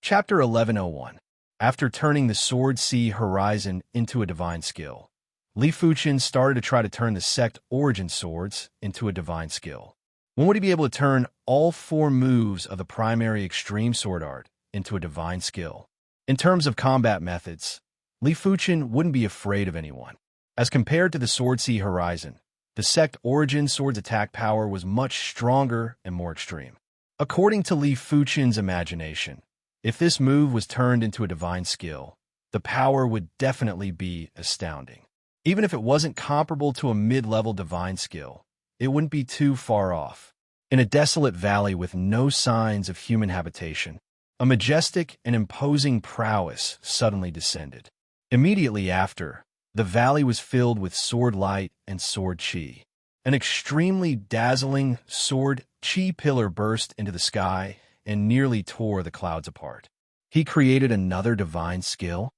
Chapter 1101. After turning the Sword Sea Horizon into a divine skill, Li Fuchen started to try to turn the sect origin swords into a divine skill. When would he be able to turn all 4 moves of the primary extreme sword art into a divine skill? In terms of combat methods, Li Fuchen wouldn't be afraid of anyone. As compared to the Sword Sea Horizon, the sect origin sword's attack power was much stronger and more extreme. According to Li Fuchen's imagination, if this move was turned into a divine skill, the power would definitely be astounding. Even if it wasn't comparable to a mid-level divine skill, it wouldn't be too far off. In a desolate valley with no signs of human habitation, a majestic and imposing prowess suddenly descended. Immediately after, the valley was filled with sword light and sword chi. An extremely dazzling sword chi pillar burst into the sky and nearly tore the clouds apart. He created another divine skill?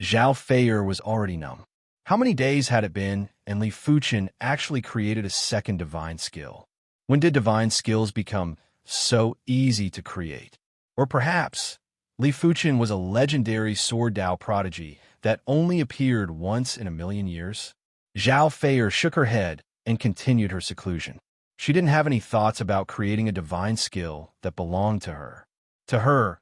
Zhao Feier was already numb. How many days had it been, and Li Fuchen actually created a second divine skill? When did divine skills become so easy to create? Or perhaps, Li Fuchen was a legendary sword Dao prodigy that only appeared once in a million years? Zhao Feier shook her head and continued her seclusion. She didn't have any thoughts about creating a divine skill that belonged to her. To her,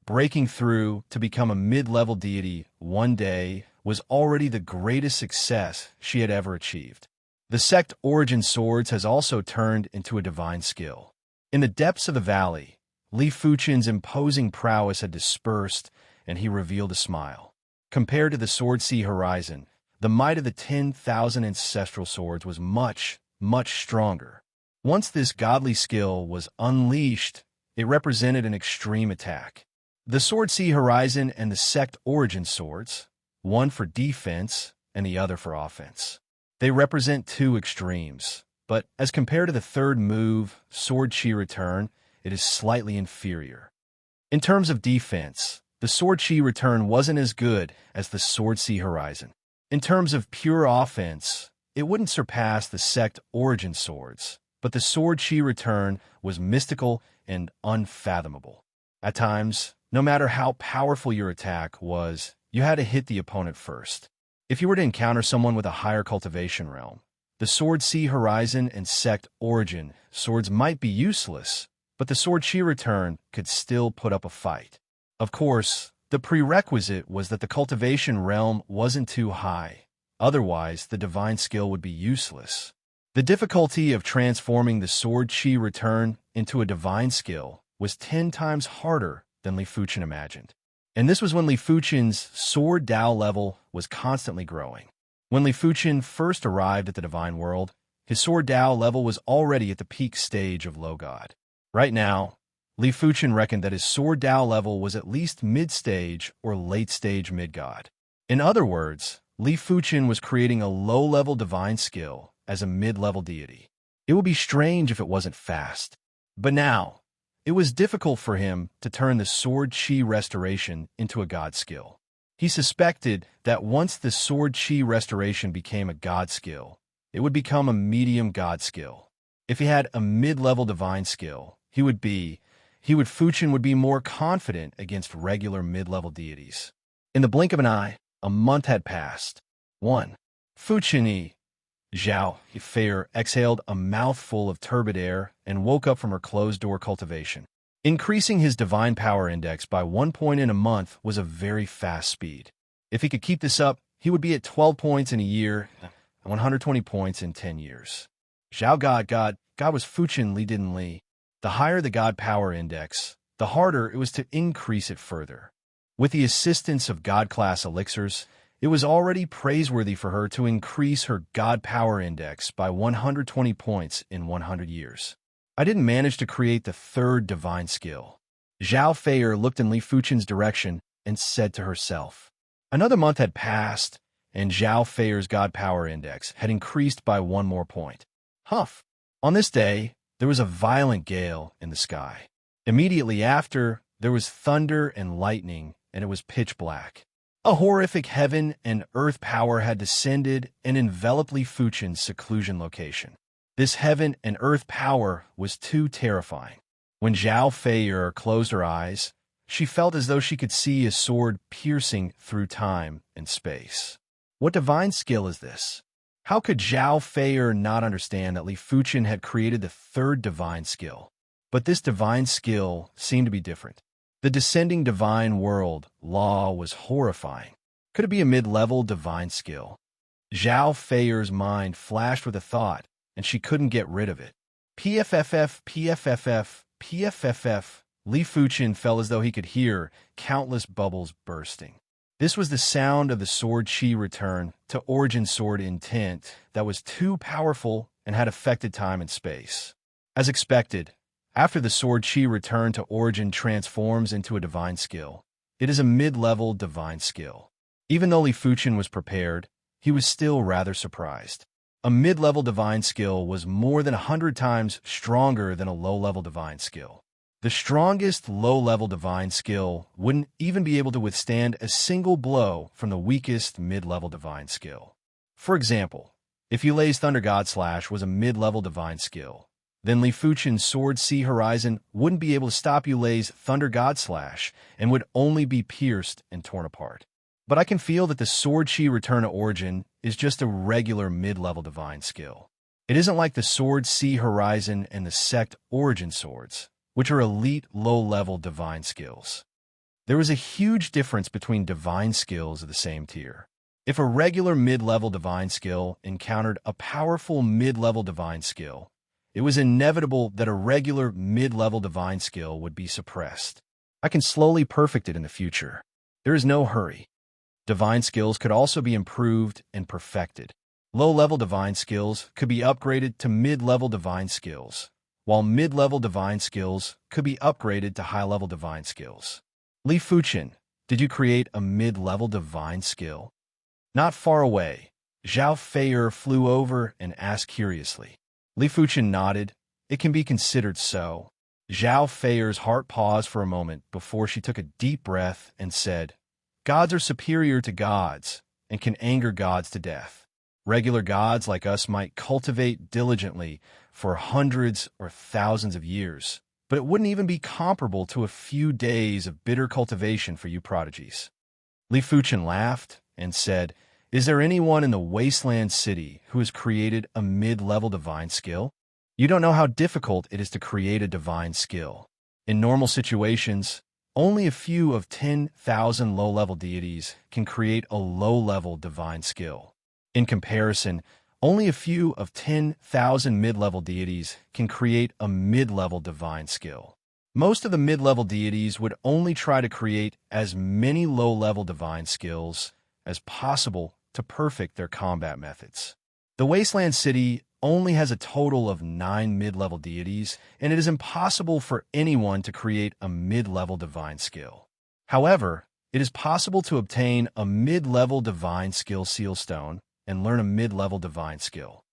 breaking through to become a mid-level deity one day was already the greatest success she had ever achieved. The sect origin swords has also turned into a divine skill. In the depths of the valley, Li Fuchen's imposing prowess had dispersed, and he revealed a smile. Compared to the Sword Sea Horizon, the might of the 10,000 ancestral swords was much, much stronger. Once this godly skill was unleashed, it represented an extreme attack. The Sword Sea Horizon and the sect origin swords, one for defense and the other for offense. They represent 2 extremes, but as compared to the third move, Sword Chi Return, it is slightly inferior. In terms of defense, the Sword Chi Return wasn't as good as the Sword Sea Horizon. In terms of pure offense, it wouldn't surpass the sect origin swords, but the Sword Chi Return was mystical and unfathomable. At times, no matter how powerful your attack was, you had to hit the opponent first. If you were to encounter someone with a higher cultivation realm, the Sword Sea Horizon and sect origin swords might be useless, but the Sword Chi Return could still put up a fight. Of course, the prerequisite was that the cultivation realm wasn't too high. Otherwise, the divine skill would be useless. The difficulty of transforming the Sword Chi Return into a divine skill was 10 times harder than Li Fuchen imagined. And this was when Li Fuchen's sword Dao level was constantly growing. When Li Fuchen first arrived at the divine world, his sword Dao level was already at the peak stage of low god. Right now, Li Fuchen reckoned that his sword Dao level was at least mid-stage or late-stage mid-god. In other words, Li Fuchen was creating a low-level divine skill as a mid-level deity. It would be strange if it wasn't fast. But now, it was difficult for him to turn the Sword Chi Restoration into a god skill. He suspected that once the Sword Chi Restoration became a god skill, it would become a medium god skill. If he had a mid-level divine skill, Fuchen would be more confident against regular mid-level deities. In the blink of an eye, a month had passed. 1. Fuchen Zhao Feier exhaled a mouthful of turbid air and woke up from her closed-door cultivation. Increasing his divine power index by 1 point in a month was a very fast speed. If he could keep this up, he would be at 12 points in a year and 120 points in 10 years. Zhao God was Fuchen Li didn't Li. The higher the God power index, the harder it was to increase it further. With the assistance of God-class elixirs, it was already praiseworthy for her to increase her God power index by 120 points in 100 years. I didn't manage to create the third divine skill. Zhao Feier looked in Li Fuchen's direction and said to herself. Another month had passed, and Zhao Feier's God power index had increased by 1 more point. Humph! On this day, there was a violent gale in the sky. Immediately after, there was thunder and lightning, and it was pitch black. A horrific heaven and earth power had descended and enveloped Li Fuchen's seclusion location. This heaven and earth power was too terrifying. When Zhao Feier closed her eyes, She felt as though she could see a sword piercing through time and space. What divine skill is this? How could Zhao Feier not understand that Li Fuchen had created the third divine skill? But this divine skill seemed to be different. The descending divine world law was horrifying. Could it be a mid-level divine skill? Zhao Feier's mind flashed with a thought, and she couldn't get rid of it. PFFF, PFFF, PFFF. Li Fuchen felt as though he could hear countless bubbles bursting. This was the sound of the sword chi return to origin sword intent that was too powerful and had affected time and space. As expected, after the sword chi return to origin transforms into a divine skill, it is a mid-level divine skill. Even though Li Fuchen was prepared, he was still rather surprised. A mid-level divine skill was more than 100 times stronger than a low-level divine skill. The strongest low-level divine skill wouldn't even be able to withstand a single blow from the weakest mid-level divine skill. For example, if Yulei's Thunder God Slash was a mid-level divine skill, then Li Fuchen's Sword Sea Horizon wouldn't be able to stop Yulei's Thunder God Slash and would only be pierced and torn apart. But I can feel that the Sword Chi Return to Origin is just a regular mid-level divine skill. It isn't like the Sword Sea Horizon and the Sect Origin Swords, which are elite low-level divine skills. There is a huge difference between divine skills of the same tier. If a regular mid-level divine skill encountered a powerful mid-level divine skill, it was inevitable that a regular mid-level divine skill would be suppressed. I can slowly perfect it in the future. There is no hurry. Divine skills could also be improved and perfected. Low-level divine skills could be upgraded to mid-level divine skills, while mid-level divine skills could be upgraded to high-level divine skills. Li Fuchen, did you create a mid-level divine skill? Not far away, Zhao Feier flew over and asked curiously. Li Fuchen nodded. It can be considered so. Zhao Feier's heart paused for a moment before she took a deep breath and said, Gods are superior to gods and can anger gods to death. Regular gods like us might cultivate diligently for hundreds or thousands of years, but it wouldn't even be comparable to a few days of bitter cultivation for you prodigies. Li Fuchen laughed and said, Is there anyone in the wasteland city who has created a mid-level divine skill? You don't know how difficult it is to create a divine skill. In normal situations, only a few of 10,000 low-level deities can create a low-level divine skill. In comparison, only a few of 10,000 mid-level deities can create a mid-level divine skill. Most of the mid-level deities would only try to create as many low-level divine skills as possible to perfect their combat methods. The Wasteland City only has a total of 9 mid-level deities, and it is impossible for anyone to create a mid-level divine skill. However, it is possible to obtain a mid-level divine skill seal stone and learn a mid-level divine skill.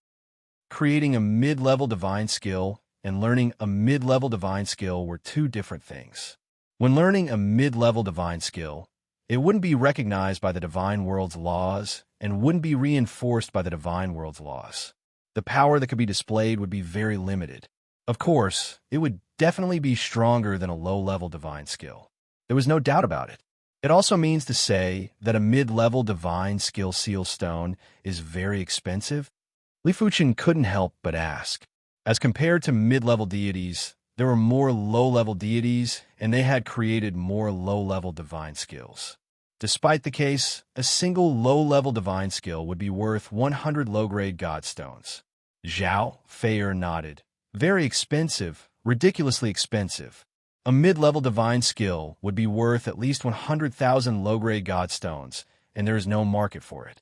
Creating a mid-level divine skill and learning a mid-level divine skill were two different things. When learning a mid-level divine skill, it wouldn't be recognized by the divine world's laws and wouldn't be reinforced by the divine world's laws. The power that could be displayed would be very limited. Of course, it would definitely be stronger than a low-level divine skill. There was no doubt about it. It also means to say that a mid-level divine skill seal stone is very expensive. Li Fuchen couldn't help but ask. As compared to mid-level deities, there were more low-level deities, and they had created more low-level divine skills. Despite the case, a single low-level divine skill would be worth 100 low-grade godstones. Zhao Feier nodded. Very expensive, ridiculously expensive. A mid-level divine skill would be worth at least 100,000 low-grade godstones, and there is no market for it.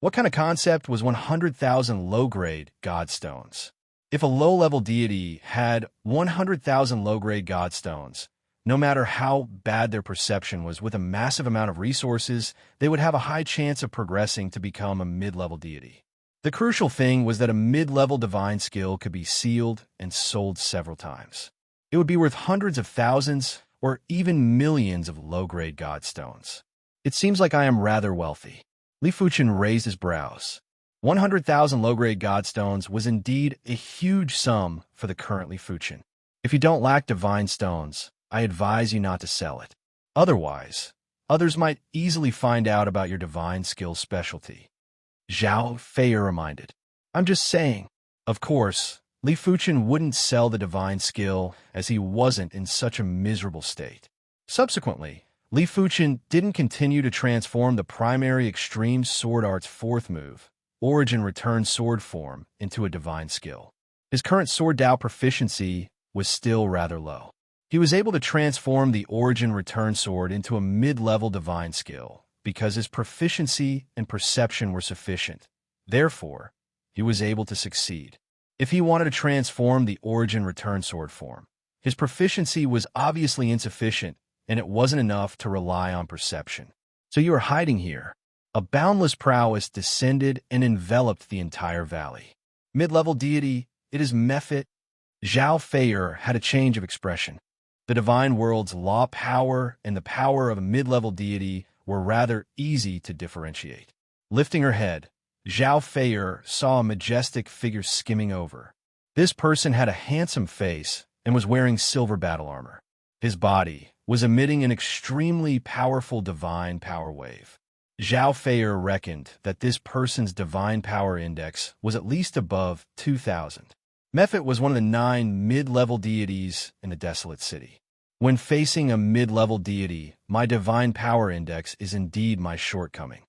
What kind of concept was 100,000 low-grade godstones? If a low-level deity had 100,000 low-grade godstones, no matter how bad their perception was with a massive amount of resources, they would have a high chance of progressing to become a mid-level deity. The crucial thing was that a mid-level divine skill could be sealed and sold several times. It would be worth hundreds of thousands or even millions of low-grade godstones. It seems like I am rather wealthy. Li Fuchen raised his brows. 100,000 low-grade godstones was indeed a huge sum for the current Li Fuchen. If you don't lack divine stones, I advise you not to sell it. Otherwise, others might easily find out about your divine skill specialty. Zhao Fei reminded. I'm just saying. Of course, Li Fuchen wouldn't sell the divine skill as he wasn't in such a miserable state. Subsequently, Li Fuchen didn't continue to transform the primary extreme sword art's fourth move, Origin Return Sword form, into a divine skill. His current sword Dao proficiency was still rather low. He was able to transform the Origin Return Sword into a mid-level divine skill because his proficiency and perception were sufficient. Therefore, he was able to succeed. If he wanted to transform the Origin Return Sword form, his proficiency was obviously insufficient, and it wasn't enough to rely on perception. So you are hiding here. A boundless prowess descended and enveloped the entire valley. Mid-level deity, it is Mephit. Zhao Fei had a change of expression. The divine world's law power and the power of a mid-level deity were rather easy to differentiate. Lifting her head, Zhao Fei saw a majestic figure skimming over. This person had a handsome face and was wearing silver battle armor. His body was emitting an extremely powerful divine power wave. Zhao Fei reckoned that this person's divine power index was at least above 2,000. Mephit was one of the 9 mid-level deities in the desolate city. When facing a mid-level deity, my divine power index is indeed my shortcoming.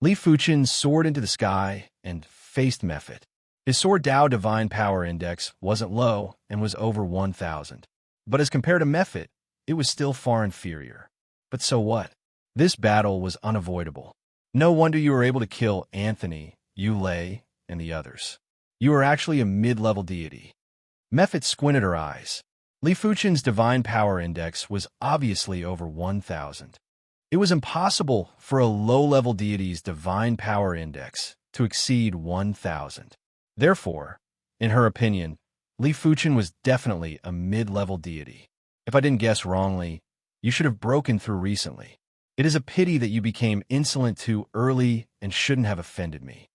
Li Fuchen soared into the sky and faced Mephit. His sword Dao divine power index wasn't low and was over 1,000. But as compared to Mephit, it was still far inferior. But so what? This battle was unavoidable. No wonder you were able to kill Anthony, Yu Lei, and the others. You are actually a mid-level deity. Mephit squinted her eyes. Li Fuchen's divine power index was obviously over 1,000. It was impossible for a low-level deity's divine power index to exceed 1,000. Therefore, in her opinion, Li Fuchen was definitely a mid-level deity. If I didn't guess wrongly, you should have broken through recently. It is a pity that you became insolent too early and shouldn't have offended me.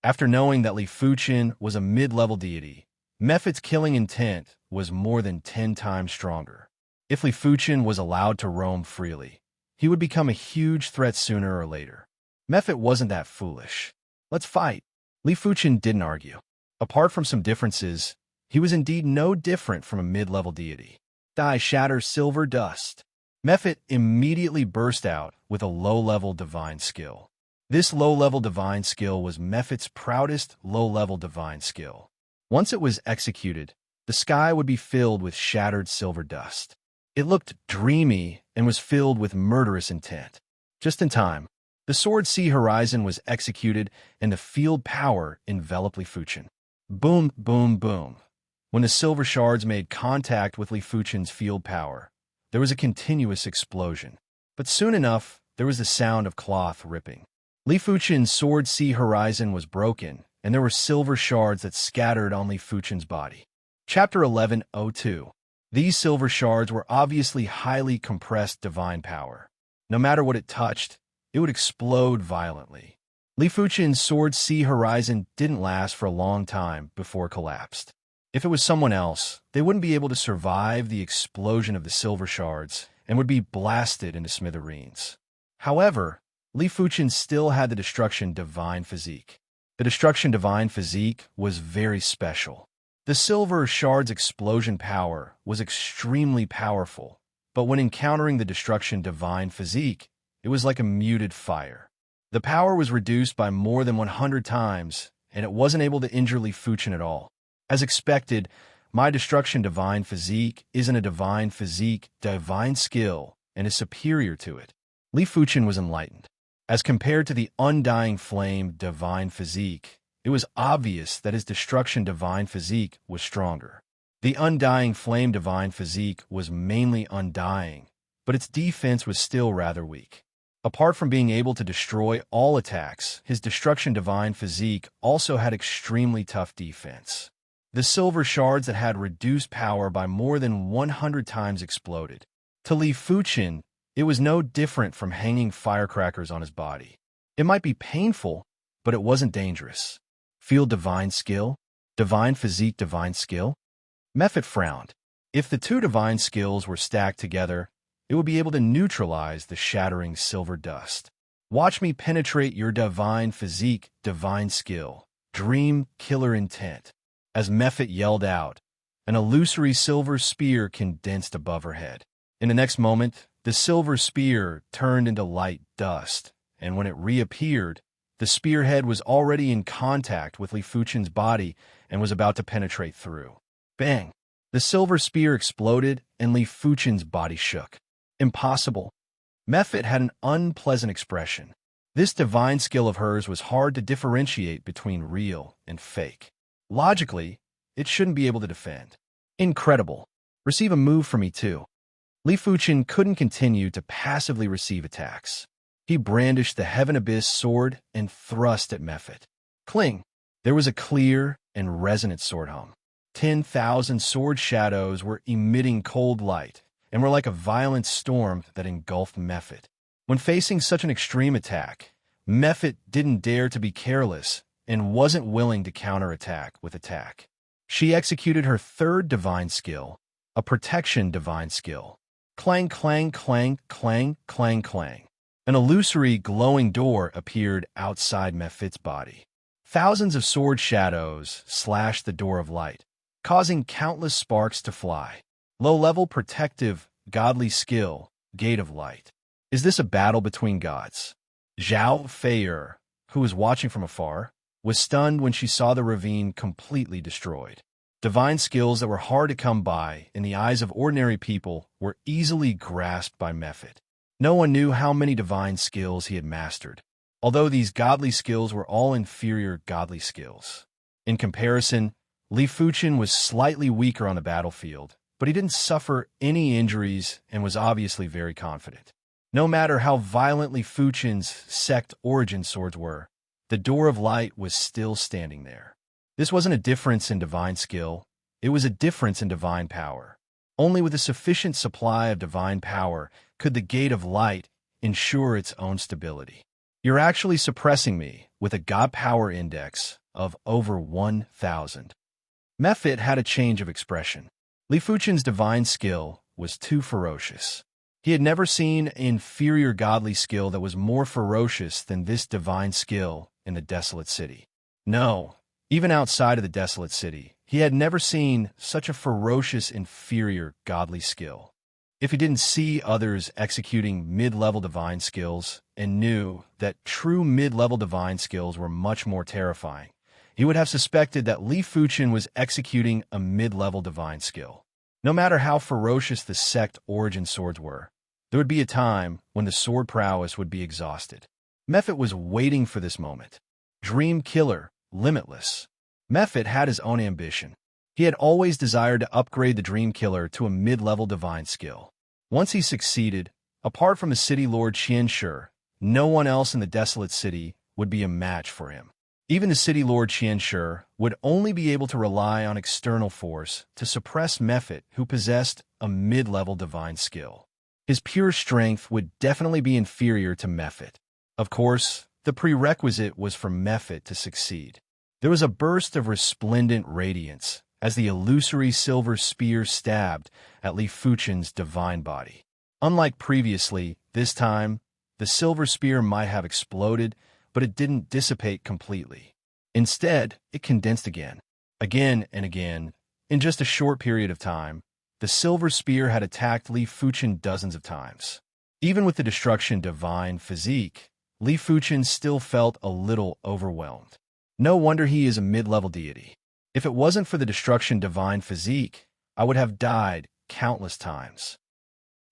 After knowing that Li Fuchen was a mid-level deity, Mephit's killing intent was more than 10 times stronger. If Li Fuchen was allowed to roam freely, he would become a huge threat sooner or later. Mephit wasn't that foolish. Let's fight. Li Fuchen didn't argue. Apart from some differences, he was indeed no different from a mid-level deity. Die shatter silver dust. Mephit immediately burst out with a low-level divine skill. This low-level divine skill was Mephit's proudest low-level divine skill. Once it was executed, the sky would be filled with shattered silver dust. It looked dreamy and was filled with murderous intent. Just in time, the sword Sea Horizon was executed and the field power enveloped Li Fuchen. Boom, boom, boom. When the silver shards made contact with Li Fuchen's field power, there was a continuous explosion. But soon enough, there was the sound of cloth ripping. Li Fuchen's sword Sea Horizon was broken, and there were silver shards that scattered on Li Fuchen's body. Chapter 11:02. These silver shards were obviously highly compressed divine power. No matter what it touched, it would explode violently. Li Fuchen's sword Sea Horizon didn't last for a long time before it collapsed. If it was someone else, they wouldn't be able to survive the explosion of the silver shards and would be blasted into smithereens. However, Li Fuchen still had the Destruction Divine Physique. The Destruction Divine Physique was very special. The silver shard's explosion power was extremely powerful, but when encountering the Destruction Divine Physique, it was like a muted fire. The power was reduced by more than 100 times, and it wasn't able to injure Li Fuchen at all. As expected, my Destruction Divine Physique isn't a Divine Physique divine skill and is superior to it. Li Fuchen was enlightened. As compared to the Undying Flame Divine Physique, it was obvious that his Destruction Divine Physique was stronger. The Undying Flame Divine Physique was mainly undying, but its defense was still rather weak. Apart from being able to destroy all attacks, his Destruction Divine Physique also had extremely tough defense. The silver shards that had reduced power by more than 100 times exploded. To Li Fuchen, it was no different from hanging firecrackers on his body. It might be painful, but it wasn't dangerous. Feel divine skill? Divine physique, divine skill? Mephit frowned. If the two divine skills were stacked together, it would be able to neutralize the shattering silver dust. Watch me penetrate your divine physique, divine skill, dream killer intent. As Mephit yelled out, an illusory silver spear condensed above her head. In the next moment, the silver spear turned into light dust, and when it reappeared, the spearhead was already in contact with Li Fuchen's body and was about to penetrate through. Bang! The silver spear exploded, and Li Fuchen's body shook. Impossible. Mephit had an unpleasant expression. This divine skill of hers was hard to differentiate between real and fake. Logically, it shouldn't be able to defend. Incredible. Receive a move from me too. Li Fuchen couldn't continue to passively receive attacks. He brandished the Heaven Abyss sword and thrust at Mephit. Cling! There was a clear and resonant sword hum. 10,000 sword shadows were emitting cold light and were like a violent storm that engulfed Mephit. When facing such an extreme attack, Mephit didn't dare to be careless and wasn't willing to counterattack with attack. She executed her third divine skill, a protection divine skill. Clang, clang, clang, clang, clang, clang. An illusory glowing door appeared outside Mephit's body. Thousands of sword shadows slashed the door of light, causing countless sparks to fly. Low-level protective, godly skill, gate of light. Is this a battle between gods? Zhao Fei'er, who was watching from afar, was stunned when she saw the ravine completely destroyed. Divine skills that were hard to come by in the eyes of ordinary people were easily grasped by Mephit. No one knew how many divine skills he had mastered, although these godly skills were all inferior godly skills. In comparison, Li Fuchen was slightly weaker on the battlefield, but he didn't suffer any injuries and was obviously very confident. No matter how violently Fuchen's sect origin swords were, the door of light was still standing there. This wasn't a difference in divine skill, it was a difference in divine power. Only with a sufficient supply of divine power could the gate of light ensure its own stability. You're actually suppressing me with a god power index of over 1,000. Mephit had a change of expression. Li Fuchen's divine skill was too ferocious. He had never seen an inferior godly skill that was more ferocious than this divine skill in the desolate city. No, even outside of the desolate city, he had never seen such a ferocious inferior godly skill. If he didn't see others executing mid-level divine skills and knew that true mid-level divine skills were much more terrifying, he would have suspected that Li Fuchen was executing a mid-level divine skill. No matter how ferocious the sect origin swords were, there would be a time when the sword prowess would be exhausted. Mephit was waiting for this moment. Dream killer, limitless. Mephit had his own ambition. He had always desired to upgrade the Dream Killer to a mid-level divine skill. Once he succeeded, apart from the city lord Qianshi, no one else in the desolate city would be a match for him. Even the city lord Qianshi would only be able to rely on external force to suppress Mephit, who possessed a mid-level divine skill. His pure strength would definitely be inferior to Mephit. Of course, the prerequisite was for Mephit to succeed. There was a burst of resplendent radiance as the illusory silver spear stabbed at Li Fuchen's divine body. Unlike previously, this time, the silver spear might have exploded, but it didn't dissipate completely. Instead, it condensed again and again. In just a short period of time, the silver spear had attacked Li Fuchen dozens of times. Even with the destruction divine physique, Li Fuchen still felt a little overwhelmed. No wonder he is a mid-level deity. If it wasn't for the destruction divine physique, I would have died countless times.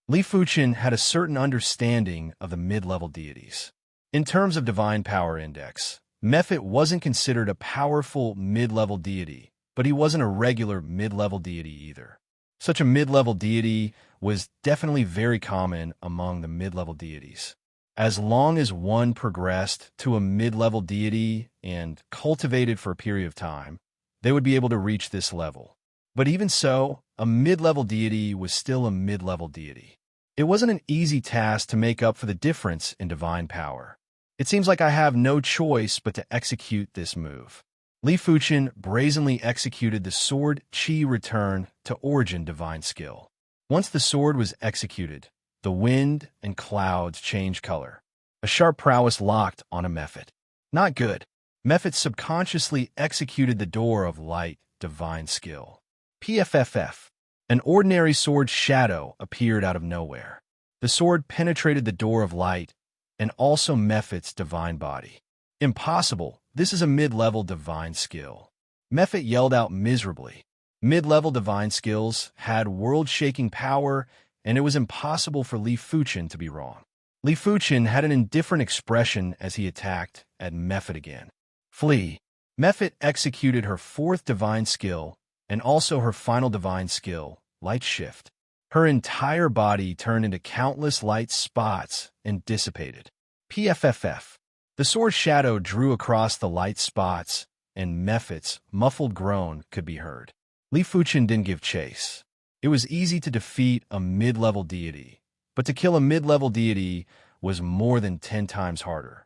Li Fuchen had a certain understanding of the mid-level deities. In terms of divine power index, Mephit wasn't considered a powerful mid-level deity, but he wasn't a regular mid-level deity either. Such a mid-level deity was definitely very common among the mid-level deities. As long as one progressed to a mid-level deity and cultivated for a period of time, they would be able to reach this level. But even so, a mid-level deity was still a mid-level deity. It wasn't an easy task to make up for the difference in divine power. It seems like I have no choice but to execute this move. Li Fuchen brazenly executed the sword Qi return to origin divine skill. Once the sword was executed, The wind and clouds changed color. A sharp prowess locked on a Mephit. Not good. Mephit subconsciously executed the door of light, divine skill. PFFF. An ordinary sword shadow appeared out of nowhere. The sword penetrated the door of light and also Mephit's divine body. Impossible. This is a mid-level divine skill. Mephit yelled out miserably. Mid-level divine skills had world-shaking power, and it was impossible for Li Fuchen to be wrong. Li Fuchen had an indifferent expression as he attacked at Mephit again. Flee. Mephit executed her fourth divine skill and also her final divine skill, Light Shift. Her entire body turned into countless light spots and dissipated. PFFF. The sword shadow drew across the light spots, and Mephit's muffled groan could be heard. Li Fuchen didn't give chase. It was easy to defeat a mid-level deity, but to kill a mid-level deity was more than 10 times harder.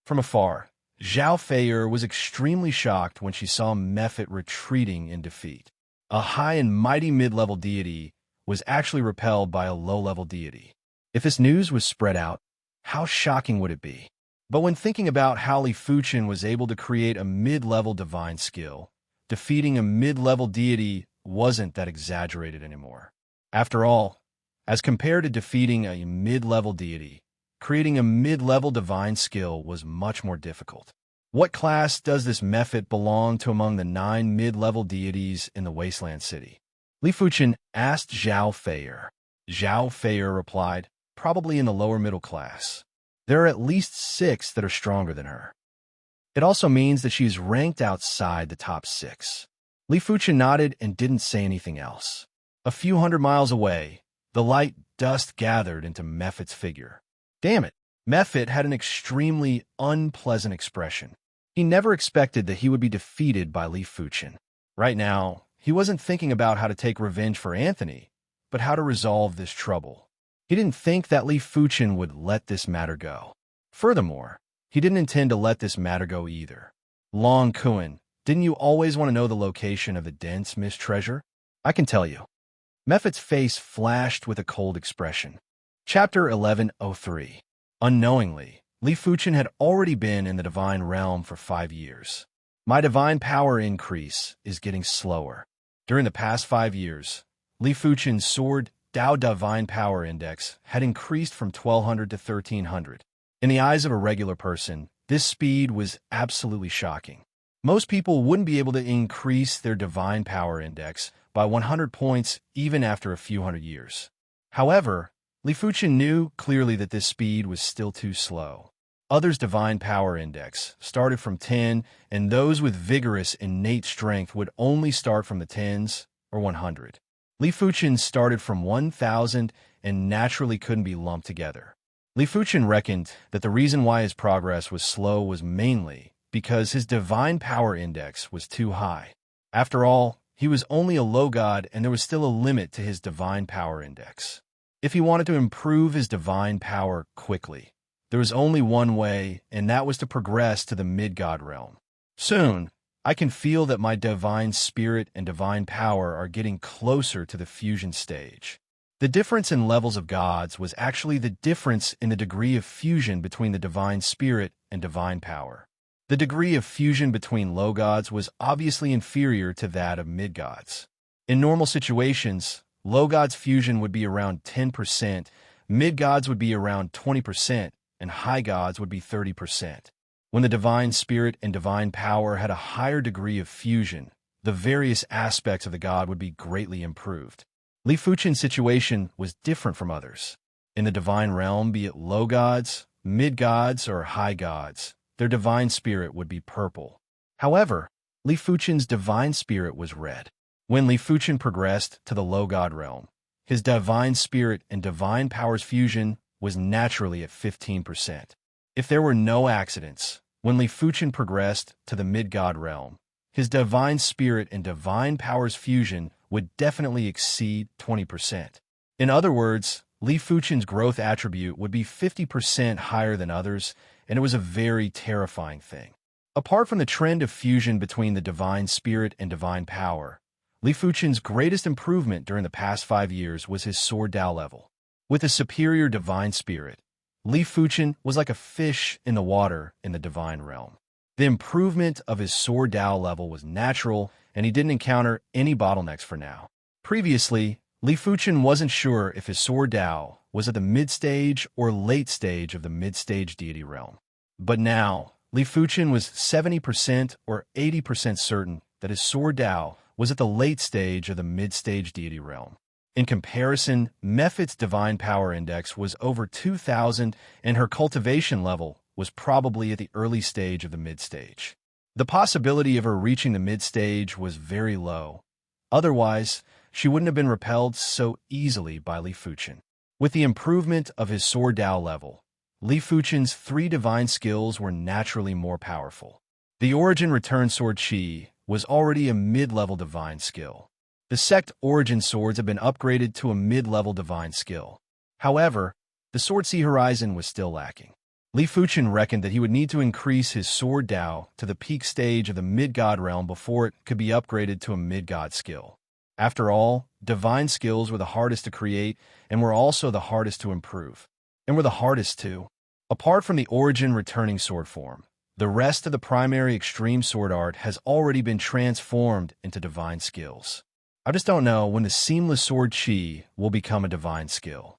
From afar, Zhao Feier was extremely shocked when she saw Mephit retreating in defeat. A high and mighty mid-level deity was actually repelled by a low-level deity. If this news was spread out, how shocking would it be? But when thinking about how Li Fuchen was able to create a mid-level divine skill, defeating a mid-level deity wasn't that exaggerated anymore. After all, as compared to defeating a mid-level deity, creating a mid-level divine skill was much more difficult. What class does this Mephit belong to among the 9 mid-level deities in the Wasteland City? Li Fuchen asked Zhao Feier. Zhao Feier replied, probably in the lower middle class. There are at least 6 that are stronger than her. It also means that she is ranked outside the top 6. Li Fuchen nodded and didn't say anything else. A few hundred miles away, the light dust gathered into Mephit's figure. Damn it! Mephit had an extremely unpleasant expression. He never expected that he would be defeated by Li Fuchen. Right now, he wasn't thinking about how to take revenge for Anthony, but how to resolve this trouble. He didn't think that Li Fuchen would let this matter go. Furthermore, he didn't intend to let this matter go either. Long Kuan, didn't you always want to know the location of the dense mist treasure? I can tell you. Mephit's face flashed with a cold expression. Chapter 1103. Unknowingly, Li Fuchen had already been in the divine realm for 5 years. My divine power increase is getting slower. During the past 5 years, Li Fuchen's sword Dao Divine Power Index had increased from 1200 to 1300. In the eyes of a regular person, this speed was absolutely shocking. Most people wouldn't be able to increase their Divine Power Index by 100 points even after a few hundred years. However, Li Fuchen knew clearly that this speed was still too slow. Others' Divine Power Index started from 10, and those with vigorous innate strength would only start from the 10s or 100. Li Fuchen started from 1,000 and naturally couldn't be lumped together. Li Fuchen reckoned that the reason why his progress was slow was mainly because his Divine Power Index was too high. After all, he was only a low god and there was still a limit to his Divine Power Index. If he wanted to improve his divine power quickly, there was only one way, and that was to progress to the mid-god realm. Soon, I can feel that my divine spirit and divine power are getting closer to the fusion stage. The difference in levels of gods was actually the difference in the degree of fusion between the divine spirit and divine power. The degree of fusion between low gods was obviously inferior to that of mid-gods. In normal situations, low gods' fusion would be around 10%, mid-gods would be around 20%, and high gods would be 30%. When the divine spirit and divine power had a higher degree of fusion, the various aspects of the god would be greatly improved. Li Fuchen's situation was different from others. In the divine realm, be it low gods, mid-gods, or high gods, their divine spirit would be purple. However, Li Fuchen's divine spirit was red. When Li Fuchen progressed to the low god realm, his divine spirit and divine powers fusion was naturally at 15%. If there were no accidents, when Li Fuchen progressed to the mid-god realm, his divine spirit and divine powers fusion would definitely exceed 20%. In other words, Li Fuchen's growth attribute would be 50% higher than others, and it was a very terrifying thing. Apart from the trend of fusion between the divine spirit and divine power, Li Fuchen's greatest improvement during the past 5 years was his sword Dao level. With a superior divine spirit, Li Fuchen was like a fish in the water in the divine realm. The improvement of his sword Dao level was natural, and he didn't encounter any bottlenecks for now. Previously, Li Fuchen wasn't sure if his sword Dao was at the mid-stage or late stage of the mid-stage deity realm. But now, Li Fuchen was 70% or 80% certain that his sword Dao was at the late stage of the mid-stage deity realm. In comparison, Mephit's divine power index was over 2,000, and her cultivation level was probably at the early stage of the mid-stage. The possibility of her reaching the mid-stage was very low. Otherwise, she wouldn't have been repelled so easily by Li Fuchen. With the improvement of his sword Dao level, Li Fuchen's 3 divine skills were naturally more powerful. The Origin Return Sword Qi was already a mid-level divine skill. The Sect Origin swords have been upgraded to a mid-level divine skill. However, the Sword Sea Horizon was still lacking. Li Fuchen reckoned that he would need to increase his sword Dao to the peak stage of the mid-god realm before it could be upgraded to a mid-god skill. After all, divine skills were the hardest to create and were also the hardest to improve. And were the hardest too. Apart from the Origin Returning Sword form, the rest of the primary extreme sword art has already been transformed into divine skills. I just don't know when the Seamless Sword Qi will become a divine skill.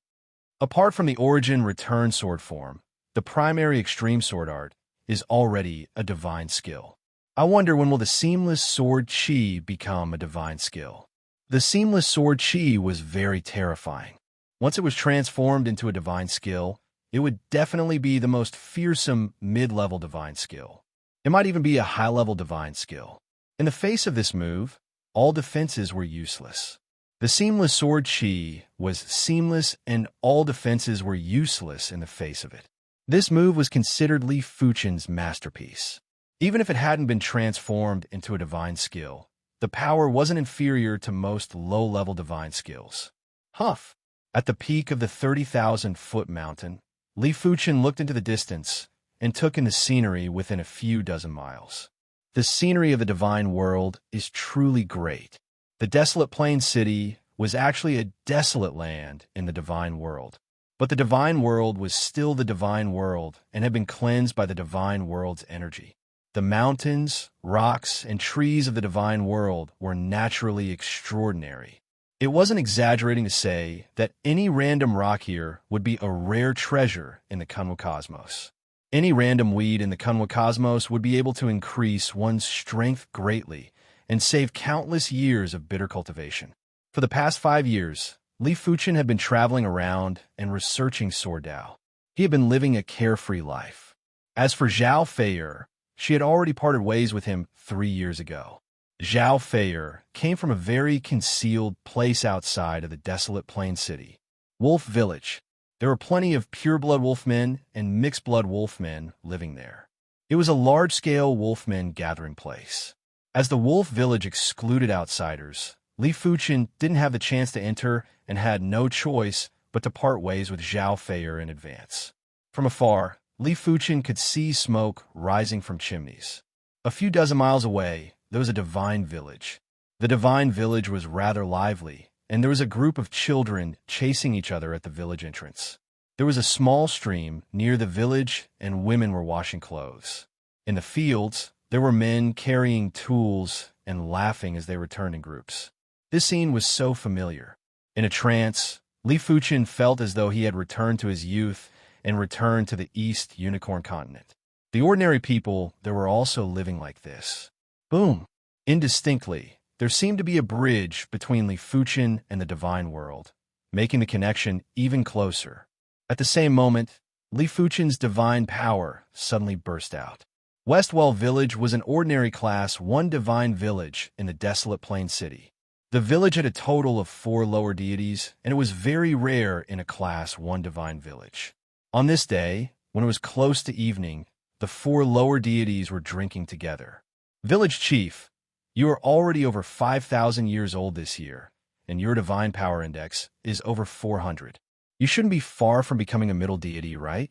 Apart from the Origin Return Sword form, the primary extreme sword art is already a divine skill. I wonder when will the Seamless Sword Qi become a divine skill. The Seamless Sword Qi was very terrifying. Once it was transformed into a divine skill, it would definitely be the most fearsome mid-level divine skill. It might even be a high-level divine skill. In the face of this move, all defenses were useless. The Seamless Sword Qi was seamless and all defenses were useless in the face of it. This move was considered Li Fuchen's masterpiece. Even if it hadn't been transformed into a divine skill, the power wasn't inferior to most low-level divine skills. Huff! At the peak of the 30,000-foot mountain, Li Fuchen looked into the distance and took in the scenery within a few dozen miles. The scenery of the divine world is truly great. The desolate plain city was actually a desolate land in the divine world. But the divine world was still the divine world and had been cleansed by the divine world's energy. The mountains, rocks, and trees of the divine world were naturally extraordinary. It wasn't exaggerating to say that any random rock here would be a rare treasure in the Kunwa cosmos. Any random weed in the Kunwa cosmos would be able to increase one's strength greatly and save countless years of bitter cultivation. For the past 5 years, Li Fuchen had been traveling around and researching Sword Dao. He had been living a carefree life. As for Zhao Feier, she had already parted ways with him 3 years ago. Zhao Feier came from a very concealed place outside of the desolate plain city, Wolf Village. There were plenty of pure-blood wolfmen and mixed-blood wolfmen living there. It was a large-scale wolfmen gathering place. As the wolf village excluded outsiders, Li Fuchen didn't have the chance to enter and had no choice but to part ways with Zhao Feier in advance. From afar, Li Fuchen could see smoke rising from chimneys. A few dozen miles away, there was a divine village. The divine village was rather lively, and there was a group of children chasing each other at the village entrance. There was a small stream near the village, and women were washing clothes. In the fields, there were men carrying tools and laughing as they returned in groups. This scene was so familiar. In a trance, Li Fuchen felt as though he had returned to his youth and returned to the East Unicorn continent. The ordinary people there were also living like this. Boom! Indistinctly, there seemed to be a bridge between Li Fuchen and the divine world, making the connection even closer. At the same moment, Li Fuchen's divine power suddenly burst out. Westwell Village was an ordinary Class 1 divine village in the desolate plain city. The village had a total of 4 lower deities, and it was very rare in a Class 1 divine village. On this day, when it was close to evening, the 4 lower deities were drinking together. Village Chief, you are already over 5,000 years old this year, and your divine power index is over 400. You shouldn't be far from becoming a middle deity, right?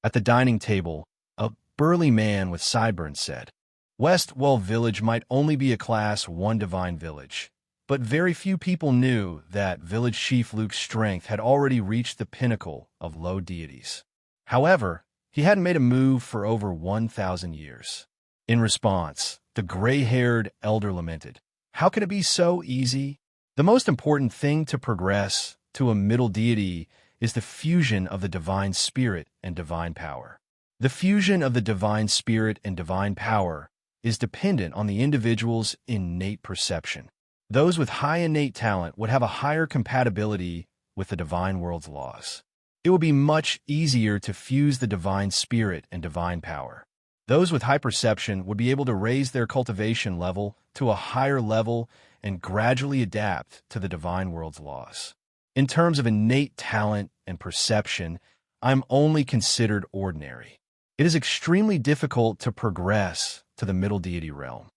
At the dining table, a burly man with sideburns said, Westwell Village might only be a Class 1 divine village, But very few people knew that village chief Luke's strength had already reached the pinnacle of low deities. However, he hadn't made a move for over 1,000 years. In response, the gray-haired elder lamented, "How can it be so easy? The most important thing to progress to a middle deity is the fusion of the divine spirit and divine power. The fusion of the divine spirit and divine power is dependent on the individual's innate perception. Those with high innate talent would have a higher compatibility with the divine world's laws. It would be much easier to fuse the divine spirit and divine power. Those with high perception would be able to raise their cultivation level to a higher level and gradually adapt to the divine world's laws. In terms of innate talent and perception, I'm only considered ordinary. It is extremely difficult to progress to the middle deity realm."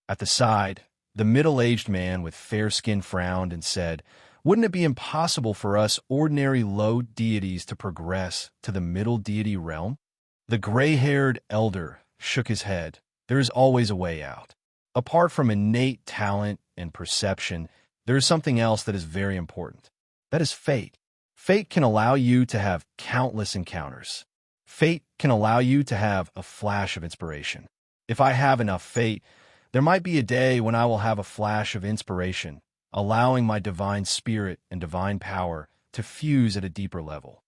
At the side, the middle-aged man with fair skin frowned and said, "Wouldn't it be impossible for us ordinary low deities to progress to the middle deity realm?" The gray-haired elder shook his head. "There is always a way out. Apart from innate talent and perception, there is something else that is very important. That is fate. Fate can allow you to have countless encounters. Fate can allow you to have a flash of inspiration. If I have enough fate, there might be a day when I will have a flash of inspiration, allowing my divine spirit and divine power to fuse at a deeper level.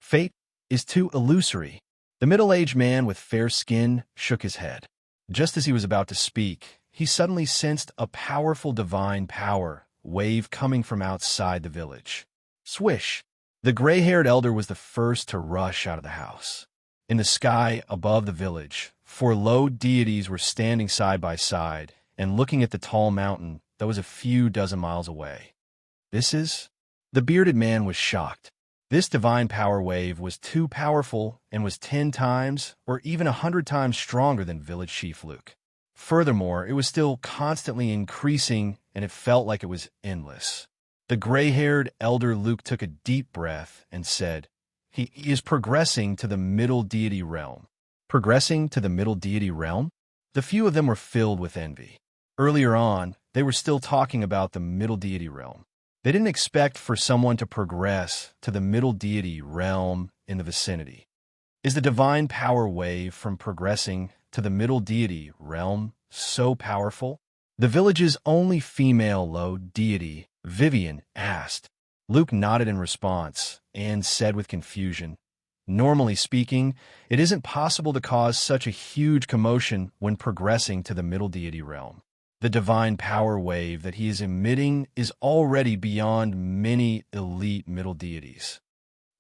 Fate is too illusory." The middle-aged man with fair skin shook his head. Just as he was about to speak, he suddenly sensed a powerful divine power wave coming from outside the village. Swish! The gray-haired elder was the first to rush out of the house. In the sky above the village, 4 low deities were standing side by side and looking at the tall mountain that was a few dozen miles away. "This is—" The bearded man was shocked. This divine power wave was too powerful and was 10 times or even 100 times stronger than village chief Luke. Furthermore, it was still constantly increasing and it felt like it was endless. The gray-haired elder Luke took a deep breath and said, "He is progressing to the middle deity realm." Progressing to the middle deity realm? The few of them were filled with envy. Earlier on, they were still talking about the middle deity realm. They didn't expect for someone to progress to the middle deity realm in the vicinity. Is the divine power wave from progressing to the middle deity realm so powerful? The village's only female low deity, Vivian, asked. Luke nodded in response and said with confusion, "Normally speaking, it isn't possible to cause such a huge commotion when progressing to the middle deity realm. The divine power wave that he is emitting is already beyond many elite middle deities."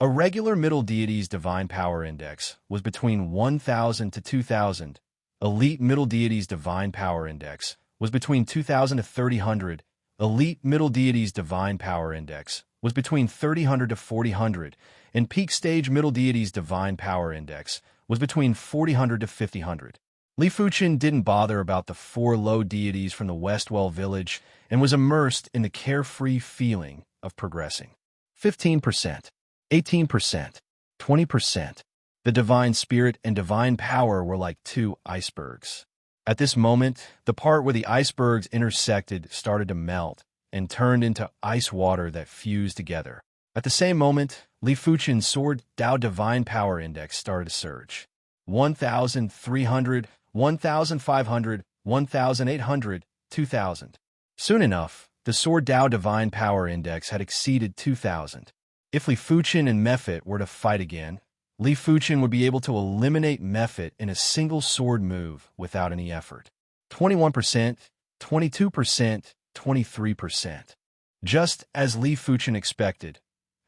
A regular middle deity's divine power index was between 1,000 to 2,000. Elite middle deity's divine power index was between 2,000 to 3,000. Elite middle deity's divine power index was between 3,000 to 4,000, and peak stage middle deity's divine power index was between 4,000 to 5,000. Li Fuchen didn't bother about the 4 low deities from the Westwell village and was immersed in the carefree feeling of progressing. 15%, 18%, 20%. The divine spirit and divine power were like 2 icebergs. At this moment, the part where the icebergs intersected started to melt and turned into ice water that fused together. At the same moment, Li Fuchen's Sword Dao Divine Power Index started to surge. 1,300, 1,500, 1,800, 2,000. Soon enough, the Sword Dao Divine Power Index had exceeded 2,000. If Li Fuchen and Mephit were to fight again, Li Fuchen would be able to eliminate Mephit in a single sword move without any effort. 21%, 22%, 23%. Just as Li Fuchen expected,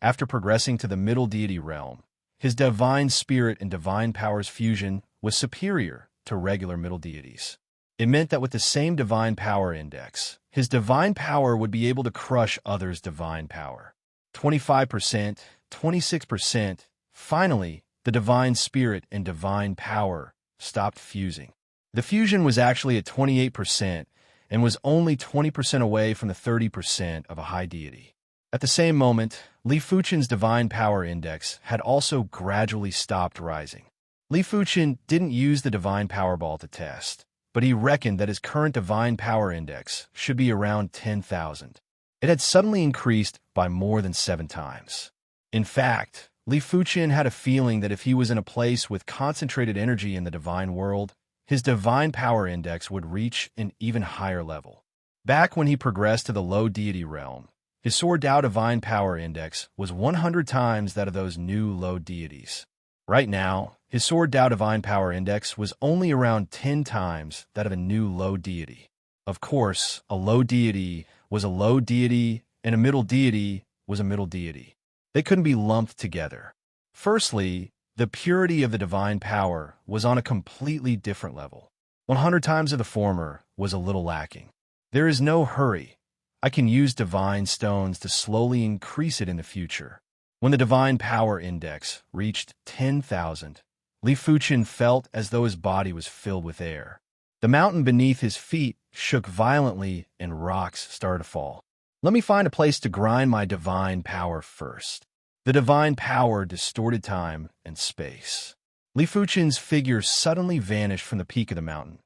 after progressing to the middle deity realm, his divine spirit and divine powers fusion was superior to regular middle deities. It meant that with the same divine power index, his divine power would be able to crush others' divine power. 25%, 26%. Finally, the divine spirit and divine power stopped fusing. The fusion was actually at 28% and was only 20% away from the 30% of a high deity. At the same moment, Li Fuchen's divine power index had also gradually stopped rising. Li Fuchen didn't use the divine power ball to test, but he reckoned that his current divine power index should be around 10,000. It had suddenly increased by more than 7 times. In fact, Li Fuqian had a feeling that if he was in a place with concentrated energy in the divine world, his divine power index would reach an even higher level. Back when he progressed to the low deity realm, his Sword Dao divine power index was 100 times that of those new low deities. Right now, his Sword Dao divine power index was only around 10 times that of a new low deity. Of course, a low deity was a low deity, and a middle deity was a middle deity. They couldn't be lumped together. Firstly, the purity of the divine power was on a completely different level. 100 times of the former was a little lacking. There is no hurry. I can use divine stones to slowly increase it in the future. When the divine power index reached 10,000, Li Fuqian felt as though his body was filled with air. The mountain beneath his feet shook violently and rocks started to fall. Let me find a place to grind my divine power first. The divine power distorted time and space. Li Fuqian's figure suddenly vanished from the peak of the mountain,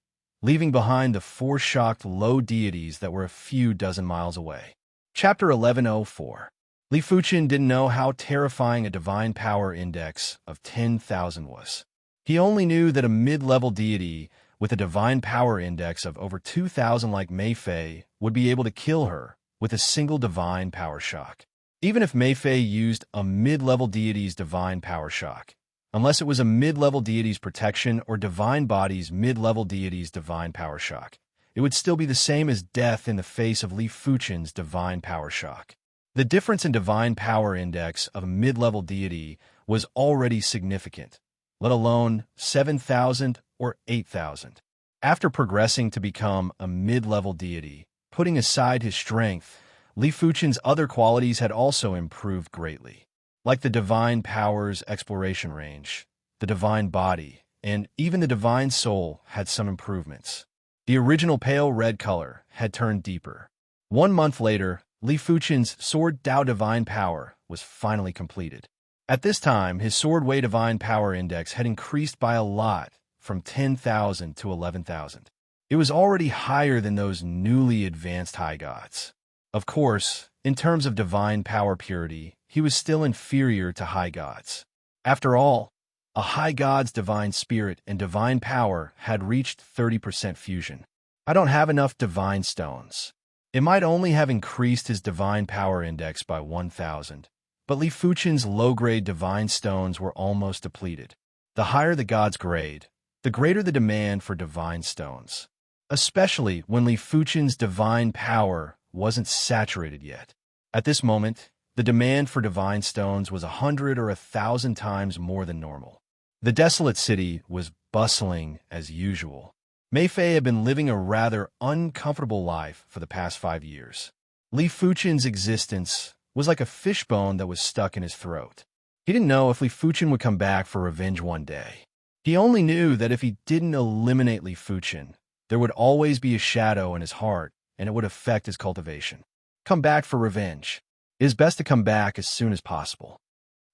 leaving behind the 4 shocked low deities that were a few dozen miles away. Chapter 1104. Li Fuqian didn't know how terrifying a divine power index of 10,000 was. He only knew that a mid-level deity with a divine power index of over 2,000 like Mei Fei would be able to kill her with a single divine power shock. Even if Mei Fei used a mid-level deity's divine power shock, unless it was a mid-level deity's protection or divine body's mid-level deity's divine power shock, it would still be the same as death in the face of Li Fuqian's divine power shock. The difference in divine power index of a mid-level deity was already significant, let alone 7,000 or 8,000. After progressing to become a mid-level deity, putting aside his strength, Li Fuqian's other qualities had also improved greatly. Like the divine power's exploration range, the divine body, and even the divine soul had some improvements. The original pale red color had turned deeper. 1 month later, Li Fuqian's Sword Dao divine power was finally completed. At this time, his Sword Wei divine power index had increased by a lot, from 10,000 to 11,000. It was already higher than those newly advanced high gods. Of course, in terms of divine power purity, he was still inferior to high gods. After all, a high god's divine spirit and divine power had reached 30% fusion. I don't have enough divine stones. It might only have increased his divine power index by 1,000, but Li Fuqian's low-grade divine stones were almost depleted. The higher the god's grade, the greater the demand for divine stones, especially when Li Fuqian's divine power wasn't saturated yet. At this moment, the demand for divine stones was 100 or 1,000 times more than normal. The desolate city was bustling as usual. Mei Fei had been living a rather uncomfortable life for the past 5 years. Li Fuqian's existence was like a fishbone that was stuck in his throat. He didn't know if Li Fuqian would come back for revenge one day. He only knew that if he didn't eliminate Li Fuqian, there would always be a shadow in his heart, and it would affect his cultivation. Come back for revenge. It is best to come back as soon as possible.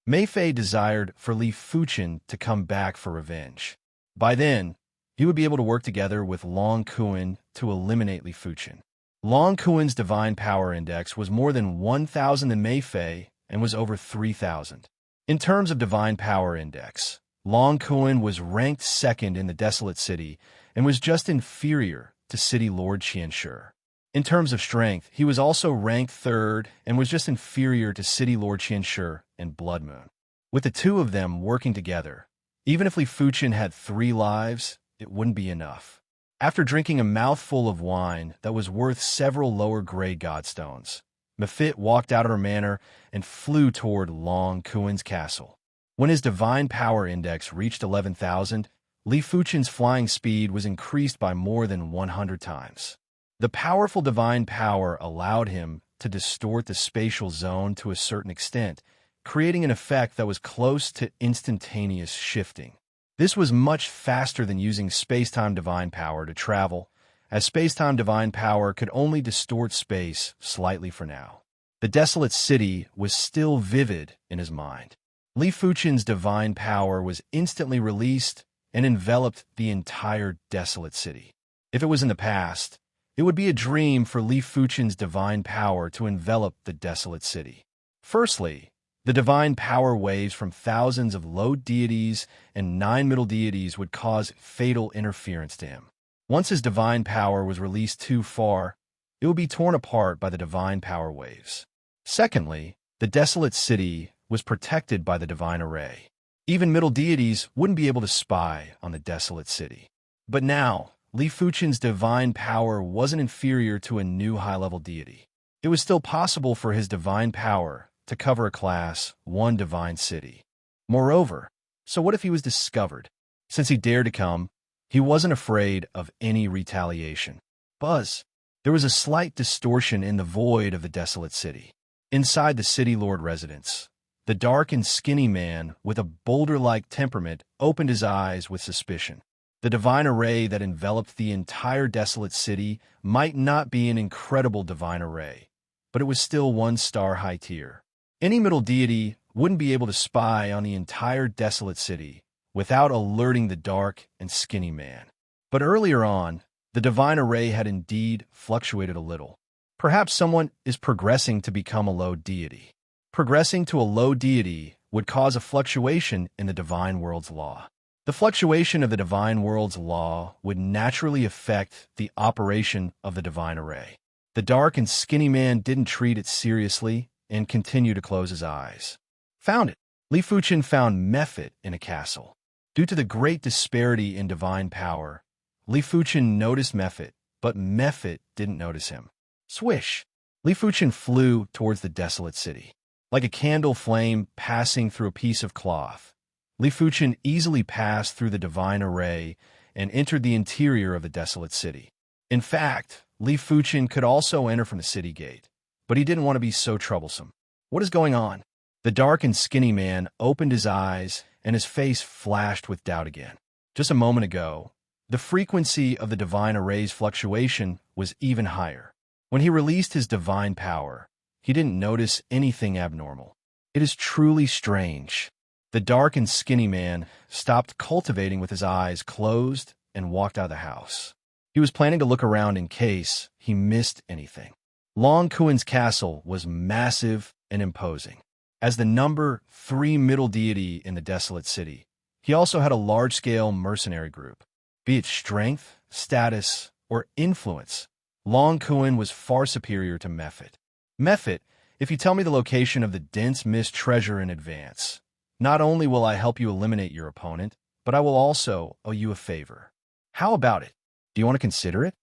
Mei Fei desired for Li Fuqian to come back for revenge. By then, he would be able to work together with Long Kuan to eliminate Li Fuqian. Long Kuan's divine power index was more than 1,000 in Mei Fei and was over 3,000. In terms of divine power index, Long Kuan was ranked second in the desolate city and was just inferior to City Lord Qianshi. In terms of strength, he was also ranked third and was just inferior to City Lord Qianshi and Blood Moon. With the two of them working together, even if Li Fuqian had 3 lives, it wouldn't be enough. After drinking a mouthful of wine that was worth several lower-grade godstones, Mefit walked out of her manor and flew toward Long Kuan's castle. When his divine power index reached 11,000, Li Fuqian's flying speed was increased by more than 100 times. The powerful divine power allowed him to distort the spatial zone to a certain extent, creating an effect that was close to instantaneous shifting. This was much faster than using space-time divine power to travel, as space-time divine power could only distort space slightly for now. The desolate city was still vivid in his mind. Li Fuqian's divine power was instantly released and enveloped the entire desolate city. If it was in the past, it would be a dream for Li Fuchen's divine power to envelop the desolate city. Firstly, the divine power waves from thousands of low deities and 9 middle deities would cause fatal interference to him. Once his divine power was released too far, it would be torn apart by the divine power waves. Secondly, the desolate city was protected by the divine array. Even middle deities wouldn't be able to spy on the desolate city. But now, Li Fuchen's divine power wasn't inferior to a new high-level deity. It was still possible for his divine power to cover a class 1 divine city. Moreover, so what if he was discovered? Since he dared to come, he wasn't afraid of any retaliation. Buzz. There was a slight distortion in the void of the desolate city. Inside the city lord residence, the dark and skinny man with a boulder-like temperament opened his eyes with suspicion. The divine array that enveloped the entire desolate city might not be an incredible divine array, but it was still 1-star high tier. Any middle deity wouldn't be able to spy on the entire desolate city without alerting the dark and skinny man. But earlier on, the divine array had indeed fluctuated a little. Perhaps someone is progressing to become a low deity. Progressing to a low deity would cause a fluctuation in the divine world's law. The fluctuation of the divine world's law would naturally affect the operation of the divine array. The dark and skinny man didn't treat it seriously and continued to close his eyes. Found it. Li Fuchen found Mephit in a castle. Due to the great disparity in divine power, Li Fuchen noticed Mephit, but Mephit didn't notice him. Swish! Li Fuchen flew towards the desolate city. Like a candle flame passing through a piece of cloth, Li Fuchen easily passed through the divine array and entered the interior of the desolate city. In fact, Li Fuchen could also enter from the city gate, but he didn't want to be so troublesome. What is going on? The dark and skinny man opened his eyes and his face flashed with doubt again. Just a moment ago, the frequency of the divine array's fluctuation was even higher. When he released his divine power, he didn't notice anything abnormal. It is truly strange. The dark and skinny man stopped cultivating with his eyes closed and walked out of the house. He was planning to look around in case he missed anything. Long Kuen's castle was massive and imposing. As the number 3 middle deity in the desolate city, he also had a large-scale mercenary group. Be it strength, status, or influence, Long Kuen was far superior to Mephit. Mephit, if you tell me the location of the dense mist treasure in advance, not only will I help you eliminate your opponent, but I will also owe you a favor. How about it? Do you want to consider it?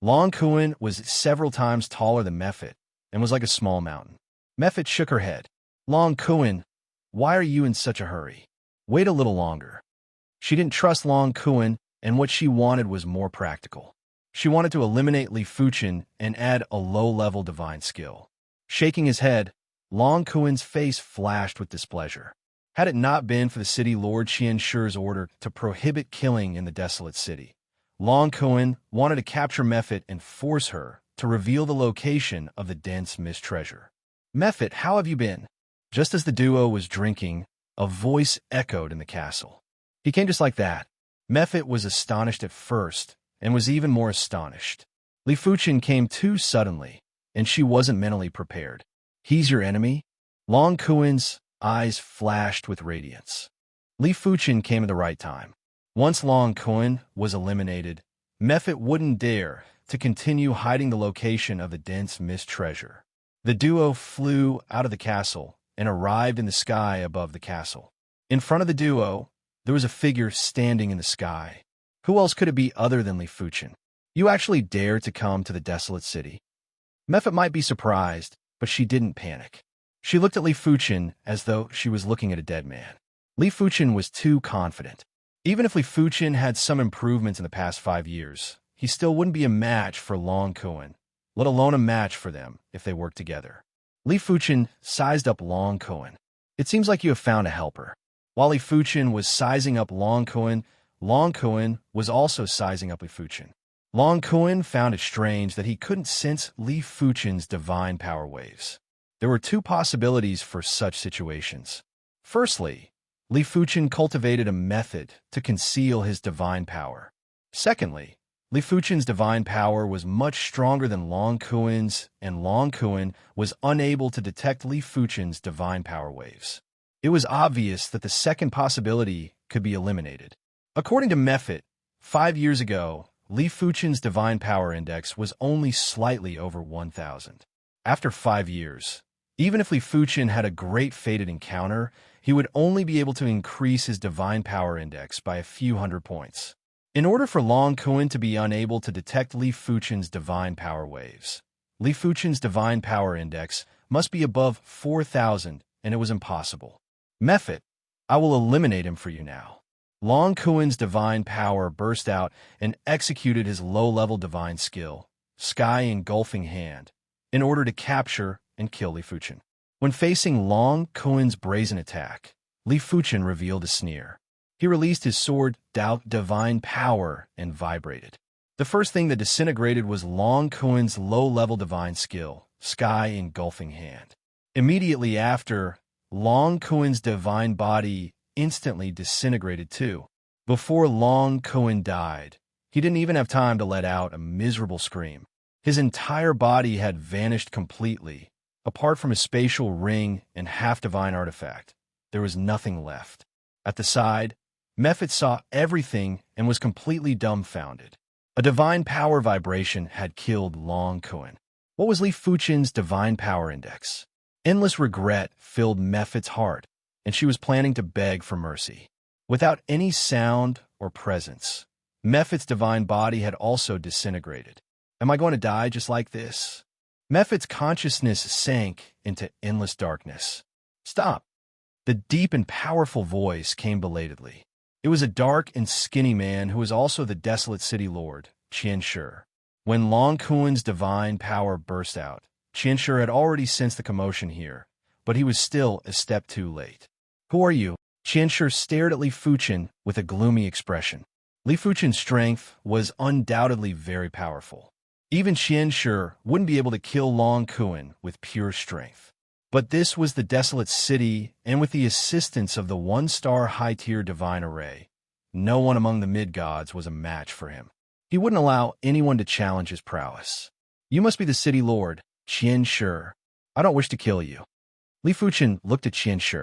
Long Kuen was several times taller than Mephit and was like a small mountain. Mephit shook her head. Long Kuen, why are you in such a hurry? Wait a little longer. She didn't trust Long Kuen, and what she wanted was more practical. She wanted to eliminate Li Fuchen and add a low-level divine skill. Shaking his head, Long Kuen's face flashed with displeasure. Had it not been for the city lord Qianshi's order to prohibit killing in the desolate city, Long Kuen wanted to capture Mephit and force her to reveal the location of the dense mist treasure. Mephit, how have you been? Just as the duo was drinking, a voice echoed in the castle. He came just like that. Mephit was astonished at first, and was even more astonished. Li Fuchen came too suddenly, and she wasn't mentally prepared. He's your enemy? Long Kuen's eyes flashed with radiance. Li Fuchen came at the right time. Once Long Kuen was eliminated, Mephit wouldn't dare to continue hiding the location of the dense mist treasure. The duo flew out of the castle and arrived in the sky above the castle. In front of the duo, there was a figure standing in the sky. Who else could it be other than Li Fuchen? You actually dared to come to the desolate city? Mephit might be surprised, but she didn't panic. She looked at Li Fuchen as though she was looking at a dead man. Li Fuchen was too confident. Even if Li Fuchen had some improvements in the past 5 years, he still wouldn't be a match for Long Kuen, let alone a match for them if they worked together. Li Fuchen sized up Long Kuen. It seems like you have found a helper. While Li Fuchen was sizing up Long Kuen was also sizing up Li Fuchen. Long Kuen found it strange that he couldn't sense Li Fuchen's divine power waves. There were 2 possibilities for such situations. Firstly, Li Fuchen cultivated a method to conceal his divine power. Secondly, Li Fuchen's divine power was much stronger than Long Kuen's, and Long Kuen was unable to detect Li Fuchen's divine power waves. It was obvious that the second possibility could be eliminated. According to Mephit, 5 years ago, Li Fuchen's divine power index was only slightly over 1,000. After 5 years, even if Li Fuchen had a great fated encounter, he would only be able to increase his divine power index by a few hundred points. In order for Long Kuen to be unable to detect Li Fuchen's divine power waves, Li Fuchen's divine power index must be above 4,000, and it was impossible. Mephit, I will eliminate him for you now. Long Kuen's divine power burst out and executed his low-level divine skill, Sky Engulfing Hand, in order to capture and kill Li Fuchen. When facing Long Kuen's brazen attack, Li Fuchen revealed a sneer. He released his sword, Divine Power, and vibrated. The first thing that disintegrated was Long Kuen's low-level divine skill, Sky Engulfing Hand. Immediately after, Long Kuen's divine body instantly disintegrated too. Before Long Kuen died, he didn't even have time to let out a miserable scream. His entire body had vanished completely. Apart from a spatial ring and half-divine artifact, there was nothing left. At the side, Mephit saw everything and was completely dumbfounded. A divine power vibration had killed Long Kuen. What was Li Fuchen's divine power index? Endless regret filled Mephit's heart, and she was planning to beg for mercy. Without any sound or presence, Mephit's divine body had also disintegrated. Am I going to die just like this? Mephit's consciousness sank into endless darkness. Stop! The deep and powerful voice came belatedly. It was a dark and skinny man who was also the desolate city lord, Qian Shi. When Long Kuen's divine power burst out, Qian Shi had already sensed the commotion here, but he was still a step too late. Who are you? Qian Shi stared at Li Fuchen with a gloomy expression. Li Fuchen's strength was undoubtedly very powerful. Even Qian Shi wouldn't be able to kill Long Kuen with pure strength. But this was the desolate city, and with the assistance of the one-star high-tier divine array, no one among the mid-gods was a match for him. He wouldn't allow anyone to challenge his prowess. You must be the city lord, Qian Shi. I don't wish to kill you. Li Fuchen looked at Qian Shi.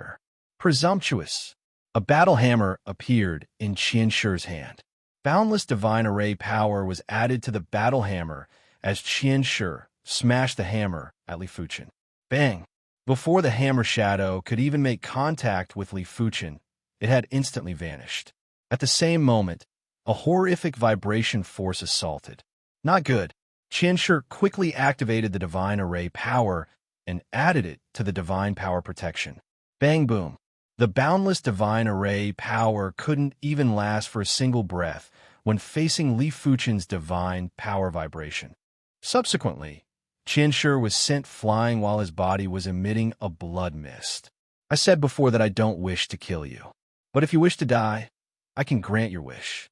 Presumptuous. A battle hammer appeared in Qian Shi's hand. Boundless divine array power was added to the battle hammer as Qian Shi smashed the hammer at Li Fuchen. Bang! Before the hammer shadow could even make contact with Li Fuchen, it had instantly vanished. At the same moment, a horrific vibration force assaulted. Not good. Qian Shi quickly activated the divine array power and added it to the divine power protection. Bang boom. The boundless divine array power couldn't even last for a single breath when facing Li Fuchen's divine power vibration. Subsequently, Qian Shi was sent flying while his body was emitting a blood mist. I said before that I don't wish to kill you, but if you wish to die, I can grant your wish.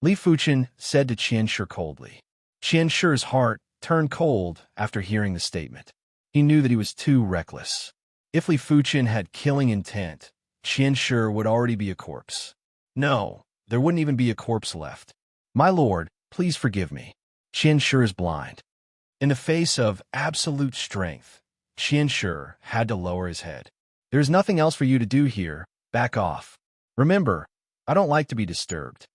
Li Fuchen said to Qian Shi coldly. Qian Shi's heart turned cold after hearing the statement. He knew that he was too reckless. If Li Fuchen had killing intent, Qian Shi would already be a corpse. No, there wouldn't even be a corpse left. My lord, please forgive me. Qian Shi is blind. In the face of absolute strength, Qian Shi had to lower his head. There's nothing else for you to do here. Back off. Remember, I don't like to be disturbed.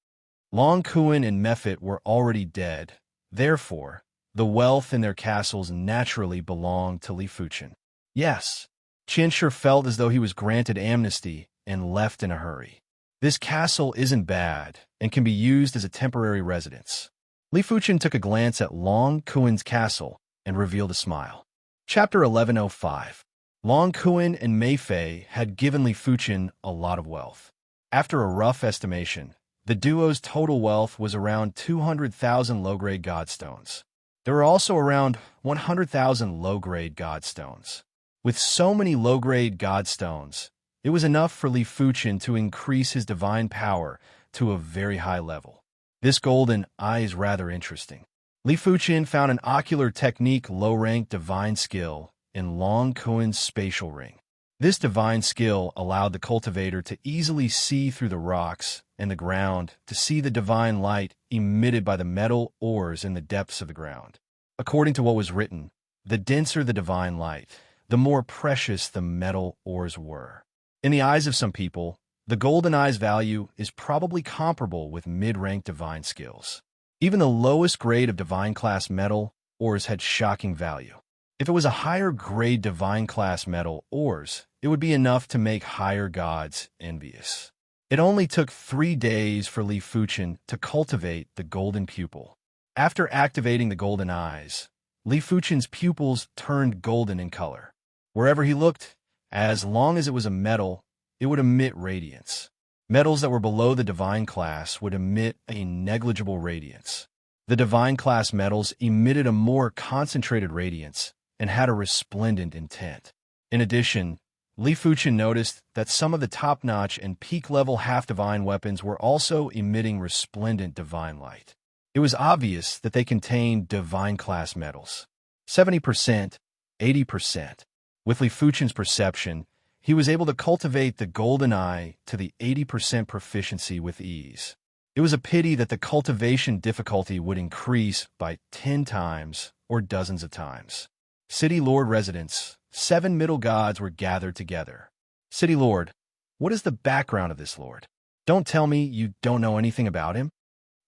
Long Kuen and Mephit were already dead. Therefore, the wealth in their castles naturally belonged to Li Fuchen. Yes, Qian Shi felt as though he was granted amnesty and left in a hurry. This castle isn't bad and can be used as a temporary residence. Li Fuchen took a glance at Long Kuen's castle and revealed a smile. Chapter 1105. Long Kuen and Mei Fei had given Li Fuchen a lot of wealth. After a rough estimation, the duo's total wealth was around 200,000 low-grade godstones. There were also around 100,000 low-grade godstones. With so many low-grade godstones, it was enough for Li Fuchen to increase his divine power to a very high level. This golden eye is rather interesting. Li Fuchen found an ocular technique low-rank divine skill in Long Kuen's spatial ring. This divine skill allowed the cultivator to easily see through the rocks and the ground to see the divine light emitted by the metal ores in the depths of the ground. According to what was written, the denser the divine light, the more precious the metal ores were. In the eyes of some people, the golden eye's value is probably comparable with mid-rank divine skills. Even the lowest grade of divine class metal ores had shocking value. If it was a higher grade divine class metal ores, it would be enough to make higher gods envious. It only took 3 days for Li Fuchen to cultivate the golden pupil. After activating the golden eyes, Li Fuchen's pupils turned golden in color. Wherever he looked, as long as it was a metal, it would emit radiance. Metals that were below the divine class would emit a negligible radiance. The divine class metals emitted a more concentrated radiance and had a resplendent intent. In addition, Li Fuchen noticed that some of the top-notch and peak-level half-divine weapons were also emitting resplendent divine light. It was obvious that they contained divine-class metals. 70%, 80%. With Li Fuchen's perception, he was able to cultivate the golden eye to the 80% proficiency with ease. It was a pity that the cultivation difficulty would increase by 10 times or dozens of times. City Lord residents, 7 middle gods were gathered together. City Lord, what is the background of this lord? Don't tell me you don't know anything about him.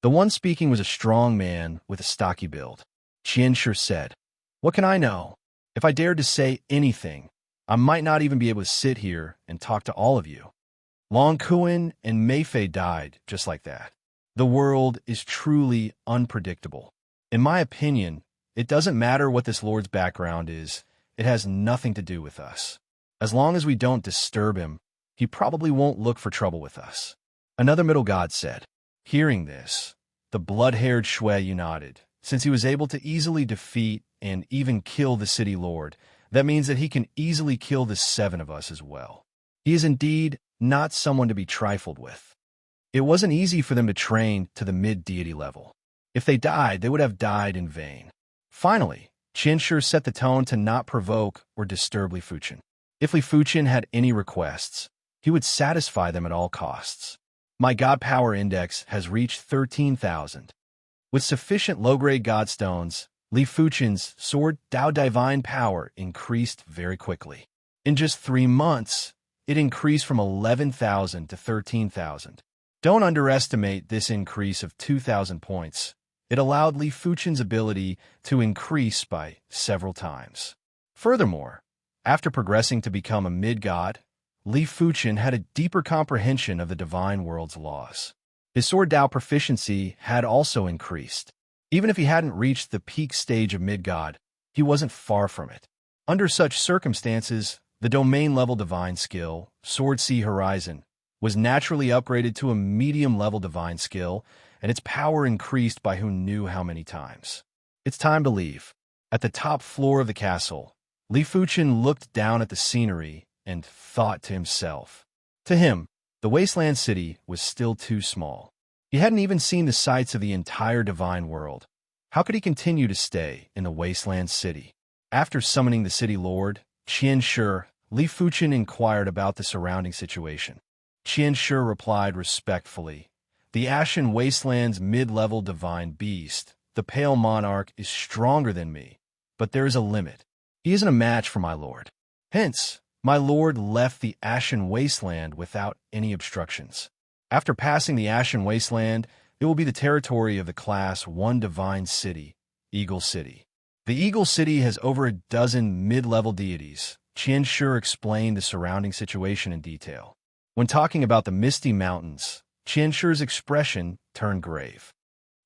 The one speaking was a strong man with a stocky build. Qianshi said, "What can I know? If I dared to say anything, I might not even be able to sit here and talk to all of you." Long Kuan and Meifei died just like that. The world is truly unpredictable. In my opinion, it doesn't matter what this lord's background is. It has nothing to do with us. As long as we don't disturb him, he probably won't look for trouble with us. Another middle god said. Hearing this, the blood-haired Shui nodded. Since he was able to easily defeat and even kill the city lord, that means that he can easily kill the 7 of us as well. He is indeed not someone to be trifled with. It wasn't easy for them to train to the mid-deity level. If they died, they would have died in vain. Finally, Qianshi set the tone to not provoke or disturb Li Fuchen. If Li Fuchen had any requests, he would satisfy them at all costs. My god power index has reached 13,000. With sufficient low-grade godstones, Li Fuchen's sword Dao divine power increased very quickly. In just 3 months, it increased from 11,000 to 13,000. Don't underestimate this increase of 2,000 points. It allowed Li Fuchen's ability to increase by several times. Furthermore, after progressing to become a mid-god, Li Fuchen had a deeper comprehension of the divine world's laws. His sword Dao proficiency had also increased. Even if he hadn't reached the peak stage of mid-god, he wasn't far from it. Under such circumstances, the domain-level divine skill, Sword Sea Horizon, was naturally upgraded to a medium-level divine skill, and its power increased by who knew how many times. It's time to leave. At the top floor of the castle, Li Fuchen looked down at the scenery and thought to himself. To him, the wasteland city was still too small. He hadn't even seen the sights of the entire divine world. How could he continue to stay in the wasteland city? After summoning the city lord, Qianshi, Li Fuchen inquired about the surrounding situation. Qianshi replied respectfully, "The Ashen Wasteland's mid-level divine beast, the Pale Monarch, is stronger than me, but there is a limit. He isn't a match for my lord. Hence, my lord left the Ashen Wasteland without any obstructions. After passing the Ashen Wasteland, it will be the territory of the Class 1 Divine City, Eagle City. The Eagle City has over a dozen mid-level deities." Qianshi explained the surrounding situation in detail. When talking about the Misty Mountains, Qianshi's expression turned grave.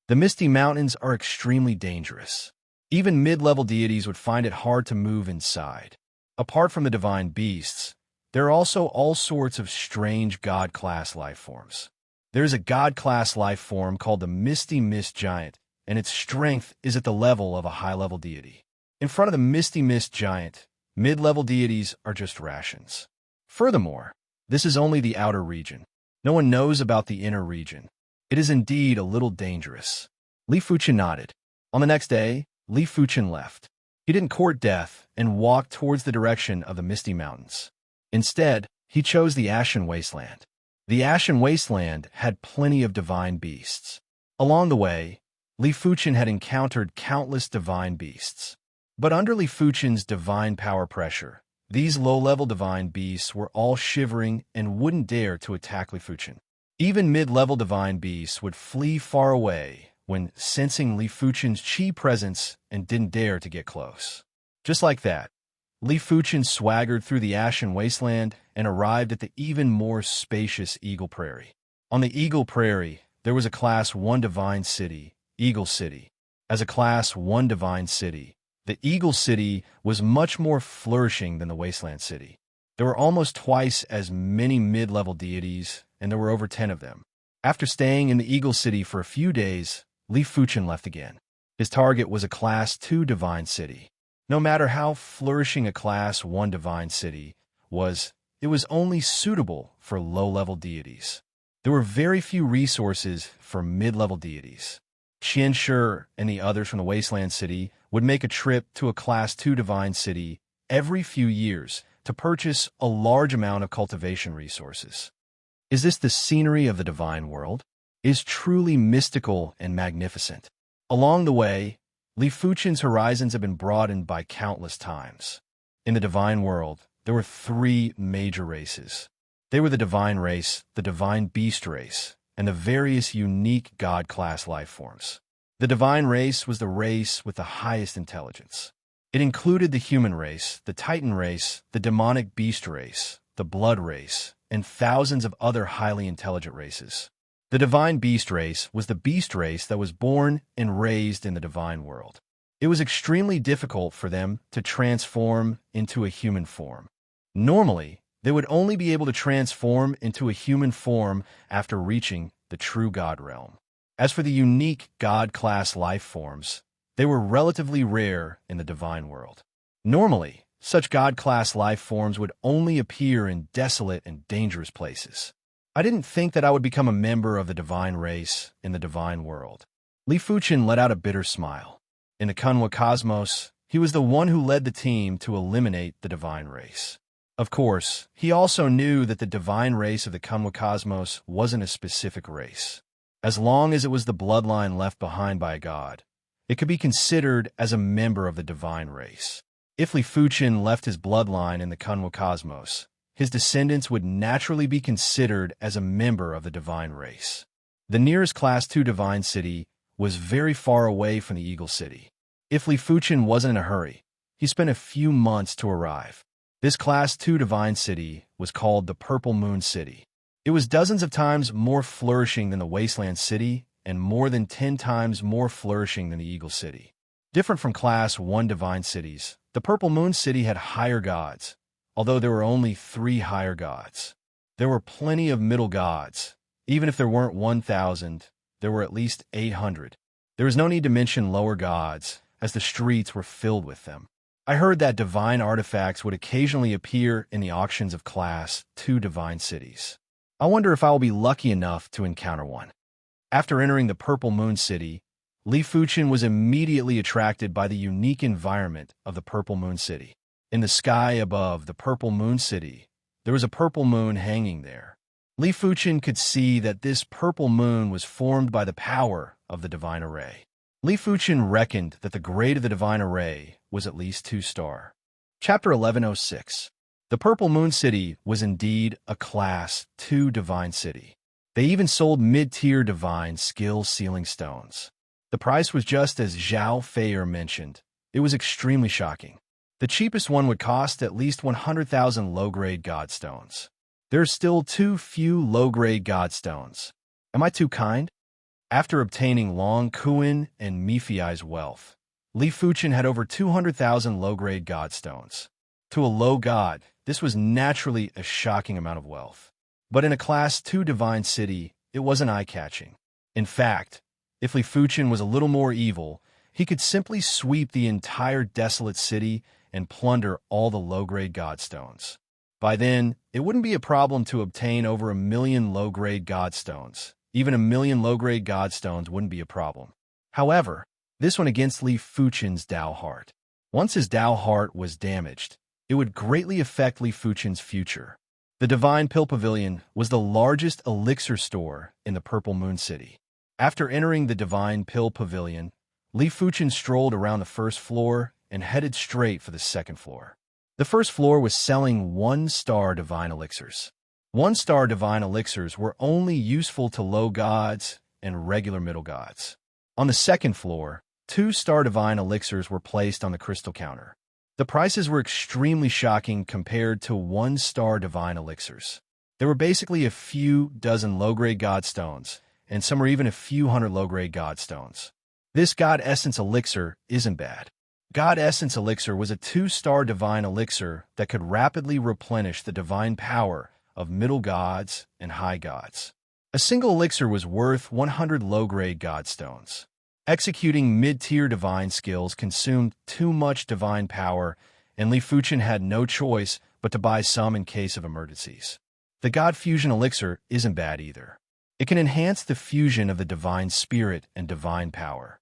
The Misty Mountains are extremely dangerous. Even mid-level deities would find it hard to move inside. Apart from the divine beasts, there are also all sorts of strange god-class life forms. There is a god-class life form called the Misty Mist Giant, and its strength is at the level of a high-level deity. In front of the Misty Mist Giant, mid-level deities are just rations. Furthermore, this is only the outer region. No one knows about the inner region. It is indeed a little dangerous. Li Fuchen nodded. On the next day, Li Fuchen left. He didn't court death and walked towards the direction of the Misty Mountains. Instead, he chose the Ashen Wasteland. The Ashen Wasteland had plenty of divine beasts. Along the way, Li Fuchen had encountered countless divine beasts. But under Li Fuchen's divine power pressure, these low-level divine beasts were all shivering and wouldn't dare to attack Li Fuchen. Even mid-level divine beasts would flee far away when sensing Li Fuchen's chi presence and didn't dare to get close. Just like that, Li Fuchen swaggered through the Ashen Wasteland and arrived at the even more spacious Eagle Prairie. On the Eagle Prairie, there was a Class 1 divine city, Eagle City. As a Class 1 divine city, the Eagle City was much more flourishing than the Wasteland City. There were almost twice as many mid-level deities, and there were over 10 of them. After staying in the Eagle City for a few days, Li Fuchen left again. His target was a Class 2 divine city. No matter how flourishing a Class 1 divine city was, it was only suitable for low-level deities. There were very few resources for mid-level deities. Qian Shi and the others from the Wasteland City would make a trip to a Class 2 divine city every few years to purchase a large amount of cultivation resources. Is this the scenery of the divine world? It is truly mystical and magnificent. Along the way, Li Fuchen's horizons have been broadened by countless times. In the divine world, there were 3 major races. They were the divine race, the divine beast race, and the various unique god-class life forms. The divine race was the race with the highest intelligence. It included the human race, the titan race, the demonic beast race, the blood race, and thousands of other highly intelligent races. The divine beast race was the beast race that was born and raised in the divine world. It was extremely difficult for them to transform into a human form. Normally, they would only be able to transform into a human form after reaching the true God realm. As for the unique God-class life forms, they were relatively rare in the divine world. Normally, such God-class life forms would only appear in desolate and dangerous places. I didn't think that I would become a member of the divine race in the divine world. Li Fuchen let out a bitter smile. In the Kunwa cosmos, he was the one who led the team to eliminate the divine race. Of course, he also knew that the divine race of the Kunwa cosmos wasn't a specific race. As long as it was the bloodline left behind by a god, it could be considered as a member of the divine race. If Li Fuchen left his bloodline in the Kunwa cosmos, his descendants would naturally be considered as a member of the divine race. The nearest Class 2 divine city was very far away from the Eagle City. If Li Fuchen wasn't in a hurry, he spent a few months to arrive. This Class 2 divine city was called the Purple Moon City. It was dozens of times more flourishing than the Wasteland City and more than 10 times more flourishing than the Eagle City. Different from Class 1 divine cities, the Purple Moon City had higher gods, although there were only 3 higher gods. There were plenty of middle gods. Even if there weren't 1,000, there were at least 800. There was no need to mention lower gods, as the streets were filled with them. I heard that divine artifacts would occasionally appear in the auctions of Class 2 divine cities. I wonder if I will be lucky enough to encounter one. After entering the Purple Moon City, Li Fuchen was immediately attracted by the unique environment of the Purple Moon City. In the sky above the Purple Moon City, there was a purple moon hanging there. Li Fuchen could see that this purple moon was formed by the power of the divine array. Li Fuchen reckoned that the grade of the divine array was at least 2-star. Chapter 1106. The Purple Moon City was indeed a Class 2 divine city. They even sold mid-tier divine skill sealing stones. The price was just as Zhao Feier mentioned. It was extremely shocking. The cheapest one would cost at least 100,000 low-grade godstones. There are still too few low-grade godstones. Am I too kind? After obtaining Long Kuan and Mifiai's wealth, Li Fuchen had over 200,000 low-grade godstones. To a low god, this was naturally a shocking amount of wealth. But in a Class 2 divine city, it wasn't eye-catching. In fact, if Li Fuchen was a little more evil, he could simply sweep the entire desolate city and plunder all the low-grade godstones. By then, it wouldn't be a problem to obtain over 1 million low-grade godstones. Even 1 million low-grade godstones wouldn't be a problem. However, this went against Li Fuchen's Dao heart. Once his Dao heart was damaged, It would greatly affect Li Fuchen's future. The Divine Pill Pavilion was the largest elixir store in the Purple Moon City. After entering the Divine Pill Pavilion, Li Fuchen strolled around the first floor and headed straight for the second floor. The first floor was selling one-star divine elixirs. One-star divine elixirs were only useful to low gods and regular middle gods. On the second floor, two-star divine elixirs were placed on the crystal counter. The prices were extremely shocking compared to one-star divine elixirs. There were basically a few dozen low-grade godstones, and some were even a few hundred low-grade godstones. This God Essence elixir isn't bad. God Essence elixir was a two-star divine elixir that could rapidly replenish the divine power of middle gods and high gods. A single elixir was worth 100 low-grade godstones. Executing mid-tier divine skills consumed too much divine power, and Li Fuchen had no choice but to buy some in case of emergencies. The God Fusion elixir isn't bad either. It can enhance the fusion of the divine spirit and divine power.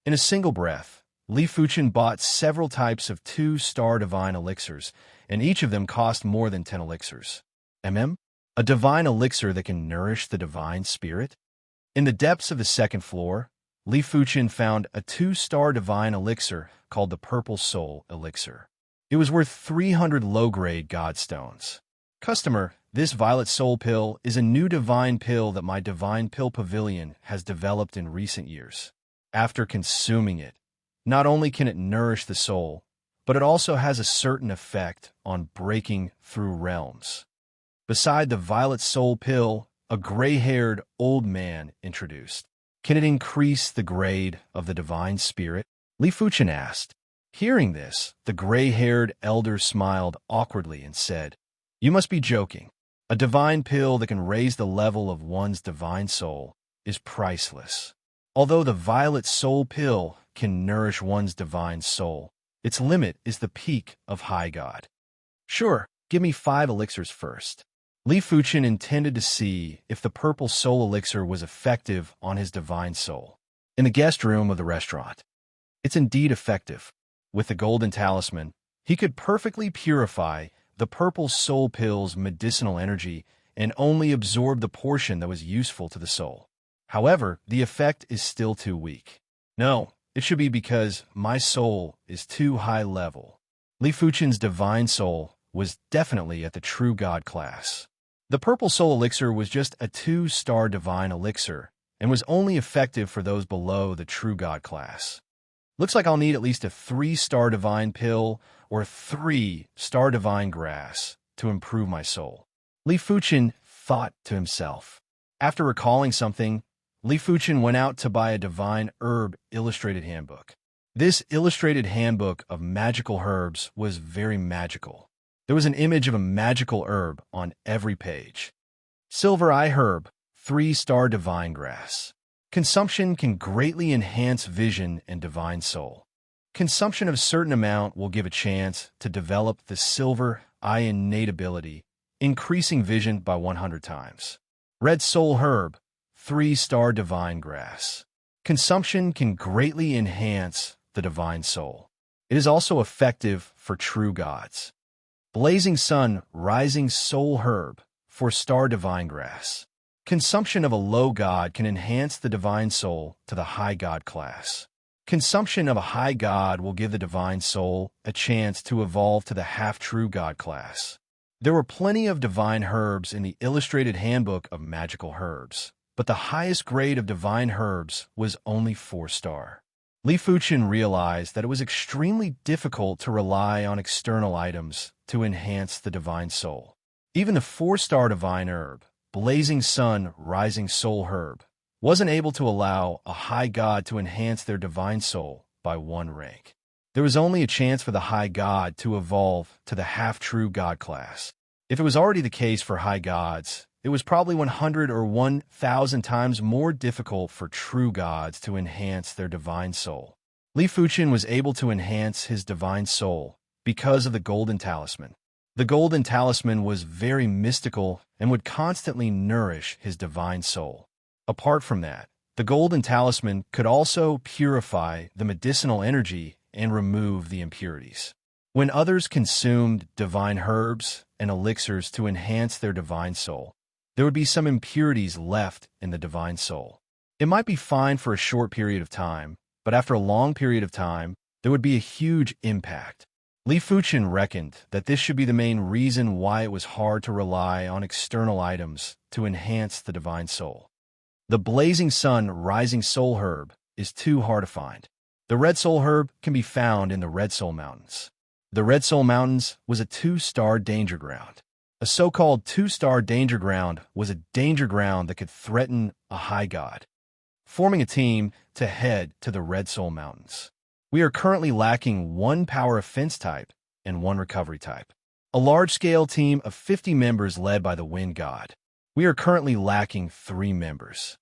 In a single breath, Li Fuchen bought several types of two-star divine elixirs, and each of them cost more than 10 elixirs. A divine elixir that can nourish the divine spirit? In the depths of the second floor, Li Fuchen found a two-star divine elixir called the Purple Soul Elixir. It was worth 300 low-grade godstones. Customer, this Violet Soul Pill is a new divine pill that my Divine Pill Pavilion has developed in recent years. After consuming it, not only can it nourish the soul, but it also has a certain effect on breaking through realms. Beside the Violet Soul Pill, a gray-haired old man introduced. Can it increase the grade of the divine spirit? Li Fuchen asked. Hearing this, the gray-haired elder smiled awkwardly and said, You must be joking. A divine pill that can raise the level of one's divine soul is priceless. Although the Violet Soul Pill can nourish one's divine soul, its limit is the peak of High God. Sure, give me 5 elixirs first. Li Fuchen intended to see if the Purple Soul Elixir was effective on his divine soul. In the guest room of the restaurant. It's indeed effective. With the Golden Talisman, he could perfectly purify the Purple Soul Pill's medicinal energy and only absorb the portion that was useful to the soul. However, the effect is still too weak. No, it should be because my soul is too high level. Li Fuchen's divine soul was definitely at the true God class. The Purple Soul Elixir was just a 2-star divine elixir and was only effective for those below the true God class. Looks like I'll need at least a 3-star divine pill or 3-star divine grass to improve my soul. Li Fuchen thought to himself. After recalling something, Li Fuchen went out to buy a divine herb illustrated handbook. This illustrated handbook of magical herbs was very magical. There was an image of a magical herb on every page. Silver Eye Herb, 3-star divine grass. Consumption can greatly enhance vision and divine soul. Consumption of a certain amount will give a chance to develop the Silver Eye innate ability, increasing vision by 100 times. Red Soul Herb, 3-star divine grass. Consumption can greatly enhance the divine soul. It is also effective for true gods. Blazing Sun Rising Soul Herb, 4-star divine grass. Consumption of a low god can enhance the divine soul to the high god class. Consumption of a high god will give the divine soul a chance to evolve to the half-true god class. There were plenty of divine herbs in the illustrated handbook of magical herbs, but the highest grade of divine herbs was only 4-star. Li Fuchen realized that it was extremely difficult to rely on external items to enhance the divine soul. Even the 4-star divine herb, Blazing Sun Rising Soul Herb, wasn't able to allow a high god to enhance their divine soul by 1 rank. There was only a chance for the high god to evolve to the half-true god class. If it was already the case for high gods, it was probably 100 or 1,000 times more difficult for true gods to enhance their divine soul. Li Fuchen was able to enhance his divine soul because of the Golden Talisman. The Golden Talisman was very mystical and would constantly nourish his divine soul. Apart from that, the Golden Talisman could also purify the medicinal energy and remove the impurities. when others consumed divine herbs and elixirs to enhance their divine soul, there would be some impurities left in the divine soul. It might be fine for a short period of time, but after a long period of time, there would be a huge impact. Li Fuchen reckoned that this should be the main reason why it was hard to rely on external items to enhance the divine soul. The blazing sun rising soul herb is too hard to find. The red soul herb can be found in the Red Soul Mountains. The Red Soul Mountains was a 2-star danger ground. A so-called 2-star danger ground was a danger ground that could threaten a high god. Forming a team to head to the Red Soul Mountains. We are currently lacking 1 power offense type and 1 recovery type. A large-scale team of 50 members led by the Wind God. We are currently lacking 3 members.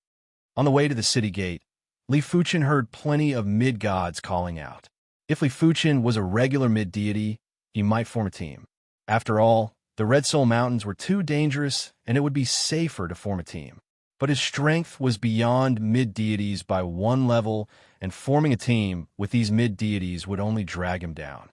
On the way to the city gate, Li Fuchen heard plenty of mid-gods calling out. If Li Fuchen was a regular mid-deity, he might form a team. After all, the Red Soul Mountains were too dangerous, and it would be safer to form a team. But his strength was beyond mid-deities by 1 level, and forming a team with these mid-deities would only drag him down.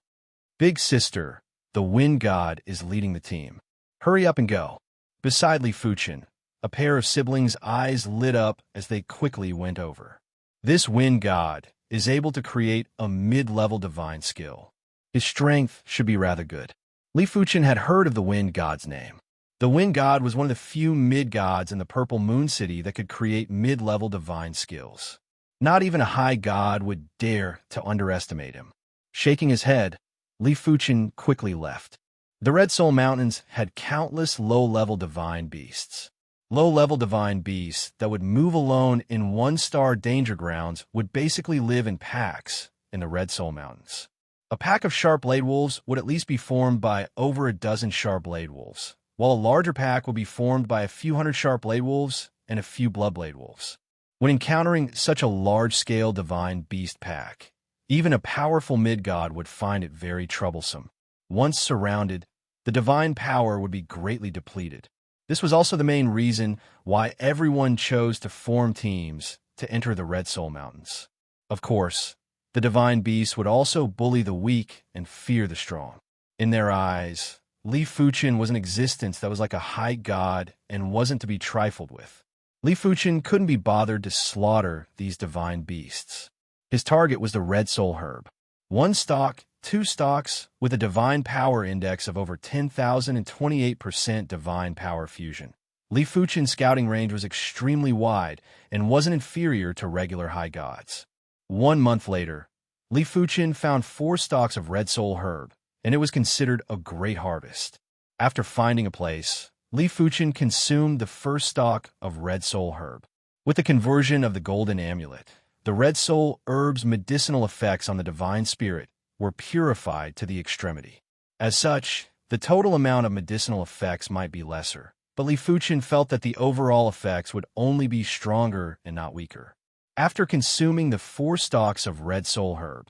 Big Sister, the Wind God, is leading the team. Hurry up and go. Beside Li Fuchen, a pair of siblings' eyes lit up as they quickly went over. This Wind God is able to create a mid-level divine skill. His strength should be rather good. Li Fuchen had heard of the Wind God's name. The Wind God was one of the few mid-gods in the Purple Moon City that could create mid-level divine skills. Not even a high god would dare to underestimate him. Shaking his head, Li Fuchen quickly left. The Red Soul Mountains had countless low-level divine beasts. Low-level divine beasts that would move alone in 1-star danger grounds would basically live in packs in the Red Soul Mountains. A pack of sharp blade wolves would at least be formed by over a dozen sharp blade wolves, while a larger pack would be formed by a few hundred sharp blade wolves and a few blood blade wolves. When encountering such a large-scale divine beast pack, even a powerful mid-god would find it very troublesome. Once surrounded, the divine power would be greatly depleted. This was also the main reason why everyone chose to form teams to enter the Red Soul Mountains. Of course, the divine beasts would also bully the weak and fear the strong. In their eyes, Li Fuchen was an existence that was like a high god and wasn't to be trifled with. Li Fuchen couldn't be bothered to slaughter these divine beasts. His target was the Red Soul Herb. 1 stalk, 2 stalks, with a divine power index of over 10,000 and 28% divine power fusion. Li Fuchen's scouting range was extremely wide and wasn't inferior to regular high gods. 1 month later, Li Fuchen found 4 stalks of Red Soul Herb, and it was considered a great harvest. After finding a place, Li Fuchen consumed the first stalk of Red Soul Herb. With the conversion of the Golden Amulet, the Red Soul Herb's medicinal effects on the divine spirit were purified to the extremity. As such, the total amount of medicinal effects might be lesser, but Li Fuchen felt that the overall effects would only be stronger and not weaker. After consuming the 4 stalks of Red Soul Herb,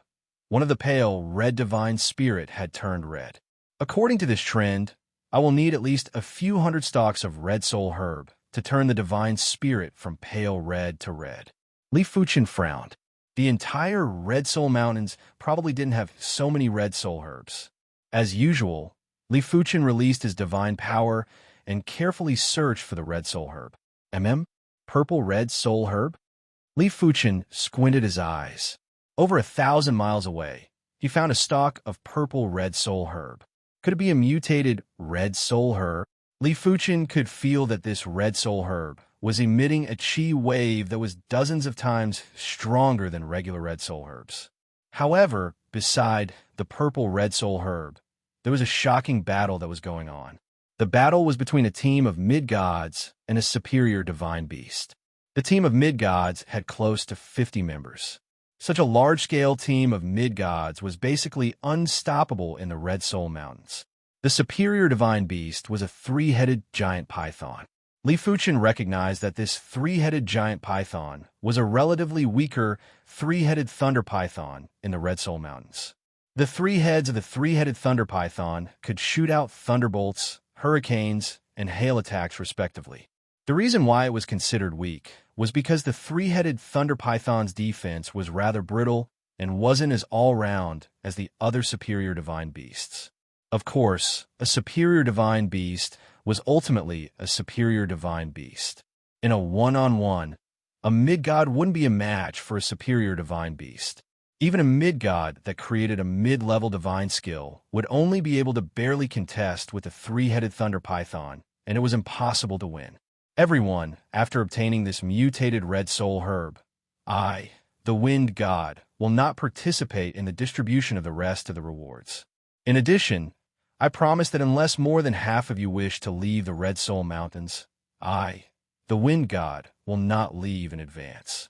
one of the pale red divine spirit had turned red. According to this trend, I will need at least a few hundred stalks of Red Soul Herb to turn the divine spirit from pale red to red. Li Fuchen frowned. The entire Red Soul Mountains probably didn't have so many Red Soul Herbs. As usual, Li Fuchen released his divine power and carefully searched for the Red Soul Herb. Purple Red Soul Herb? Li Fuchen squinted his eyes. Over 1,000 miles away, he found a stalk of purple Red Soul Herb. Could it be a mutated Red Soul Herb? Li Fuchen could feel that this Red Soul Herb was emitting a chi wave that was dozens of times stronger than regular Red Soul Herbs. However, beside the purple Red Soul Herb, there was a shocking battle that was going on. The battle was between a team of mid-gods and a superior divine beast. The team of mid-gods had close to 50 members. Such a large-scale team of mid-gods was basically unstoppable in the Red Soul Mountains. The superior divine beast was a 3-headed giant python. Li Fuchen recognized that this 3-headed giant python was a relatively weaker 3-headed thunder python in the Red Soul Mountains. The 3 heads of the 3-headed thunder python could shoot out thunderbolts, hurricanes, and hail attacks respectively. The reason why it was considered weak was because the 3-headed thunder python's defense was rather brittle and wasn't as all-round as the other superior divine beasts. Of course, a superior divine beast was ultimately a superior divine beast. In a one-on-one, a mid-god wouldn't be a match for a superior divine beast. Even a mid-god that created a mid-level divine skill would only be able to barely contest with a three-headed thunder python, and it was impossible to win. Everyone, after obtaining this mutated red soul herb, I, the wind god, will not participate in the distribution of the rest of the rewards. In addition, I promise that unless more than half of you wish to leave the Red Soul Mountains, I, the wind god, will not leave in advance.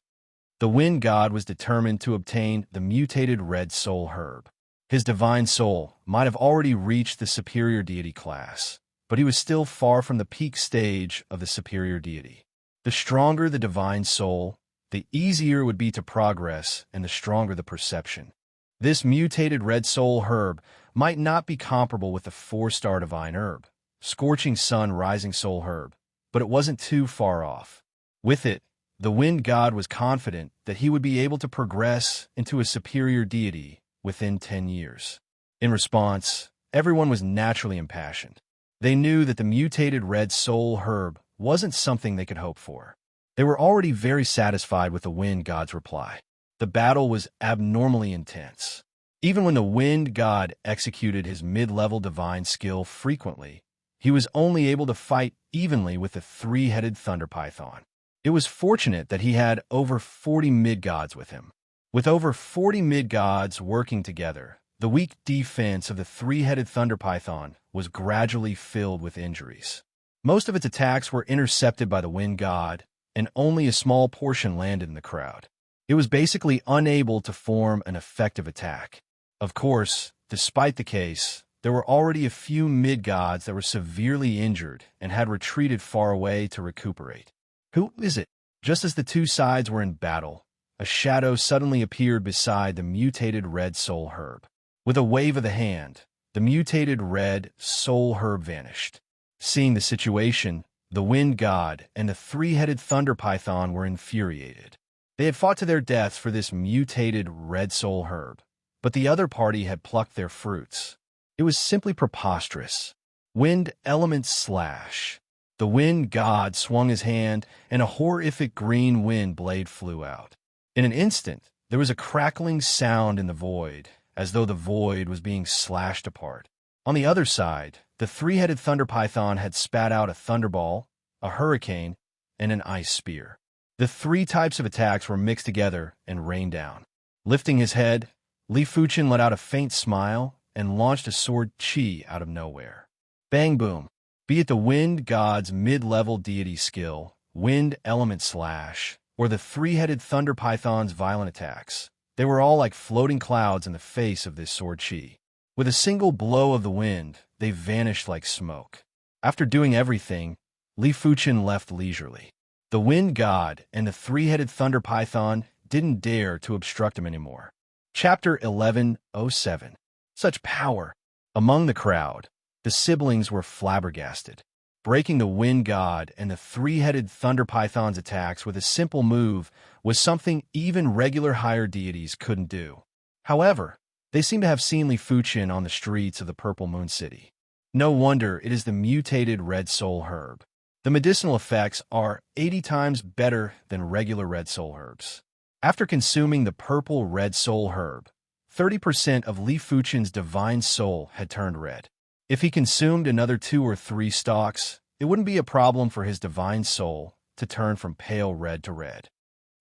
The wind god was determined to obtain the mutated red soul herb. His divine soul might have already reached the superior deity class, but he was still far from the peak stage of the superior deity. The stronger the divine soul, the easier it would be to progress and the stronger the perception. This mutated red soul herb might not be comparable with the 4-star divine herb, Scorching Sun Rising Soul herb, but it wasn't too far off. With it, the wind god was confident that he would be able to progress into a superior deity within 10 years. In response, everyone was naturally impassioned. They knew that the mutated red soul herb wasn't something they could hope for. They were already very satisfied with the wind god's reply. The battle was abnormally intense. Even when the wind god executed his mid-level divine skill frequently, he was only able to fight evenly with the three-headed thunder python. It was fortunate that he had over 40 mid-gods with him. With over 40 mid-gods working together, the weak defense of the three-headed thunder python was gradually filled with injuries. Most of its attacks were intercepted by the wind god, and only a small portion landed in the crowd. It was basically unable to form an effective attack. Of course, despite the case, there were already a few mid-gods that were severely injured and had retreated far away to recuperate. Who is it? Just as the two sides were in battle, a shadow suddenly appeared beside the mutated red soul herb. With a wave of the hand, the mutated red soul herb vanished. Seeing the situation, the wind god and the three-headed thunder python were infuriated. They had fought to their deaths for this mutated red soul herb, but the other party had plucked their fruits. It was simply preposterous. Wind element slash. The wind god swung his hand, and a horrific green wind blade flew out. In an instant, there was a crackling sound in the void, as though the void was being slashed apart. On the other side, the three-headed thunder python had spat out a thunderball, a hurricane, and an ice spear. The three types of attacks were mixed together and rained down. Lifting his head, Li Fuchen let out a faint smile and launched a sword chi out of nowhere. Bang boom! Be it the wind god's mid-level deity skill, wind element slash, or the three-headed thunder python's violent attacks, they were all like floating clouds in the face of this sword chi. With a single blow of the wind, they vanished like smoke. After doing everything, Li Fuchen left leisurely. The wind god and the three-headed thunder python didn't dare to obstruct him anymore. Chapter 1107. Such power! Among the crowd, the siblings were flabbergasted. Breaking the wind god and the three-headed thunder python's attacks with a simple move was something even regular higher deities couldn't do. However, they seem to have seen Li Fuchen on the streets of the Purple Moon City. No wonder it is the mutated red soul herb. The medicinal effects are 80 times better than regular red soul herbs. After consuming the purple red soul herb, 30% of Li Fuchen's divine soul had turned red. If he consumed another 2 or 3 stalks, it wouldn't be a problem for his divine soul to turn from pale red to red.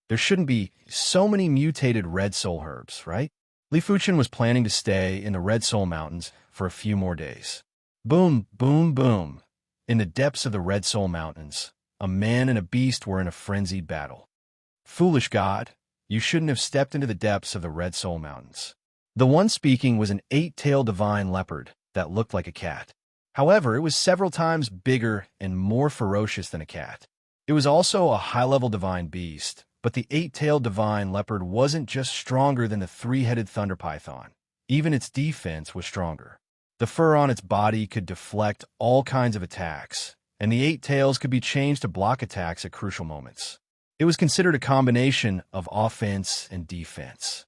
There shouldn't be so many mutated red soul herbs, right? Li Fuchen was planning to stay in the Red Soul Mountains for a few more days. Boom, boom, boom. In the depths of the Red Soul Mountains, a man and a beast were in a frenzied battle. Foolish god, you shouldn't have stepped into the depths of the Red Soul Mountains. The one speaking was an 8-tailed divine leopard that looked like a cat. However, it was several times bigger and more ferocious than a cat. It was also a high-level divine beast, but the 8-tailed divine leopard wasn't just stronger than the three-headed thunder python. Even its defense was stronger. The fur on its body could deflect all kinds of attacks, and the 8 tails could be changed to block attacks at crucial moments. It was considered a combination of offense and defense.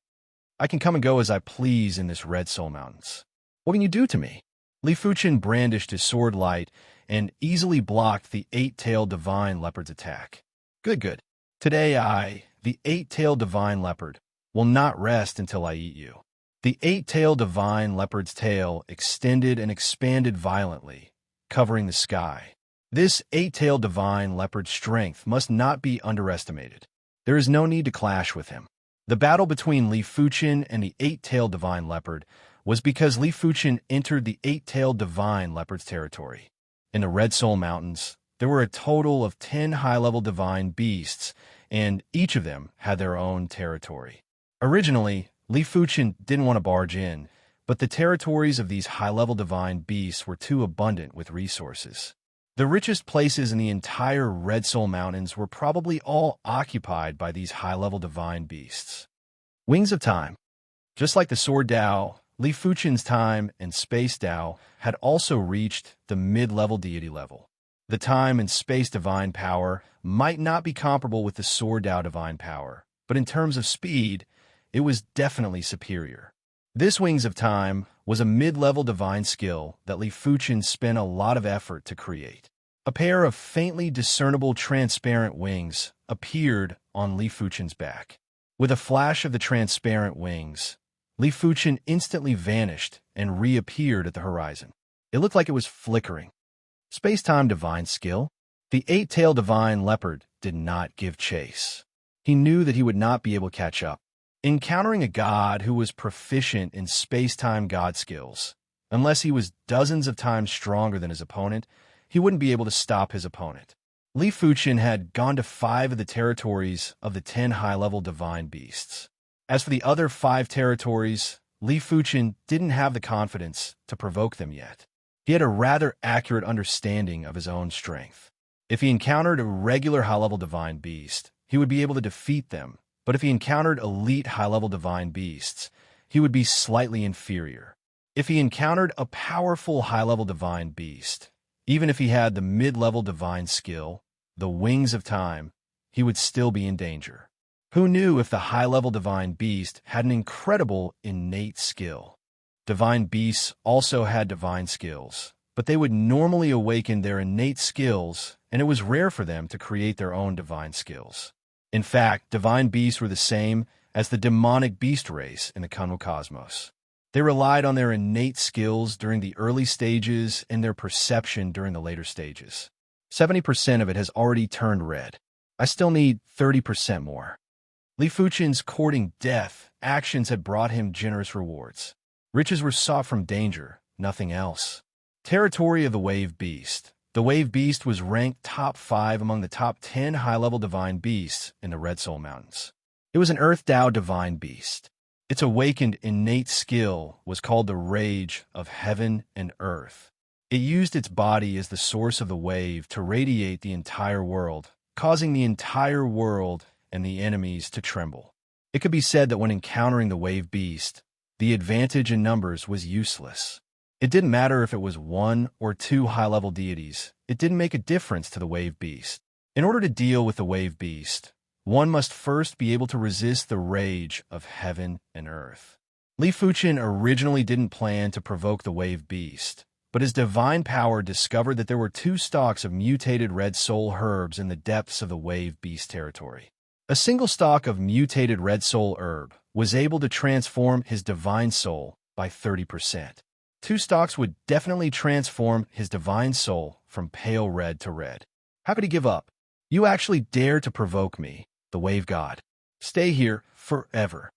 I can come and go as I please in this Red Soul Mountains. What can you do to me? Li Fuchen brandished his sword light and easily blocked the eight-tailed divine leopard's attack. Good. Today the eight-tailed divine leopard, will not rest until I eat you. The eight-tailed divine leopard's tail extended and expanded violently, covering the sky. This eight-tailed divine leopard's strength must not be underestimated. There is no need to clash with him. The battle between Li Fuchen and the eight-tailed divine leopard was because Li Fuchen entered the eight-tailed divine leopard's territory. In the Red Soul Mountains, there were a total of 10 high-level divine beasts, and each of them had their own territory. Originally, Li Fuchen didn't want to barge in, but the territories of these high-level divine beasts were too abundant with resources. The richest places in the entire Red Soul Mountains were probably all occupied by these high-level divine beasts. Wings of Time. Just like the Sword Dao, Li Fuchen's Time and Space Dao had also reached the mid-level deity level. The Time and Space divine power might not be comparable with the Sword Dao divine power, but in terms of speed, it was definitely superior. This Wings of Time was a mid-level divine skill that Li Fuchen spent a lot of effort to create. A pair of faintly discernible transparent wings appeared on Li Fuchen's back. With a flash of the transparent wings, Li Fuchen instantly vanished and reappeared at the horizon. It looked like it was flickering. Space-time divine skill. The eight-tailed divine leopard did not give chase. He knew that he would not be able to catch up. Encountering a god who was proficient in space-time god skills, unless he was dozens of times stronger than his opponent, he wouldn't be able to stop his opponent. Li Fuchen had gone to 5 of the territories of the 10 high-level divine beasts. As for the other 5 territories, Li Fuchen didn't have the confidence to provoke them yet. He had a rather accurate understanding of his own strength. If he encountered a regular high-level divine beast, he would be able to defeat them, but if he encountered elite high-level divine beasts, he would be slightly inferior. If he encountered a powerful high-level divine beast, even if he had the mid-level divine skill, the Wings of Time, he would still be in danger. Who knew if the high-level divine beast had an incredible innate skill? Divine beasts also had divine skills, but they would normally awaken their innate skills, and it was rare for them to create their own divine skills. In fact, divine beasts were the same as the demonic beast race in the Kunwu cosmos. They relied on their innate skills during the early stages and their perception during the later stages. 70% of it has already turned red. I still need 30% more. Li Fuchen's courting death actions had brought him generous rewards. Riches were sought from danger, nothing else. Territory of the Wave Beast. The Wave Beast was ranked top 5 among the top 10 high-level divine beasts in the Red Soul Mountains. It was an Earth Dao divine beast. Its awakened innate skill was called the Rage of Heaven and Earth. It used its body as the source of the wave to radiate the entire world, causing the entire world and the enemies to tremble. It could be said that when encountering the Wave Beast, the advantage in numbers was useless. It didn't matter if it was 1 or 2 high-level deities. It didn't make a difference to the Wave Beast. In order to deal with the Wave Beast, one must first be able to resist the rage of heaven and earth. Li Fuchen originally didn't plan to provoke the Wave Beast, but his divine power discovered that there were 2 stalks of mutated red soul herbs in the depths of the Wave Beast territory. A single stalk of mutated red soul herb was able to transform his divine soul by 30%. 2 stalks would definitely transform his divine soul from pale red to red. How could he give up? You actually dare to provoke me, the Wave God. Stay here forever.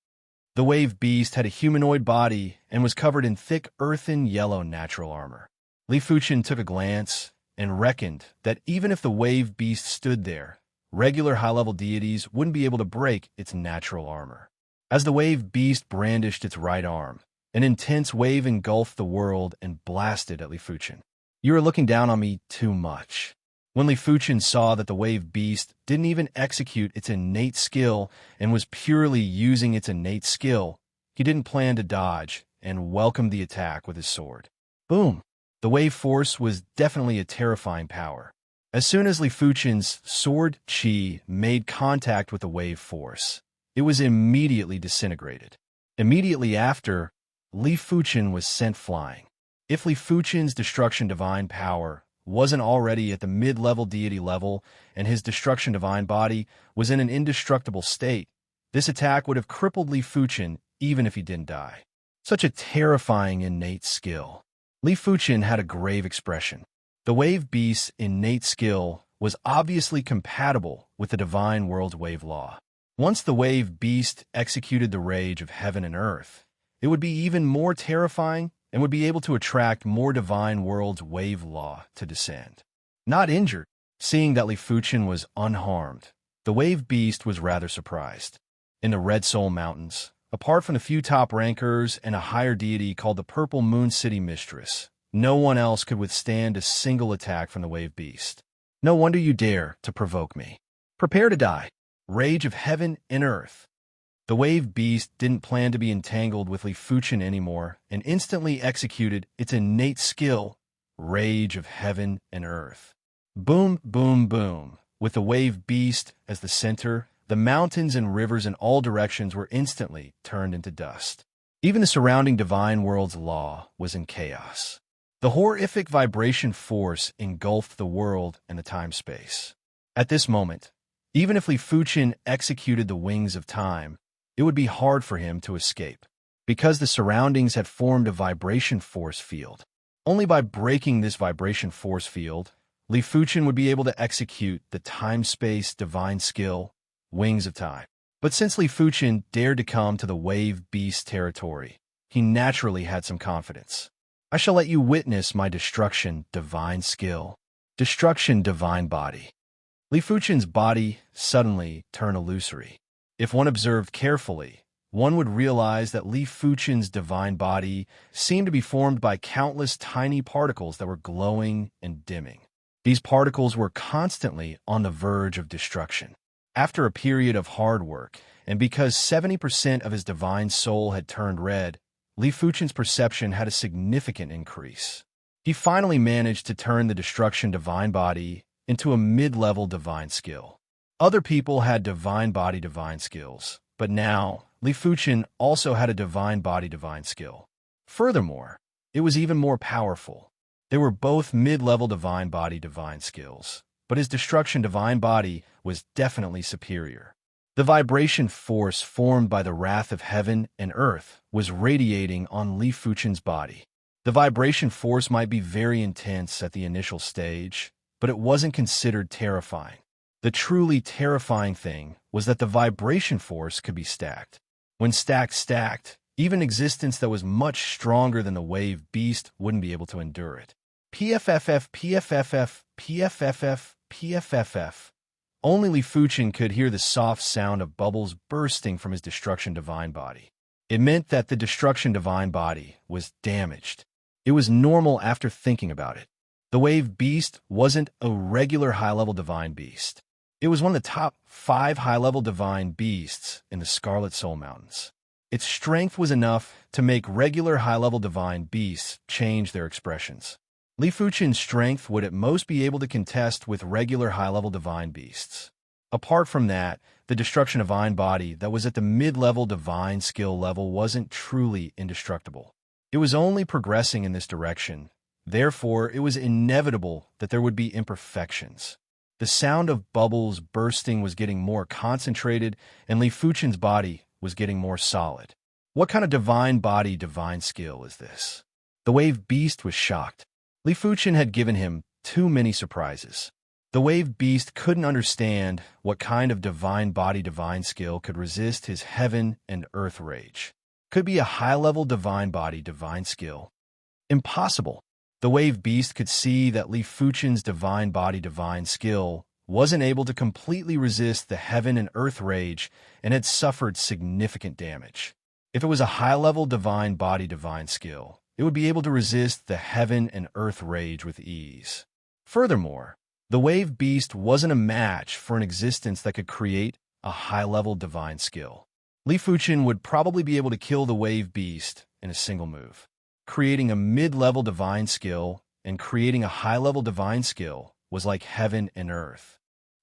The Wave Beast had a humanoid body and was covered in thick earthen yellow natural armor. Li Fuchen took a glance and reckoned that even if the Wave Beast stood there, regular high-level deities wouldn't be able to break its natural armor. As the Wave Beast brandished its right arm, an intense wave engulfed the world and blasted at Li Fuchen. You are looking down on me too much. When Li Fuchen saw that the Wave Beast didn't even execute its innate skill and was purely using its innate skill, he didn't plan to dodge and welcomed the attack with his sword. Boom! The wave force was definitely a terrifying power. As soon as Li Fuchen's sword chi made contact with the wave force, it was immediately disintegrated. Immediately after, Li Fuchen was sent flying. If Li Fuchen's destruction divine power wasn't already at the mid-level deity level and his destruction divine body was in an indestructible state, this attack would have crippled Li Fuchen even if he didn't die. Such a terrifying innate skill. Li Fuchen had a grave expression. The wave beast's innate skill was obviously compatible with the divine world's wave law. Once the wave beast executed the rage of heaven and earth, it would be even more terrifying and would be able to attract more divine world's wave law to descend. Not injured, seeing that Li Fuchen was unharmed, the wave beast was rather surprised. In the Red Soul Mountains, apart from the few top rankers and a higher deity called the Purple Moon City Mistress, no one else could withstand a single attack from the wave beast. No wonder you dare to provoke me. Prepare to die. Rage of heaven and earth. The wave beast didn't plan to be entangled with Li Fuchen anymore and instantly executed its innate skill, Rage of heaven and earth. Boom, boom, boom. With the wave beast as the center, the mountains and rivers in all directions were instantly turned into dust. Even the surrounding divine world's law was in chaos. The horrific vibration force engulfed the world and the time-space. At this moment, even if Li Fuchen executed the wings of time, it would be hard for him to escape, because the surroundings had formed a vibration force field. Only by breaking this vibration force field, Li Fuchen would be able to execute the time-space divine skill, Wings of Time. But since Li Fuchen dared to come to the wave beast territory, he naturally had some confidence. I shall let you witness my destruction divine skill. Destruction divine body. Li Fuchen's body suddenly turned illusory. If one observed carefully, one would realize that Li Fuchen's divine body seemed to be formed by countless tiny particles that were glowing and dimming. These particles were constantly on the verge of destruction. After a period of hard work, and because 70% of his divine soul had turned red, Li Fuchen's perception had a significant increase. He finally managed to turn the destruction divine body into a mid-level divine skill. Other people had divine body divine skills, but now Li Fuchen also had a divine body divine skill. Furthermore, it was even more powerful. They were both mid-level divine body divine skills, but his destruction divine body was definitely superior. The vibration force formed by the wrath of heaven and earth was radiating on Li Fuchen's body. The vibration force might be very intense at the initial stage, but it wasn't considered terrifying. The truly terrifying thing was that the vibration force could be stacked. When stacked, even existence that was much stronger than the wave beast wouldn't be able to endure it. PFFF, PFFF, PFFF, PFFF. Only Li Fuchen could hear the soft sound of bubbles bursting from his destruction divine body. It meant that the destruction divine body was damaged. It was normal after thinking about it. The wave beast wasn't a regular high-level divine beast. It was one of the top 5 high-level divine beasts in the Scarlet Soul Mountains. Its strength was enough to make regular high-level divine beasts change their expressions. Li Fuchen's strength would at most be able to contest with regular high-level divine beasts. Apart from that, the destruction divine body that was at the mid-level divine skill level wasn't truly indestructible. It was only progressing in this direction. Therefore, it was inevitable that there would be imperfections. The sound of bubbles bursting was getting more concentrated, and Li Fuchen's body was getting more solid. What kind of divine body divine skill is this? The wave beast was shocked. Li Fuchen had given him too many surprises. The wave beast couldn't understand what kind of divine body divine skill could resist his heaven and earth rage. Could be a high-level divine body divine skill. Impossible. The wave beast could see that Li Fuchen's divine body divine skill wasn't able to completely resist the heaven and earth rage and had suffered significant damage. If it was a high-level divine body divine skill, it would be able to resist the heaven and earth rage with ease. Furthermore, the wave beast wasn't a match for an existence that could create a high-level divine skill. Li Fuchen would probably be able to kill the wave beast in a single move. Creating a mid-level divine skill and creating a high-level divine skill was like heaven and earth.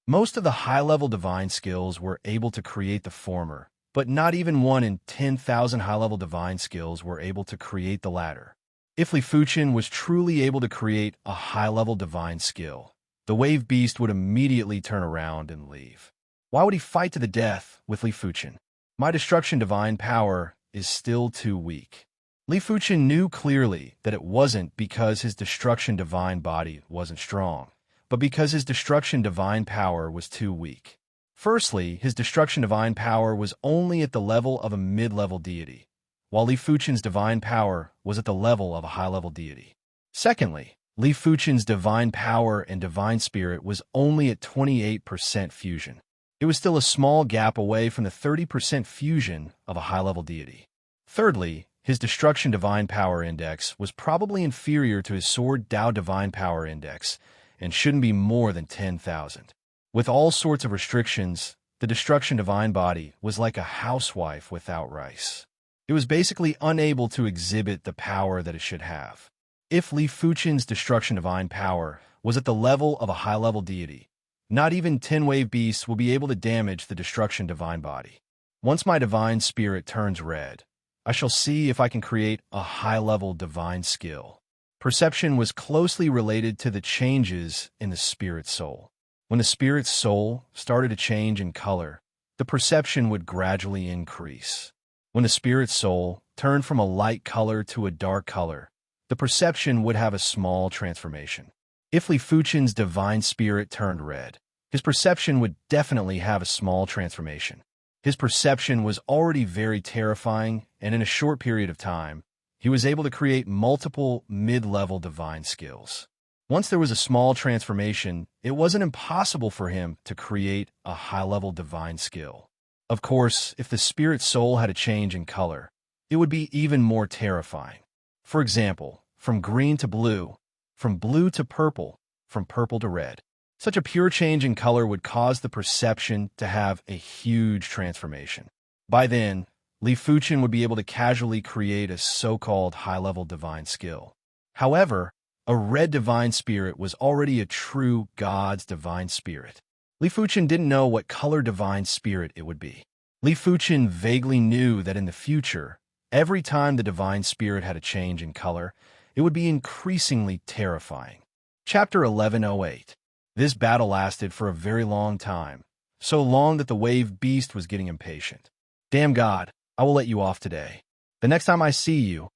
Most of the high-level divine skills were able to create the former, but not even 1 in 10,000 high-level divine skills were able to create the latter. If Li Fuchen was truly able to create a high-level divine skill, the wave beast would immediately turn around and leave. Why would he fight to the death with Li Fuchen? My destruction divine power is still too weak. Li Fuchen knew clearly that it wasn't because his destruction divine body wasn't strong, but because his destruction divine power was too weak. Firstly, his destruction divine power was only at the level of a mid-level deity, while Li Fuchen's divine power was at the level of a high-level deity. Secondly, Li Fuchen's divine power and divine spirit was only at 28% fusion. It was still a small gap away from the 30% fusion of a high-level deity. Thirdly, his destruction divine power index was probably inferior to his sword Dao divine power index and shouldn't be more than 10,000. With all sorts of restrictions, the destruction divine body was like a housewife without rice. It was basically unable to exhibit the power that it should have. If Li Fuchen's destruction divine power was at the level of a high-level deity, not even 10 wave beasts will be able to damage the destruction divine body. Once my divine spirit turns red, I shall see if I can create a high-level divine skill. Perception was closely related to the changes in the spirit soul. When the spirit's soul started to change in color, the perception would gradually increase. When the spirit's soul turned from a light color to a dark color, the perception would have a small transformation. If Li Fuchen's divine spirit turned red, his perception would definitely have a small transformation. His perception was already very terrifying, and in a short period of time, he was able to create multiple mid-level divine skills. Once there was a small transformation, it wasn't impossible for him to create a high-level divine skill. Of course, if the spirit soul had a change in color, it would be even more terrifying. For example, from green to blue, from blue to purple, from purple to red. Such a pure change in color would cause the perception to have a huge transformation. By then, Li Fuchen would be able to casually create a so-called high-level divine skill. However, a red divine spirit was already a true God's divine spirit. Li Fuchen didn't know what color divine spirit it would be. Li Fuchen vaguely knew that in the future, every time the divine spirit had a change in color, it would be increasingly terrifying. Chapter 1108. This battle lasted for a very long time, so long that the wave beast was getting impatient. Damn God, I will let you off today. The next time I see you,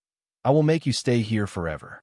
I will make you stay here forever.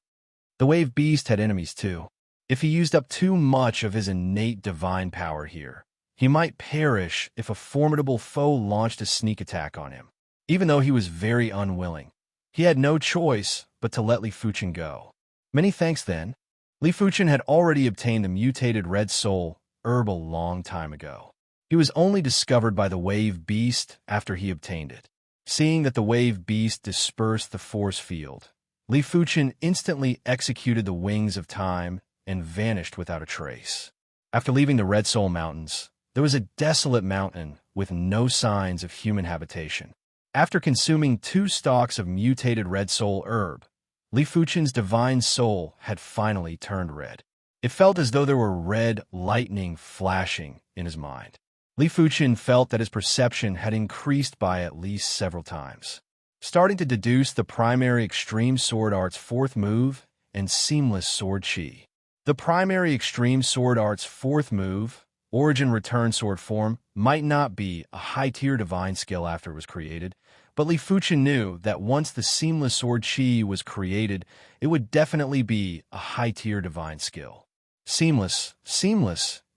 The wave beast had enemies too. If he used up too much of his innate divine power here, he might perish if a formidable foe launched a sneak attack on him. Even though he was very unwilling, he had no choice but to let Li Fuchen go. Many thanks then. Li Fuchen had already obtained the mutated red soul herb a long time ago. He was only discovered by the wave beast after he obtained it. Seeing that the wave beast dispersed the force field, Li Fuchen instantly executed the wings of time and vanished without a trace. After leaving the Red Soul Mountains, there was a desolate mountain with no signs of human habitation. After consuming 2 stalks of mutated red soul herb, Li Fuchen's divine soul had finally turned red. It felt as though there were red lightning flashing in his mind. Li Fuchen felt that his perception had increased by at least several times, starting to deduce the primary extreme sword art's 4th move and seamless sword chi. The primary extreme sword art's 4th move, origin return sword form, might not be a high-tier divine skill after it was created, but Li Fuchen knew that once the seamless sword chi was created, it would definitely be a high-tier divine skill. Seamless,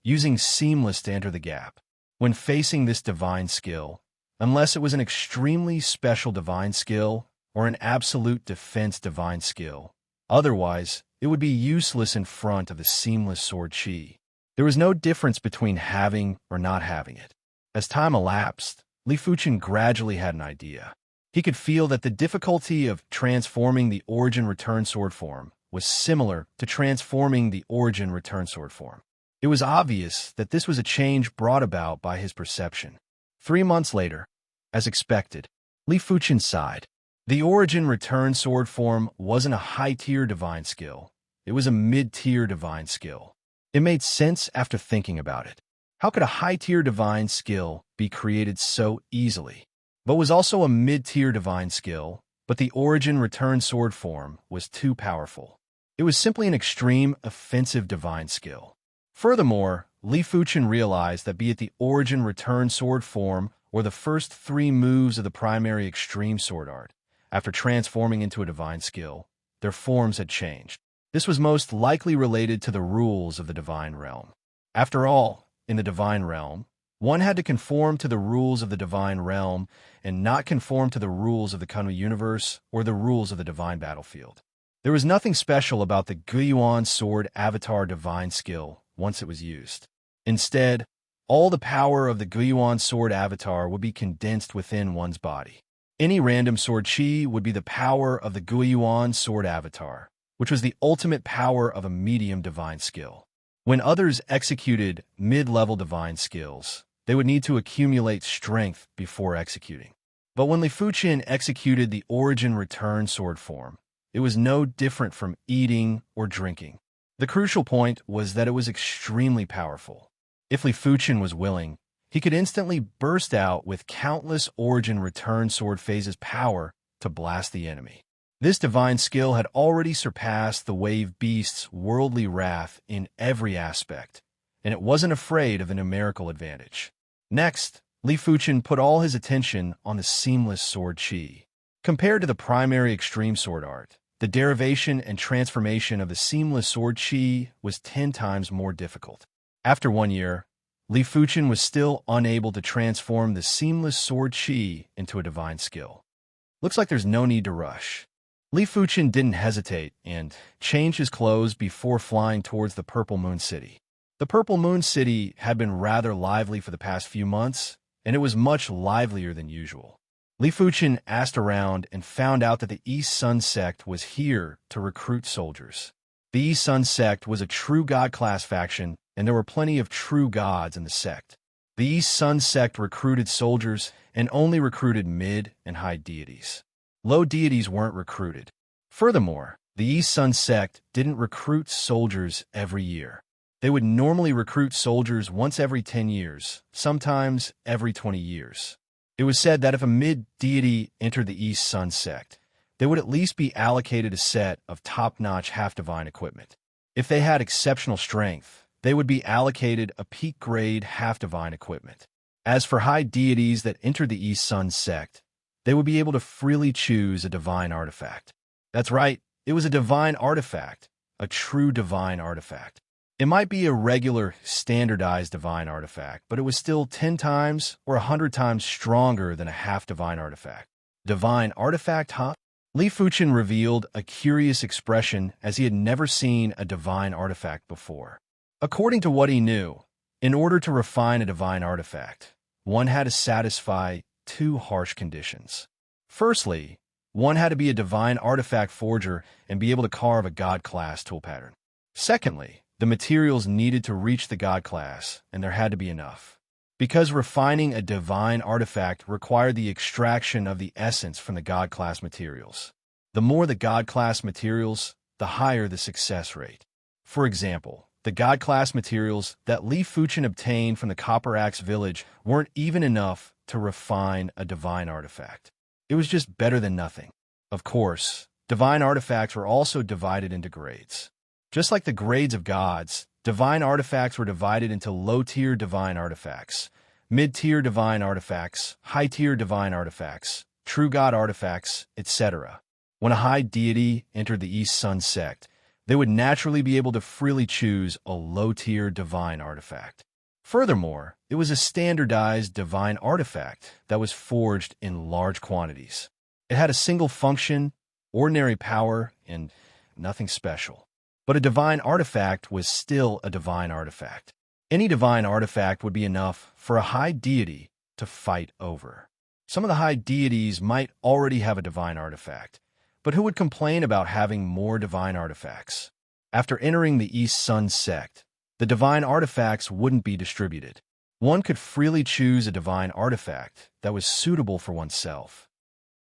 using seamless to enter the gap. When facing this divine skill, unless it was an extremely special divine skill or an absolute defense divine skill, otherwise, it would be useless in front of the seamless sword chi. There was no difference between having or not having it. As time elapsed, Li Fuchen gradually had an idea. He could feel that the difficulty of transforming the origin return sword form was similar to transforming the origin return sword form. It was obvious that this was a change brought about by his perception. 3 months later, as expected, Li Fuchen sighed. The origin return sword form wasn't a high-tier divine skill. It was a mid-tier divine skill. It made sense after thinking about it. How could a high-tier divine skill be created so easily? but was also a mid-tier divine skill, but the origin return sword form was too powerful. It was simply an extreme offensive divine skill. Furthermore, Li Fuchen realized that be it the origin return sword form or the first 3 moves of the primary extreme sword art, after transforming into a divine skill, their forms had changed. This was most likely related to the rules of the divine realm. After all, in the divine realm, one had to conform to the rules of the divine realm and not conform to the rules of the Kunwa universe or the rules of the divine battlefield. There was nothing special about the Guiyuan sword avatar divine skill once it was used. Instead, all the power of the Guiyuan sword avatar would be condensed within one's body. Any random sword chi would be the power of the Guiyuan sword avatar, which was the ultimate power of a medium divine skill. When others executed mid-level divine skills, they would need to accumulate strength before executing. But when Li Fuchen executed the origin return sword form, it was no different from eating or drinking. The crucial point was that it was extremely powerful. If Li Fuchen was willing, he could instantly burst out with countless origin return sword phases power to blast the enemy. This divine skill had already surpassed the wave beast's worldly wrath in every aspect, and it wasn't afraid of the numerical advantage. Next, Li Fuchen put all his attention on the seamless sword chi. Compared to the primary extreme sword art, the derivation and transformation of the seamless sword chi was 10 times more difficult. After 1 year, Li Fuchen was still unable to transform the seamless sword chi into a divine skill. Looks like there's no need to rush. Li Fuchen didn't hesitate and changed his clothes before flying towards the Purple Moon City. The Purple Moon City had been rather lively for the past few months, and it was much livelier than usual. Li Fuchen asked around and found out that the East Sun Sect was here to recruit soldiers. The East Sun Sect was a true god class faction, and there were plenty of true gods in the sect. The East Sun Sect recruited soldiers and only recruited mid and high deities. Low deities weren't recruited. Furthermore, the East Sun Sect didn't recruit soldiers every year. They would normally recruit soldiers once every 10 years, sometimes every 20 years. It was said that if a mid-deity entered the East Sun Sect, they would at least be allocated a set of top-notch half-divine equipment. If they had exceptional strength, they would be allocated a peak-grade half-divine equipment. As for high deities that entered the East Sun Sect, they would be able to freely choose a divine artifact. That's right, it was a divine artifact, a true divine artifact. It might be a regular, standardized divine artifact, but it was still 10 times or 100 times stronger than a half-divine artifact. Divine artifact, huh? Li Fuchen revealed a curious expression as he had never seen a divine artifact before. According to what he knew, in order to refine a divine artifact, one had to satisfy 2 harsh conditions. Firstly, one had to be a divine artifact forger and be able to carve a god class tool pattern. Secondly, the materials needed to reach the god class, and there had to be enough. Because refining a divine artifact required the extraction of the essence from the god class materials. The more the god class materials, the higher the success rate. For example, the god class materials that Li Fuchen obtained from the Copper Axe village weren't even enough to refine a divine artifact. It was just better than nothing. Of course, divine artifacts were also divided into grades. Just like the grades of gods, divine artifacts were divided into low-tier divine artifacts, mid-tier divine artifacts, high-tier divine artifacts, true god artifacts, etc. When a high deity entered the East Sun Sect, they would naturally be able to freely choose a low-tier divine artifact. Furthermore, it was a standardized divine artifact that was forged in large quantities. It had a single function, ordinary power, and nothing special. But a divine artifact was still a divine artifact. Any divine artifact would be enough for a high deity to fight over. Some of the high deities might already have a divine artifact, but who would complain about having more divine artifacts? After entering the East Sun Sect, the divine artifacts wouldn't be distributed. One could freely choose a divine artifact that was suitable for oneself.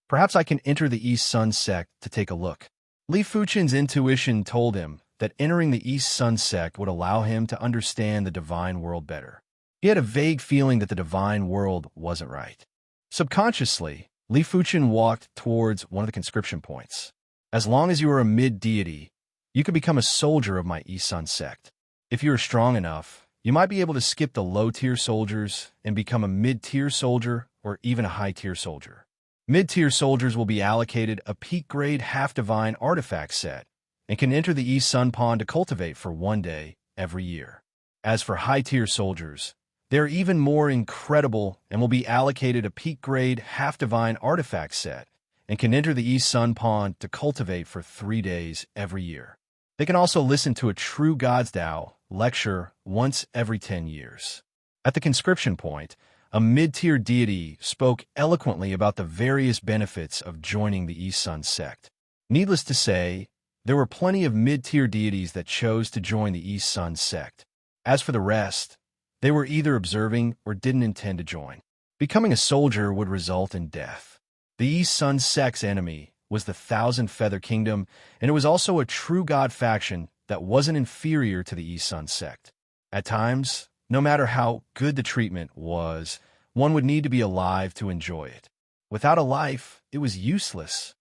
Perhaps I can enter the East Sun Sect to take a look. Li Fuchen's intuition told him that entering the East Sun Sect would allow him to understand the divine world better. He had a vague feeling that the divine world wasn't right. Subconsciously, Li Fuchen walked towards one of the conscription points. As long as you are a mid-deity, you could become a soldier of my East Sun sect. If you are strong enough, you might be able to skip the low-tier soldiers and become a mid-tier soldier or even a high-tier soldier. Mid-tier soldiers will be allocated a peak-grade half-divine artifact set and can enter the East Sun Pond to cultivate for 1 day every year. As for high-tier soldiers, they are even more incredible and will be allocated a peak-grade half-divine artifact set and can enter the East Sun Pond to cultivate for 3 days every year. They can also listen to a True God's Tao lecture once every 10 years. At the conscription point, a mid-tier deity spoke eloquently about the various benefits of joining the East Sun sect. Needless to say, there were plenty of mid-tier deities that chose to join the East Sun sect. As for the rest, they were either observing or didn't intend to join. Becoming a soldier would result in death. The East Sun sect's enemy was the Thousand Feather Kingdom, and it was also a true god faction that wasn't inferior to the East Sun sect. At times, no matter how good the treatment was, one would need to be alive to enjoy it. Without a life, it was useless.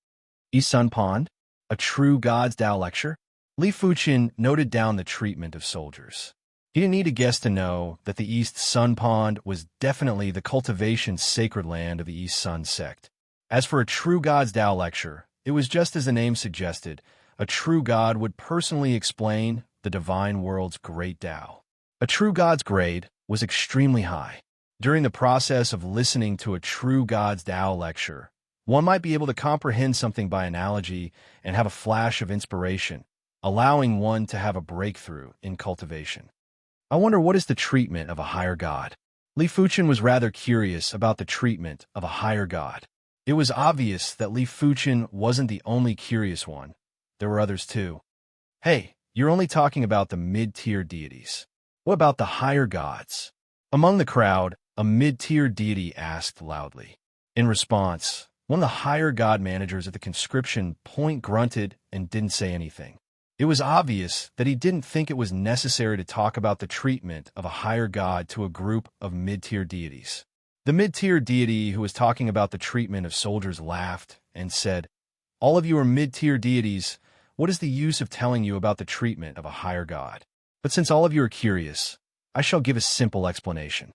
East Sun Pond? A true God's Tao lecture? Li Fuchen noted down the treatment of soldiers. He didn't need a guess to know that the East Sun Pond was definitely the cultivation sacred land of the East Sun sect. As for a true God's Tao lecture, it was just as the name suggested. A true God would personally explain the divine world's great Tao. A true God's grade was extremely high. During the process of listening to a true God's Tao lecture, one might be able to comprehend something by analogy and have a flash of inspiration, allowing one to have a breakthrough in cultivation. I wonder what is the treatment of a higher god. Li Fuchen was rather curious about the treatment of a higher god. It was obvious that Li Fuchen wasn't the only curious one. There were others too. Hey, you're only talking about the mid-tier deities. What about the higher gods? Among the crowd, a mid-tier deity asked loudly. In response, one of the higher god managers at the conscription point grunted and didn't say anything. It was obvious that he didn't think it was necessary to talk about the treatment of a higher god to a group of mid-tier deities. The mid-tier deity who was talking about the treatment of soldiers laughed and said, "All of you are mid-tier deities. What is the use of telling you about the treatment of a higher god? But since all of you are curious, I shall give a simple explanation."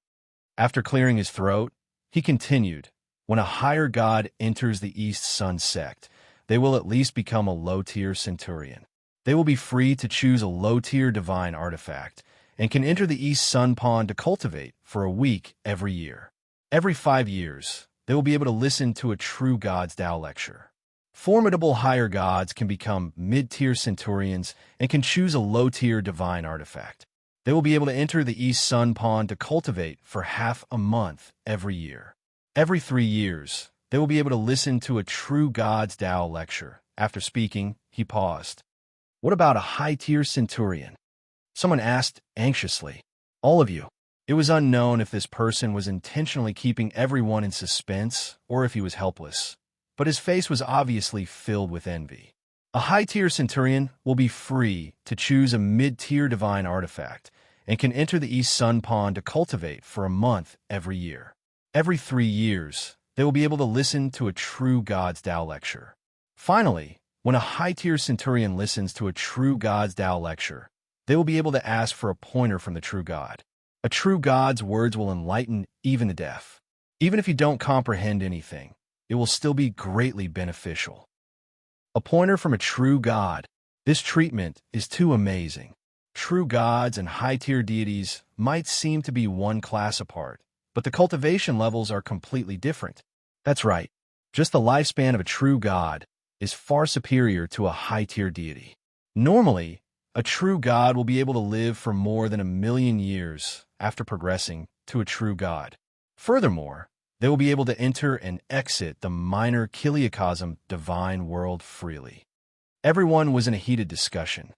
After clearing his throat, he continued, "When a higher god enters the East Sun sect, they will at least become a low-tier centurion. They will be free to choose a low-tier divine artifact and can enter the East Sun Pond to cultivate for a week every year. Every 5 years, they will be able to listen to a true God's Tao lecture. Formidable higher gods can become mid-tier centurions and can choose a low-tier divine artifact. They will be able to enter the East Sun Pond to cultivate for half a month every year. Every 3 years, they will be able to listen to a true God's Tao lecture." After speaking, he paused. "What about a high-tier centurion?" Someone asked anxiously. "All of you." It was unknown if this person was intentionally keeping everyone in suspense or if he was helpless, but his face was obviously filled with envy. A high-tier centurion will be free to choose a mid-tier divine artifact and can enter the East Sun Pond to cultivate for a month every year. Every 3 years, they will be able to listen to a true God's Tao lecture. Finally, when a high-tier centurion listens to a true God's Tao lecture, they will be able to ask for a pointer from the true God. A true God's words will enlighten even the deaf. Even if you don't comprehend anything, it will still be greatly beneficial. A pointer from a true God. This treatment is too amazing. True gods and high-tier deities might seem to be one class apart, but the cultivation levels are completely different. That's right. Just the lifespan of a true god is far superior to a high-tier deity. Normally, a true god will be able to live for more than 1,000,000 years after progressing to a true god. Furthermore, they will be able to enter and exit the minor Kiliacosm divine world freely. Everyone was in a heated discussion.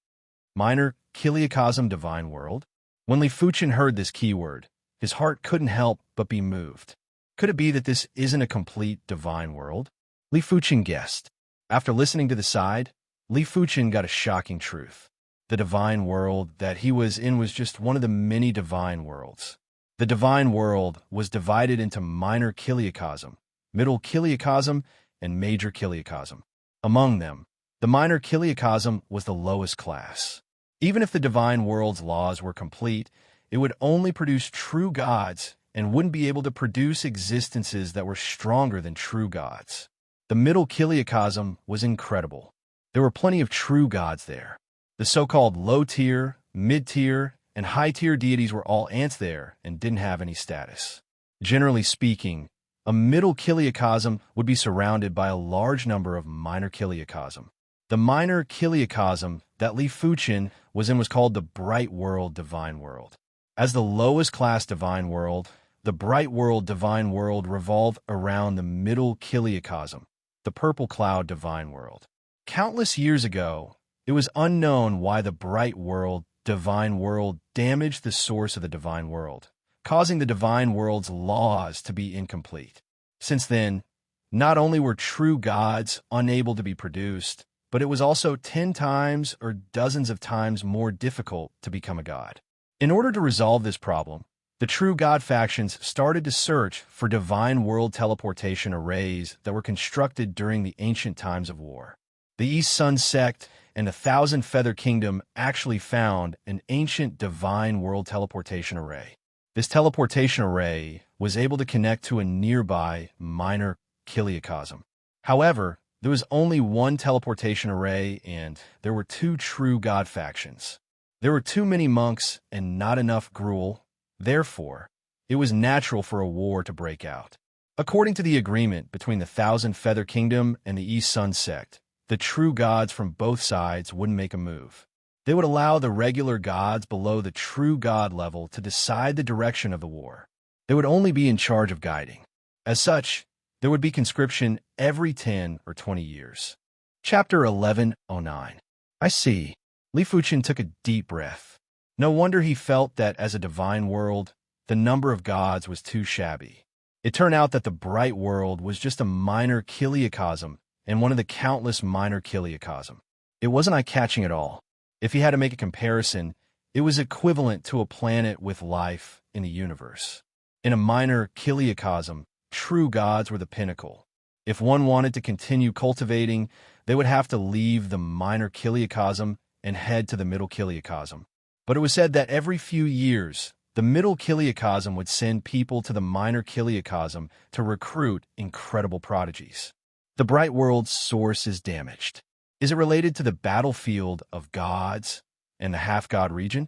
Minor Kiliacosm divine world? When Li Fuchen heard this keyword, his heart couldn't help but be moved. Could it be that this isn't a complete divine world? Li Fuchen guessed. After listening to the side, Li Fuchen got a shocking truth. The divine world that he was in was just one of the many divine worlds. The divine world was divided into minor Kiliacosm, middle kiliacosm, and major kiliacosm. Among them, the minor kiliacosm was the lowest class. Even if the divine world's laws were complete, it would only produce true gods and wouldn't be able to produce existences that were stronger than true gods. The middle kiliacosm was incredible. There were plenty of true gods there. The so-called low-tier, mid-tier, and high-tier deities were all ants there and didn't have any status. Generally speaking, a middle kiliacosm would be surrounded by a large number of minor kiliacosm. The minor kiliacosm that Li Fuqian was in was called the bright world divine world. As the lowest class divine world, the bright world divine world revolved around the middle kiliacosm, the purple cloud divine world. Countless years ago, it was unknown why the bright world divine world damaged the source of the divine world, causing the divine world's laws to be incomplete. Since then, not only were true gods unable to be produced, but it was also 10 times or dozens of times more difficult to become a god. In order to resolve this problem, the true god factions started to search for divine world teleportation arrays that were constructed during the ancient times of war. The East Sun sect and the Thousand Feather Kingdom actually found an ancient divine world teleportation array. This teleportation array was able to connect to a nearby minor kiliacosm. However, there was only one teleportation array and there were 2 true god factions. There were too many monks and not enough gruel. Therefore, it was natural for a war to break out. According to the agreement between the Thousand Feather Kingdom and the East Sun sect, the true gods from both sides wouldn't make a move. They would allow the regular gods below the true god level to decide the direction of the war. They would only be in charge of guiding. As such, there would be conscription every 10 or 20 years. Chapter 1109. I see. Li Fuqian took a deep breath. No wonder he felt that as a divine world, the number of gods was too shabby. It turned out that the bright world was just a minor kiliacosm and one of the countless minor kiliacosm. It wasn't eye-catching at all. If he had to make a comparison, it was equivalent to a planet with life in the universe. In a minor kiliacosm, true gods were the pinnacle. If one wanted to continue cultivating, they would have to leave the minor kiliacosm and head to the middle kiliacosm. But it was said that every few years, the middle kiliacosm would send people to the minor kiliacosm to recruit incredible prodigies. The bright world's source is damaged. Is it related to the battlefield of gods and the half-god region?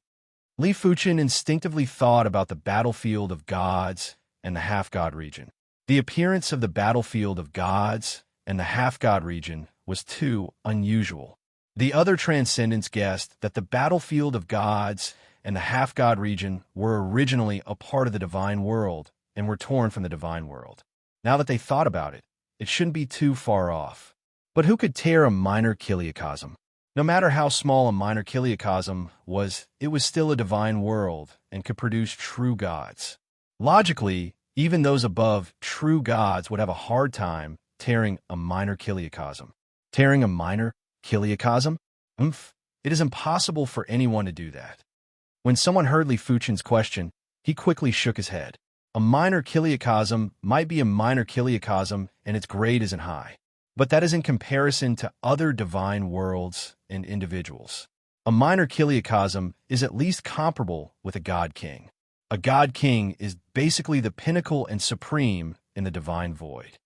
Li Fuqian instinctively thought about the battlefield of gods and the half-god region. The appearance of the battlefield of gods and the half-god region was too unusual. The other transcendents guessed that the battlefield of gods and the half-god region were originally a part of the divine world and were torn from the divine world. Now that they thought about it, it shouldn't be too far off. But who could tear a minor kiliacosm? No matter how small a minor kiliacosm was, it was still a divine world and could produce true gods. Logically, even those above true gods would have a hard time tearing a minor kiliacosm. Tearing a minor kiliacosm? It is impossible for anyone to do that. When someone heard Li Fuqian's question, he quickly shook his head. A minor kiliacosm might be a minor kiliacosm and its grade isn't high. But that is in comparison to other divine worlds and individuals. A minor kiliacosm is at least comparable with a god king. A god king is basically the pinnacle and supreme in the divine void.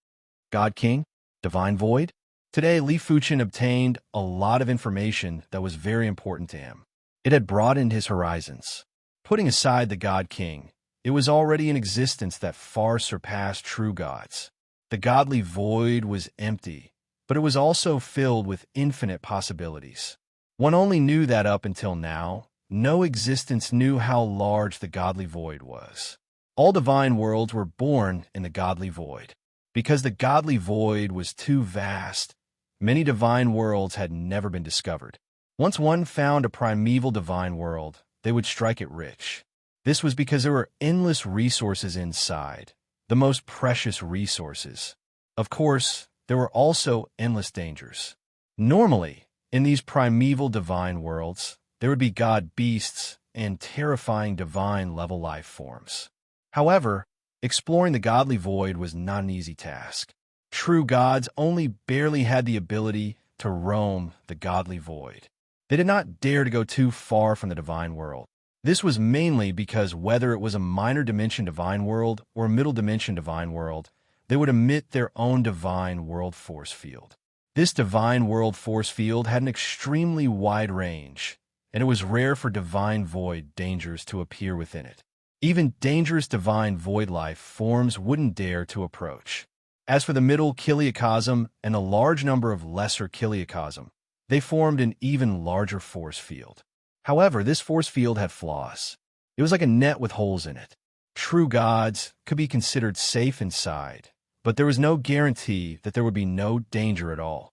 God king? Divine void? Today, Li Fuqian obtained a lot of information that was very important to him. It had broadened his horizons. Putting aside the god king, it was already in existence that far surpassed true gods. The godly void was empty, but it was also filled with infinite possibilities. One only knew that up until now. No existence knew how large the godly void was. All divine worlds were born in the godly void. Because the godly void was too vast, many divine worlds had never been discovered. Once one found a primeval divine world, they would strike it rich. This was because there were endless resources inside, the most precious resources. Of course, there were also endless dangers. Normally, in these primeval divine worlds, there would be god beasts and terrifying divine level life forms. However, Exploring the godly void was not an easy task. True gods only barely had the ability to roam the godly void. They did not dare to go too far from the divine world. This was mainly because whether it was a minor dimension divine world or a middle dimension divine world, they would emit their own divine world force field. This divine world force field had an extremely wide range, and it was rare for divine void dangers to appear within it. Even dangerous divine void life forms wouldn't dare to approach. As for the middle kiliacosm and a large number of lesser kiliacosm, they formed an even larger force field. However, this force field had flaws. It was like a net with holes in it. True gods could be considered safe inside, but there was no guarantee that there would be no danger at all.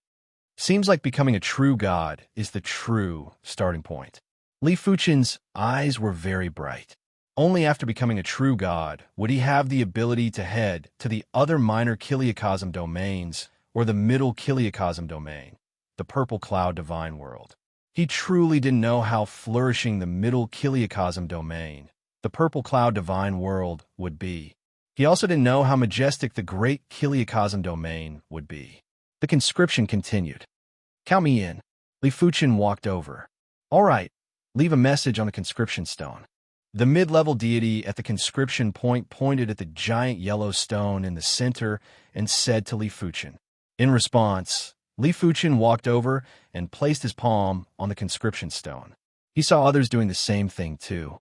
Seems like becoming a true god is the true starting point. Li Fuchen's eyes were very bright. Only after becoming a true god would he have the ability to head to the other minor kiliacosm domains or the middle kiliacosm domain, the purple cloud divine world. He truly didn't know how flourishing the middle kiliacosm domain, the purple cloud divine world, would be. He also didn't know how majestic the great kiliacosm domain would be. The conscription continued. "Count me in." Li Fuchen walked over. "All right, leave a message on the conscription stone." The mid-level deity at the conscription point pointed at the giant yellow stone in the center and said to Li Fuchen. In response, Li Fuchen walked over and placed his palm on the conscription stone. He saw others doing the same thing too.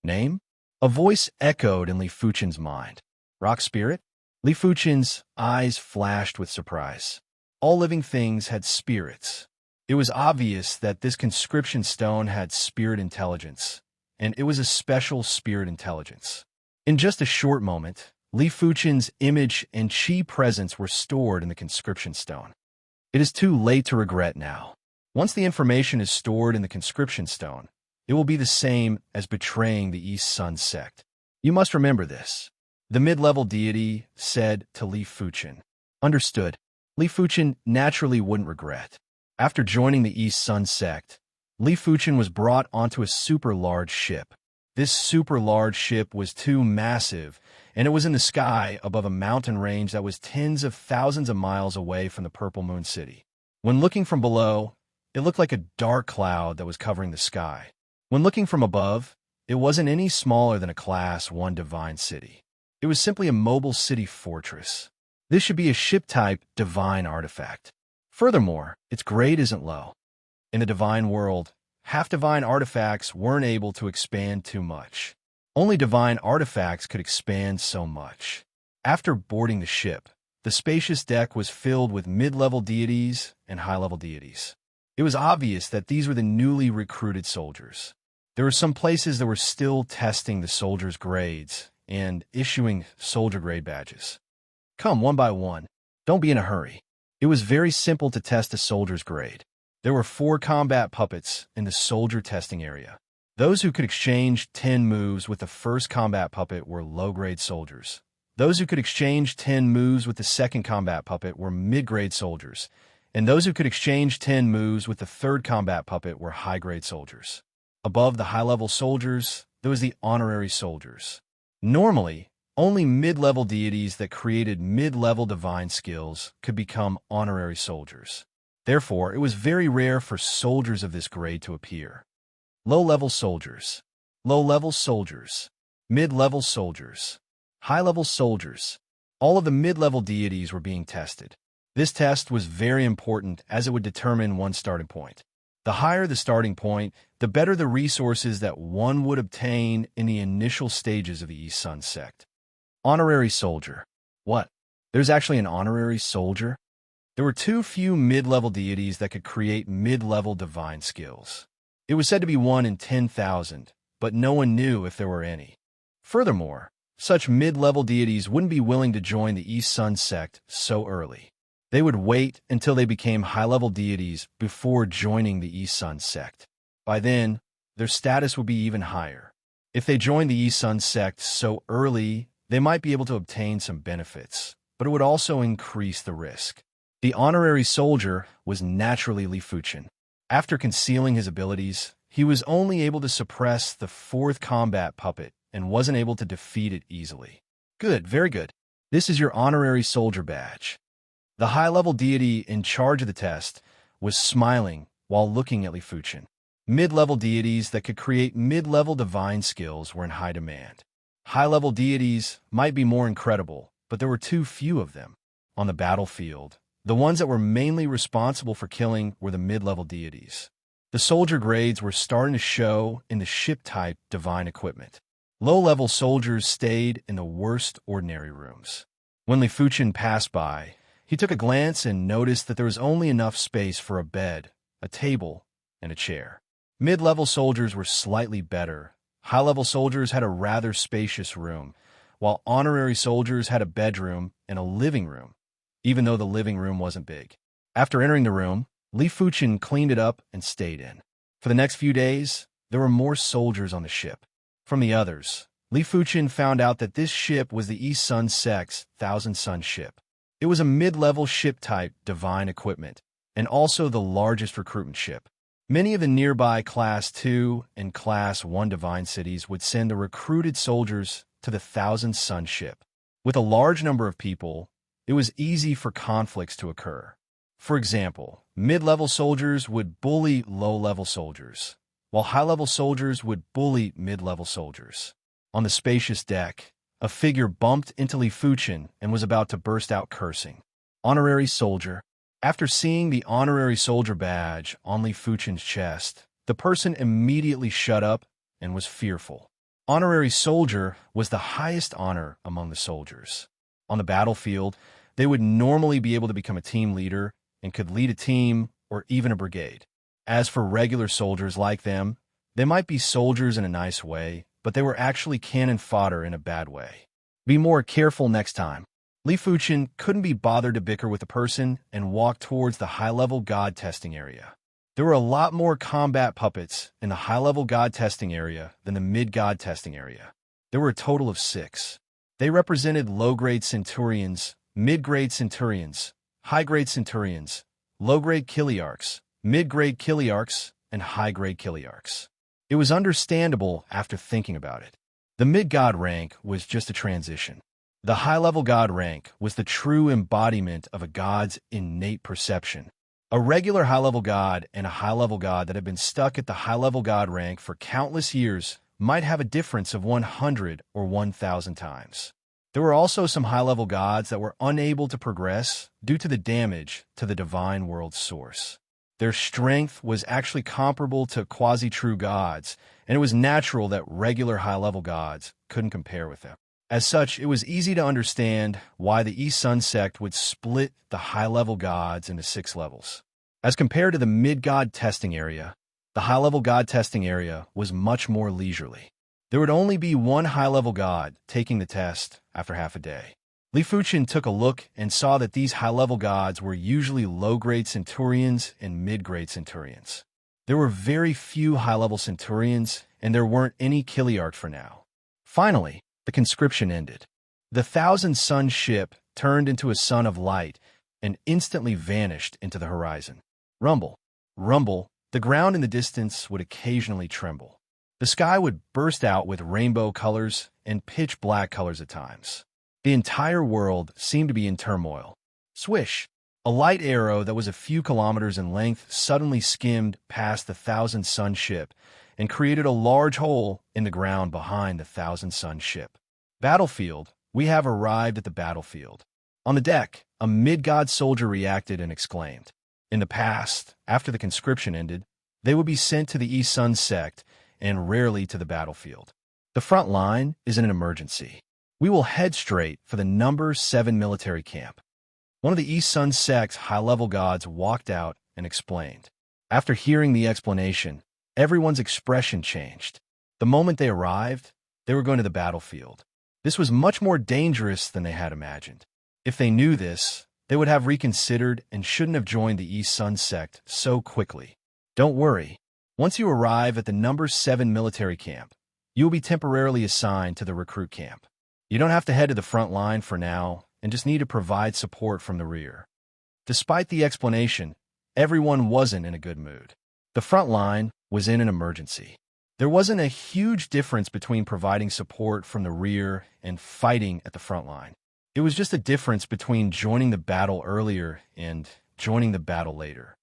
"Name?" A voice echoed in Li Fuchen's mind. "Rock spirit?" Li Fuchen's eyes flashed with surprise. All living things had spirits. It was obvious that this conscription stone had spirit intelligence, and it was a special spirit intelligence. In just a short moment, Li Fuchen's image and chi presence were stored in the conscription stone. It is too late to regret now. Once the information is stored in the conscription stone, it will be the same as betraying the East Sun sect. You must remember this. The mid-level deity said to Li Fuchen. Understood. Li Fuchen naturally wouldn't regret. After joining the East Sun sect, Li Fuchen was brought onto a super-large ship. This super-large ship was too massive, and it was in the sky above a mountain range that was tens of thousands of miles away from the Purple Moon City. When looking from below, it looked like a dark cloud that was covering the sky. When looking from above, it wasn't any smaller than a Class 1 divine city. It was simply a mobile city fortress. This should be a ship-type divine artifact. Furthermore, its grade isn't low. In the divine world, half-divine artifacts weren't able to expand too much. Only divine artifacts could expand so much. After boarding the ship, the spacious deck was filled with mid-level deities and high-level deities. It was obvious that these were the newly recruited soldiers. There were some places that were still testing the soldiers' grades and issuing soldier grade badges. Come one by one. Don't be in a hurry. It was very simple to test a soldier's grade. There were 4 combat puppets in the soldier testing area. Those who could exchange 10 moves with the first combat puppet were low-grade soldiers. Those who could exchange 10 moves with the second combat puppet were mid-grade soldiers. And those who could exchange 10 moves with the third combat puppet were high-grade soldiers. Above the high-level soldiers, there was the honorary soldiers. Normally, only mid-level deities that created mid-level divine skills could become honorary soldiers. Therefore, it was very rare for soldiers of this grade to appear. Low-level soldiers, low-level soldiers, mid-level soldiers, high-level soldiers. All of the mid-level deities were being tested. This test was very important as it would determine one's starting point. The higher the starting point, the better the resources that one would obtain in the initial stages of the East Sun sect. Honorary soldier. What? There's actually an honorary soldier? There were too few mid-level deities that could create mid-level divine skills. It was said to be 1 in 10,000, but no one knew if there were any. Furthermore, such mid-level deities wouldn't be willing to join the East Sun sect so early. They would wait until they became high-level deities before joining the East Sun sect. By then, their status would be even higher. If they joined the East Sun sect so early, they might be able to obtain some benefits, but it would also increase the risk. The honorary soldier was naturally Li Fuchen. After concealing his abilities, he was only able to suppress the 4th combat puppet and wasn't able to defeat it easily. Good, very good. This is your honorary soldier badge. The high-level deity in charge of the test was smiling while looking at Li Fuchen. Mid-level deities that could create mid-level divine skills were in high demand. High-level deities might be more incredible, but there were too few of them. On the battlefield, the ones that were mainly responsible for killing were the mid-level deities. The soldier grades were starting to show in the ship-type divine equipment. Low-level soldiers stayed in the worst ordinary rooms. When Li Fuchen passed by, he took a glance and noticed that there was only enough space for a bed, a table, and a chair. Mid-level soldiers were slightly better. High-level soldiers had a rather spacious room, while honorary soldiers had a bedroom and a living room, even though the living room wasn't big. After entering the room, Li Fuchen cleaned it up and stayed in. For the next few days, there were more soldiers on the ship. From the others, Li Fuchen found out that this ship was the East Sun Sect's Thousand Sun ship. It was a mid-level ship-type divine equipment, and also the largest recruitment ship. Many of the nearby Class 2 and Class 1 divine cities would send the recruited soldiers to the Thousand Sun ship. With a large number of people, it was easy for conflicts to occur. For example, mid-level soldiers would bully low-level soldiers, while high-level soldiers would bully mid-level soldiers. On the spacious deck, a figure bumped into Li Fuchen and was about to burst out cursing. Honorary soldier. After seeing the honorary soldier badge on Li Fuchen's chest, the person immediately shut up and was fearful. Honorary soldier was the highest honor among the soldiers. On the battlefield, they would normally be able to become a team leader and could lead a team or even a brigade. As for regular soldiers like them, they might be soldiers in a nice way, but they were actually cannon fodder in a bad way. Be more careful next time. Li Fuchen couldn't be bothered to bicker with the person and walked towards the high-level god testing area. There were a lot more combat puppets in the high-level god testing area than the mid-god testing area. There were a total of 6. They represented low-grade centurions, mid-grade centurions, high-grade centurions, low-grade chiliarchs, mid-grade chiliarchs, and high-grade chiliarchs. It was understandable after thinking about it. The mid-god rank was just a transition. The high-level god rank was the true embodiment of a god's innate perception. A regular high-level god and a high-level god that had been stuck at the high-level god rank for countless years might have a difference of 100 or 1,000 times. There were also some high-level gods that were unable to progress due to the damage to the divine world's source. Their strength was actually comparable to quasi-true gods, and it was natural that regular high-level gods couldn't compare with them. As such, it was easy to understand why the East Sun sect would split the high-level gods into 6 levels. As compared to the mid-god testing area, the high-level god testing area was much more leisurely. There would only be one high-level god taking the test after half a day. Li Fuchen took a look and saw that these high-level gods were usually low-grade centurions and mid-grade centurions. There were very few high-level centurions, and there weren't any chiliarchs for now. Finally, the conscription ended. The Thousand Sun ship turned into a sun of light and instantly vanished into the horizon. Rumble, rumble, the ground in the distance would occasionally tremble. The sky would burst out with rainbow colors and pitch black colors at times. The entire world seemed to be in turmoil. Swish! A light arrow that was a few kilometers in length suddenly skimmed past the Thousand Sun ship and created a large hole in the ground behind the Thousand Sun ship. Battlefield, we have arrived at the battlefield. On the deck, a mid-god soldier reacted and exclaimed. In the past, after the conscription ended, they would be sent to the East Sun sect and rarely to the battlefield. The front line is in an emergency. We will head straight for the number 7 military camp. One of the East Sun sect's high-level gods walked out and explained. After hearing the explanation, everyone's expression changed. The moment they arrived, they were going to the battlefield. This was much more dangerous than they had imagined. If they knew this, they would have reconsidered and shouldn't have joined the East Sun sect so quickly. Don't worry. Once you arrive at the number 7 military camp, you will be temporarily assigned to the recruit camp. You don't have to head to the front line for now and just need to provide support from the rear. Despite the explanation, everyone wasn't in a good mood. The front line was in an emergency. There wasn't a huge difference between providing support from the rear and fighting at the front line. It was just a difference between joining the battle earlier and joining the battle later.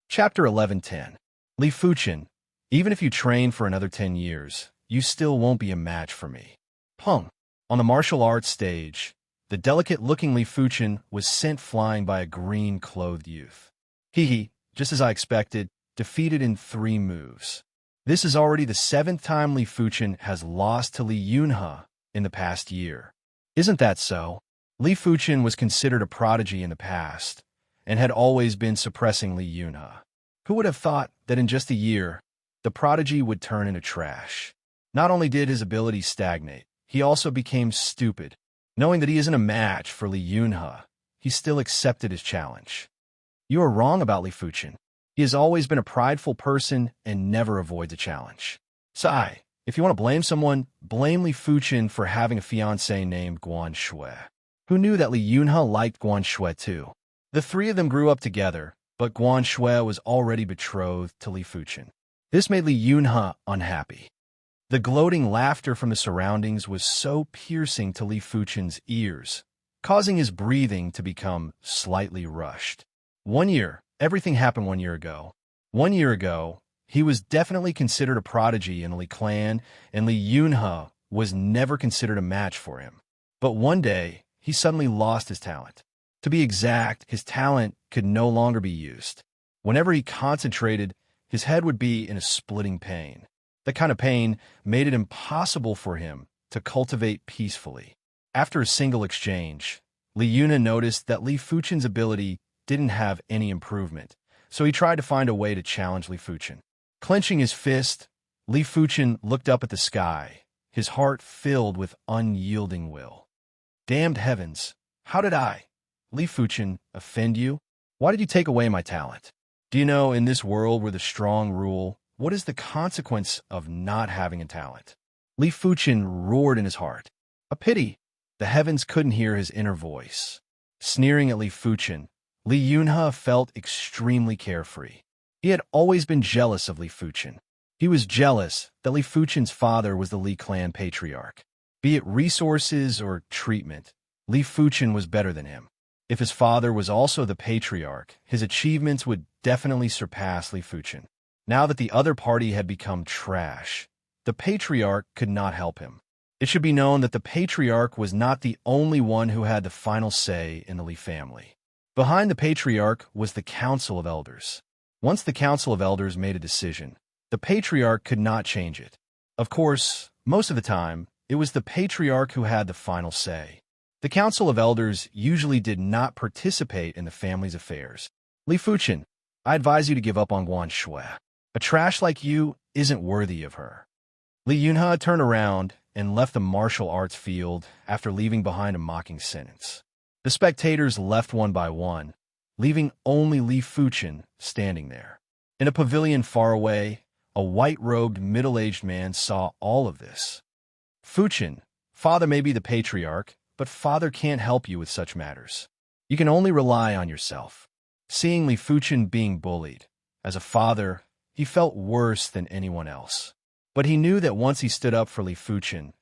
Chapter 11:10. Li Fuchen, even if you train for another 10 years, you still won't be a match for me. Pung. On the martial arts stage, the delicate-looking Li Fuchen was sent flying by a green-clothed youth. He, just as I expected, defeated in 3 moves. This is already the 7th time Li Fuchen has lost to Li Yunhe in the past year. Isn't that so? Li Fuchen was considered a prodigy in the past, and had always been suppressing Li Yunhe. Who would have thought that in just a year, the prodigy would turn into trash? Not only did his ability stagnate, he also became stupid. Knowing that he isn't a match for Li Yunhe, he still accepted his challenge. You are wrong about Li Fuchen. He has always been a prideful person and never avoids a challenge. Sai, if you want to blame someone, blame Li Fuchen for having a fiancé named Guan Shui. Who knew that Li Yunhe liked Guan Shui too? The 3 of them grew up together, but Guan Shui was already betrothed to Li Fuchen. This made Li Yunhe unhappy. The gloating laughter from the surroundings was so piercing to Li Fuchen's ears, causing his breathing to become slightly rushed. Everything happened 1 year ago. 1 year ago, he was definitely considered a prodigy in the Li clan, and Li Yunhe was never considered a match for him. But one day, he suddenly lost his talent. To be exact, his talent could no longer be used. Whenever he concentrated, his head would be in a splitting pain. That kind of pain made it impossible for him to cultivate peacefully. After a single exchange, Li Yunhe noticed that Li Fuchen's ability didn't have any improvement, so he tried to find a way to challenge Li Fuchen. Clenching his fist, Li Fuchen looked up at the sky, his heart filled with unyielding will. Damned heavens, how did I, Li Fuchen, offend you? Why did you take away my talent? Do you know, in this world where the strong rule, what is the consequence of not having a talent? Li Fuchen roared in his heart. A pity. The heavens couldn't hear his inner voice. Sneering at Li Fuchen, Li Yunhe felt extremely carefree. He had always been jealous of Li Fuchen. He was jealous that Li Fuchen's father was the Li clan patriarch. Be it resources or treatment, Li Fuchen was better than him. If his father was also the patriarch, his achievements would definitely surpass Li Fuchen. Now that the other party had become trash, the patriarch could not help him. It should be known that the patriarch was not the only one who had the final say in the Li family. Behind the patriarch was the Council of Elders. Once the Council of Elders made a decision, the patriarch could not change it. Of course, most of the time, it was the patriarch who had the final say. The Council of Elders usually did not participate in the family's affairs. Li Fuchen, I advise you to give up on Guan Shui. A trash like you isn't worthy of her. Li Yunhe turned around and left the martial arts field after leaving behind a mocking sentence. The spectators left one by one, leaving only Li Fuchen standing there. In a pavilion far away, a white-robed middle-aged man saw all of this. Fuchen, father may be the patriarch, but father can't help you with such matters. You can only rely on yourself. Seeing Li Fuchen being bullied, as a father, he felt worse than anyone else. But he knew that once he stood up for Li Fuchen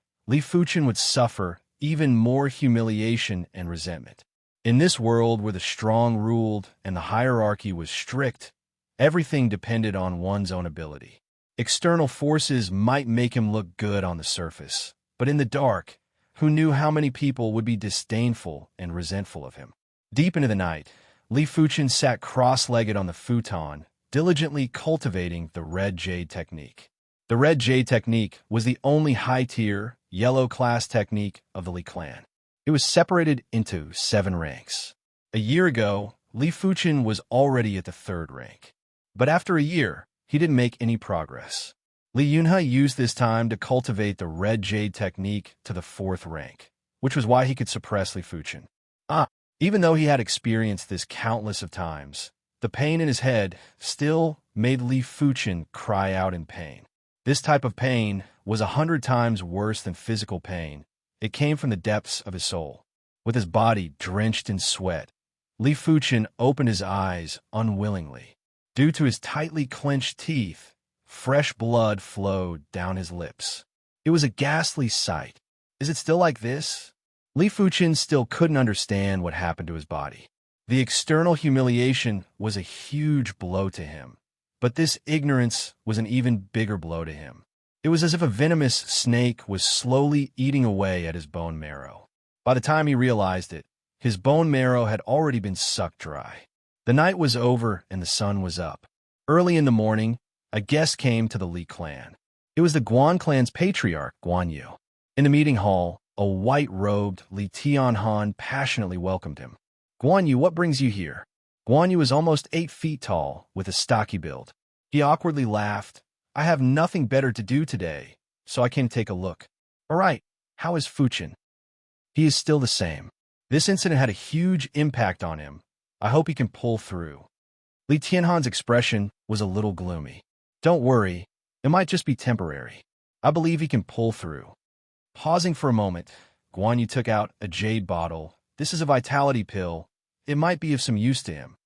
would suffer even more humiliation and resentment. In this world where the strong ruled and the hierarchy was strict, everything depended on one's own ability. External forces might make him look good on the surface, but in the dark, who knew how many people would be disdainful and resentful of him? Deep into the night, Li Fuchen sat cross-legged on the futon, diligently cultivating the red jade technique. The red jade technique was the only high-tier, yellow-class technique of the Li clan. It was separated into 7 ranks. A year ago, Li Fuchen was already at the 3rd rank. But after a year, he didn't make any progress. Li Yunhe used this time to cultivate the red jade technique to the 4th rank, which was why he could suppress Li Fuchen. Even though he had experienced this countless of times, the pain in his head still made Li Fuchen cry out in pain. This type of pain was 100 times worse than physical pain. It came from the depths of his soul. With his body drenched in sweat, Li Fuchen opened his eyes unwillingly. Due to his tightly clenched teeth, Fresh blood flowed down his lips. It was a ghastly sight. Is it still like this? Li Fuchen still couldn't understand what happened to his body. The external humiliation was a huge blow to him, but this ignorance was an even bigger blow to him. It was as if a venomous snake was slowly eating away at his bone marrow. By the time he realized it, his bone marrow had already been sucked dry. The night was over and the sun was up. Early in the morning, a guest came to the Li clan. It was the Guan clan's patriarch, Guan Yu. In the meeting hall, a white-robed Li Tianhan passionately welcomed him. Guan Yu, what brings you here? Guan Yu was almost 8 feet tall, with a stocky build. He awkwardly laughed. I have nothing better to do today, so I came to take a look. All right, how is Fuchen? He is still the same. This incident had a huge impact on him. I hope he can pull through. Li Tianhan's expression was a little gloomy. Don't worry, it might just be temporary. I believe he can pull through. Pausing for a moment, Guan Yu took out a jade bottle. This is a vitality pill. It might be of some use to him.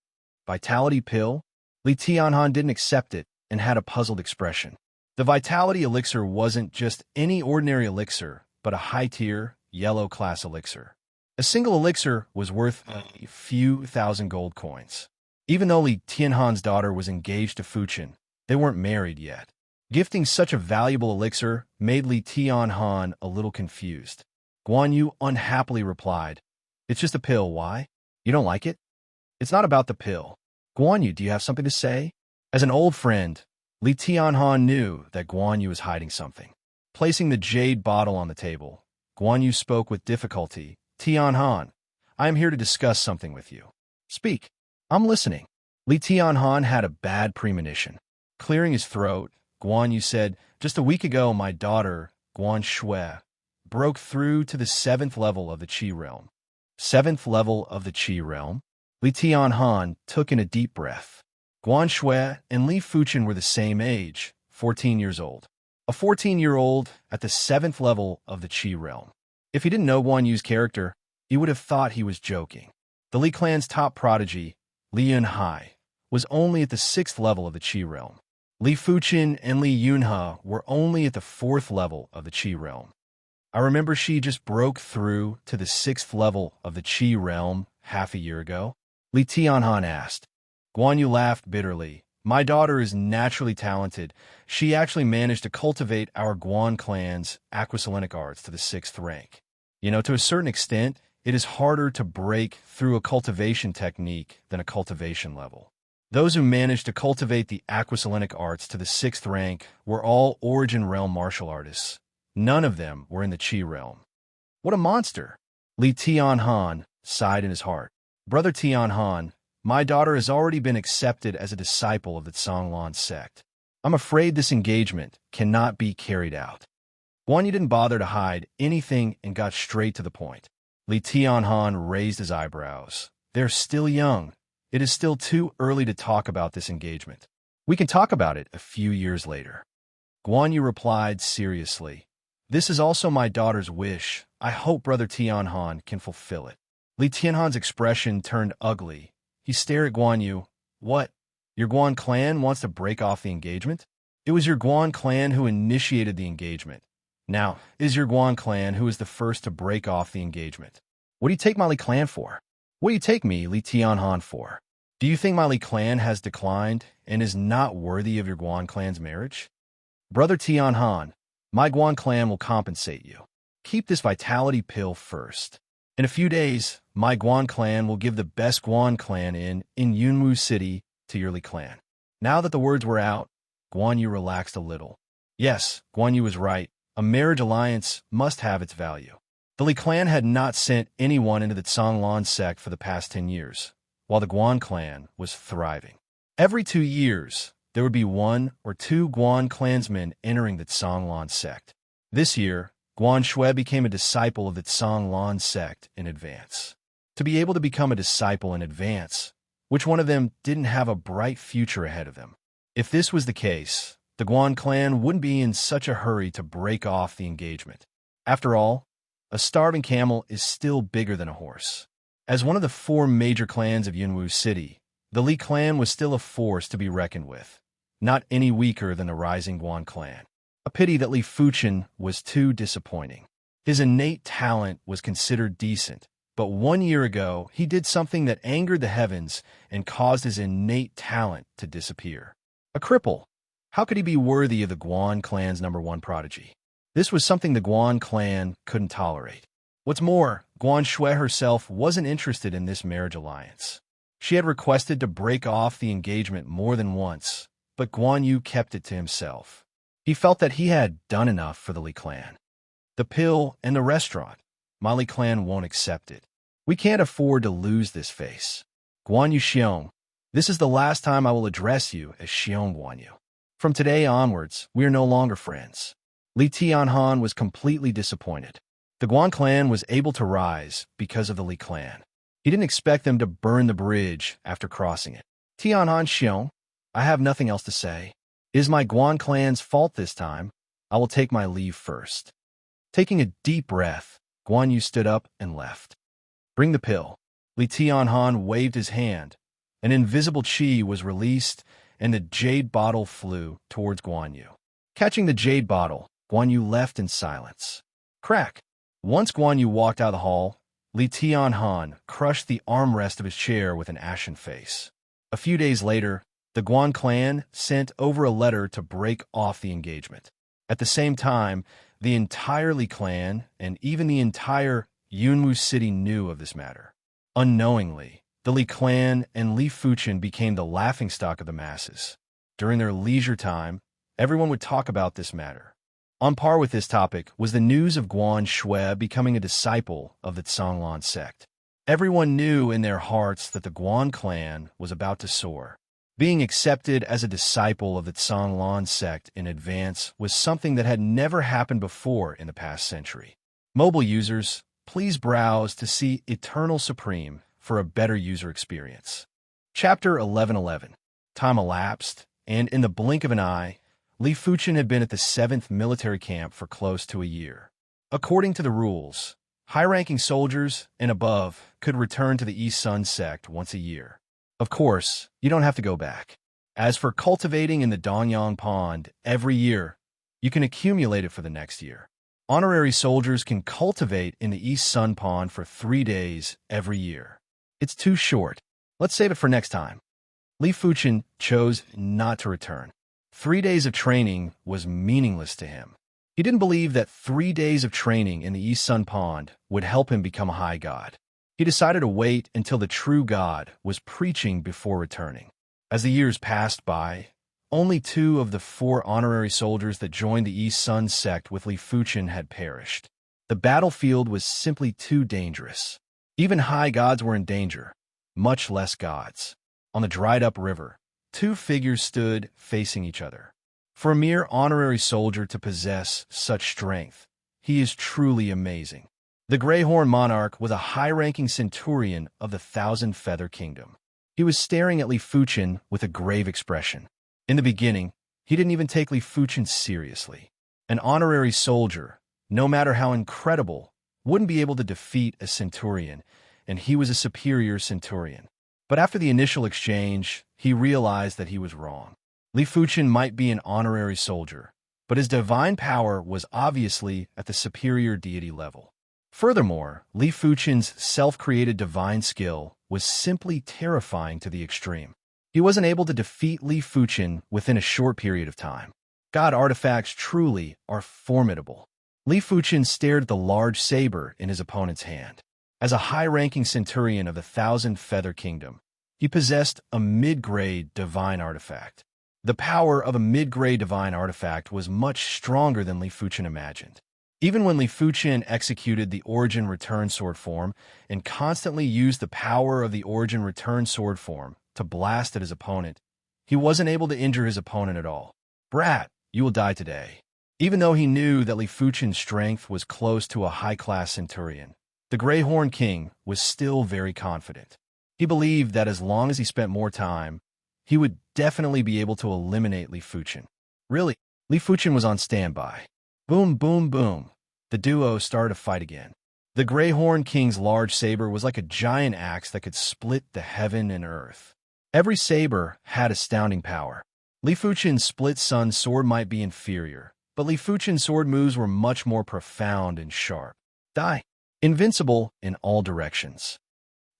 Vitality pill? Li Tianhan didn't accept it and had a puzzled expression. The vitality elixir wasn't just any ordinary elixir, but a high-tier, yellow-class elixir. A single elixir was worth a few thousand gold coins. Even though Li Tianhan's daughter was engaged to Fuchen, they weren't married yet. Gifting such a valuable elixir made Li Tianhan a little confused. Guan Yu unhappily replied, It's just a pill, why? You don't like it? It's not about the pill. Guan Yu, do you have something to say? As an old friend, Li Tianhan knew that Guan Yu was hiding something. Placing the jade bottle on the table, Guan Yu spoke with difficulty. Tianhan, I am here to discuss something with you. Speak. I'm listening. Li Tianhan had a bad premonition. Clearing his throat, Guan Yu said, Just a week ago, my daughter, Guan Shui, broke through to the 7th level of the Qi realm. 7th level of the Qi realm? Li Tianhan took in a deep breath. Guan Shui and Li Fuchen were the same age, 14 years old. A 14-year-old at the 7th level of the Qi realm. If he didn't know Guan Yu's character, he would have thought he was joking. The Li clan's top prodigy, Li Yunhai, was only at the 6th level of the Qi realm. Li Fuchen and Li Yunhe were only at the 4th level of the Qi realm. I remember she just broke through to the 6th level of the Qi realm half a year ago. Li Tianhan asked. Guan Yu laughed bitterly. My daughter is naturally talented. She actually managed to cultivate our Guan clan's aquaselenic arts to the 6th rank. To a certain extent, it is harder to break through a cultivation technique than a cultivation level. Those who managed to cultivate the aquaselenic arts to the 6th rank were all Origin Realm martial artists. None of them were in the Qi realm. What a monster! Li Tianhan sighed in his heart. Brother Tianhan, my daughter has already been accepted as a disciple of the Zhonglan sect. I'm afraid this engagement cannot be carried out. Guan Yu didn't bother to hide anything and got straight to the point. Li Tianhan raised his eyebrows. They're still young. It is still too early to talk about this engagement. We can talk about it a few years later. Guan Yu replied seriously. This is also my daughter's wish. I hope Brother Tianhan can fulfill it. Li Tianhan's expression turned ugly. He stared at Guan Yu. What? Your Guan clan wants to break off the engagement? It was your Guan clan who initiated the engagement. Now, is your Guan clan who is the first to break off the engagement? What do you take my Li clan for? What do you take me, Li Tianhan, for? Do you think my Li clan has declined and is not worthy of your Guan clan's marriage? Brother Tianhan, my Guan clan will compensate you. Keep this vitality pill first. In a few days, my Guan clan will give the best Guan clan in Yunwu City to your Li clan. Now that the words were out, Guan Yu relaxed a little. Yes, Guan Yu was right. A marriage alliance must have its value. The Li clan had not sent anyone into the Zhonglan sect for the past 10 years, while the Guan clan was thriving. Every 2 years, there would be 1 or 2 Guan clansmen entering the Zhonglan sect. This year, Guan Shui became a disciple of the Zhonglan sect in advance. To be able to become a disciple in advance, which one of them didn't have a bright future ahead of them? If this was the case, the Guan clan wouldn't be in such a hurry to break off the engagement. After all, a starving camel is still bigger than a horse. As one of the 4 major clans of Yunwu City, the Li clan was still a force to be reckoned with. not any weaker than the rising Guan clan. A pity that Li Fuchen was too disappointing. His innate talent was considered decent, but 1 year ago he did something that angered the heavens and caused his innate talent to disappear. A cripple. How could he be worthy of the Guan clan's #1 prodigy? This was something the Guan clan couldn't tolerate. What's more, Guan Shui herself wasn't interested in this marriage alliance. She had requested to break off the engagement more than once, but Guan Yu kept it to himself. He felt that he had done enough for the Li clan. The pill and the restaurant. My Li clan won't accept it. We can't afford to lose this face. Guan Yu Xiong, this is the last time I will address you as Xiong Guan Yu. From today onwards, we are no longer friends. Li Tianhan was completely disappointed. The Guan clan was able to rise because of the Li clan. He didn't expect them to burn the bridge after crossing it. Tianhan Xiong, I have nothing else to say. It is my Guan clan's fault this time. I will take my leave first. Taking a deep breath, Guan Yu stood up and left. Bring the pill. Li Tianhan waved his hand. An invisible qi was released, and the jade bottle flew towards Guan Yu. Catching the jade bottle, Guan Yu left in silence. Crack! Once Guan Yu walked out of the hall, Li Tianhan crushed the armrest of his chair with an ashen face. A few days later, the Guan clan sent over a letter to break off the engagement. At the same time, the entire Li clan and even the entire Yunwu city knew of this matter. Unknowingly, the Li clan and Li Fuchen became the laughingstock of the masses. During their leisure time, everyone would talk about this matter. On par with this topic was the news of Guan Shui becoming a disciple of the Zhonglan sect. Everyone knew in their hearts that the Guan clan was about to soar. Being accepted as a disciple of the Zhonglan sect in advance was something that had never happened before in the past century. Mobile users, please browse to see Eternal Supreme for a better user experience. Chapter 1111. Time elapsed, and in the blink of an eye, Li Fuchen had been at the 7th military camp for close to a year. According to the rules, high-ranking soldiers and above could return to the East Sun sect once a year. Of course, you don't have to go back. As for cultivating in the Dongyang Pond every year, you can accumulate it for the next year. Honorary soldiers can cultivate in the East Sun Pond for 3 days every year. It's too short. Let's save it for next time. Li Fuchen chose not to return. 3 days of training was meaningless to him. He didn't believe that 3 days of training in the East Sun Pond would help him become a high god. He decided to wait until the true god was preaching before returning. As the years passed by, only 2 of the 4 honorary soldiers that joined the East Sun sect with Li Fuchen had perished. The battlefield was simply too dangerous. Even high gods were in danger, much less gods. On the dried-up river, 2 figures stood facing each other. For a mere honorary soldier to possess such strength, he is truly amazing. The Greyhorn Monarch was a high-ranking centurion of the Thousand Feather Kingdom. He was staring at Li Fuchen with a grave expression. In the beginning, he didn't even take Li Fuchen seriously. An honorary soldier, no matter how incredible, wouldn't be able to defeat a centurion, and he was a superior centurion. But after the initial exchange, he realized that he was wrong. Li Fuchen might be an honorary soldier, but his divine power was obviously at the superior deity level. Furthermore, Li Fuchen's self-created divine skill was simply terrifying to the extreme. He wasn't able to defeat Li Fuchen within a short period of time. God artifacts truly are formidable. Li Fuchen stared at the large saber in his opponent's hand. As a high-ranking centurion of the Thousand Feather Kingdom, he possessed a mid-grade divine artifact. The power of a mid-grade divine artifact was much stronger than Li Fuchen imagined. Even when Li Fuchen executed the Origin Return Sword form and constantly used the power of the Origin Return Sword form to blast at his opponent, he wasn't able to injure his opponent at all. Brat, you will die today. Even though he knew that Li Fuchen's strength was close to a high-class centurion, the Greyhorn King was still very confident. He believed that as long as he spent more time, he would definitely be able to eliminate Li Fuchen. Really, Li Fuchen was on standby. Boom, boom, boom. The duo started to fight again. The Greyhorn King's large saber was like a giant axe that could split the heaven and earth. Every saber had astounding power. Li Fuchen's split sun sword might be inferior, but Li Fuchen's sword moves were much more profound and sharp. Die. Invincible in all directions.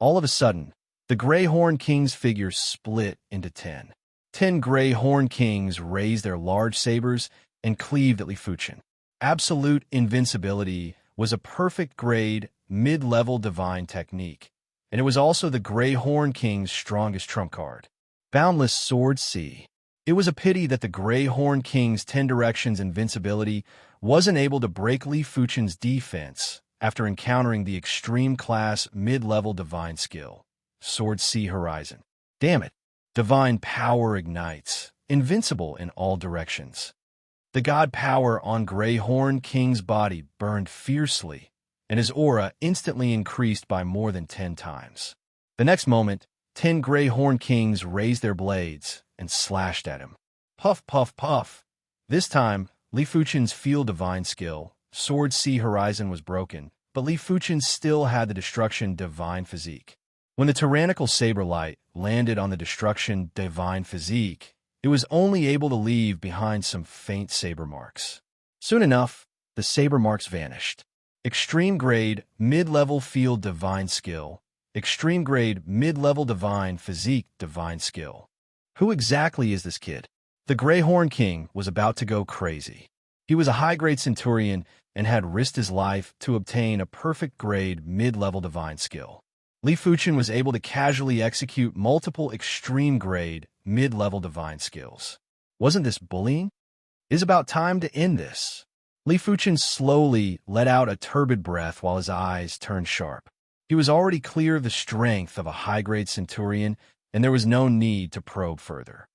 All of a sudden, the Grey Horn King's figure split into 10. 10 Grey Horn Kings raised their large sabers and cleaved at Li Fuchen. Absolute invincibility was a perfect grade, mid-level divine technique, and it was also the Grey Horn King's strongest trump card. Boundless Sword C. It was a pity that the Grey Horn King's 10 Directions invincibility wasn't able to break Li Fuchen's defense after encountering the extreme class mid-level divine skill, Sword C Horizon. Damn it. Divine power ignites, invincible in all directions. The god power on Grey Horn King's body burned fiercely, and his aura instantly increased by more than 10 times. The next moment, 10 Grey Horn Kings raised their blades and slashed at him. Puff, puff, puff. This time, Li Fuchen's field divine skill, Sword C Horizon, was broken, but Li Fuchen still had the destruction divine physique. When the tyrannical saber light landed on the destruction divine physique, it was only able to leave behind some faint saber marks. Soon enough, the saber marks vanished. Extreme grade, mid-level field divine skill. Extreme grade, mid-level divine physique divine skill. Who exactly is this kid? The Grey Horn King was about to go crazy. He was a high-grade centurion and had risked his life to obtain a perfect grade mid-level divine skill. Li Fuchen was able to casually execute multiple extreme grade, mid-level divine skills. Wasn't this bullying? It is about time to end this. Li Fuchen slowly let out a turbid breath while his eyes turned sharp. He was already clear of the strength of a high-grade centurion, and there was no need to probe further.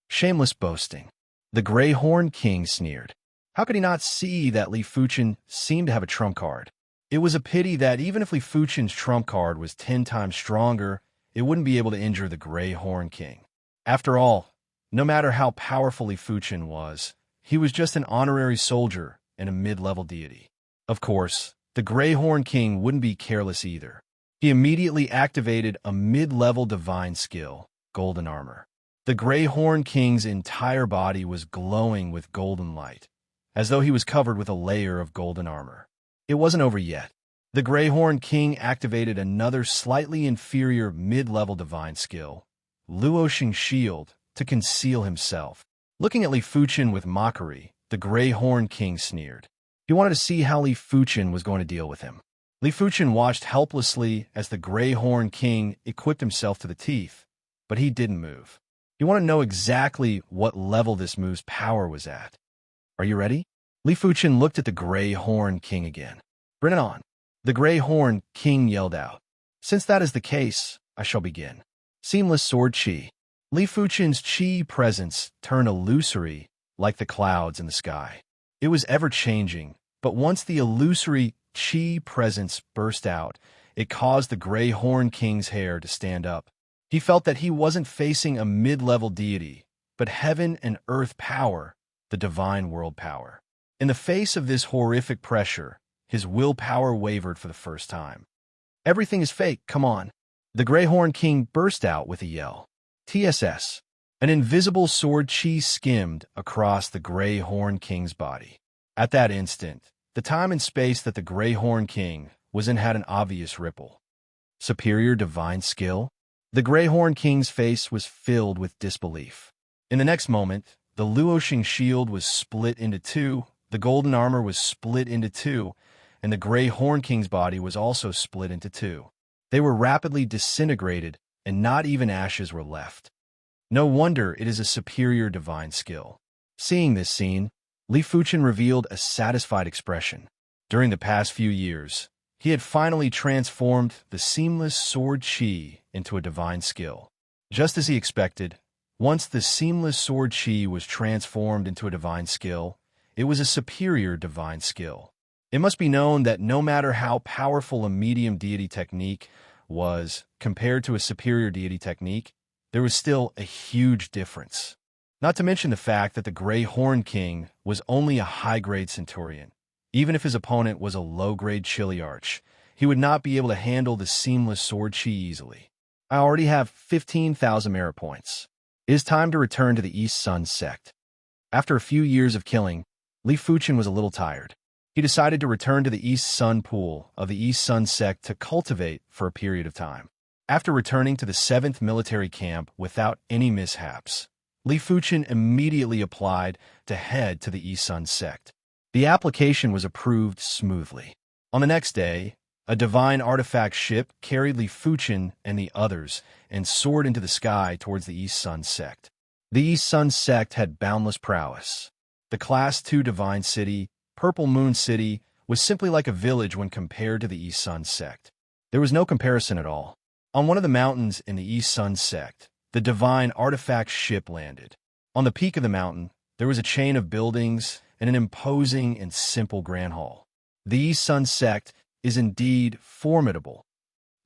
Shameless boasting. The Grey Horn King sneered. How could he not see that Li Fuchen seemed to have a trump card? It was a pity that even if Li Fuchen's trump card was 10 times stronger, it wouldn't be able to injure the Grey Horn King. After all, no matter how powerful Li Fuchen was, he was just an honorary soldier and a mid-level deity. Of course, the Grey Horn King wouldn't be careless either. He immediately activated a mid-level divine skill, Golden Armor. The Grey Horn King's entire body was glowing with golden light, as though he was covered with a layer of golden armor. It wasn't over yet. The Grey Horn King activated another slightly inferior mid-level divine skill, Luoxing Shield, to conceal himself. Looking at Li Fuchen with mockery, the Grey Horn King sneered. He wanted to see how Li Fuchen was going to deal with him. Li Fuchen watched helplessly as the Grey Horn King equipped himself to the teeth, but he didn't move. He wanted to know exactly what level this move's power was at. Are you ready? Li Fuchen looked at the Grey Horn King again. Bring it on. The Grey Horn King yelled out. Since that is the case, I shall begin. Seamless Sword Chi. Li Fuchen's Chi presence turned illusory like the clouds in the sky. It was ever-changing, but once the illusory Chi presence burst out, it caused the Grey Horn King's hair to stand up. He felt that he wasn't facing a mid-level deity, but heaven and earth power, the divine world power. In the face of this horrific pressure, his willpower wavered for the first time. Everything is fake, come on. The Grey Horn King burst out with a yell. TSS. An invisible sword chi skimmed across the Grey Horn King's body. At that instant, the time and space that the Grey Horn King was in had an obvious ripple. Superior divine skill? The Grey Horn King's face was filled with disbelief. In the next moment, the Luoxing shield was split into two, the golden armor was split into two, and the Grey Horn King's body was also split into two. They were rapidly disintegrated, and not even ashes were left. No wonder it is a superior divine skill. Seeing this scene, Li Fuchen revealed a satisfied expression. During the past few years, he had finally transformed the seamless sword chi into a divine skill. Just as he expected, once the seamless sword chi was transformed into a divine skill, it was a superior divine skill. It must be known that no matter how powerful a medium deity technique was compared to a superior deity technique, there was still a huge difference. Not to mention the fact that the Grey Horn King was only a high-grade centurion. Even if his opponent was a low-grade Chiliarch, he would not be able to handle the seamless sword chi easily. I already have 15,000 merit points. It is time to return to the East Sun sect. After a few years of killing, Li Fuchen was a little tired. He decided to return to the East Sun pool of the East Sun sect to cultivate for a period of time. After returning to the 7th military camp without any mishaps, Li Fuchen immediately applied to head to the East Sun sect. The application was approved smoothly. On the next day, a divine artifact ship carried Li Fuchen and the others and soared into the sky towards the East Sun sect. The East Sun sect had boundless prowess. The Class 2 Divine City, Purple Moon City, was simply like a village when compared to the East Sun sect. There was no comparison at all. On one of the mountains in the East Sun sect, the divine artifact ship landed. On the peak of the mountain, there was a chain of buildings and an imposing and simple grand hall. The East Sun sect is indeed formidable.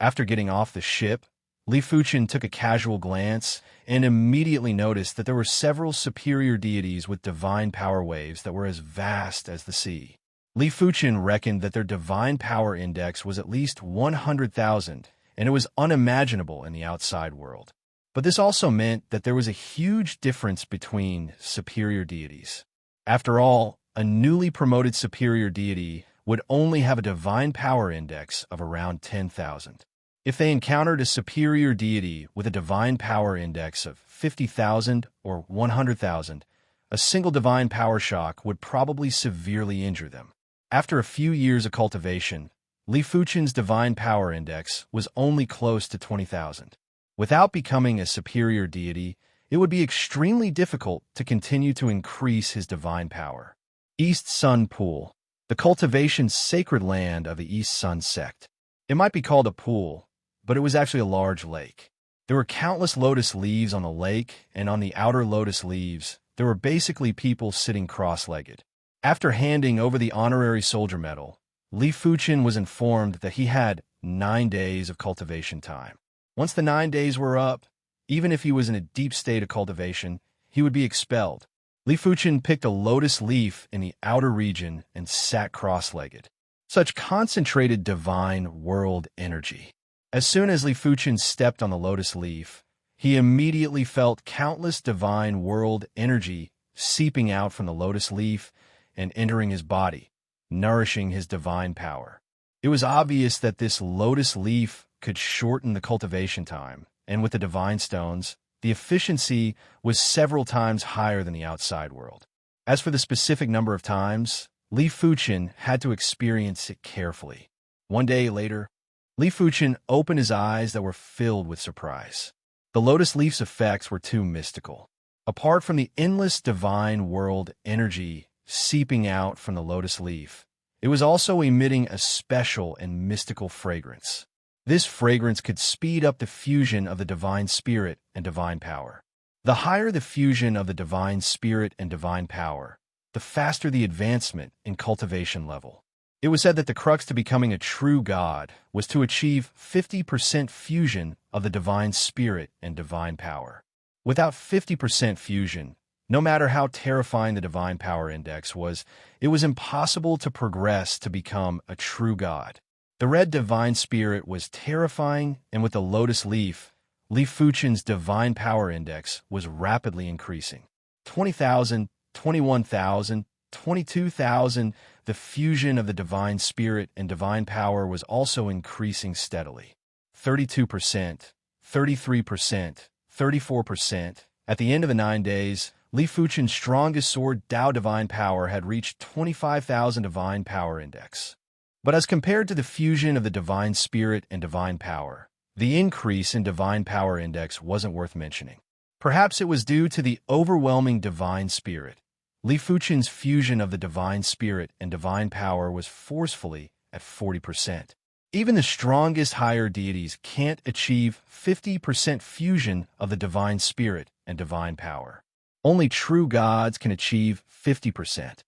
After getting off the ship, Li Fuchen took a casual glance and immediately noticed that there were several superior deities with divine power waves that were as vast as the sea. Li Fuchen reckoned that their divine power index was at least 100,000, and it was unimaginable in the outside world. But this also meant that there was a huge difference between superior deities. After all, a newly promoted superior deity would only have a divine power index of around 10,000. If they encountered a superior deity with a divine power index of 50,000 or 100,000, a single divine power shock would probably severely injure them. After a few years of cultivation, Li Fuchen's divine power index was only close to 20,000. Without becoming a superior deity, it would be extremely difficult to continue to increase his divine power. East Sun Pool, the cultivation sacred land of the East Sun sect. It might be called a pool, but it was actually a large lake. There were countless lotus leaves on the lake, and on the outer lotus leaves, there were basically people sitting cross-legged. After handing over the honorary soldier medal, Li Fuchen was informed that he had 9 days of cultivation time. Once the 9 days were up, even if he was in a deep state of cultivation, he would be expelled. Li Fuchen picked a lotus leaf in the outer region and sat cross-legged. Such concentrated divine world energy. As soon as Li Fuchen stepped on the lotus leaf, he immediately felt countless divine world energy seeping out from the lotus leaf and entering his body, nourishing his divine power. It was obvious that this lotus leaf could shorten the cultivation time, and with the divine stones, the efficiency was several times higher than the outside world. As for the specific number of times, Li Fuchen had to experience it carefully. One day later, Li Fuchen opened his eyes that were filled with surprise. The lotus leaf's effects were too mystical. Apart from the endless divine world energy seeping out from the lotus leaf, it was also emitting a special and mystical fragrance. This fragrance could speed up the fusion of the divine spirit and divine power. The higher the fusion of the divine spirit and divine power, the faster the advancement in cultivation level. It was said that the crux to becoming a true god was to achieve 50% fusion of the divine spirit and divine power. Without 50% fusion, no matter how terrifying the divine power index was, it was impossible to progress to become a true god. The red divine spirit was terrifying, and with the lotus leaf, Li Fuchen's divine power index was rapidly increasing. 20,000, 21,000, 22,000, the fusion of the divine spirit and divine power was also increasing steadily. 32%, 33%, 34%. At the end of the 9 days, Li Fuchen's strongest sword Dao divine power had reached 25,000 divine power index. But as compared to the fusion of the divine spirit and divine power, the increase in divine power index wasn't worth mentioning. Perhaps it was due to the overwhelming divine spirit. Li Fuchen's fusion of the divine spirit and divine power was forcefully at 40%. Even the strongest higher deities can't achieve 50% fusion of the divine spirit and divine power. Only true gods can achieve 50%.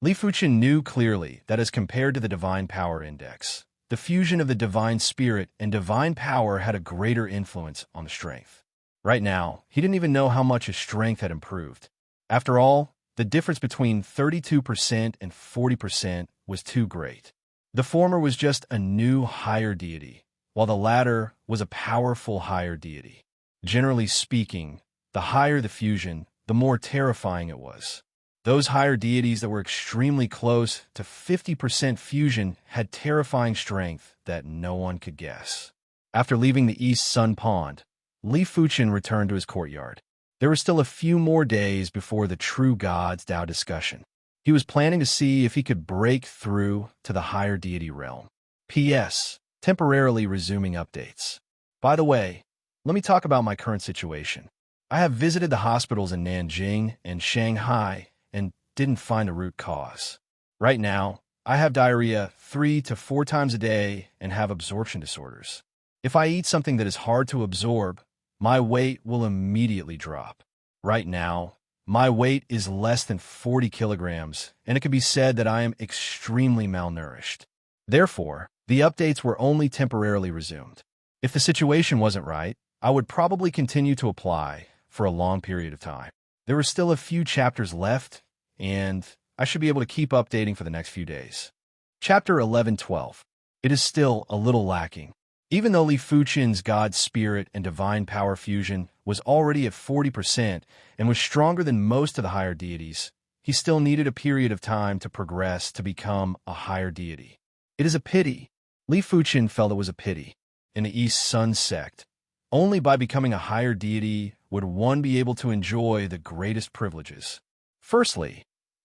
Li Fuchen knew clearly that as compared to the divine power index, the fusion of the divine spirit and divine power had a greater influence on the strength. Right now, he didn't even know how much his strength had improved. After all, the difference between 32% and 40% was too great. The former was just a new higher deity, while the latter was a powerful higher deity. Generally speaking, The higher the fusion, the more terrifying it was. Those higher deities that were extremely close to 50% fusion had terrifying strength that no one could guess. After leaving the East Sun Pond, Li Fuchen returned to his courtyard. There were still a few more days before the true gods Tao discussion. He was planning to see if he could break through to the higher deity realm. P.S. Temporarily resuming updates. By the way, let me talk about my current situation. I have visited the hospitals in Nanjing and Shanghai and didn't find a root cause. Right now, I have diarrhea 3 to 4 times a day and have absorption disorders. If I eat something that is hard to absorb, my weight will immediately drop. Right now, my weight is less than 40 kilograms, and it can be said that I am extremely malnourished. Therefore, the updates were only temporarily resumed. If the situation wasn't right, I would probably continue to apply for a long period of time. There were still a few chapters left, and I should be able to keep updating for the next few days. Chapter 11-12. It is still a little lacking. Even though Li Fuchen's God Spirit and Divine Power fusion was already at 40% and was stronger than most of the higher deities, he still needed a period of time to progress to become a higher deity. It is a pity. Li Fuchen felt it was a pity. In the East Sun sect, only by becoming a higher deity would one be able to enjoy the greatest privileges. Firstly,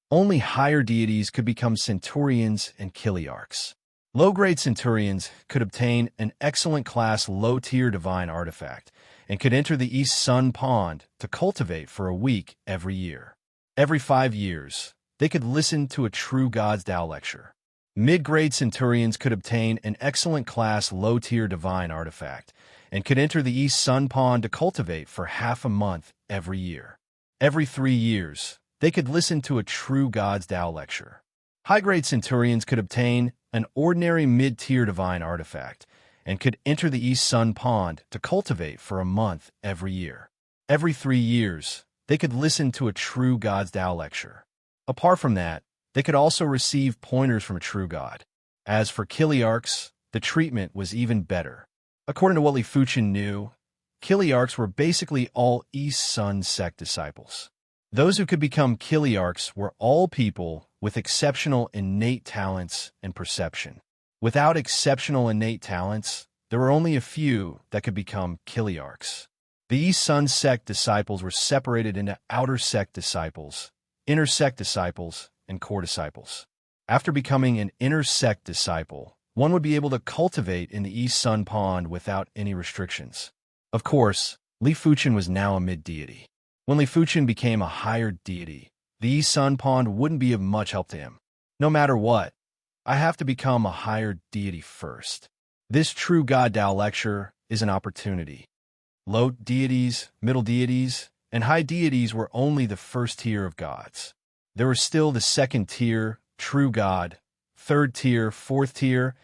only higher deities could become centurions and chiliarchs. Low-grade centurions could obtain an excellent class low-tier divine artifact and could enter the East Sun Pond to cultivate for a week every year. Every 5 years, they could listen to a true God's Tao lecture. Mid-grade centurions could obtain an excellent class low-tier divine artifact and could enter the East Sun Pond to cultivate for half a month every year. Every 3 years, they could listen to a true God's Tao lecture. High-grade centurions could obtain an ordinary mid-tier divine artifact and could enter the East Sun Pond to cultivate for a month every year. Every 3 years, they could listen to a true God's Tao lecture. Apart from that, they could also receive pointers from a true God. As for chiliarchs, the treatment was even better. According to what Li Fuchen knew, chiliarchs were basically all East Sun sect disciples. Those who could become chiliarchs were all people with exceptional innate talents and perception. Without exceptional innate talents, there were only a few that could become chiliarchs. The East Sun sect disciples were separated into outer sect disciples, inner sect disciples, and core disciples. After becoming an inner sect disciple, one would be able to cultivate in the East Sun Pond without any restrictions. Of course, Li Fuchen was now a mid-deity. When Li Fuchen became a higher deity, the East Sun Pond wouldn't be of much help to him. No matter what, I have to become a higher deity first. This true God Tao lecture is an opportunity. Low deities, middle deities, and high deities were only the first tier of gods. There were still the second tier, true God, third tier, fourth tier,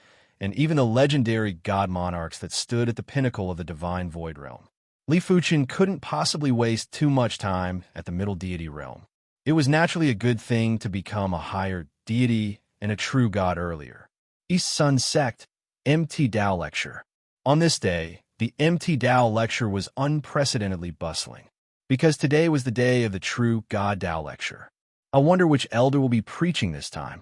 and even the legendary god monarchs that stood at the pinnacle of the divine void realm. Li Fuchen couldn't possibly waste too much time at the middle deity realm. It was naturally a good thing to become a higher deity and a true god earlier. East Sun Sect, MT Tao Lecture. On this day, the MT Tao Lecture was unprecedentedly bustling, because today was the day of the true God Tao Lecture. I wonder which elder will be preaching this time.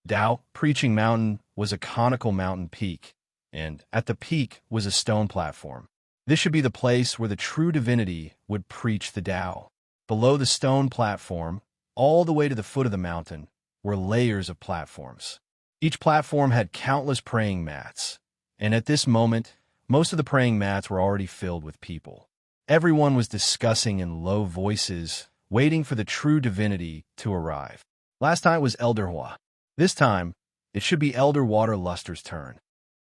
Tao Preaching Mountain was a conical mountain peak, and at the peak was a stone platform. This should be the place where the true divinity would preach the Tao. Below the stone platform, all the way to the foot of the mountain, were layers of platforms. Each platform had countless praying mats, and at this moment, most of the praying mats were already filled with people. Everyone was discussing in low voices, waiting for the true divinity to arrive. Last time it was Elder Hua. This time, it should be Elder Water Luster's turn.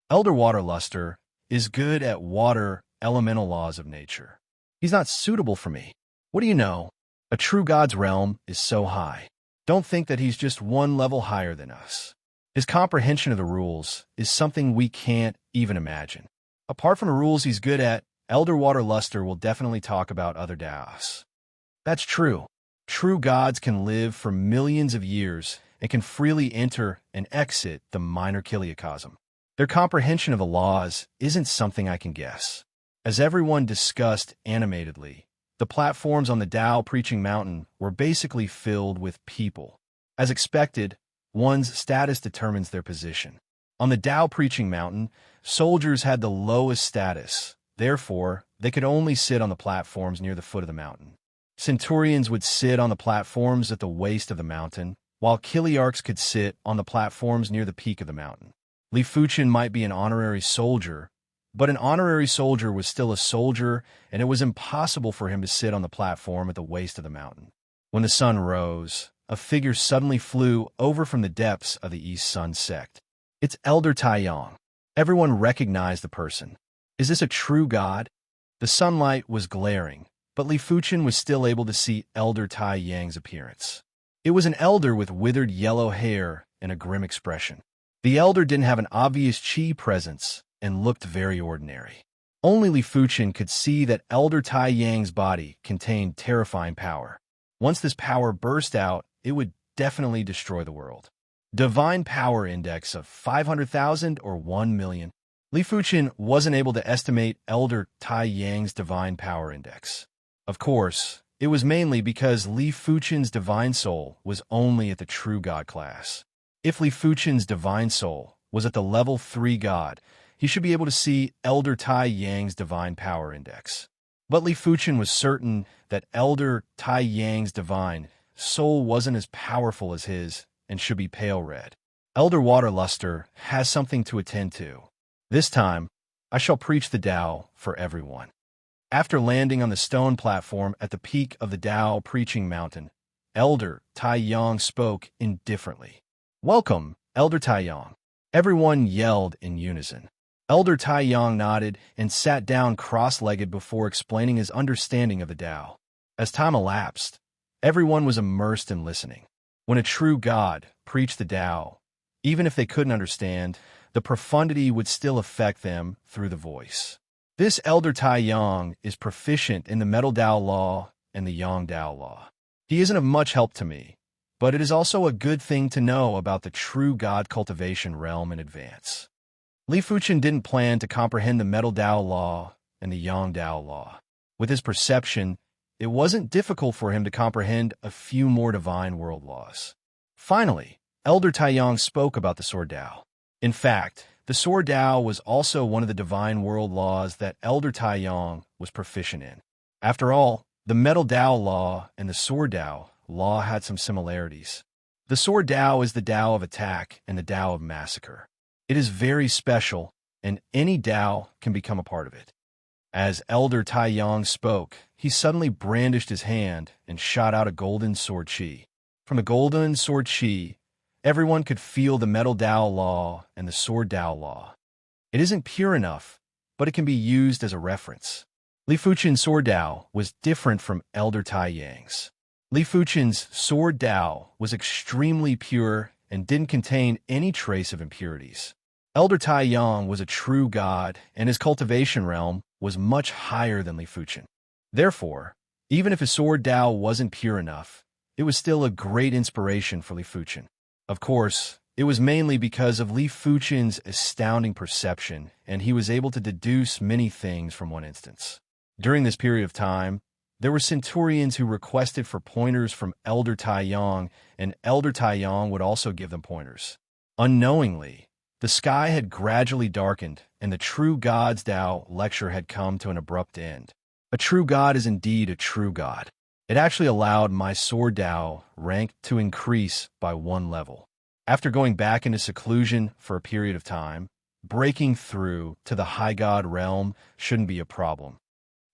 Elder Water Luster is good at water elemental laws of nature. He's not suitable for me. What do you know? A true God's realm is so high. Don't think that he's just one level higher than us. His comprehension of the rules is something we can't even imagine. Apart from the rules he's good at, Elder Water Luster will definitely talk about other Daos. That's true. True gods can live for millions of years and can freely enter and exit the minor chiliocosm. Their comprehension of the laws isn't something I can guess. As everyone discussed animatedly, The platforms on the Tao Preaching Mountain were basically filled with people. As expected, one's status determines their position. On the Tao Preaching Mountain, soldiers had the lowest status. Therefore, they could only sit on the platforms near the foot of the mountain. Centurions would sit on the platforms at the waist of the mountain, while Kiliarchs could sit on the platforms near the peak of the mountain. Li Fuchen might be an honorary soldier, but an honorary soldier was still a soldier, and it was impossible for him to sit on the platform at the waist of the mountain. When the sun rose, a figure suddenly flew over from the depths of the East Sun sect. It's Elder Taiyang. Everyone recognized the person. Is this a true god? The sunlight was glaring, but Li Fuchen was still able to see Elder Taiyang's appearance. It was an elder with withered yellow hair and a grim expression. The elder didn't have an obvious qi presence and looked very ordinary. Only Li Fuchen could see that Elder Taiyang's body contained terrifying power. Once this power burst out, it would definitely destroy the world. Divine Power Index of 500,000 or 1 million. Li Fuchen wasn't able to estimate Elder Taiyang's Divine Power Index. Of course, it was mainly because Li Fuchen's Divine Soul was only at the True God class. If Li Fuchen's Divine Soul was at the Level 3 God, he should be able to see Elder Taiyang's Divine Power Index. But Li Fuchen was certain that Elder Taiyang's Divine Soul wasn't as powerful as his and should be pale red. Elder Waterluster has something to attend to. This time, I shall preach the Tao for everyone. After landing on the stone platform at the peak of the Tao Preaching Mountain, Elder Taiyang spoke indifferently. "Welcome, Elder Taiyang." Everyone yelled in unison. Elder Taiyang nodded and sat down cross-legged before explaining his understanding of the Tao. As time elapsed, everyone was immersed in listening. When a true God preached the Tao, even if they couldn't understand, the profundity would still affect them through the voice. This Elder Taiyang is proficient in the Metal Tao Law and the Yang Tao Law. He isn't of much help to me, but it is also a good thing to know about the true God cultivation realm in advance. Li Fuchen didn't plan to comprehend the Metal Tao Law and the Yang Tao Law. With his perception, it wasn't difficult for him to comprehend a few more divine world laws. Finally, Elder Taiyang spoke about the Sword Tao. In fact, the Sword Tao was also one of the divine world laws that Elder Taiyang was proficient in. After all, the Metal Tao Law and the Sword Tao Law had some similarities. The Sword Tao is the Tao of attack and the Tao of massacre. It is very special, and any Tao can become a part of it. As Elder Taiyang spoke, he suddenly brandished his hand and shot out a golden sword chi. From the golden sword chi, everyone could feel the Metal Tao Law and the Sword Tao Law. It isn't pure enough, but it can be used as a reference. Li Fuchen's Sword Tao was different from Elder Taiyang's. Li Fuchen's Sword Tao was extremely pure and didn't contain any trace of impurities. Elder Taiyang was a true god, and his cultivation realm was much higher than Li Fuchen. Therefore, even if his Sword Tao wasn't pure enough, it was still a great inspiration for Li Fuchen. Of course, it was mainly because of Li Fuchen's astounding perception, and he was able to deduce many things from one instance. During this period of time, there were centurions who requested for pointers from Elder Taiyang, and Elder Taiyang would also give them pointers. Unknowingly, the sky had gradually darkened, and the True God's Tao lecture had come to an abrupt end. A true God is indeed a true God. It actually allowed my Sword Tao rank to increase by 1 level. After going back into seclusion for a period of time, breaking through to the High God realm shouldn't be a problem.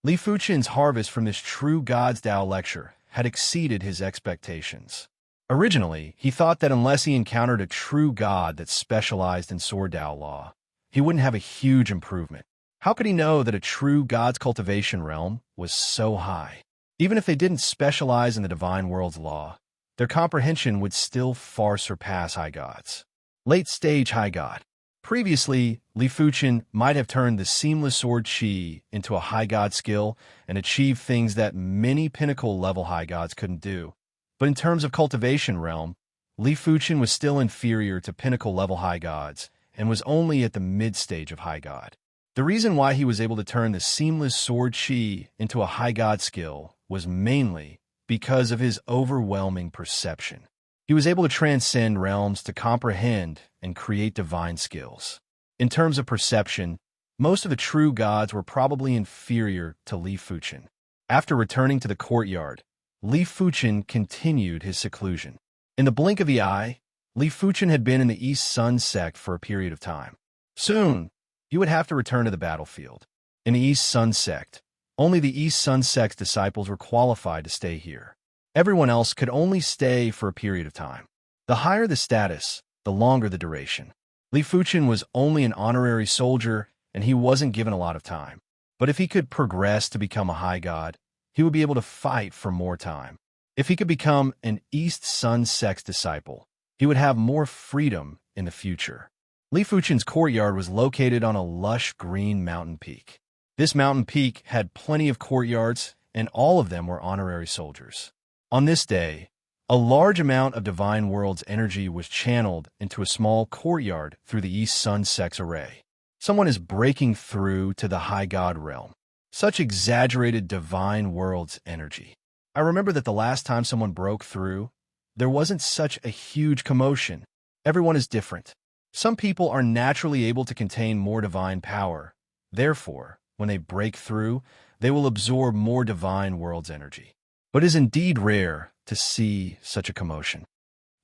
Li Fuchen's harvest from this True God's Tao lecture had exceeded his expectations. Originally, he thought that unless he encountered a true god that specialized in Sword Tao Law, he wouldn't have a huge improvement. How could he know that a true god's cultivation realm was so high? Even if they didn't specialize in the divine world's law, their comprehension would still far surpass high gods. Late-stage high god. Previously, Li Fuchen might have turned the seamless sword chi into a high god skill and achieved things that many pinnacle-level high gods couldn't do. But in terms of cultivation realm, Li Fuchen was still inferior to pinnacle-level high gods and was only at the mid-stage of high god. The reason why he was able to turn the seamless sword chi into a high god skill was mainly because of his overwhelming perception. He was able to transcend realms to comprehend and create divine skills. In terms of perception, most of the true gods were probably inferior to Li Fuchen. After returning to the courtyard, Li Fuchen continued his seclusion. In the blink of the eye, Li Fuchen had been in the East Sun sect for a period of time. Soon, he would have to return to the battlefield. In the East Sun sect, only the East Sun sect's disciples were qualified to stay here. Everyone else could only stay for a period of time. The higher the status, the longer the duration. Li Fuchen was only an honorary soldier, and he wasn't given a lot of time. But if he could progress to become a high god, he would be able to fight for more time. If he could become an East Sun sect's disciple, he would have more freedom in the future. Li Fuchen's courtyard was located on a lush green mountain peak. This mountain peak had plenty of courtyards, and all of them were honorary soldiers. On this day, a large amount of Divine World's energy was channeled into a small courtyard through the East Sun sect's array. Someone is breaking through to the High God realm. Such exaggerated Divine World's energy. I remember that the last time someone broke through, there wasn't such a huge commotion. Everyone is different. Some people are naturally able to contain more divine power. Therefore, when they break through, they will absorb more Divine World's energy. But it is indeed rare to see such a commotion.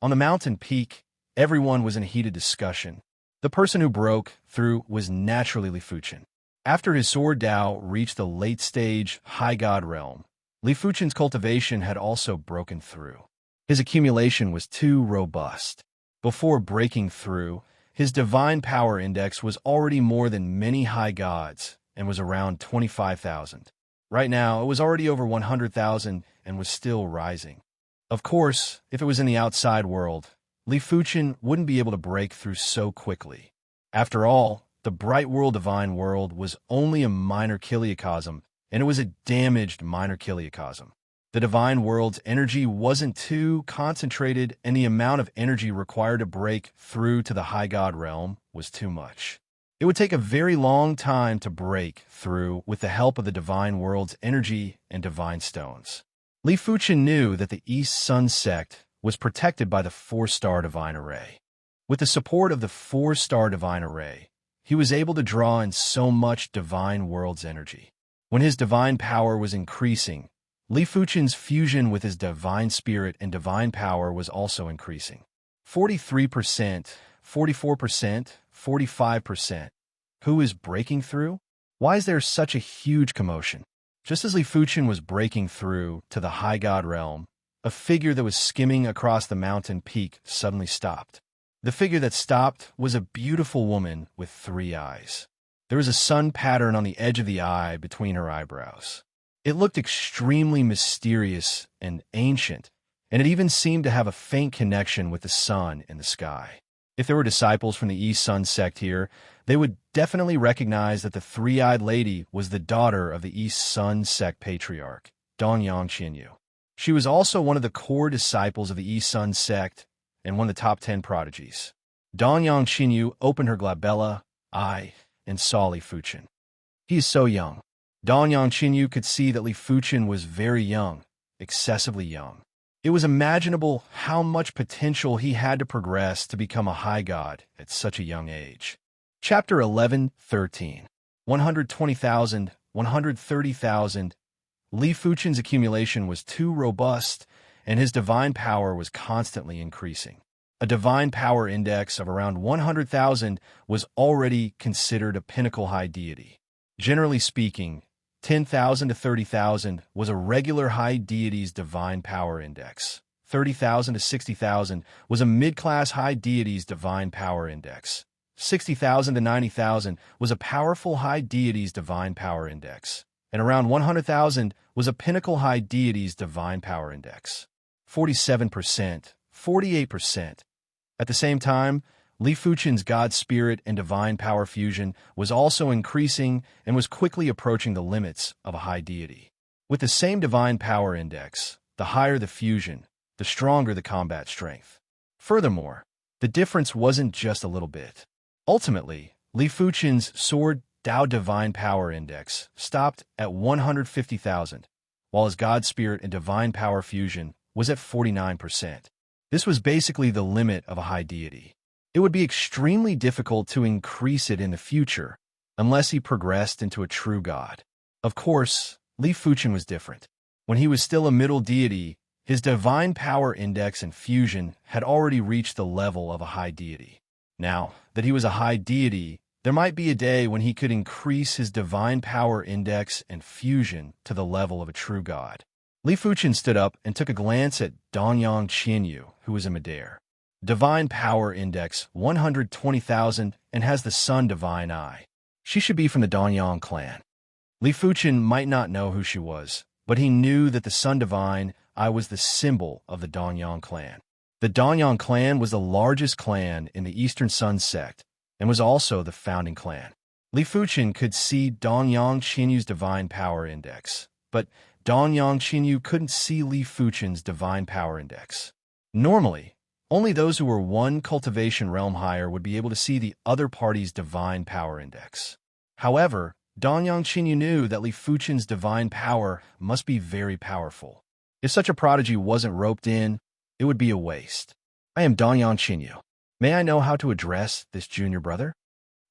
On the mountain peak, everyone was in a heated discussion. The person who broke through was naturally Li Fuchen. After his sword Dao reached the late-stage High God realm, Li Fuchen's cultivation had also broken through. His accumulation was too robust. Before breaking through, his divine power index was already more than many high gods and was around 25,000. Right now, it was already over 100,000 and was still rising. Of course, if it was in the outside world, Li Fuchen wouldn't be able to break through so quickly. After all, the bright world Divine World was only a minor kiliocosm, and it was a damaged minor kiliocosm. The Divine World's energy wasn't too concentrated, and the amount of energy required to break through to the High God realm was too much. It would take a very long time to break through with the help of the Divine World's energy and divine stones. Li Fuchen knew that the East Sun sect was protected by the 4-star Divine Array. With the support of the 4-star Divine Array, he was able to draw in so much Divine World's energy. When his divine power was increasing, Li Fuchen's fusion with his divine spirit and divine power was also increasing. 43%, 44%, 45%. Who is breaking through? Why is there such a huge commotion? Just as Li Fuchen was breaking through to the High God realm, a figure that was skimming across the mountain peak suddenly stopped. The figure that stopped was a beautiful woman with 3 eyes. There was a sun pattern on the edge of the eye between her eyebrows. It looked extremely mysterious and ancient, and it even seemed to have a faint connection with the sun in the sky. If there were disciples from the East Sun sect here, they would definitely recognize that the 3-eyed lady was the daughter of the East Sun sect patriarch, Dongyang Qinyu. She was also one of the core disciples of the East Sun sect and one of the top 10 prodigies. Dongyang Qinyu opened her glabella eye and saw Li Fuchen. He is so young. Dongyang Qinyu could see that Li Fuchen was very young, excessively young. It was imaginable how much potential he had to progress to become a high god at such a young age. Chapter 11:13. 120,000, 130,000. Li Fuchen's accumulation was too robust, and his divine power was constantly increasing. A divine power index of around 100,000 was already considered a pinnacle high deity. Generally speaking, 10,000 to 30,000 was a regular high deity's divine power index. 30,000 to 60,000 was a mid-class high deity's divine power index. 60,000 to 90,000 was a powerful high deity's divine power index. And around 100,000 was a pinnacle high deity's divine power index. 47%, 48%. At the same time, Li Fuchen's God Spirit and Divine Power fusion was also increasing and was quickly approaching the limits of a high deity. With the same Divine Power Index, the higher the fusion, the stronger the combat strength. Furthermore, the difference wasn't just a little bit. Ultimately, Li Fuchen's sword Tao Divine Power Index stopped at 150,000, while his God Spirit and Divine Power Fusion was at 49%. This was basically the limit of a high deity. It would be extremely difficult to increase it in the future, unless he progressed into a true god. Of course, Li Fuchen was different. When he was still a middle deity, his Divine Power Index and Fusion had already reached the level of a high deity. Now that he was a high deity, there might be a day when he could increase his Divine Power Index and Fusion to the level of a true god. Li Fuchen stood up and took a glance at Dongyang Qianyu, who was in midair. Divine Power Index 120,000 and has the Sun Divine Eye. She should be from the Dongyang clan. Li Fuchen might not know who she was, but he knew that the Sun Divine Eye was the symbol of the Dongyang clan. The Dongyang clan was the largest clan in the Eastern Sun sect, and was also the founding clan. Li Fuchen could see Dongyang Qianyu's Divine Power Index, but Dongyang Qianyu couldn't see Li Fuchen's Divine Power Index. Normally, only those who were one cultivation realm higher would be able to see the other party's Divine Power Index. However, Dongyang Qianyu knew that Li Fuchen's Divine Power must be very powerful. If such a prodigy wasn't roped in, it would be a waste. I am Dongyang Qianyu. May I know how to address this junior brother?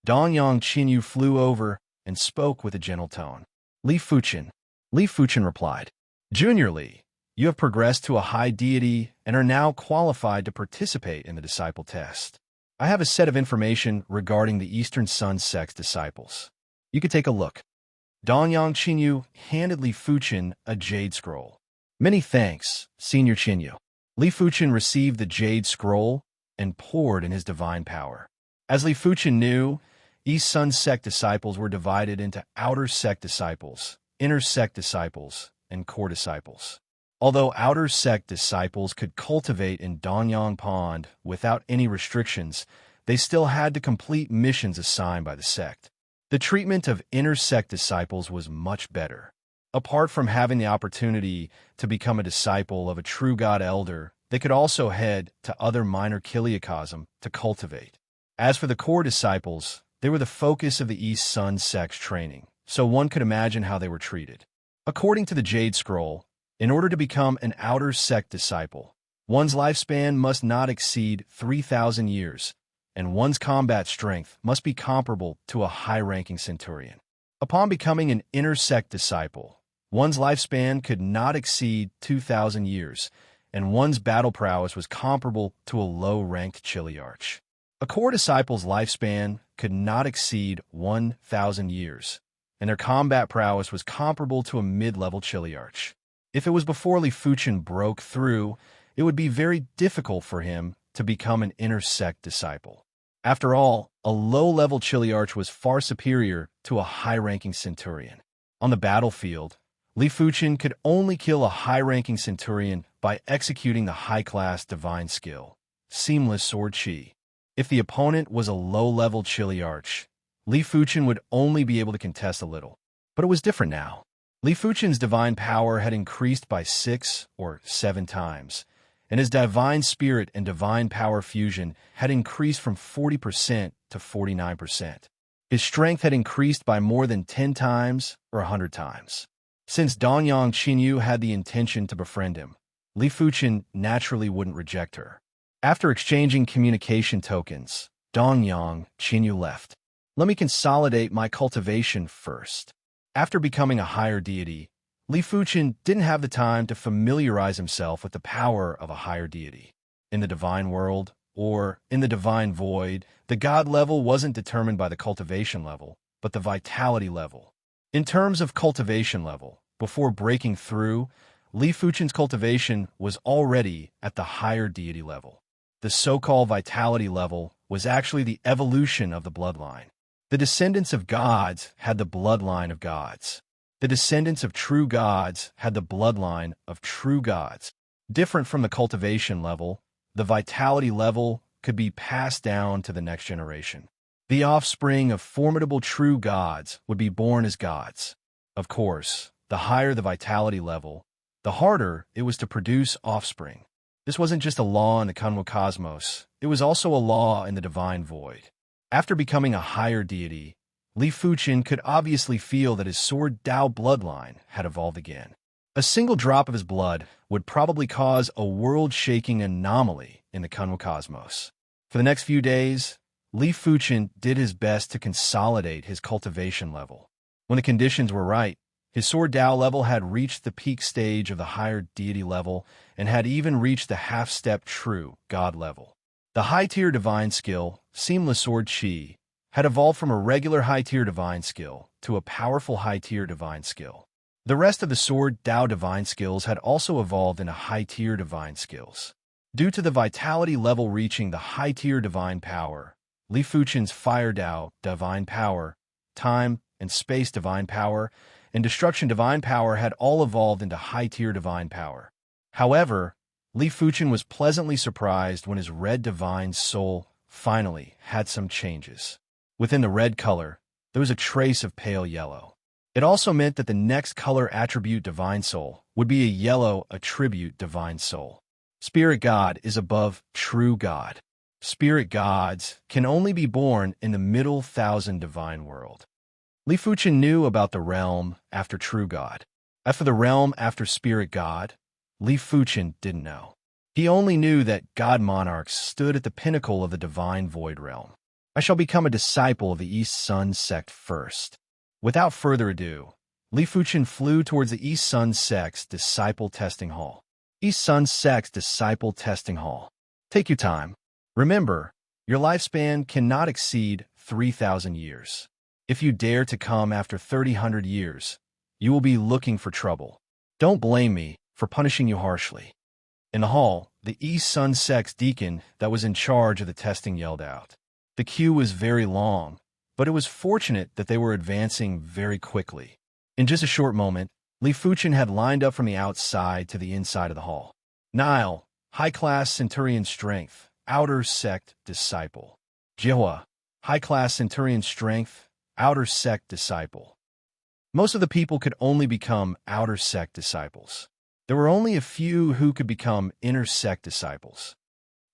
Dongyang Qianyu flew over and spoke with a gentle tone. Li Fuchen. Li Fuchen replied, Junior Li, you have progressed to a high deity and are now qualified to participate in the disciple test. I have a set of information regarding the Eastern Sun sect's disciples. You could take a look. Dongyang Qianyu handed Li Fuchen a jade scroll. Many thanks, Senior Qianyu. Li Fuchen received the jade scroll and poured in his divine power. As Li Fuchen knew, East Sun sect disciples were divided into outer sect disciples, inner sect disciples, and core disciples. Although outer sect disciples could cultivate in Dongyang Pond without any restrictions, they still had to complete missions assigned by the sect. The treatment of inner sect disciples was much better. Apart from having the opportunity to become a disciple of a true god elder, they could also head to other minor kiliacosm to cultivate. As for the core disciples, they were the focus of the East Sun sect's training, so one could imagine how they were treated. According to the Jade Scroll, in order to become an outer sect disciple, one's lifespan must not exceed 3,000 years, and one's combat strength must be comparable to a high-ranking centurion. Upon becoming an inner sect disciple, one's lifespan could not exceed 2,000 years, and one's battle prowess was comparable to a low-ranked chiliarch. A core disciple's lifespan could not exceed 1,000 years, and their combat prowess was comparable to a mid-level chiliarch. If it was before Li Fuchen broke through, it would be very difficult for him to become an inner sect disciple. After all, a low-level chiliarch was far superior to a high-ranking centurion. On the battlefield, Li Fuchen could only kill a high-ranking centurion by executing the high-class divine skill, Seamless Sword Chi. If the opponent was a low-level chiliarch, Li Fuchen would only be able to contest a little. But it was different now. Li Fuchen's divine power had increased by 6 or 7 times, and his divine spirit and divine power fusion had increased from 40% to 49%. His strength had increased by more than 10 times or 100 times. Since Dongyang Qianyu had the intention to befriend him, Li Fuchen naturally wouldn't reject her. After exchanging communication tokens, Dongyang Qianyu left. Let me consolidate my cultivation first. After becoming a higher deity, Li Fuchen didn't have the time to familiarize himself with the power of a higher deity. In the divine world, or in the divine void, the god level wasn't determined by the cultivation level, but the vitality level. In terms of cultivation level, before breaking through, Li Fuchen's cultivation was already at the higher deity level. The so-called vitality level was actually the evolution of the bloodline. The descendants of gods had the bloodline of gods. The descendants of true gods had the bloodline of true gods. Different from the cultivation level, the vitality level could be passed down to the next generation. The offspring of formidable true gods would be born as gods. Of course, the higher the vitality level, the harder it was to produce offspring. This wasn't just a law in the Kunwu cosmos, it was also a law in the divine void. After becoming a higher deity, Li Fuchen could obviously feel that his sword Dao bloodline had evolved again. A single drop of his blood would probably cause a world-shaking anomaly in the Kunwa cosmos. For the next few days, Li Fuchen did his best to consolidate his cultivation level. When the conditions were right, his sword Dao level had reached the peak stage of the higher deity level and had even reached the half-step true god level. The high-tier divine skill, Seamless Sword Qi, had evolved from a regular high-tier divine skill to a powerful high-tier divine skill. The rest of the sword Dao divine skills had also evolved into high-tier divine skills. Due to the vitality level reaching the high-tier divine power, Li Fuchen's fire Dao divine power, time and space divine power, and destruction divine power had all evolved into high-tier divine power. However, Li Fuchen was pleasantly surprised when his red divine soul finally had some changes. Within the red color, there was a trace of pale yellow. It also meant that the next color attribute divine soul would be a yellow attribute divine soul. Spirit God is above true God. Spirit gods can only be born in the middle thousand divine world. Li Fuchen knew about the realm after true God. As for the realm after spirit God, Li Fuchen didn't know. He only knew that god monarchs stood at the pinnacle of the divine void realm. I shall become a disciple of the East Sun sect first. Without further ado, Li Fuchen flew towards the East Sun sect's disciple testing hall. East Sun sect's disciple testing hall. Take your time. Remember, your lifespan cannot exceed 3,000 years. If you dare to come after 3,000 years, you will be looking for trouble. Don't blame me for punishing you harshly. In the hall, the East Sun sect's deacon that was in charge of the testing yelled out. The queue was very long, but it was fortunate that they were advancing very quickly. In just a short moment, Li Fuchen had lined up from the outside to the inside of the hall. Nile, high-class Centurion Strength, Outer Sect Disciple. Jihua, high-class Centurion Strength, Outer Sect Disciple. Most of the people could only become Outer Sect Disciples. There were only a few who could become Inner Sect Disciples.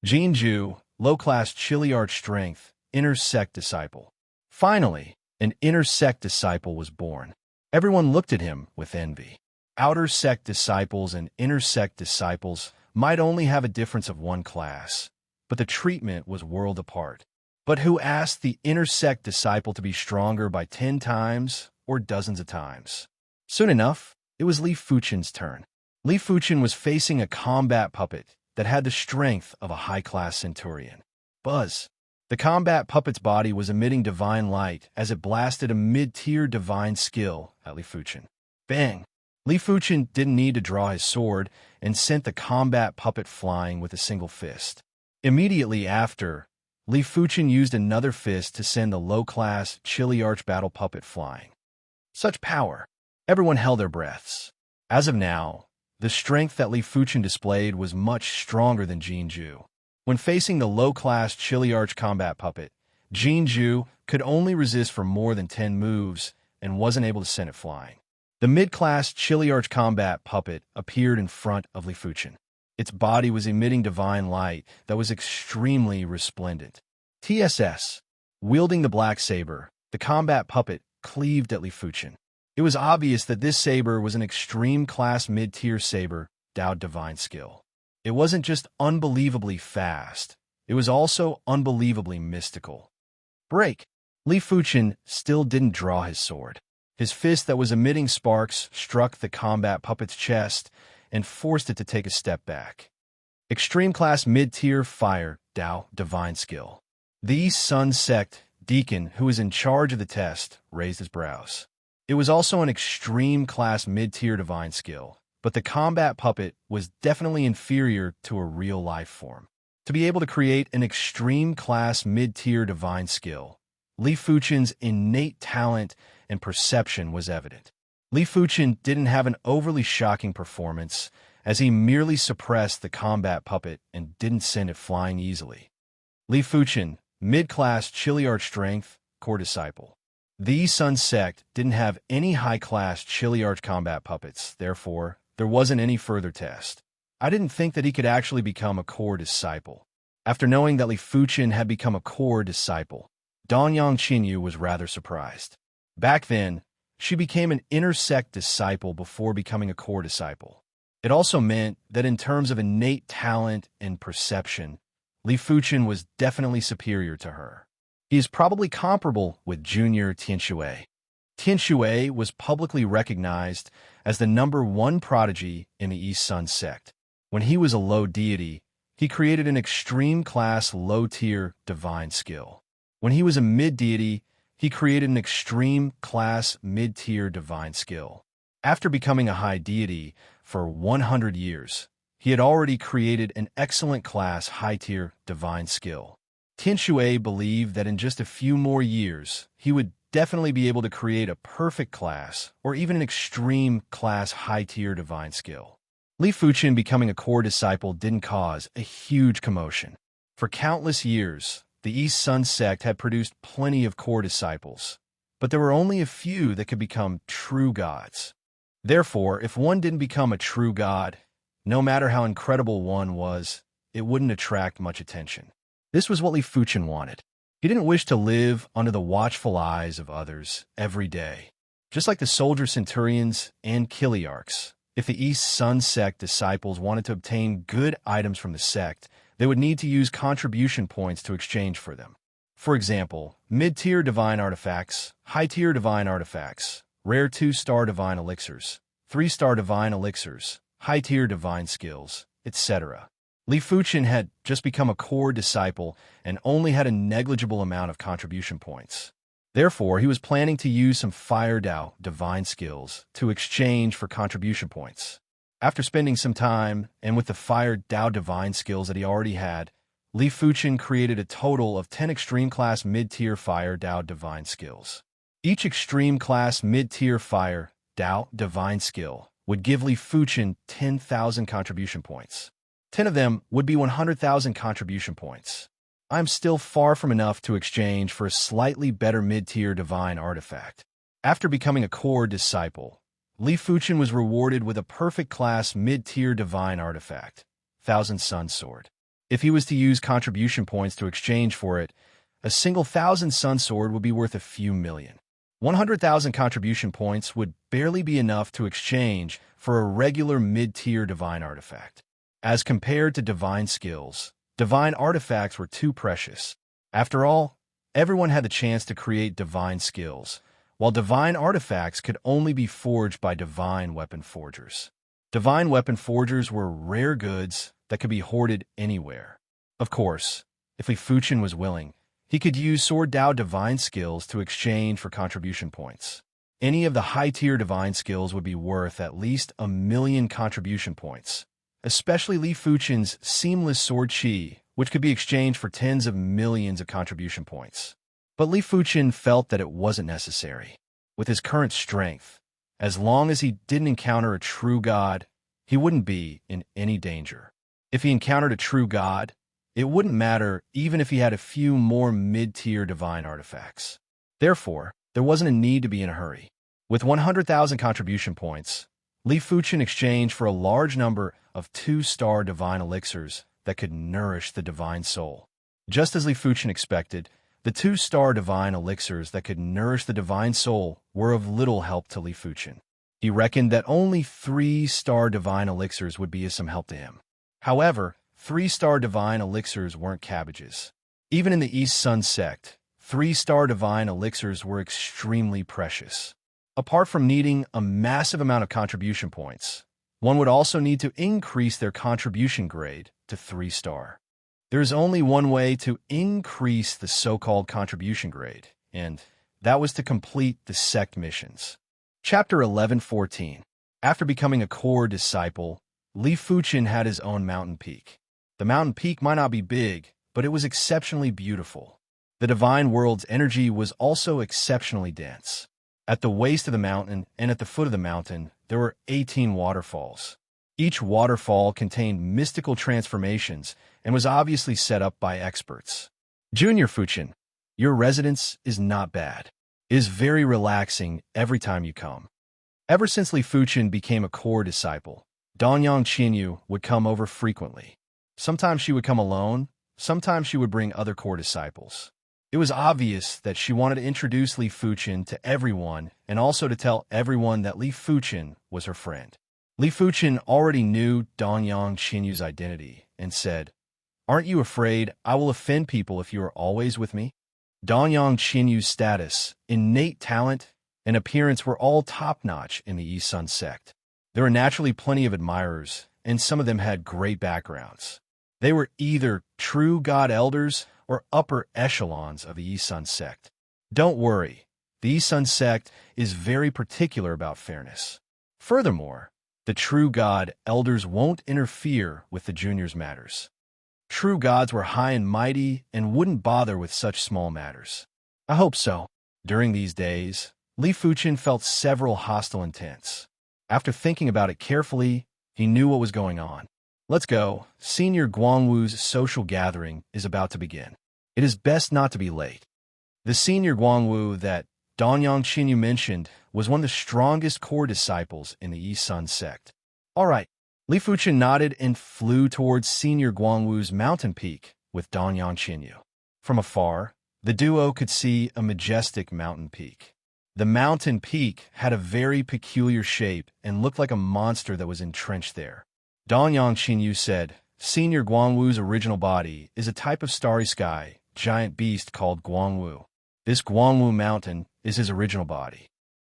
Jinju, low-class Chiliarch Strength, Inner Sect Disciple. Finally, an Inner Sect Disciple was born. Everyone looked at him with envy. Outer Sect Disciples and Inner Sect Disciples might only have a difference of one class, but the treatment was world apart. But who asked the Inner Sect Disciple to be stronger by 10 times or dozens of times? Soon enough, it was Li Fuchen's turn. Li Fuchen was facing a combat puppet that had the strength of a high-class centurion. Buzz. The combat puppet's body was emitting divine light as it blasted a mid-tier divine skill at Li Fuchen. Bang! Li Fuchen didn't need to draw his sword and sent the combat puppet flying with a single fist. Immediately after, Li Fuchen used another fist to send the low-class Chiliarch battle puppet flying. Such power! Everyone held their breaths. As of now, the strength that Li Fuchen displayed was much stronger than Jinju. When facing the low-class Chiliarch combat puppet, Jinju could only resist for more than 10 moves and wasn't able to send it flying. The mid-class Chiliarch combat puppet appeared in front of Li Fuchen. Its body was emitting divine light that was extremely resplendent. TSS. Wielding the black saber, the combat puppet cleaved at Li Fuchen. It was obvious that this saber was an extreme-class mid-tier saber, Dao divine skill. It wasn't just unbelievably fast, it was also unbelievably mystical. Break! Li Fuchen still didn't draw his sword. His fist that was emitting sparks struck the combat puppet's chest and forced it to take a step back. Extreme-class mid-tier fire, Dao divine skill. The East Sun sect deacon who was in charge of the test raised his brows. It was also an extreme-class mid-tier divine skill, but the combat puppet was definitely inferior to a real life form. To be able to create an extreme-class mid-tier divine skill, Li Fuchen's innate talent and perception was evident. Li Fuchen didn't have an overly shocking performance, as he merely suppressed the combat puppet and didn't send it flying easily. Li Fuchen, mid-class Chiliarch Strength, core disciple. The Sun sect didn't have any high-class Chiliarch combat puppets, therefore, there wasn't any further test. I didn't think that he could actually become a core disciple. After knowing that Li Fuchen had become a core disciple, Danyang Qinyu was rather surprised. Back then, she became an intersect disciple before becoming a core disciple. It also meant that in terms of innate talent and perception, Li Fuchen was definitely superior to her. He is probably comparable with Junior Tianxue. Tianxue was publicly recognized as the #1 prodigy in the East Sun sect. When he was a low deity, he created an extreme-class low-tier divine skill. When he was a mid-deity, he created an extreme-class mid-tier divine skill. After becoming a high deity for 100 years, he had already created an excellent class high-tier divine skill. Tianxue believed that in just a few more years, he would definitely be able to create a perfect class or even an extreme class high-tier divine skill. Li Fuchen becoming a core disciple didn't cause a huge commotion. For countless years, the East Sun sect had produced plenty of core disciples, but there were only a few that could become true gods. Therefore, if one didn't become a true god, no matter how incredible one was, it wouldn't attract much attention. This was what Li Fuchen wanted. He didn't wish to live under the watchful eyes of others every day. Just like the soldier centurions and Kiliarchs, if the East Sun sect disciples wanted to obtain good items from the sect, they would need to use contribution points to exchange for them. For example, mid-tier divine artifacts, high-tier divine artifacts, rare 2-star divine elixirs, 3-star divine elixirs, high-tier divine skills, etc. Li Fuchen had just become a core disciple and only had a negligible amount of contribution points. Therefore, he was planning to use some Fire Dao divine skills to exchange for contribution points. After spending some time, and with the Fire Dao divine skills that he already had, Li Fuchen created a total of 10 extreme-class mid-tier Fire Dao divine skills. Each extreme-class mid-tier Fire Dao divine skill would give Li Fuchen 10,000 contribution points. 10 of them would be 100,000 contribution points. I'm still far from enough to exchange for a slightly better mid-tier divine artifact. After becoming a core disciple, Li Fuchen was rewarded with a perfect class mid-tier divine artifact, Thousand Sun Sword. If he was to use contribution points to exchange for it, a single Thousand Sun Sword would be worth a few million. 100,000 contribution points would barely be enough to exchange for a regular mid-tier divine artifact. As compared to divine skills, divine artifacts were too precious. After all, everyone had the chance to create divine skills, while divine artifacts could only be forged by divine weapon forgers. Divine weapon forgers were rare goods that could be hoarded anywhere. Of course, if Li Fuchen was willing, he could use Sword Dao divine skills to exchange for contribution points. Any of the high-tier divine skills would be worth at least 1,000,000 contribution points, especially Li Fuchen's Seamless Sword Qi, which could be exchanged for tens of millions of contribution points. But Li Fuchen felt that it wasn't necessary. With his current strength, as long as he didn't encounter a true god, he wouldn't be in any danger. If he encountered a true god, it wouldn't matter even if he had a few more mid-tier divine artifacts. Therefore, there wasn't a need to be in a hurry. With 100,000 contribution points, Li Fuchen exchanged for a large number of 2-star divine elixirs that could nourish the divine soul. Just as Li Fuchen expected, the 2-star divine elixirs that could nourish the divine soul were of little help to Li Fuchen. He reckoned that only 3-star divine elixirs would be of some help to him. However, 3-star divine elixirs weren't cabbages. Even in the East Sun sect, 3-star divine elixirs were extremely precious. Apart from needing a massive amount of contribution points, one would also need to increase their contribution grade to 3-star. There is only one way to increase the so-called contribution grade, and that was to complete the sect missions. Chapter 11:14. After becoming a core disciple, Li Fuchen had his own mountain peak. The mountain peak might not be big, but it was exceptionally beautiful. The divine world's energy was also exceptionally dense. At the waist of the mountain and at the foot of the mountain, there were 18 waterfalls. Each waterfall contained mystical transformations and was obviously set up by experts. Junior Fuchen, your residence is not bad. It is very relaxing every time you come. Ever since Li Fuchen became a core disciple, Danyang Qinyu would come over frequently. Sometimes she would come alone, sometimes she would bring other core disciples. It was obvious that she wanted to introduce Li Fuchen to everyone and also to tell everyone that Li Fuchen was her friend. Li Fuchen already knew Danyang Qinyu's identity and said, "Aren't you afraid I will offend people if you are always with me?" Danyang Qinyu's status, innate talent, and appearance were all top-notch in the Yi Sun sect. There were naturally plenty of admirers, and some of them had great backgrounds. They were either true god elders or upper echelons of the Yi Sun sect. Don't worry, the Yi Sun sect is very particular about fairness. Furthermore, the true god elders won't interfere with the juniors' matters. True gods were high and mighty and wouldn't bother with such small matters. I hope so. During these days, Li Fuchen felt several hostile intents. After thinking about it carefully, he knew what was going on. Let's go. Senior Guangwu's social gathering is about to begin. It is best not to be late. The senior Guangwu that Danyang Qinyu mentioned was one of the strongest core disciples in the Yi Sun sect. All right. Li Fuchen nodded and flew towards senior Guangwu's mountain peak with Danyang Qinyu. From afar, the duo could see a majestic mountain peak. The mountain peak had a very peculiar shape and looked like a monster that was entrenched there. Danyang Qinyu said, "Senior Guangwu's original body is a type of starry sky, giant beast called Guangwu. This Guangwu mountain is his original body."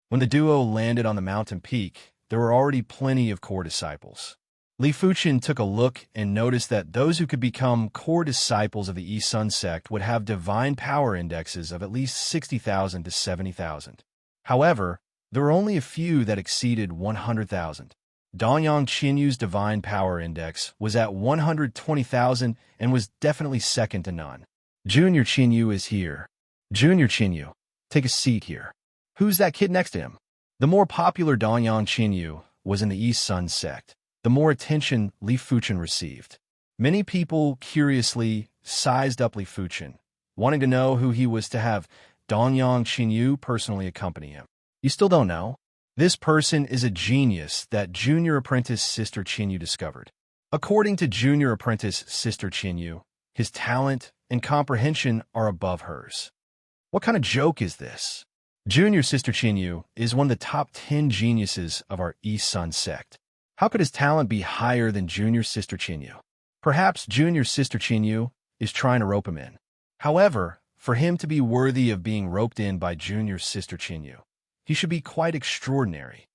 When the duo landed on the mountain peak, there were already plenty of core disciples. Li Fuchen took a look and noticed that those who could become core disciples of the Yi Sun sect would have divine power indexes of at least 60,000 to 70,000. However, there were only a few that exceeded 100,000. Danyang Qinyu's divine power index was at 120,000 and was definitely second to none. Junior Qinyu is here. Junior Qinyu, take a seat here. Who's that kid next to him? The more popular Danyang Qinyu was in the Yi Sun sect, the more attention Li Fuchen received. Many people curiously sized up Li Fuchen, wanting to know who he was to have Danyang Qinyu personally accompany him. You still don't know? This person is a genius that junior apprentice Sister Qinyu discovered. According to junior apprentice Sister Qinyu, his talent and comprehension are above hers. What kind of joke is this? Junior Sister Qinyu is one of the top 10 geniuses of our Yi Sun sect. How could his talent be higher than Junior Sister Qinyu? Perhaps Junior Sister Qinyu is trying to rope him in. However, for him to be worthy of being roped in by Junior Sister Qinyu, he should be quite extraordinary.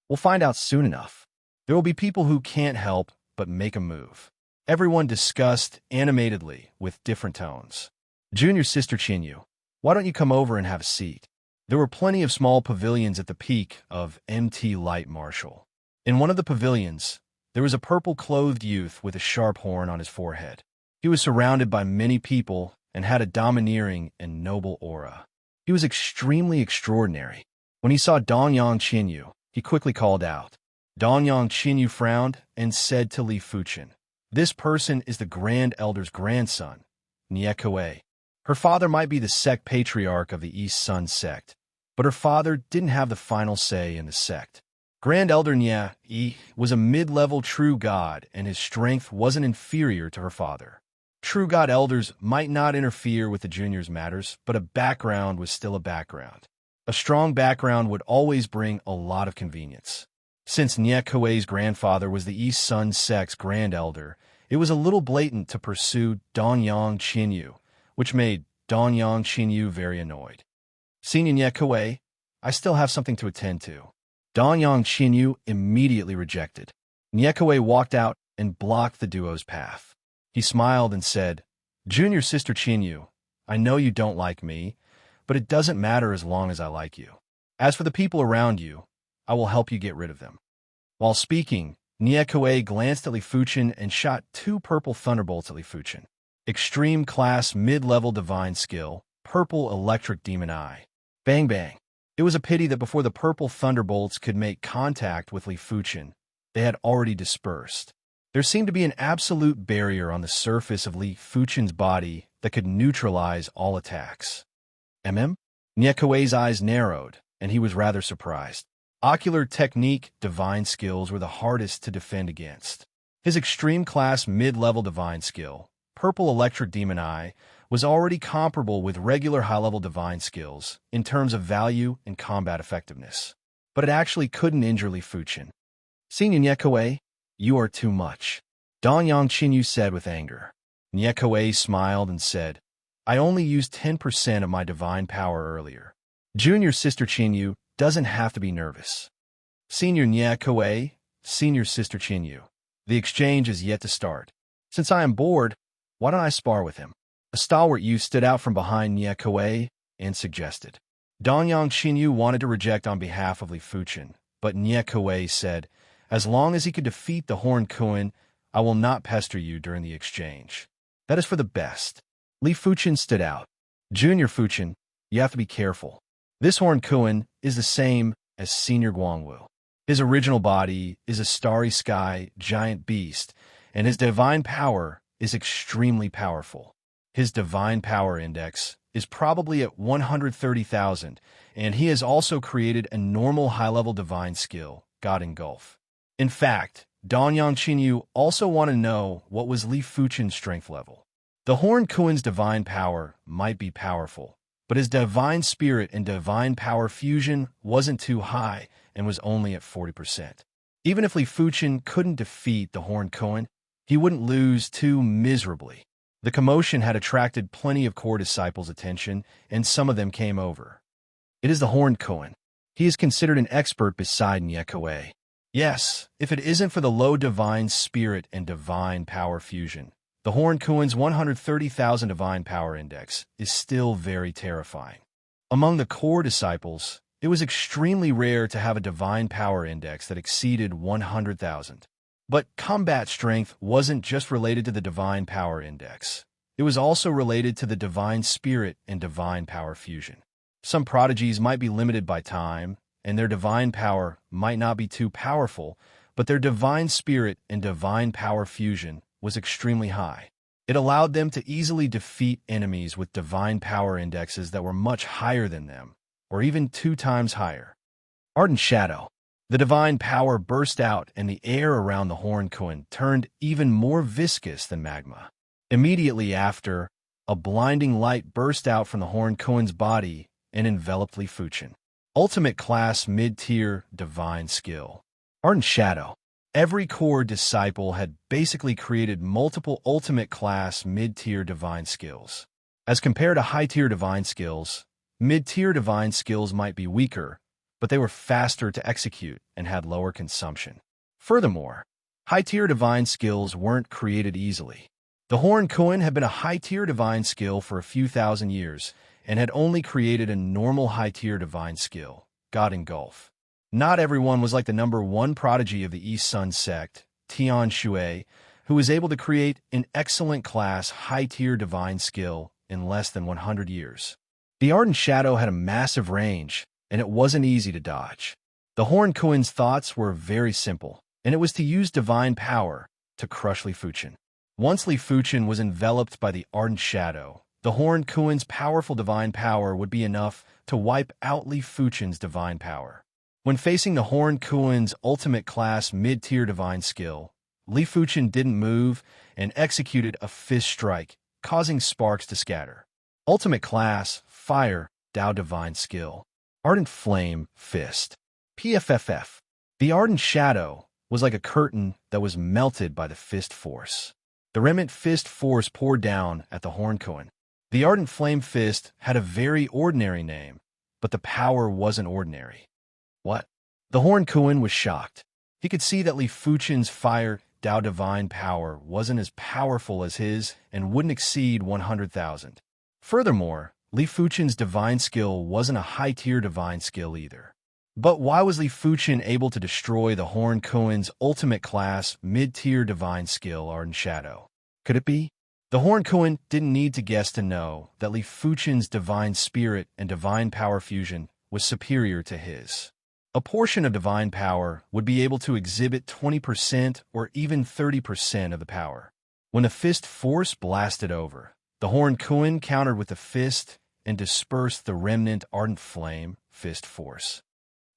We'll find out soon enough. There will be people who can't help but make a move. Everyone discussed animatedly with different tones. Junior Sister Qinyu, why don't you come over and have a seat? There were plenty of small pavilions at the peak of MT Light Marshal. In one of the pavilions, there was a purple-clothed youth with a sharp horn on his forehead. He was surrounded by many people and had a domineering and noble aura. He was extremely extraordinary. When he saw Danyang Qinyu, he quickly called out. Danyang Qinyu frowned and said to Li Fuchen, "This person is the Grand Elder's grandson, Niekue. Her father might be the sect patriarch of the Yi Sun sect, but her father didn't have the final say in the sect. Grand Elder Nye was a mid-level true god, and his strength wasn't inferior to her father. True god elders might not interfere with the juniors' matters, but a background was still a background. A strong background would always bring a lot of convenience. Since Niekue's grandfather was the Yi Sun sect's Grand Elder, it was a little blatant to pursue Danyang Qinyu, which made Danyang Qinyu very annoyed. Senior Niekue, I still have something to attend to. Danyang Qinyu immediately rejected. Niekue walked out and blocked the duo's path. He smiled and said, Junior Sister Qinyu, I know you don't like me, but it doesn't matter as long as I like you. As for the people around you, I will help you get rid of them. While speaking, Niekue glanced at Li Fuchen and shot 2 purple thunderbolts at Li Fuchen. Extreme class mid-level divine skill, purple electric demon eye. Bang bang. It was a pity that before the purple thunderbolts could make contact with Li Fuchen, they had already dispersed. There seemed to be an absolute barrier on the surface of Li Fuchen's body that could neutralize all attacks. Niekue's eyes narrowed, and he was rather surprised. Ocular technique divine skills were the hardest to defend against. His extreme class mid-level divine skill, Purple Electric Demon Eye was already comparable with regular high-level divine skills in terms of value and combat effectiveness. But it actually couldn't injure Li Fuchen. Senior Nyekawei, you are too much, Dongyang Qinyu said with anger. Nyekawei smiled and said, I only used 10% of my divine power earlier. Junior Sister Qinyu doesn't have to be nervous. Senior Nyekawei, Senior Sister Qinyu, the exchange is yet to start. Since I am bored, why don't I spar with him? A stalwart youth stood out from behind Nyekawei and suggested. Dongyang Qinyu wanted to reject on behalf of Li Fuchen, but Nyekawei said, as long as he could defeat the Horned Kuan, I will not pester you during the exchange. That is for the best. Li Fuchen stood out. Junior Fuchen, you have to be careful. This Horned Kuan is the same as Senior Guangwu. His original body is a starry sky giant beast, and his divine power is extremely powerful. His divine power index is probably at 130,000, and he has also created a normal high-level divine skill, God Engulf. In fact, Dongyang Qinyu also wanted to know what was Li Fuchen's strength level. The Horned Kuan's divine power might be powerful, but his divine spirit and divine power fusion wasn't too high and was only at 40%. Even if Li Fuchen couldn't defeat the Horned Kuan, he wouldn't lose too miserably. The commotion had attracted plenty of core disciples' attention, and some of them came over. It is the Horned Kuan. He is considered an expert beside Nyekawei. Yes, if it isn't for the low divine spirit and divine power fusion, the Horned Kuan's 130,000 divine power index is still very terrifying. Among the core disciples, it was extremely rare to have a divine power index that exceeded 100,000. But combat strength wasn't just related to the divine power index. It was also related to the divine spirit and divine power fusion. Some prodigies might be limited by time, and their divine power might not be too powerful, but their divine spirit and divine power fusion was extremely high. It allowed them to easily defeat enemies with divine power indexes that were much higher than them, or even 2 times higher. Ardent Shadow. The divine power burst out, and the air around the Horned Kuan turned even more viscous than magma. Immediately after, a blinding light burst out from the Horned Kuan's body and enveloped Li Fuchen. Ultimate Class Mid-Tier Divine Skill. Ardent Shadow. Every core disciple had basically created multiple Ultimate Class Mid-Tier Divine Skills. As compared to high-tier divine skills, mid-tier divine skills might be weaker, but they were faster to execute and had lower consumption. Furthermore, high-tier divine skills weren't created easily. The Horned Kuan had been a high-tier divine skill for a few thousand years and had only created a normal high-tier divine skill, God Engulf. Not everyone was like the #1 prodigy of the East Sun sect, Tian Shui, who was able to create an excellent class high-tier divine skill in less than 100 years. The Ardent Shadow had a massive range, and it wasn't easy to dodge. The Horned Kuan's thoughts were very simple, and it was to use divine power to crush Li Fuchen. Once Li Fuchen was enveloped by the Ardent Shadow, the Horned Kuan's powerful divine power would be enough to wipe out Li Fuchen's divine power. When facing the Horned Kuan's ultimate class mid-tier divine skill, Li Fuchen didn't move and executed a fist strike, causing sparks to scatter. Ultimate class Fire Dao divine skill. Ardent Flame Fist. PFFF. The Ardent Shadow was like a curtain that was melted by the fist force. The remnant fist force poured down at the Horned Kuan. The Ardent Flame Fist had a very ordinary name, but the power wasn't ordinary. What? The Horned Kuan was shocked. He could see that Li Fuchen's Fire Dao divine power wasn't as powerful as his and wouldn't exceed 100,000. Furthermore, Li Fuchen's divine skill wasn't a high-tier divine skill either. But why was Li Fuchen able to destroy the Horned Kuan's ultimate class mid-tier divine skill, Ardent Shadow? Could it be? The Horned Kuan didn't need to guess to know that Li Fuchen's divine spirit and divine power fusion was superior to his. A portion of divine power would be able to exhibit 20% or even 30% of the power. When the fist force blasted over, the Horned Kuan countered with the fist and dispersed the remnant Ardent Flame Fist force.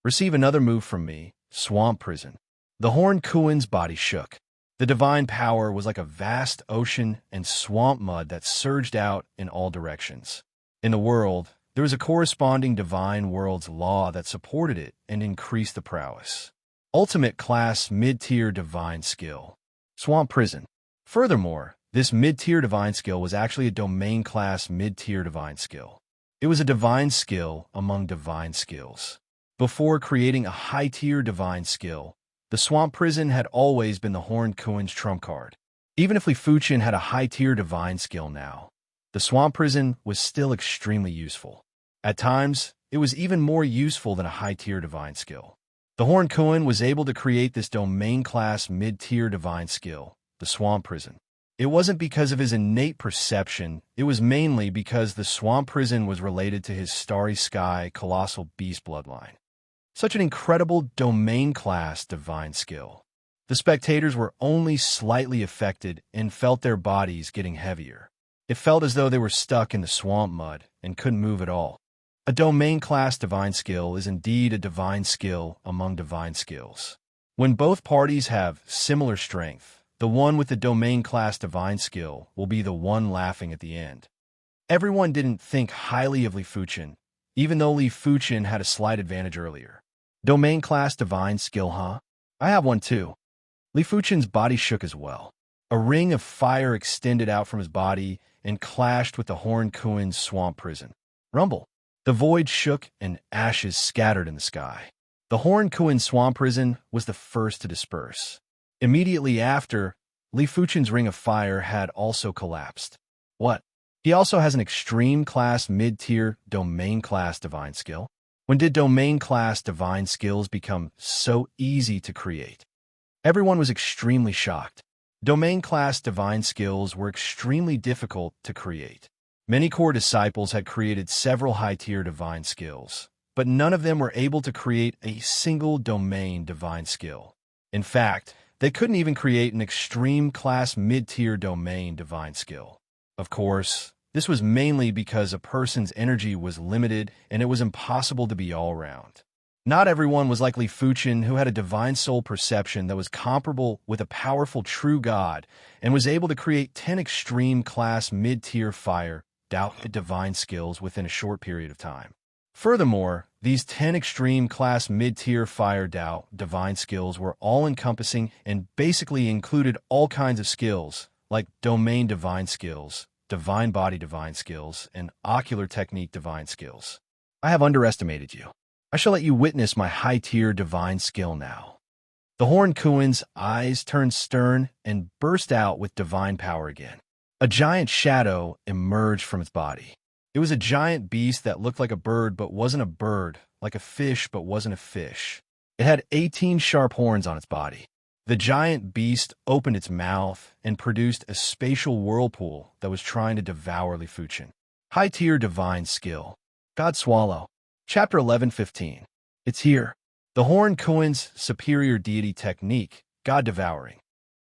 Receive another move from me, Swamp Prison. The Horned Kuan's body shook. The divine power was like a vast ocean and swamp mud that surged out in all directions. In the world, there was a corresponding divine world's law that supported it and increased the prowess. Ultimate class mid-tier divine skill. Swamp Prison. Furthermore, this mid-tier divine skill was actually a domain class mid-tier divine skill. It was a divine skill among divine skills. Before creating a high-tier divine skill, the Swamp Prison had always been the Horned Kuin's trump card. Even if Li Fuqian had a high-tier divine skill now, the Swamp Prison was still extremely useful. At times, it was even more useful than a high-tier divine skill. The Horned Kuin was able to create this domain-class mid-tier divine skill, the Swamp Prison. It wasn't because of his innate perception, it was mainly because the Swamp Prison was related to his Starry Sky Colossal Beast bloodline. Such an incredible domain-class divine skill. The spectators were only slightly affected and felt their bodies getting heavier. It felt as though they were stuck in the swamp mud and couldn't move at all. A domain-class divine skill is indeed a divine skill among divine skills. When both parties have similar strength, the one with the domain-class divine skill will be the one laughing at the end. Everyone didn't think highly of Li Fuqian, even though Li Fuqian had a slight advantage earlier. Domain-class divine skill, huh? I have one too. Li Fuqian's body shook as well. A ring of fire extended out from his body and clashed with the Horned Kuin's swamp prison. Rumble. The void shook and ashes scattered in the sky. The Horned Kuin's swamp prison was the first to disperse. Immediately after, Li Fuqian's ring of fire had also collapsed. What? He also has an extreme class mid-tier domain class divine skill. When did domain class divine skills become so easy to create? Everyone was extremely shocked. Domain class divine skills were extremely difficult to create. Many core disciples had created several high-tier divine skills, but none of them were able to create a single domain divine skill. In fact, they couldn't even create an extreme class mid-tier domain divine skill. Of course, this was mainly because a person's energy was limited and it was impossible to be all-round. Not everyone was like Li Fuqian, who had a divine soul perception that was comparable with a powerful true god and was able to create 10 extreme class mid-tier fire, doubt, divine skills within a short period of time. Furthermore, these 10 extreme class mid-tier fire doubt divine skills were all-encompassing and basically included all kinds of skills, like domain divine skills, divine body divine skills, and ocular technique divine skills. I have underestimated you. I shall let you witness my high-tier divine skill now. The Horned Kuin's eyes turned stern and burst out with divine power again. A giant shadow emerged from its body. It was a giant beast that looked like a bird but wasn't a bird, like a fish but wasn't a fish. It had 18 sharp horns on its body. The giant beast opened its mouth and produced a spatial whirlpool that was trying to devour Li Fuqian. High-tier divine skill. God Swallow. Chapter 11:15. It's here. The Horned Kuin's superior deity technique, God Devouring.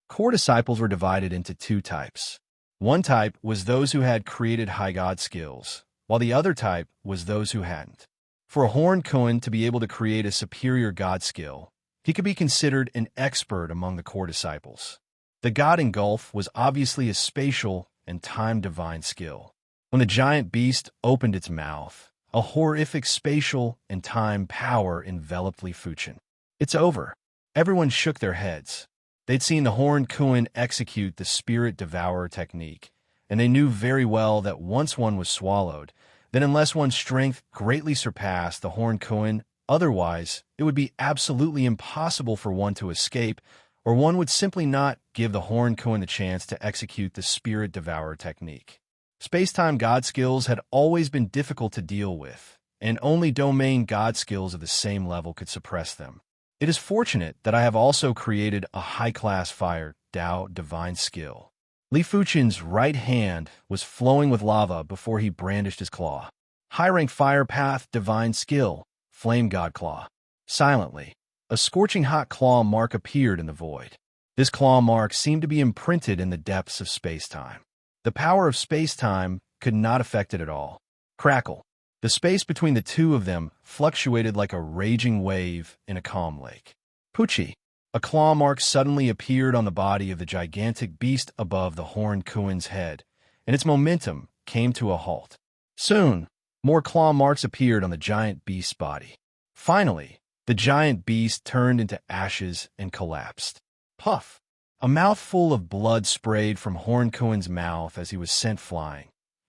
Core disciples were divided into two types. One type was those who had created high god skills, while the other type was those who hadn't. For a Horned Kuin to be able to create a superior god skill, he could be considered an expert among the core disciples. The God Engulf was obviously a spatial and time divine skill. When the giant beast opened its mouth, a horrific spatial and time power enveloped Li Fuqian. It's over. Everyone shook their heads. They'd seen the Horned Kuin execute the Spirit Devourer technique, and they knew very well that once one was swallowed, then unless one's strength greatly surpassed the Horned Kuin, otherwise it would be absolutely impossible for one to escape, or one would simply not give the Horned Kuin the chance to execute the Spirit Devourer technique. Space-time god skills had always been difficult to deal with, and only domain god skills of the same level could suppress them. It is fortunate that I have also created a high-class fire, Dao divine skill. Li Fuqian's right hand was flowing with lava before he brandished his claw. High-rank fire path divine skill, Flame God Claw. Silently, a scorching hot claw mark appeared in the void. This claw mark seemed to be imprinted in the depths of space-time. The power of space-time could not affect it at all. Crackle. The space between the two of them fluctuated like a raging wave in a calm lake. Pucci. A claw mark suddenly appeared on the body of the gigantic beast above the horned Kuin's head, and its momentum came to a halt. Soon, more claw marks appeared on the giant beast's body. Finally, the giant beast turned into ashes and collapsed. Puff! A mouthful of blood sprayed from Horned Kuin's mouth as he was sent flying,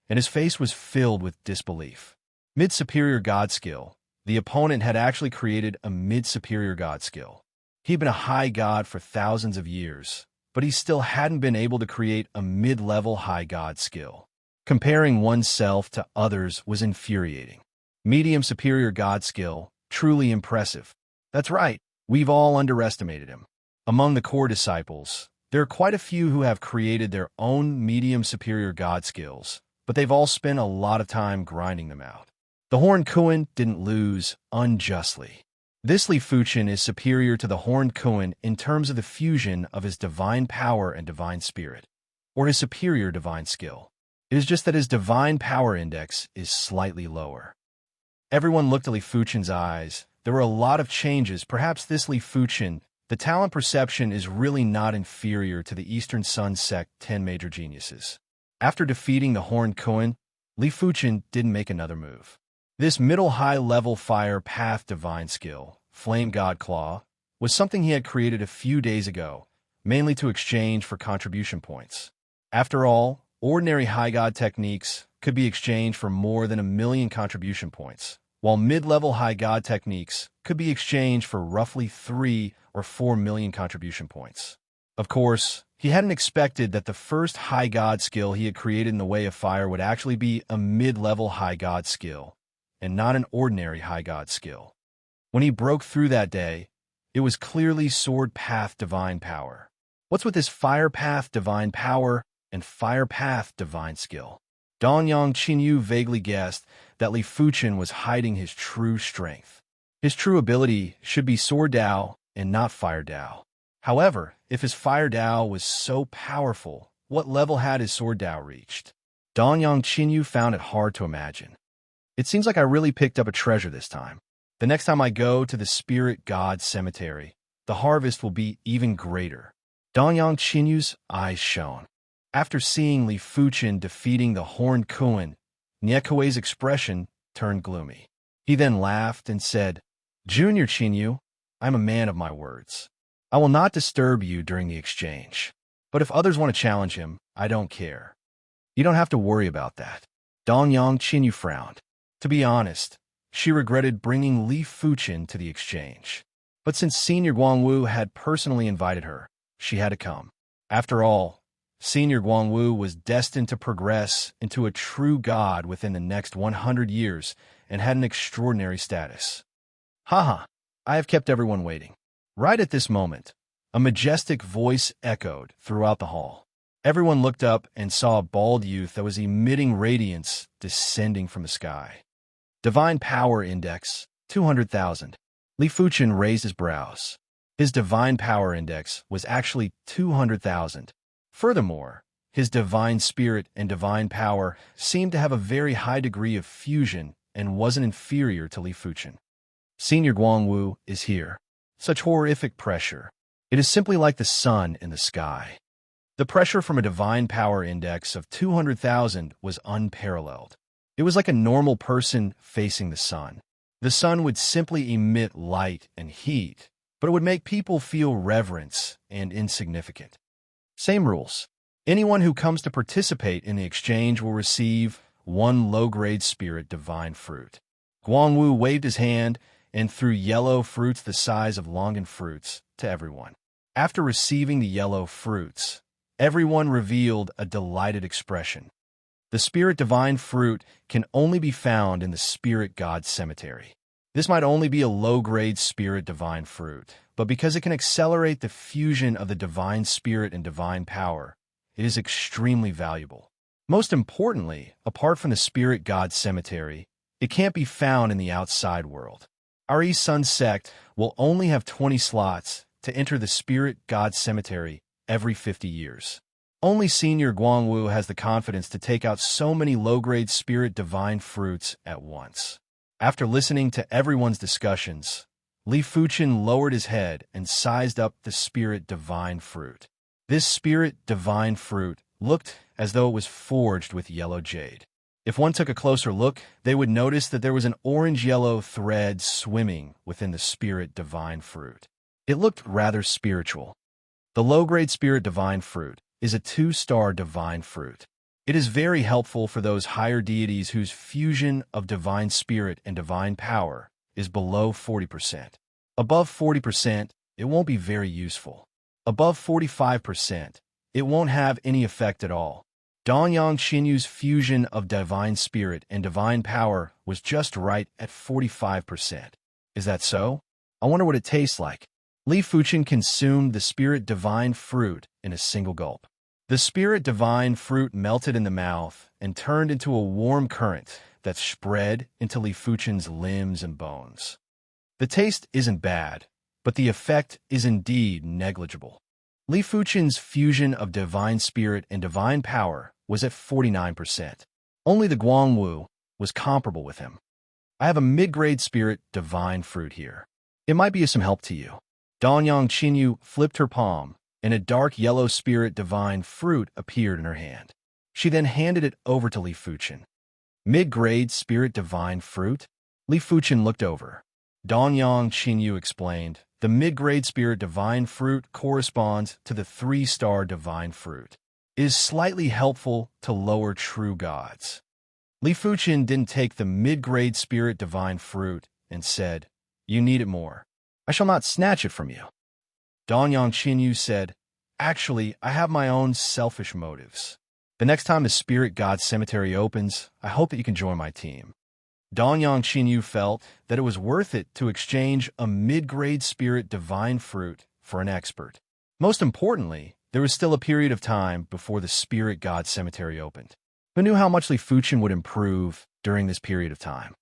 and his face was filled with disbelief. Mid-superior god skill. The opponent had actually created a mid-superior god skill. He'd been a high god for thousands of years, but he still hadn't been able to create a mid-level high god skill. Comparing oneself to others was infuriating. Medium superior god skill, truly impressive. That's right, we've all underestimated him. Among the core disciples, there are quite a few who have created their own medium superior god skills, but they've all spent a lot of time grinding them out. The Horned Kuin didn't lose unjustly. This Li Fuchen is superior to the Horned Kuin in terms of the fusion of his divine power and divine spirit, or his superior divine skill. It is just that his divine power index is slightly lower. Everyone looked at Li Fuchen's eyes. There were a lot of changes. Perhaps this Li Fuchen, the talent perception is really not inferior to the Eastern Sun Sect 10 major geniuses. After defeating the Horned Kuin, Li Fuchen didn't make another move. This middle high-level fire path divine skill, Flame God Claw, was something he had created a few days ago, mainly to exchange for contribution points. After all, ordinary high god techniques could be exchanged for more than 1,000,000 contribution points, while mid-level high god techniques could be exchanged for roughly 3 or 4 million contribution points. Of course, he hadn't expected that the first high god skill he had created in the way of fire would actually be a mid-level high god skill, and not an ordinary high god skill. When he broke through that day, it was clearly Sword Path Divine Power. What's with this Fire Path Divine Power and Fire Path Divine Skill? Dongyang Qinyu vaguely guessed that Li Fuchen was hiding his true strength. His true ability should be Sword Dao and not Fire Dao. However, if his Fire Dao was so powerful, what level had his Sword Dao reached? Dongyang Qinyu found it hard to imagine. It seems like I really picked up a treasure this time. The next time I go to the Spirit God Cemetery, the harvest will be even greater. Dongyang Qinyu's eyes shone. After seeing Li Fuchen defeating the Horned Kuin, Niekue's expression turned gloomy. He then laughed and said, "Junior Qinyu, I'm a man of my words. I will not disturb you during the exchange. But if others want to challenge him, I don't care. You don't have to worry about that." Dongyang Qinyu frowned. To be honest, she regretted bringing Li Fuchen to the exchange. But since Senior Guangwu had personally invited her, she had to come. After all, Senior Guangwu was destined to progress into a true god within the next 100 years and had an extraordinary status. Haha, I have kept everyone waiting. Right at this moment, a majestic voice echoed throughout the hall. Everyone looked up and saw a bald youth that was emitting radiance descending from the sky. Divine Power Index, 200,000. Li Fuchen raised his brows. His Divine Power Index was actually 200,000. Furthermore, his Divine Spirit and Divine Power seemed to have a very high degree of fusion and wasn't inferior to Li Fuchen. Senior Guangwu is here. Such horrific pressure. It is simply like the sun in the sky. The pressure from a Divine Power Index of 200,000 was unparalleled. It was like a normal person facing the sun. The sun would simply emit light and heat, but it would make people feel reverence and insignificant. Same rules. Anyone who comes to participate in the exchange will receive 1 low-grade spirit divine fruit. Guangwu waved his hand and threw yellow fruits the size of longan fruits to everyone. After receiving the yellow fruits, everyone revealed a delighted expression. The Spirit Divine Fruit can only be found in the Spirit God Cemetery. This might only be a low-grade Spirit Divine Fruit, but because it can accelerate the fusion of the Divine Spirit and Divine Power, it is extremely valuable. Most importantly, apart from the Spirit God Cemetery, it can't be found in the outside world. Our East Sun Sect will only have 20 slots to enter the Spirit God Cemetery every 50 years. Only Senior Guangwu has the confidence to take out so many low-grade Spirit Divine Fruits at once. After listening to everyone's discussions, Li Fuchen lowered his head and sized up the spirit divine fruit. This spirit divine fruit looked as though it was forged with yellow jade. If one took a closer look, they would notice that there was an orange-yellow thread swimming within the spirit divine fruit. It looked rather spiritual. The low-grade spirit divine fruit is a 2-star divine fruit. It is very helpful for those higher deities whose fusion of divine spirit and divine power is below 40%. Above 40%, it won't be very useful. Above 45%, it won't have any effect at all. Danyang Qinyu's fusion of divine spirit and divine power was just right at 45%. Is that so? I wonder what it tastes like. Li Fuchen consumed the spirit divine fruit in a single gulp. The spirit divine fruit melted in the mouth and turned into a warm current that spread into Li Fuchen's limbs and bones. The taste isn't bad, but the effect is indeed negligible. Li Fuchen's fusion of divine spirit and divine power was at 49%. Only the Guangwu was comparable with him. I have a mid-grade spirit divine fruit here. It might be of some help to you. Danyang Qinyu flipped her palm, and a dark yellow spirit divine fruit appeared in her hand. She then handed it over to Li Fuchen. Mid-grade spirit divine fruit? Li Fuchen looked over. Danyang Qinyu explained, the mid-grade spirit divine fruit corresponds to the 3-star divine fruit. It is slightly helpful to lower true gods. Li Fuchen didn't take the mid-grade spirit divine fruit and said, "You need it more. I shall not snatch it from you." Danyang Qinyu said, "Actually, I have my own selfish motives. The next time the spirit god cemetery opens, I hope that you can join my team." Danyang Qinyu felt that it was worth it to exchange a mid-grade spirit divine fruit for an expert. Most importantly, there was still a period of time before the spirit god cemetery opened. Who knew how much Li Fuchen would improve during this period of time?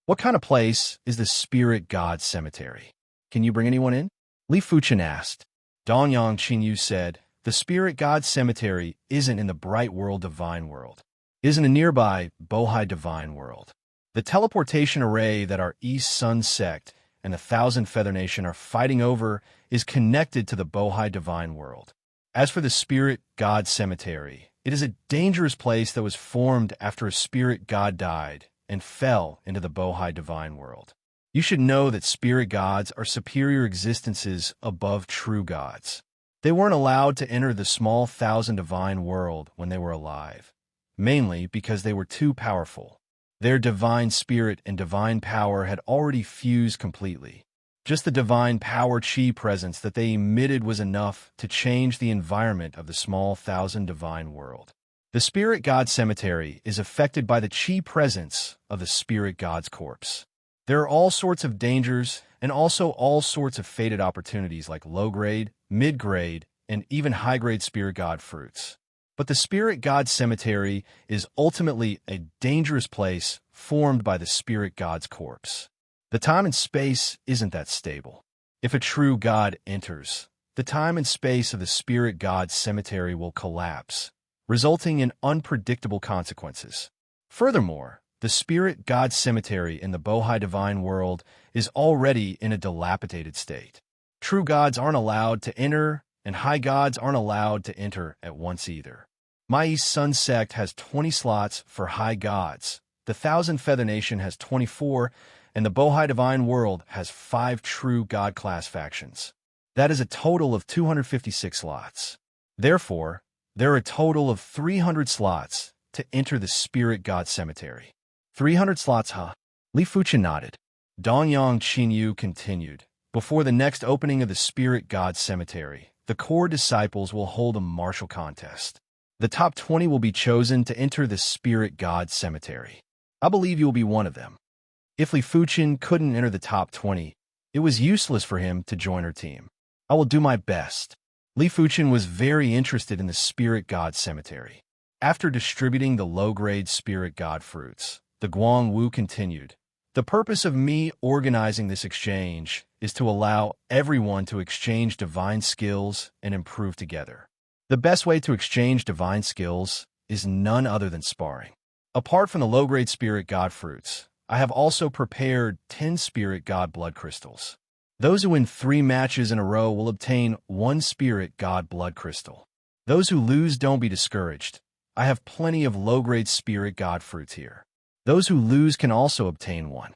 What kind of place is the spirit god cemetery? Can you bring anyone in? Li Fuchen asked. Danyang Qinyu said, the spirit god cemetery isn't in the bright world divine world. It is in a nearby Bohai divine world. The teleportation array that our East Sun sect and the Thousand Feather Nation are fighting over is connected to the Bohai divine world. As for the spirit god cemetery, it is a dangerous place that was formed after a spirit god died and fell into the Bohai divine world. You should know that spirit gods are superior existences above true gods. They weren't allowed to enter the small thousand divine world when they were alive, mainly because they were too powerful. Their divine spirit and divine power had already fused completely. Just the divine power chi presence that they emitted was enough to change the environment of the small thousand divine world. The spirit god cemetery is affected by the chi presence of the spirit god's corpse. There are all sorts of dangers and also all sorts of fated opportunities like low-grade, mid-grade, and even high-grade spirit god fruits. But the spirit god cemetery is ultimately a dangerous place formed by the spirit god's corpse. The time and space isn't that stable. If a true god enters, the time and space of the spirit god cemetery will collapse, resulting in unpredictable consequences. Furthermore, the spirit god cemetery in the Bohai divine world is already in a dilapidated state. True gods aren't allowed to enter, and high gods aren't allowed to enter at once either. My East Sun sect has 20 slots for high gods, the Thousand Feather Nation has 24, and the Bohai divine world has 5 true god class factions. That is a total of 256 slots. Therefore, there are a total of 300 slots to enter the spirit god cemetery. 300 slots, huh? Li Fuchen nodded. Danyang Qinyu continued. Before the next opening of the spirit god cemetery, the core disciples will hold a martial contest. The top 20 will be chosen to enter the spirit god cemetery. I believe you will be one of them. If Li Fuchen couldn't enter the top 20, it was useless for him to join her team. I will do my best. Li Fuchen was very interested in the spirit god cemetery. After distributing the low-grade spirit god fruits, the Guangwu continued. The purpose of me organizing this exchange is to allow everyone to exchange divine skills and improve together. The best way to exchange divine skills is none other than sparring. Apart from the low-grade spirit god fruits, I have also prepared 10 spirit god blood crystals. Those who win 3 matches in a row will obtain 1 spirit god blood crystal. Those who lose, don't be discouraged. I have plenty of low-grade spirit god fruits here. Those who lose can also obtain 1.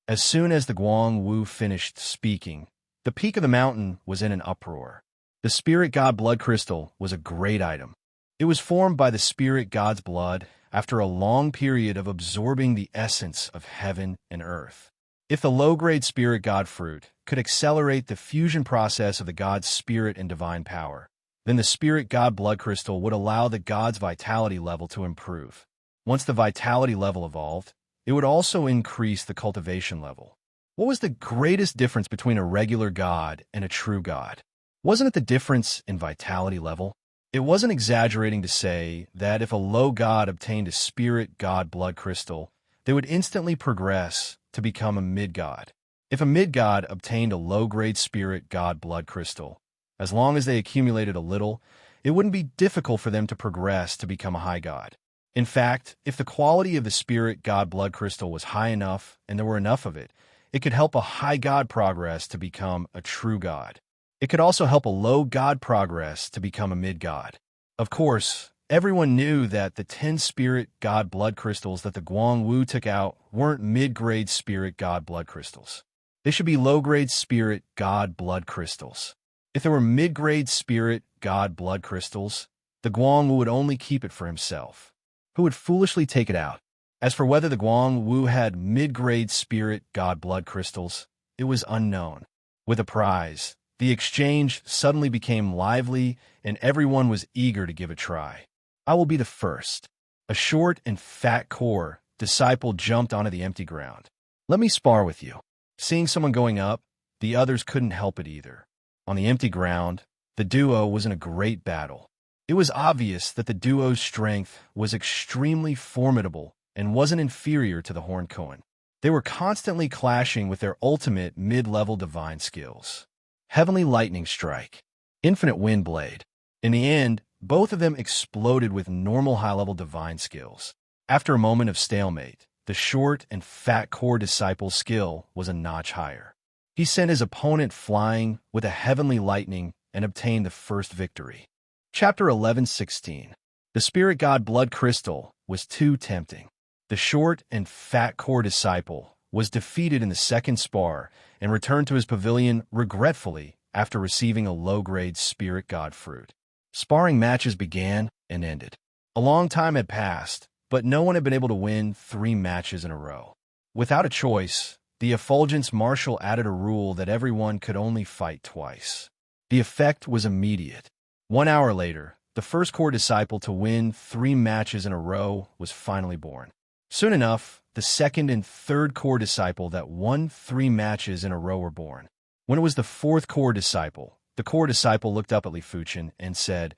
As soon as the Guang Wu finished speaking, the peak of the mountain was in an uproar. The spirit god blood crystal was a great item. It was formed by the spirit god's blood after a long period of absorbing the essence of heaven and earth. If the low-grade spirit god fruit could accelerate the fusion process of the god's spirit and divine power, then the spirit god blood crystal would allow the god's vitality level to improve. Once the vitality level evolved, it would also increase the cultivation level. What was the greatest difference between a regular god and a true god? Wasn't it the difference in vitality level? It wasn't exaggerating to say that if a low god obtained a spirit god blood crystal, they would instantly progress to become a mid-god. If a mid-god obtained a low-grade spirit god blood crystal, as long as they accumulated a little, it wouldn't be difficult for them to progress to become a high god. In fact, if the quality of the spirit god blood crystal was high enough and there were enough of it, it could help a high god progress to become a true god. It could also help a low god progress to become a mid-god. Of course, everyone knew that the 10 spirit god blood crystals that the Guang Wu took out weren't mid-grade spirit god blood crystals. They should be low-grade spirit god blood crystals. If there were mid-grade spirit god blood crystals, the Guang Wu would only keep it for himself, who would foolishly take it out. As for whether the Guang Wu had mid-grade spirit god blood crystals, it was unknown. With a prize, the exchange suddenly became lively and everyone was eager to give a try. I will be the first. A short and fat core disciple jumped onto the empty ground. Let me spar with you. Seeing someone going up, the others couldn't help it either. On the empty ground, the duo was in a great battle. It was obvious that the duo's strength was extremely formidable and wasn't inferior to the Horned Koan. They were constantly clashing with their ultimate mid-level divine skills. Heavenly Lightning Strike, Infinite Wind Blade. In the end, both of them exploded with normal high-level divine skills. After a moment of stalemate, the short and fat core disciple's skill was a notch higher. He sent his opponent flying with a heavenly lightning and obtained the first victory. Chapter 11:16. The spirit god blood crystal was too tempting. The short and fat core disciple was defeated in the second spar and returned to his pavilion regretfully after receiving a low-grade spirit god fruit. Sparring matches began and ended. A long time had passed, but no one had been able to win 3 matches in a row. Without a choice, the Effulgence Marshal added a rule that everyone could only fight twice. The effect was immediate. 1 hour later, the first core disciple to win 3 matches in a row was finally born. Soon enough, the second and third core disciple that won 3 matches in a row were born. When it was the fourth core disciple, the core disciple looked up at Li Fuchen and said,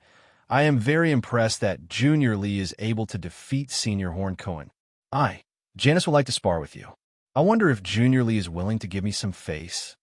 "I am very impressed that Junior Li is able to defeat Senior Horned Koan. Janice would like to spar with you. I wonder if Junior Li is willing to give me some face."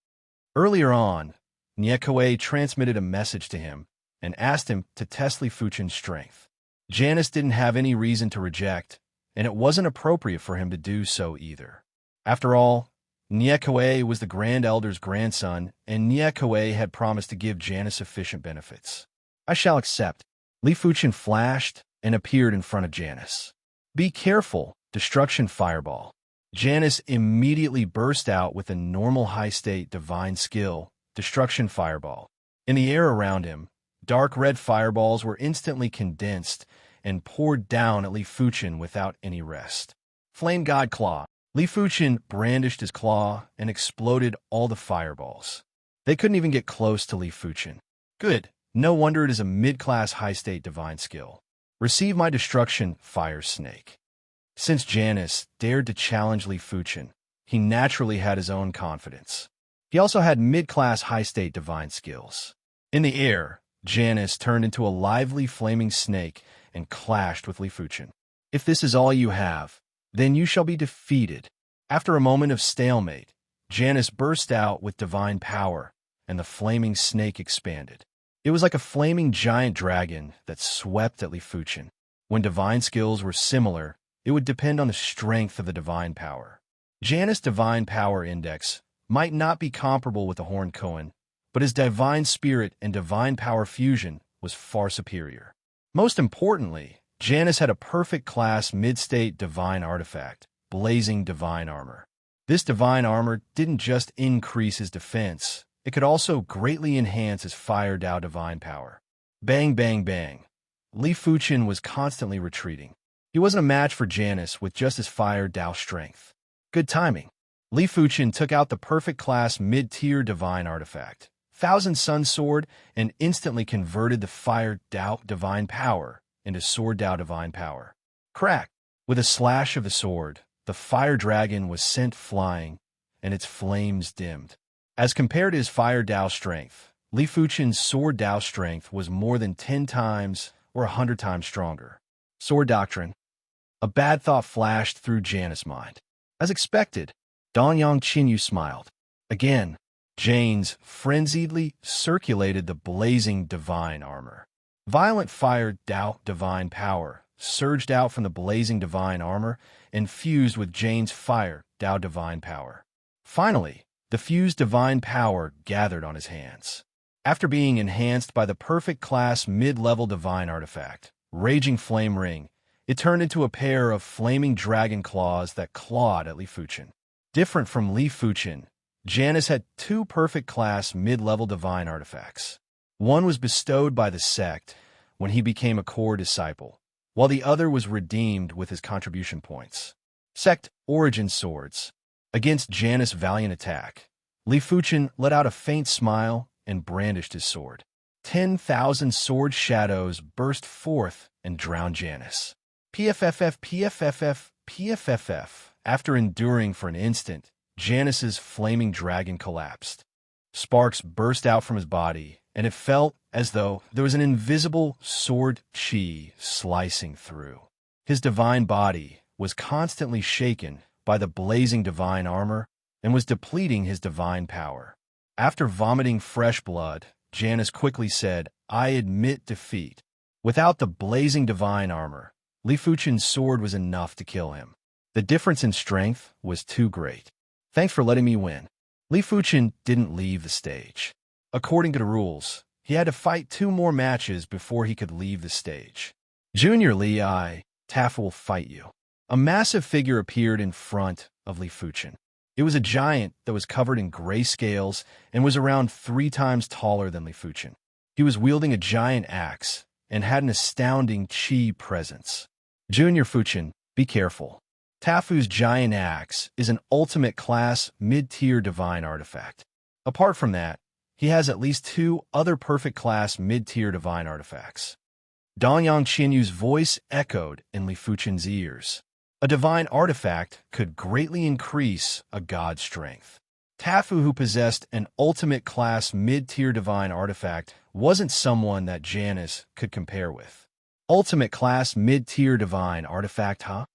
Earlier on, Niekue transmitted a message to him and asked him to test Li Fuchen's strength. Janice didn't have any reason to reject, and it wasn't appropriate for him to do so either. After all, Niekue was the Grand Elder's grandson, and Niekue had promised to give Janice sufficient benefits. "I shall accept." Li Fuchen flashed and appeared in front of Janice. "Be careful, Destruction Fireball." Janice immediately burst out with a normal high-state divine skill, Destruction Fireball. In the air around him, dark red fireballs were instantly condensed and poured down at Li Fuchen without any rest. Flame God Claw. Li Fuchen brandished his claw and exploded all the fireballs. They couldn't even get close to Li Fuchen. Good. No wonder it is a mid-class high-state divine skill. Receive my Destruction Fire Snake. Since Janice dared to challenge Li Fuchen, he naturally had his own confidence. He also had mid-class high-state divine skills. In the air, Janice turned into a lively flaming snake and clashed with Li Fuchen. "If this is all you have, then you shall be defeated." After a moment of stalemate, Janice burst out with divine power, and the flaming snake expanded. It was like a flaming giant dragon that swept at Li Fuchen. When divine skills were similar, it would depend on the strength of the divine power. Janice's divine power index might not be comparable with the Horned Koan, but his divine spirit and divine power fusion was far superior. Most importantly, Janus had a perfect class mid-state divine artifact, blazing divine armor. This divine armor didn't just increase his defense, it could also greatly enhance his fire Dao divine power. Bang, bang, bang. Li Fuqian was constantly retreating. He wasn't a match for Janus with just his fire Dao strength. Good timing. Li Fuqian took out the perfect class mid-tier divine artifact, Thousand Sun Sword, and instantly converted the fire Dao divine power into sword Dao divine power. Crack! With a slash of the sword, the fire dragon was sent flying, and its flames dimmed. As compared to his fire Dao strength, Li Fuqian's sword Dao strength was more than 10 times or 100 times stronger. Sword doctrine. A bad thought flashed through Janus' mind. As expected, Dongyang Qinyu smiled. Again, Janes frenziedly circulated the blazing divine armor. Violent fire Dao divine power surged out from the blazing divine armor and fused with Jane's fire Dao divine power. Finally, the fused divine power gathered on his hands. After being enhanced by the perfect class mid-level divine artifact, Raging Flame Ring, it turned into a pair of flaming dragon claws that clawed at Li Fuqian. Different from Li Fuqian, Janus had 2 perfect class mid-level divine artifacts. One was bestowed by the sect when he became a core disciple, while the other was redeemed with his contribution points. Sect Origin Swords. Against Janus' valiant attack, Li Fuqian let out a faint smile and brandished his sword. 10,000 sword shadows burst forth and drowned Janus. PFFF, PFFF, PFFF. After enduring for an instant, Janus's flaming dragon collapsed. Sparks burst out from his body, and it felt as though there was an invisible sword chi slicing through. His divine body was constantly shaken by the blazing divine armor and was depleting his divine power. After vomiting fresh blood, Janus quickly said, "I admit defeat." Without the blazing divine armor, Li Fuqian's sword was enough to kill him. The difference in strength was too great. Thanks for letting me win. Li Fuqian didn't leave the stage. According to the rules, he had to fight 2 more matches before he could leave the stage. Junior Li, Taf will fight you. A massive figure appeared in front of Li Fuqian. It was a giant that was covered in gray scales and was around 3 times taller than Li Fuqian. He was wielding a giant axe and had an astounding chi presence. Junior Fuqian, be careful. Tafu's giant axe is an ultimate class mid-tier divine artifact. Apart from that, he has at least 2 other perfect class mid-tier divine artifacts. Dongyang Qinyu's voice echoed in Li Fuqian's ears. A divine artifact could greatly increase a god's strength. Tafu, who possessed an ultimate class mid-tier divine artifact, wasn't someone that Janus could compare with. Ultimate class mid-tier divine artifact, huh?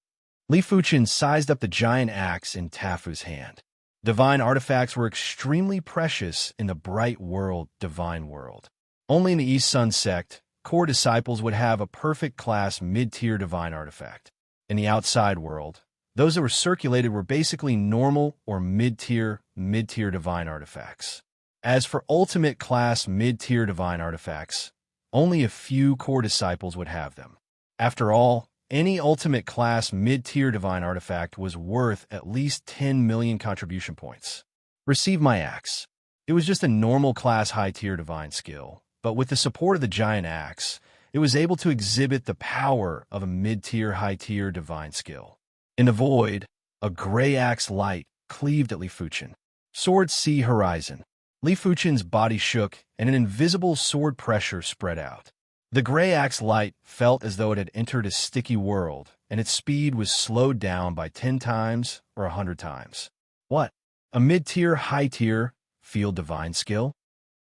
Li Fuqian sized up the giant axe in Tafu's hand. Divine artifacts were extremely precious in the bright world, divine world. Only in the East Sun sect, core disciples would have a perfect class mid-tier divine artifact. In the outside world, those that were circulated were basically normal or mid-tier divine artifacts. As for ultimate class mid-tier divine artifacts, only a few core disciples would have them. After all, any ultimate class mid-tier divine artifact was worth at least 10 million contribution points. Receive my axe. It was just a normal class high-tier divine skill, but with the support of the giant axe, it was able to exhibit the power of a mid-tier high-tier divine skill. In the void, a gray axe light cleaved at Li Fuqian. Sword see horizon. Li Fuqian's body shook and an invisible sword pressure spread out. The gray axe light felt as though it had entered a sticky world, and its speed was slowed down by 10 times or 100 times. What? A mid-tier, high-tier, field divine skill?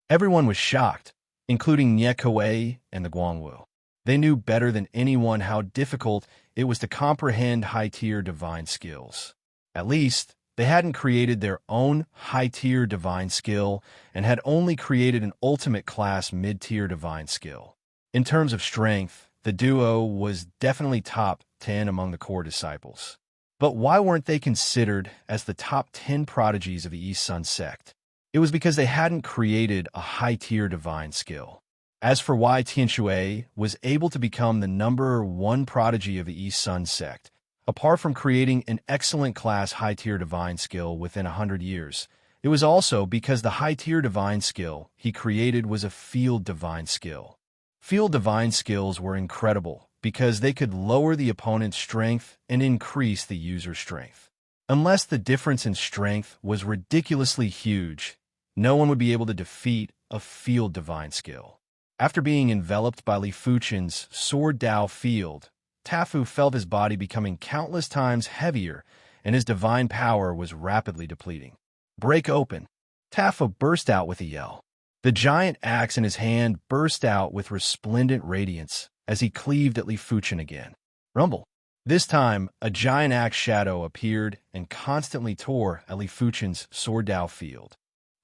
Everyone was shocked, including Nye Kuei and the Guangwu. They knew better than anyone how difficult it was to comprehend high-tier divine skills. At least, they hadn't created their own high-tier divine skill and had only created an ultimate class mid-tier divine skill. In terms of strength, the duo was definitely top 10 among the core disciples. But why weren't they considered as the top 10 prodigies of the East Sun sect? It was because they hadn't created a high-tier divine skill. As for why Tianshui was able to become the #1 prodigy of the East Sun sect, apart from creating an excellent class high-tier divine skill within 100 years, it was also because the high-tier divine skill he created was a field divine skill. Field divine skills were incredible because they could lower the opponent's strength and increase the user's strength. Unless the difference in strength was ridiculously huge, no one would be able to defeat a field divine skill. After being enveloped by Li Fuchen's Sword Dao field, Tafu felt his body becoming countless times heavier and his divine power was rapidly depleting. Break open! Tafu burst out with a yell. The giant axe in his hand burst out with resplendent radiance as he cleaved at Li Fuchen again. Rumble! This time, a giant axe shadow appeared and constantly tore at Li Fuchen's Sword Dao field.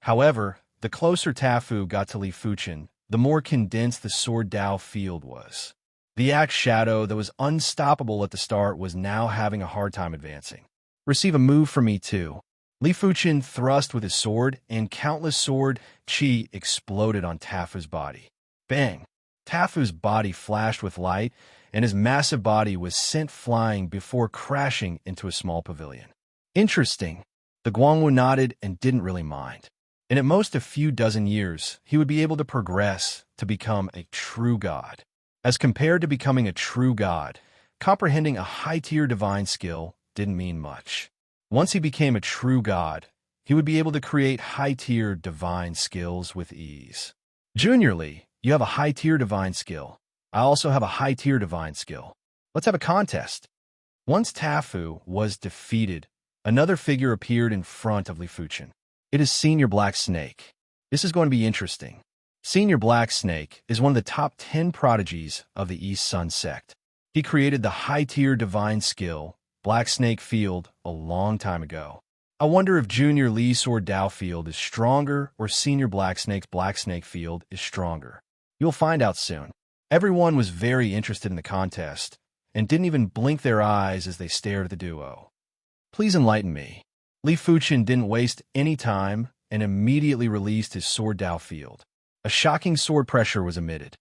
However, the closer Tafu got to Li Fuchen, the more condensed the Sword Dao field was. The axe shadow that was unstoppable at the start was now having a hard time advancing. Receive a move from me too. Li Fuchen thrust with his sword, and countless sword chi exploded on Tafu's body. Bang! Tafu's body flashed with light, and his massive body was sent flying before crashing into a small pavilion. Interesting. The Guangwu nodded and didn't really mind. And at most a few dozen years, he would be able to progress to become a true god. As compared to becoming a true god, comprehending a high-tier divine skill didn't mean much. Once he became a true god, he would be able to create high-tier divine skills with ease. Junior Li, you have a high-tier divine skill. I also have a high-tier divine skill. Let's have a contest. Once Tafu was defeated, another figure appeared in front of Li Fuchen. It is Senior Black Snake. This is going to be interesting. Senior Black Snake is one of the top 10 prodigies of the East Sun sect. He created the high-tier divine skill, Black Snake Field, a long time ago. I wonder if Junior Li's Sword Dao Field is stronger or Senior Black Snake's Black Snake Field is stronger. You'll find out soon. Everyone was very interested in the contest and didn't even blink their eyes as they stared at the duo. Please enlighten me. Li Fuchen didn't waste any time and immediately released his Sword Dao Field. A shocking sword pressure was emitted.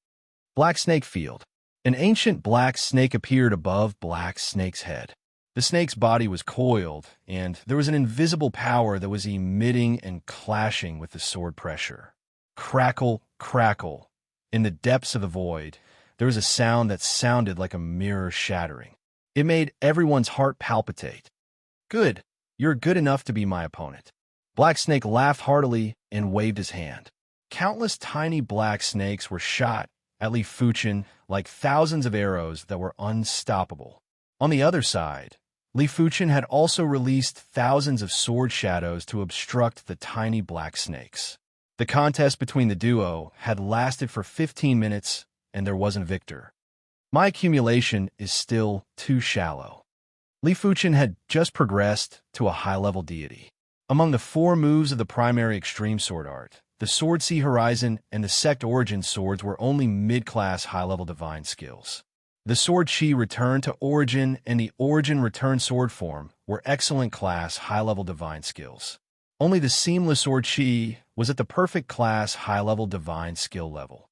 Black Snake Field. An ancient black snake appeared above Black Snake's head. The snake's body was coiled, and there was an invisible power that was emitting and clashing with the sword pressure. Crackle, crackle. In the depths of the void, there was a sound that sounded like a mirror shattering. It made everyone's heart palpitate. Good. You're good enough to be my opponent. Black Snake laughed heartily and waved his hand. Countless tiny black snakes were shot at Li Fuchen like thousands of arrows that were unstoppable. On the other side, Li Fuchen had also released thousands of sword shadows to obstruct the tiny black snakes. The contest between the duo had lasted for 15 minutes, and there wasn't a victor. My accumulation is still too shallow. Li Fuchen had just progressed to a high-level deity. Among the 4 moves of the primary extreme sword art, the Sword Sea Horizon and the Sect Origin swords were only mid-class high-level divine skills. The Sword Chi Return to Origin and the Origin Return Sword Form were excellent class high-level divine skills. Only the Seamless Sword Chi was at the perfect class high-level divine skill level.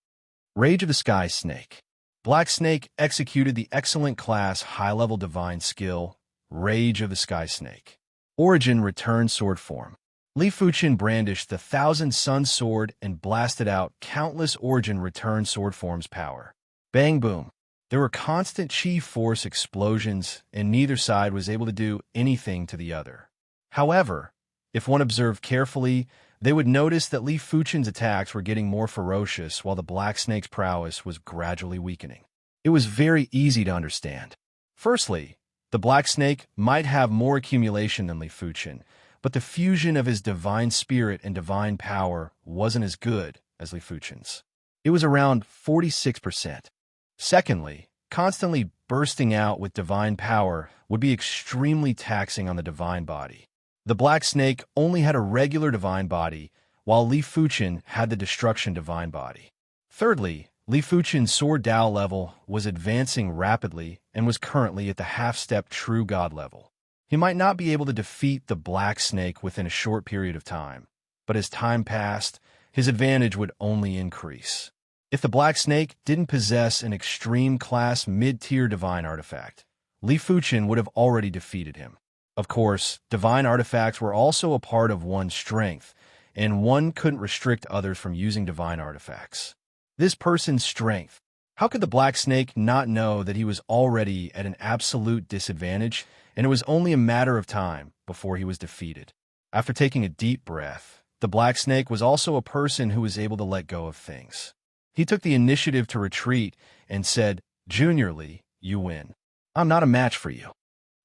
Rage of the Sky Snake. Black Snake executed the excellent class high-level divine skill, Rage of the Sky Snake. Origin Return Sword Form. Li Fuchen brandished the Thousand Sun Sword and blasted out countless Origin Return Sword Forms power. Bang boom. There were constant chi force explosions, and neither side was able to do anything to the other. However, if one observed carefully, they would notice that Li Fuchen's attacks were getting more ferocious while the Black Snake's prowess was gradually weakening. It was very easy to understand. Firstly, the Black Snake might have more accumulation than Li Fuchen, but the fusion of his divine spirit and divine power wasn't as good as Li Fuchen's. It was around 46%. Secondly, constantly bursting out with divine power would be extremely taxing on the divine body. The Black Snake only had a regular divine body, while Li Fuchen had the destruction divine body. Thirdly, Li Fuchen's Sword Dao level was advancing rapidly and was currently at the half-step true god level. He might not be able to defeat the black snake within a short period of time, but as time passed, his advantage would only increase. If the black snake didn't possess an extreme-class mid-tier divine artifact, Li Fuchen would have already defeated him. Of course, divine artifacts were also a part of one's strength, and one couldn't restrict others from using divine artifacts. This person's strength. How could the black snake not know that he was already at an absolute disadvantage, and it was only a matter of time before he was defeated? After taking a deep breath, the black snake was also a person who was able to let go of things. He took the initiative to retreat and said, "Junior Li, you win. I'm not a match for you."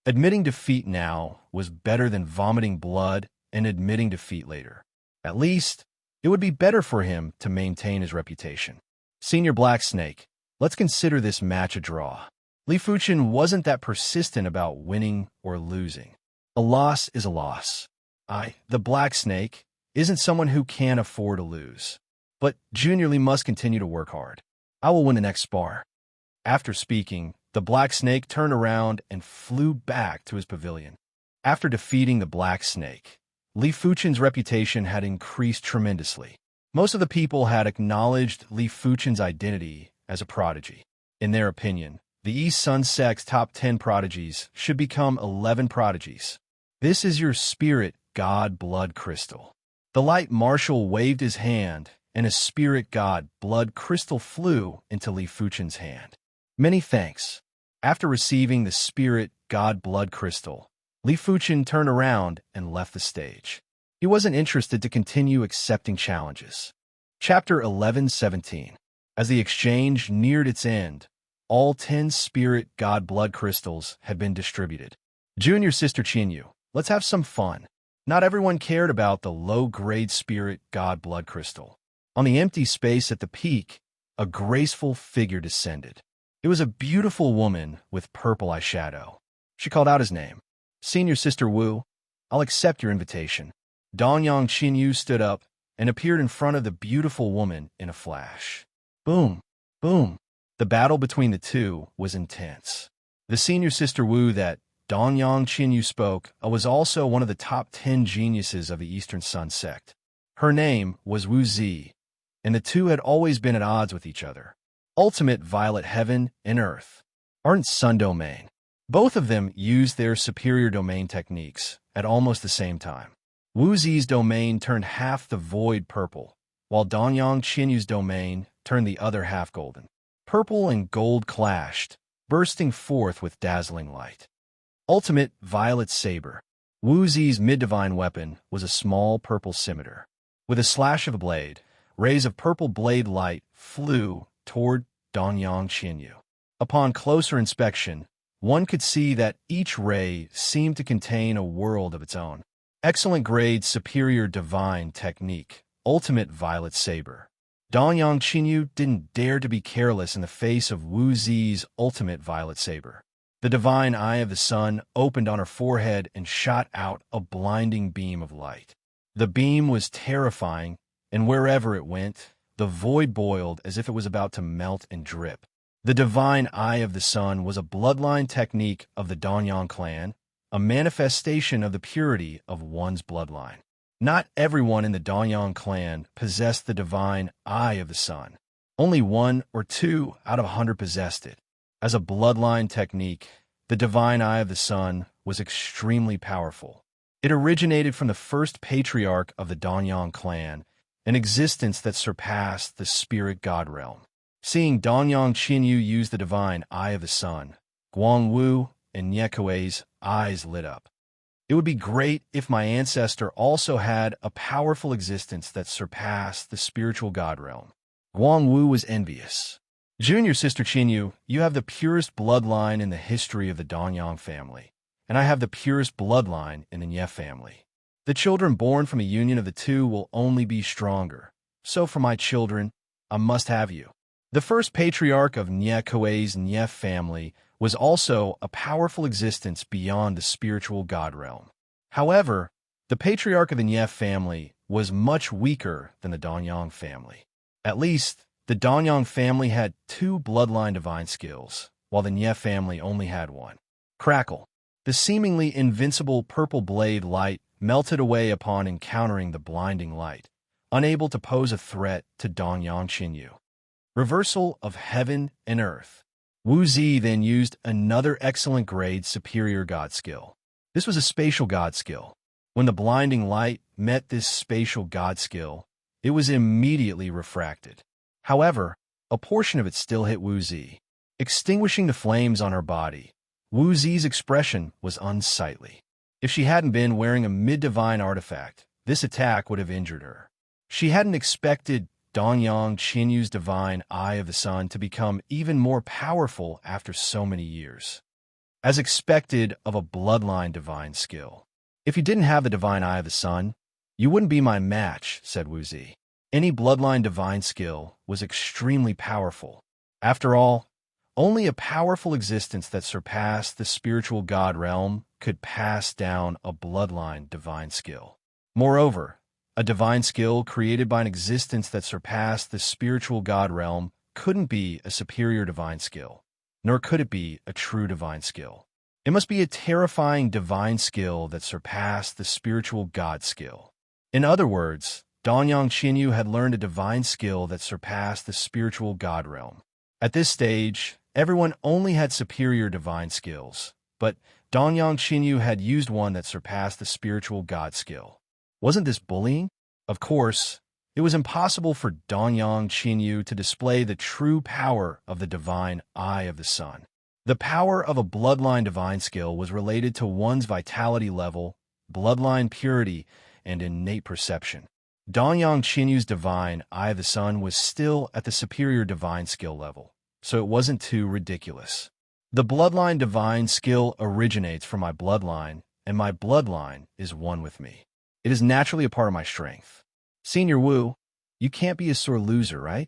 Admitting defeat now was better than vomiting blood and admitting defeat later. At least, it would be better for him to maintain his reputation. Senior Black Snake, let's consider this match a draw. Li Fuchen wasn't that persistent about winning or losing. A loss is a loss. The Black Snake, isn't someone who can afford to lose. But Junior Li must continue to work hard. I will win the next spar. After speaking, the Black Snake turned around and flew back to his pavilion. After defeating the Black Snake, Li Fuchen's reputation had increased tremendously. Most of the people had acknowledged Li Fuchen's identity as a prodigy. In their opinion, the East Sun Sect's top 10 prodigies should become 11 prodigies. This is your spirit god blood crystal. The light marshal waved his hand, and a spirit god blood crystal flew into Li Fuchen's hand. Many thanks. After receiving the spirit god blood crystal, Li Fuchen turned around and left the stage. He wasn't interested to continue accepting challenges. Chapter 11:17. As the exchange neared its end, all 10 spirit god blood crystals had been distributed. Junior Sister Chinyu, let's have some fun. Not everyone cared about the low-grade spirit god blood crystal. On the empty space at the peak, a graceful figure descended. It was a beautiful woman with purple eyeshadow. She called out his name. Senior Sister Wu, I'll accept your invitation. Dongyang Qinyu stood up and appeared in front of the beautiful woman in a flash. Boom, boom. The battle between the two was intense. The Senior Sister Wu that Dongyang Qinyu spoke was also one of the top 10 geniuses of the Eastern Sun Sect. Her name was Wu Zi, and the two had always been at odds with each other. Ultimate Violet Heaven and Earth. Ardent Sun Domain. Both of them used their superior domain techniques at almost the same time. Wu Zi's domain turned half the void purple, while Dongyang Qinyu's domain turned the other half golden. Purple and gold clashed, bursting forth with dazzling light. Ultimate Violet Saber. Wu Zi's mid-divine weapon was a small purple scimitar. With a slash of a blade, rays of purple blade light flew toward Dongyang Qinyu. Upon closer inspection, one could see that each ray seemed to contain a world of its own. Excellent grade superior divine technique, Ultimate Violet Saber. Dongyang Qinyu didn't dare to be careless in the face of Wu Zi's Ultimate Violet Saber. The divine eye of the sun opened on her forehead and shot out a blinding beam of light. The beam was terrifying, and wherever it went, the void boiled as if it was about to melt and drip. The divine eye of the sun was a bloodline technique of the Dongyang clan, a manifestation of the purity of one's bloodline. Not everyone in the Dongyang clan possessed the divine eye of the sun. Only 1 or 2 out of 100 possessed it. As a bloodline technique, the divine eye of the sun was extremely powerful. It originated from the first patriarch of the Dongyang clan, an existence that surpassed the spirit god realm. Seeing Dongyang Qinyu use the divine eye of the sun, Guangwu and Nyekue's eyes lit up. It would be great if my ancestor also had a powerful existence that surpassed the spiritual god realm. Guangwu was envious. Junior Sister Qinyu, you have the purest bloodline in the history of the Dongyang family, and I have the purest bloodline in the Nye family. The children born from a union of the two will only be stronger. So for my children, I must have you. The first patriarch of Nyekue's Nye family was also a powerful existence beyond the spiritual god realm. However, the patriarch of the Nye family was much weaker than the Dongyang family. At least, the Dongyang family had 2 bloodline divine skills, while the Nye family only had 1. Crackle. The The seemingly invincible purple blade light melted away upon encountering the blinding light, unable to pose a threat to Dongyang Qinyu. Reversal of heaven and earth. Wu Zi then used another excellent grade superior god skill. This was a spatial god skill. When the blinding light met this spatial god skill, it was immediately refracted. However, a portion of it still hit Wu Zi, extinguishing the flames on her body. Wu Zi's expression was unsightly. If she hadn't been wearing a mid-divine artifact, this attack would have injured her. She hadn't expected Dongyang Qinyu's divine Eye of the Sun to become even more powerful after so many years. As expected of a bloodline divine skill. If you didn't have the divine Eye of the Sun, you wouldn't be my match, said Wu Zi. Any bloodline divine skill was extremely powerful. After all, only a powerful existence that surpassed the spiritual god realm could pass down a bloodline divine skill. Moreover, a divine skill created by an existence that surpassed the spiritual god realm couldn't be a superior divine skill, nor could it be a true divine skill. It must be a terrifying divine skill that surpassed the spiritual god skill. In other words, Dongyang Qinyu had learned a divine skill that surpassed the spiritual god realm. At this stage, everyone only had superior divine skills, but Dongyang Qinyu had used one that surpassed the spiritual god skill. Wasn't this bullying? Of course, it was impossible for Dongyang Qinyu to display the true power of the divine Eye of the Sun. The power of a bloodline divine skill was related to one's vitality level, bloodline purity, and innate perception. Dongyang Qinyu's divine Eye of the Sun was still at the superior divine skill level, so it wasn't too ridiculous. The bloodline divine skill originates from my bloodline, and my bloodline is one with me. It is naturally a part of my strength. Senior Wu, you can't be a sore loser, right?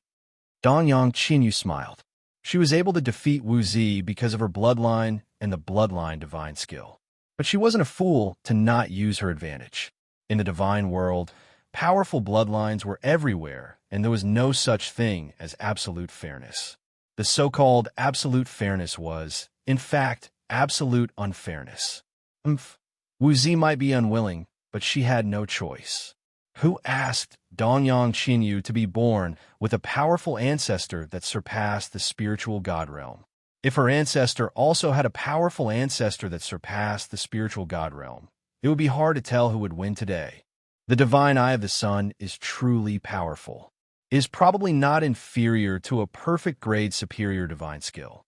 Dongyang Qinyu smiled. She was able to defeat Wu Zi because of her bloodline and the bloodline divine skill. But she wasn't a fool to not use her advantage. In the divine world, powerful bloodlines were everywhere, and there was no such thing as absolute fairness. The so-called absolute fairness was, in fact, absolute unfairness. Wu Zi might be unwilling, but she had no choice. Who asked Dongyang Qinyu to be born with a powerful ancestor that surpassed the spiritual god realm? If her ancestor also had a powerful ancestor that surpassed the spiritual god realm, it would be hard to tell who would win today. The divine Eye of the Sun is truly powerful. It is probably not inferior to a perfect grade superior divine skill.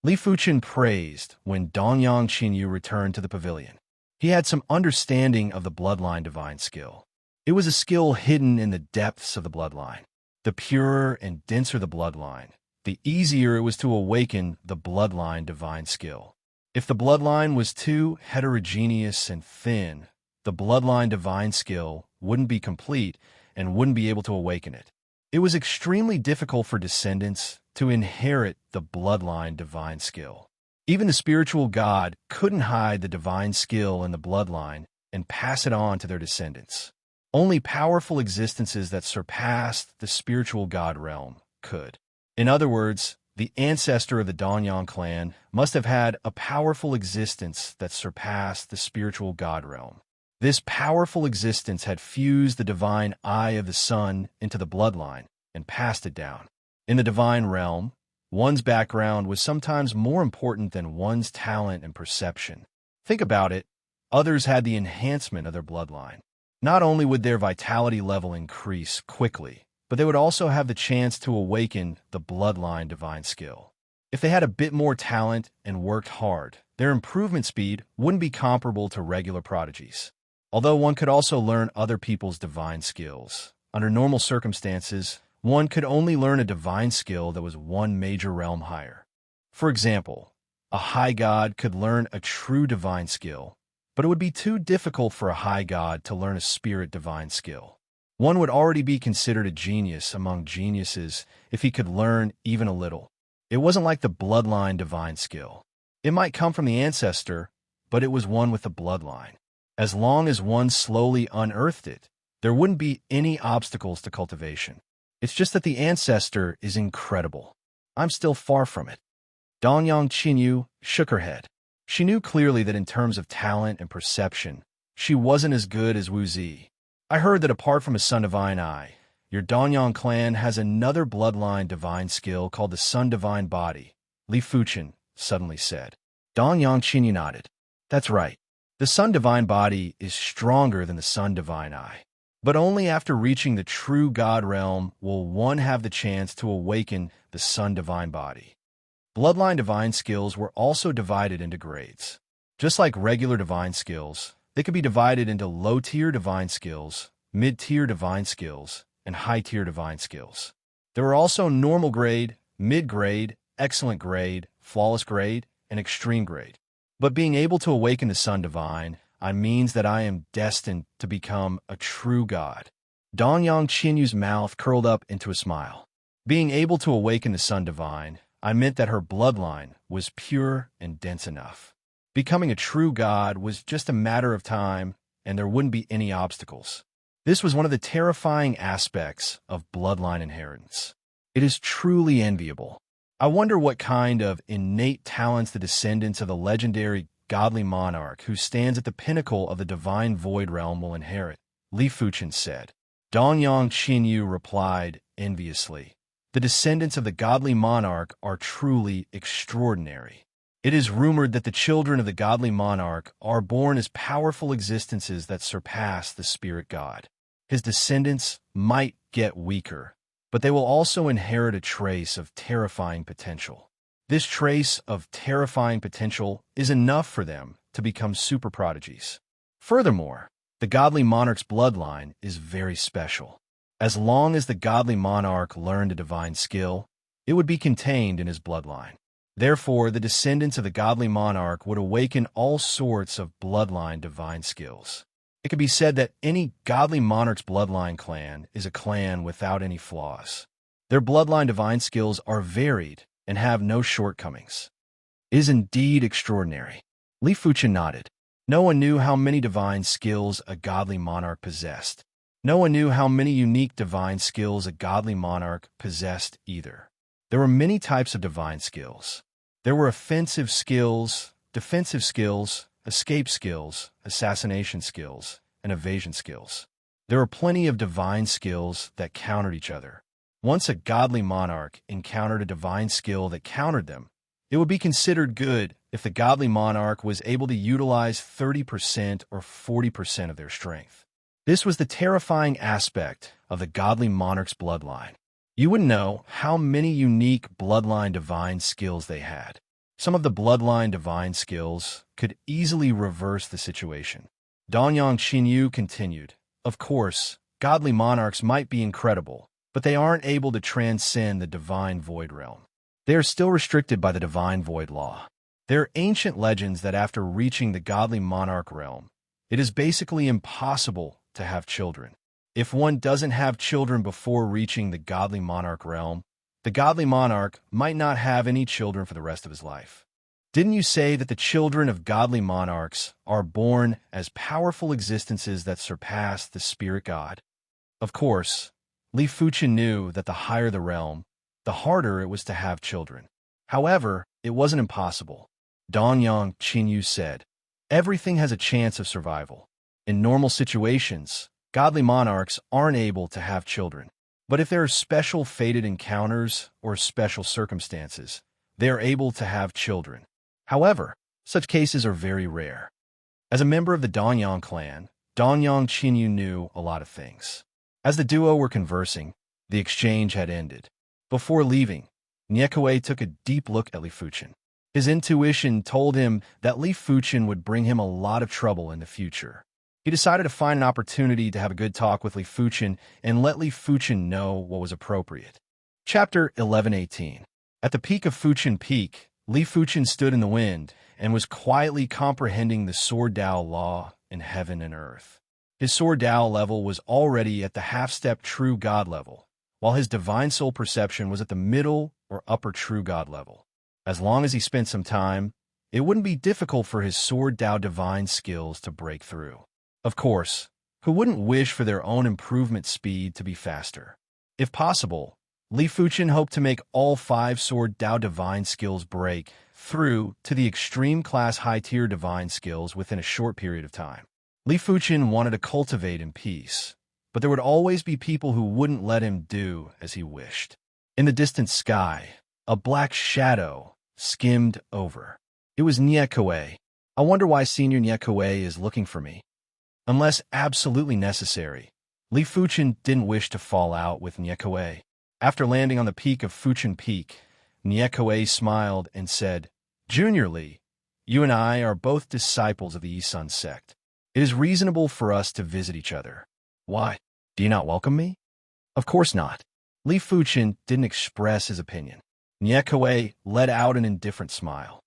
Li Fuchen praised when Dongyang Qinyu returned to the pavilion. He had some understanding of the bloodline divine skill. It was a skill hidden in the depths of the bloodline. The purer and denser the bloodline, the easier it was to awaken the bloodline divine skill. If the bloodline was too heterogeneous and thin, the bloodline divine skill wouldn't be complete and wouldn't be able to awaken it. It was extremely difficult for descendants to inherit the bloodline divine skill. Even the spiritual god couldn't hide the divine skill in the bloodline and pass it on to their descendants. Only powerful existences that surpassed the spiritual god realm could. In other words, the ancestor of the Dongyang clan must have had a powerful existence that surpassed the spiritual god realm. This powerful existence had fused the divine Eye of the Sun into the bloodline and passed it down. In the divine realm, one's background was sometimes more important than one's talent and perception. Think about it. Others had the enhancement of their bloodline. Not only would their vitality level increase quickly, but they would also have the chance to awaken the bloodline divine skill. If they had a bit more talent and worked hard, their improvement speed wouldn't be comparable to regular prodigies. Although one could also learn other people's divine skills, under normal circumstances, one could only learn a divine skill that was one major realm higher. For example, a high god could learn a true divine skill, but it would be too difficult for a high god to learn a spirit divine skill. One would already be considered a genius among geniuses if he could learn even a little. It wasn't like the bloodline divine skill. It might come from the ancestor, but it was one with the bloodline. As long as one slowly unearthed it, there wouldn't be any obstacles to cultivation. It's just that the ancestor is incredible. I'm still far from it. Dongyang Qinyu shook her head. She knew clearly that in terms of talent and perception, she wasn't as good as Wu Zi. I heard that apart from a Sun Divine Eye, your Danyang clan has another bloodline divine skill called the Sun Divine Body, Li Fuchen suddenly said. Danyang Qinyu nodded. That's right. The Sun Divine Body is stronger than the Sun Divine Eye. But only after reaching the true God realm will one have the chance to awaken the Sun Divine Body. Bloodline divine skills were also divided into grades. Just like regular divine skills, they could be divided into low-tier divine skills, mid-tier divine skills, and high-tier divine skills. There were also normal grade, mid-grade, excellent grade, flawless grade, and extreme grade. But being able to awaken the Sun Divine, means that I am destined to become a true god. Danyang Qinyu's mouth curled up into a smile. Being able to awaken the Sun Divine, meant that her bloodline was pure and dense enough. Becoming a true god was just a matter of time, and there wouldn't be any obstacles. This was one of the terrifying aspects of bloodline inheritance. It is truly enviable. I wonder what kind of innate talents the descendants of the legendary godly monarch who stands at the pinnacle of the divine void realm will inherit, Li Fuchen said. Danyang Qinyu replied enviously. The descendants of the godly monarch are truly extraordinary. It is rumored that the children of the godly monarch are born as powerful existences that surpass the spirit god. His descendants might get weaker, but they will also inherit a trace of terrifying potential. This trace of terrifying potential is enough for them to become super prodigies. Furthermore, the godly monarch's bloodline is very special. As long as the godly monarch learned a divine skill, it would be contained in his bloodline. Therefore, the descendants of the godly monarch would awaken all sorts of bloodline divine skills. It could be said that any godly monarch's bloodline clan is a clan without any flaws. Their bloodline divine skills are varied and have no shortcomings. It is indeed extraordinary. Li Fuchen nodded. No one knew how many divine skills a godly monarch possessed. No one knew how many unique divine skills a godly monarch possessed either. There were many types of divine skills. There were offensive skills, defensive skills, escape skills, assassination skills, and evasion skills. There were plenty of divine skills that countered each other. Once a godly monarch encountered a divine skill that countered them, it would be considered good if the godly monarch was able to utilize 30% or 40% of their strength. This was the terrifying aspect of the godly monarch's bloodline. You wouldn't know how many unique bloodline divine skills they had. Some of the bloodline divine skills could easily reverse the situation. Danyang Qinyu continued, Of course, godly monarchs might be incredible, but they aren't able to transcend the divine void realm. They are still restricted by the divine void law. There are ancient legends that after reaching the godly monarch realm, it is basically impossible to have children. If one doesn't have children before reaching the godly monarch realm, the godly monarch might not have any children for the rest of his life. Didn't you say that the children of godly monarchs are born as powerful existences that surpass the spirit god? Of course, Li Fuchen knew that the higher the realm, the harder it was to have children. However, it wasn't impossible. Danyang Qinyu said, Everything has a chance of survival. In normal situations, godly monarchs aren't able to have children. But if there are special fated encounters or special circumstances, they are able to have children. However, such cases are very rare. As a member of the Danyang clan, Danyang Qinyu knew a lot of things. As the duo were conversing, the exchange had ended. Before leaving, Niekue took a deep look at Li Fuchen. His intuition told him that Li Fuchen would bring him a lot of trouble in the future. He decided to find an opportunity to have a good talk with Li Fuchen and let Li Fuchen know what was appropriate. Chapter 11:18. At the peak of Fuchen Peak, Li Fuchen stood in the wind and was quietly comprehending the Sword Dao law in heaven and earth. His Sword Dao level was already at the half-step true God level, while his divine soul perception was at the middle or upper true God level. As long as he spent some time, it wouldn't be difficult for his Sword Dao divine skills to break through. Of course, who wouldn't wish for their own improvement speed to be faster? If possible, Li Fuchen hoped to make all 5 Sword Dao divine skills break through to the extreme class high-tier divine skills within a short period of time. Li Fuchen wanted to cultivate in peace, but there would always be people who wouldn't let him do as he wished. In the distant sky, a black shadow skimmed over. It was Niekue. I wonder why Senior Niekue is looking for me. Unless absolutely necessary, Li Fuchen didn't wish to fall out with Niekue. After landing on the peak of Fuchen Peak, Niekue smiled and said, "Junior Li, you and I are both disciples of the Yisun sect. It is reasonable for us to visit each other. Why? Do you not welcome me?" "Of course not." Li Fuchen didn't express his opinion. Niekue let out an indifferent smile.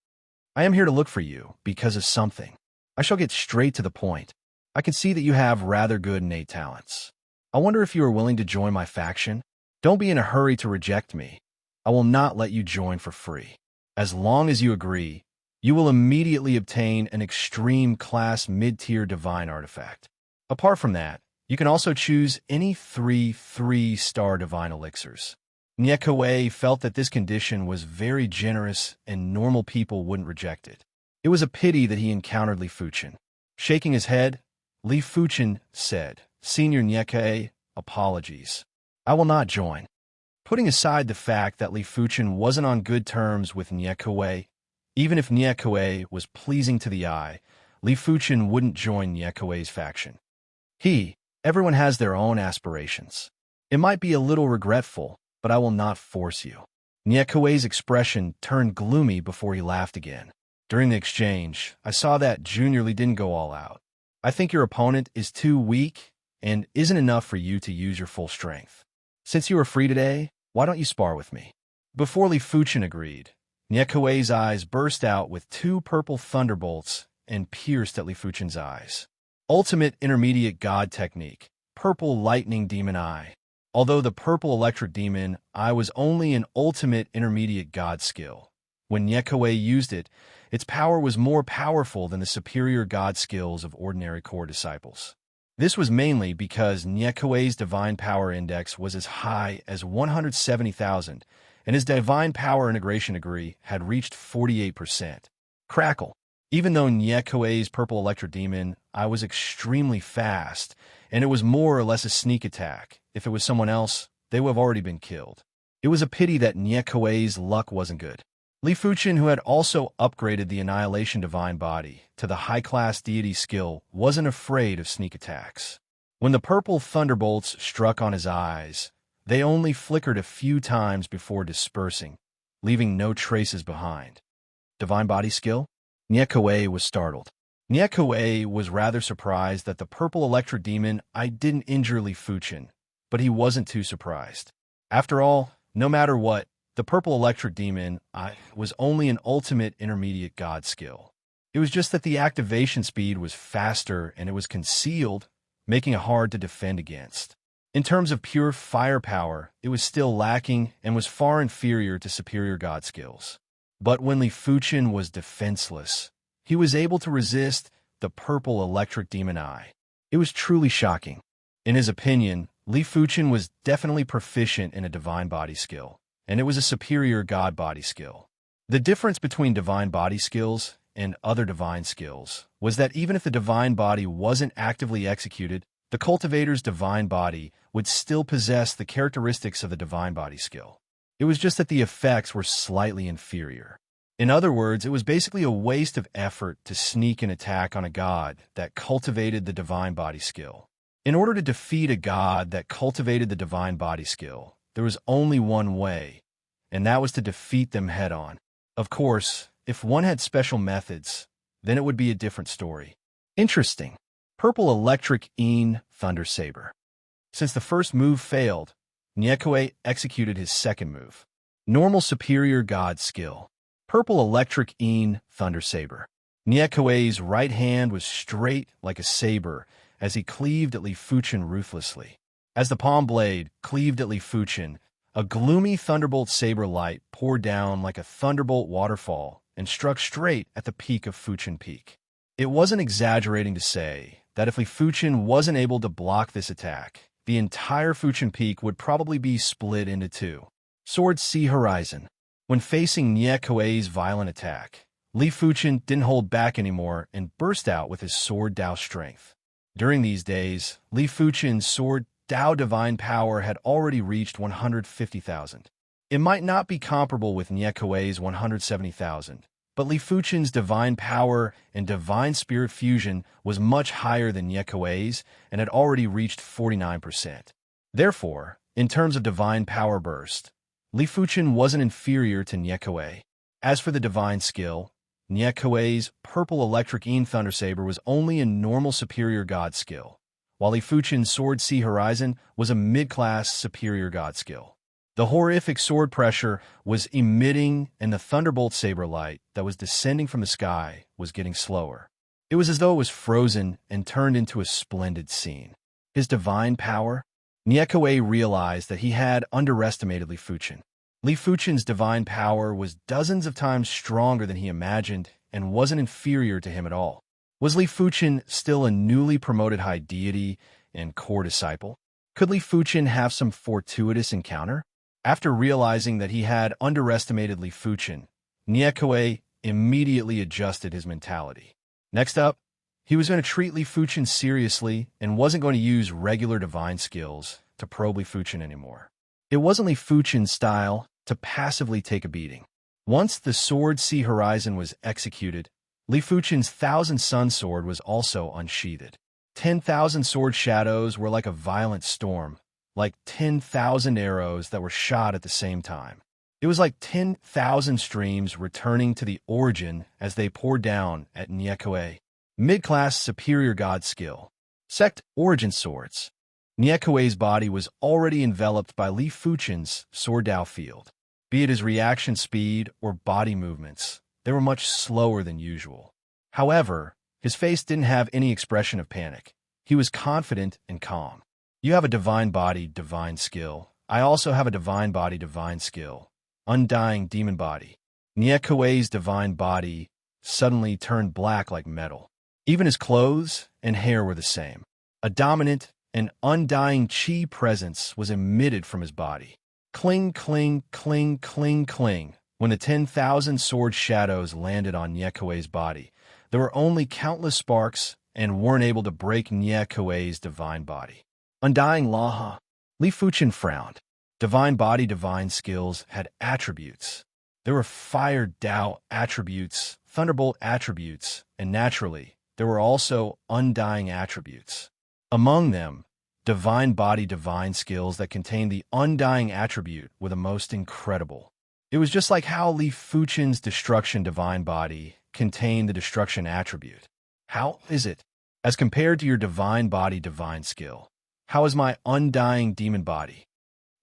"I am here to look for you because of something. I shall get straight to the point. I can see that you have rather good innate talents. I wonder if you are willing to join my faction? Don't be in a hurry to reject me. I will not let you join for free. As long as you agree, you will immediately obtain an extreme class mid-tier divine artifact. Apart from that, you can also choose any 3-3-star divine elixirs." Niekue felt that this condition was very generous and normal people wouldn't reject it. It was a pity that he encountered Li Fuchen. Shaking his head, Li Fuchen said, "Senior Niekue, apologies. I will not join." Putting aside the fact that Li Fuchen wasn't on good terms with Niekue, even if Niekue was pleasing to the eye, Li Fuchen wouldn't join Niekue's faction. Everyone has their own aspirations. It might be a little regretful, but I will not force you. Niekue's expression turned gloomy before he laughed again. During the exchange, I saw that Junior Li didn't go all out. I think your opponent is too weak and isn't enough for you to use your full strength. Since you are free today, why don't you spar with me?" Before Li Fuchen agreed, Niekue's eyes burst out with 2 purple thunderbolts and pierced at Li Fuchen's eyes. Ultimate Intermediate God Technique, Purple Lightning Demon Eye. Although the Purple Electric Demon Eye was only an Ultimate Intermediate God skill, when Niekue used it, its power was more powerful than the superior God skills of ordinary core disciples. This was mainly because Niekue's Divine Power Index was as high as 170,000, and his Divine Power Integration Degree had reached 48%. Crackle. Even though Niekue's Purple Electric Demon Eye was extremely fast, and it was more or less a sneak attack, if it was someone else, they would have already been killed. It was a pity that Niekue's luck wasn't good. Li Fuchen, who had also upgraded the Annihilation Divine Body to the high-class deity skill, wasn't afraid of sneak attacks. When the purple thunderbolts struck on his eyes, they only flickered a few times before dispersing, leaving no traces behind. Divine Body skill? Niekue was startled. Niekue was rather surprised that the Purple Electric Demon Eye didn't injure Li Fuchen, but he wasn't too surprised. After all, no matter what, the Purple Electric Demon Eye was only an Ultimate Intermediate God skill. It was just that the activation speed was faster and it was concealed, making it hard to defend against. In terms of pure firepower, it was still lacking and was far inferior to superior God skills. But when Li Fuchen was defenseless, he was able to resist the Purple Electric Demon Eye. It was truly shocking. In his opinion, Li Fuchen was definitely proficient in a Divine Body skill, and it was a superior God Body skill. The difference between Divine Body skills and other divine skills was that even if the Divine Body wasn't actively executed, the cultivator's Divine Body would still possess the characteristics of the Divine Body skill. It was just that the effects were slightly inferior. In other words, it was basically a waste of effort to sneak an attack on a god that cultivated the Divine Body skill. In order to defeat a god that cultivated the Divine Body skill, there was only one way, and that was to defeat them head-on. Of course, if one had special methods, then it would be a different story. Interesting. Purple Electric Thunder Saber. Since the first move failed, Niekue executed his second move. Normal Superior God Skill. Purple Electric Thunder Saber. Niekue's right hand was straight like a saber as he cleaved at Li Fuchen ruthlessly. As the palm blade cleaved at Li Fuchen, a gloomy thunderbolt saber light poured down like a thunderbolt waterfall and struck straight at the peak of Fuchen Peak. It wasn't exaggerating to say that if Li Fuchen wasn't able to block this attack, the entire Fuchen Peak would probably be split into two. Sword Sea Horizon. When facing Nie Kuei's violent attack, Li Fuchen didn't hold back anymore and burst out with his sword Dao strength. During these days, Li Fuchen's sword Dao divine power had already reached 150,000. It might not be comparable with Nie Kuei's 170,000, but Li Fuchen's divine power and divine spirit fusion was much higher than Nie Kuei's and had already reached 49%. Therefore, in terms of divine power burst, Li Fuchen wasn't inferior to Nie Kuei. As for the divine skill, Nie Kuei's purple electric Yin Thunder Saber was only a normal superior god skill, while Li Fuchen's sword Sea Horizon was a mid-class superior god skill. The horrific sword pressure was emitting, and the thunderbolt saber light that was descending from the sky was getting slower. It was as though it was frozen and turned into a splendid scene. His divine power? Nie Kuei realized that he had underestimated Li Fuchen. Li Fuchen's divine power was dozens of times stronger than he imagined and wasn't inferior to him at all. Was Li Fuchen still a newly promoted high deity and core disciple? Could Li Fuchen have some fortuitous encounter? After realizing that he had underestimated Li Fuchen, Nie Kuei immediately adjusted his mentality. Next up, he was going to treat Li Fuchen seriously and wasn't going to use regular divine skills to probe Li Fuchen anymore. It wasn't Li Fuchen's style to passively take a beating. Once the sword Sea Horizon was executed, Li Fuchen's Thousand Sun Sword was also unsheathed. 10,000 sword shadows were like a violent storm, like 10,000 arrows that were shot at the same time. It was like 10,000 streams returning to the origin as they poured down at Nie Kuei. Mid-class superior god skill. Sect Origin Swords. Nie Kuei's body was already enveloped by Li Fuchen's sword Dao field. Be it his reaction speed or body movements, they were much slower than usual. However, his face didn't have any expression of panic. He was confident and calm. You have a divine body, divine skill. I also have a divine body, divine skill. Undying demon body. Nie Kuei's divine body suddenly turned black like metal. Even his clothes and hair were the same. A dominant and undying chi presence was emitted from his body. Cling, cling, cling, cling, cling. When the 10,000 sword shadows landed on Nie Kuei's body, there were only countless sparks and weren't able to break Nie Kuei's divine body. Undying Laha. Li Fuchen frowned. Divine body, divine skills had attributes. There were fire Dao attributes, thunderbolt attributes, and naturally, there were also undying attributes. Among them, divine body, divine skills that contained the undying attribute were the most incredible. It was just like how Li Fuchen's destruction divine body contained the destruction attribute. How is it? As compared to your divine body, divine skill, how is my undying demon body?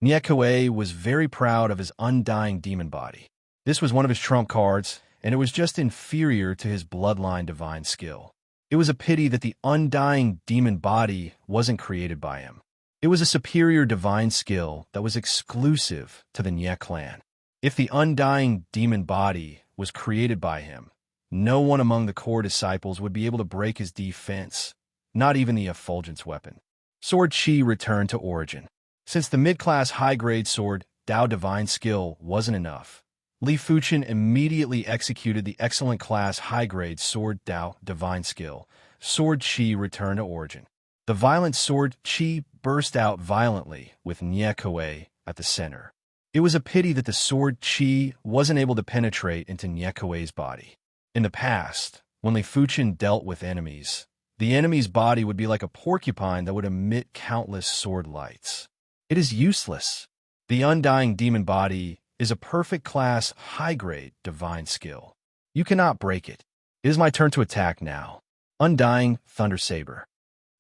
Nie Kuei was very proud of his undying demon body. This was one of his trump cards, and it was just inferior to his bloodline divine skill. It was a pity that the undying demon body wasn't created by him. It was a superior divine skill that was exclusive to the Nie clan. If the undying demon body was created by him, no one among the core disciples would be able to break his defense, not even the effulgence weapon. Sword Chi returned to origin. Since the mid-class high-grade sword Dao divine skill wasn't enough, Li Fuchen immediately executed the excellent class high-grade sword Dao divine skill. Sword Chi returned to origin. The violent sword Chi burst out violently with Nie Kuei at the center. It was a pity that the sword Chi wasn't able to penetrate into Nie Kuei's body. In the past, when Li Fuchen dealt with enemies, the enemy's body would be like a porcupine that would emit countless sword lights. It is useless. The undying demon body is a perfect class high-grade divine skill. You cannot break it. It is my turn to attack now. Undying Thunder Saber.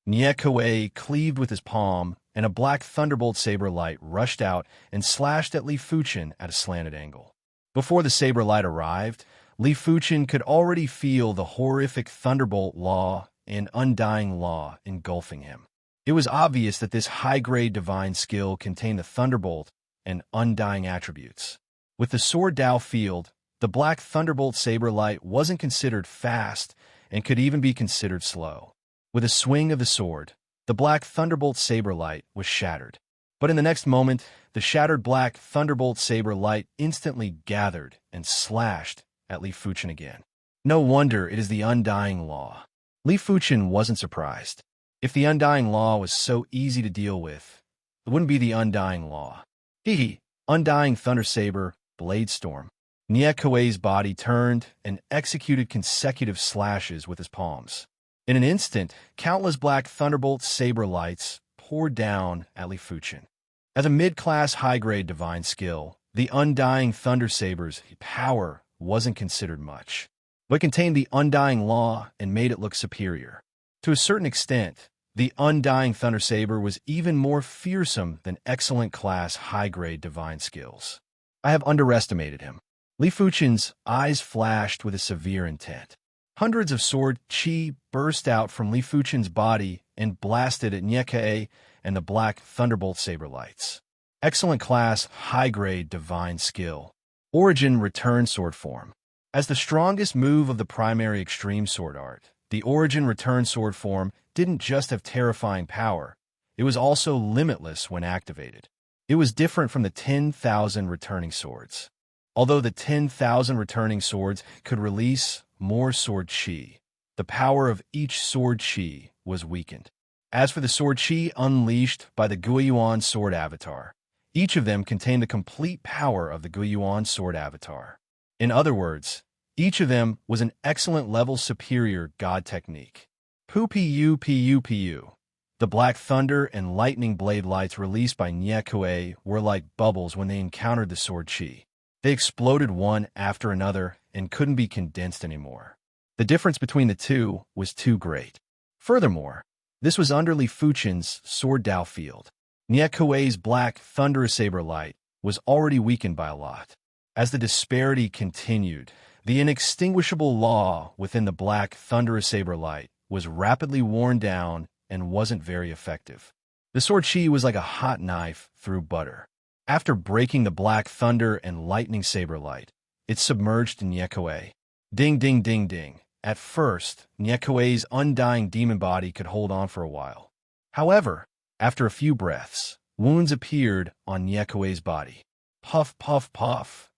Nie Kuei cleaved with his palm, and a black thunderbolt saber light rushed out and slashed at Li Fuchen at a slanted angle. Before the saber light arrived, Li Fuchen could already feel the horrific thunderbolt law and undying law engulfing him. It was obvious that this high-grade divine skill contained the thunderbolt and undying attributes. With the sword Dao field, the black thunderbolt saber light wasn't considered fast and could even be considered slow. With a swing of the sword, the black thunderbolt saber light was shattered. But in the next moment, the shattered black thunderbolt saber light instantly gathered and slashed at Li Fuchen again. No wonder it is the undying law. Li Fuchen wasn't surprised. If the undying law was so easy to deal with, it wouldn't be the undying law. Hee. Undying thunder saber, blade storm. Nie Kuei's body turned and executed consecutive slashes with his palms. In an instant, countless black thunderbolt saber lights poured down at Li Fuchen. As a mid-class high-grade divine skill, the undying thunder saber's power wasn't considered much, but contained the undying law and made it look superior. To a certain extent, the undying thunder saber was even more fearsome than excellent class high-grade divine skills. I have underestimated him. Li Fuchen's eyes flashed with a severe intent. Hundreds of sword chi burst out from Li Fuchen's body and blasted at Nie Kuei and the black thunderbolt saber lights. Excellent class, high-grade divine skill. Origin return sword form. As the strongest move of the primary extreme sword art, the origin return sword form didn't just have terrifying power, it was also limitless when activated. It was different from the 10,000 returning swords. Although the 10,000 returning swords could release more sword chi, the power of each sword chi was weakened. As for the sword chi unleashed by the Guiyuan sword avatar, each of them contained the complete power of the Guiyuan sword avatar. In other words, each of them was an excellent level superior god technique. Pu. The black thunder and lightning blade lights released by Nie Kuei were like bubbles when they encountered the sword chi. They exploded one after another and couldn't be condensed anymore. The difference between the two was too great. Furthermore, this was under Li Fuchen's sword Dao field. Nie Kuei's black thunder saber light was already weakened by a lot. As the disparity continued, the inextinguishable law within the black thunder saber light was rapidly worn down and wasn't very effective. The sword chi was like a hot knife through butter. After breaking the black thunder and lightning saber light, it submerged Nie Kuei. Ding, ding, ding, ding. At first, Nie Kuei's undying demon body could hold on for a while. However, after a few breaths, wounds appeared on Nie Kuei's body. Puff, puff, puff.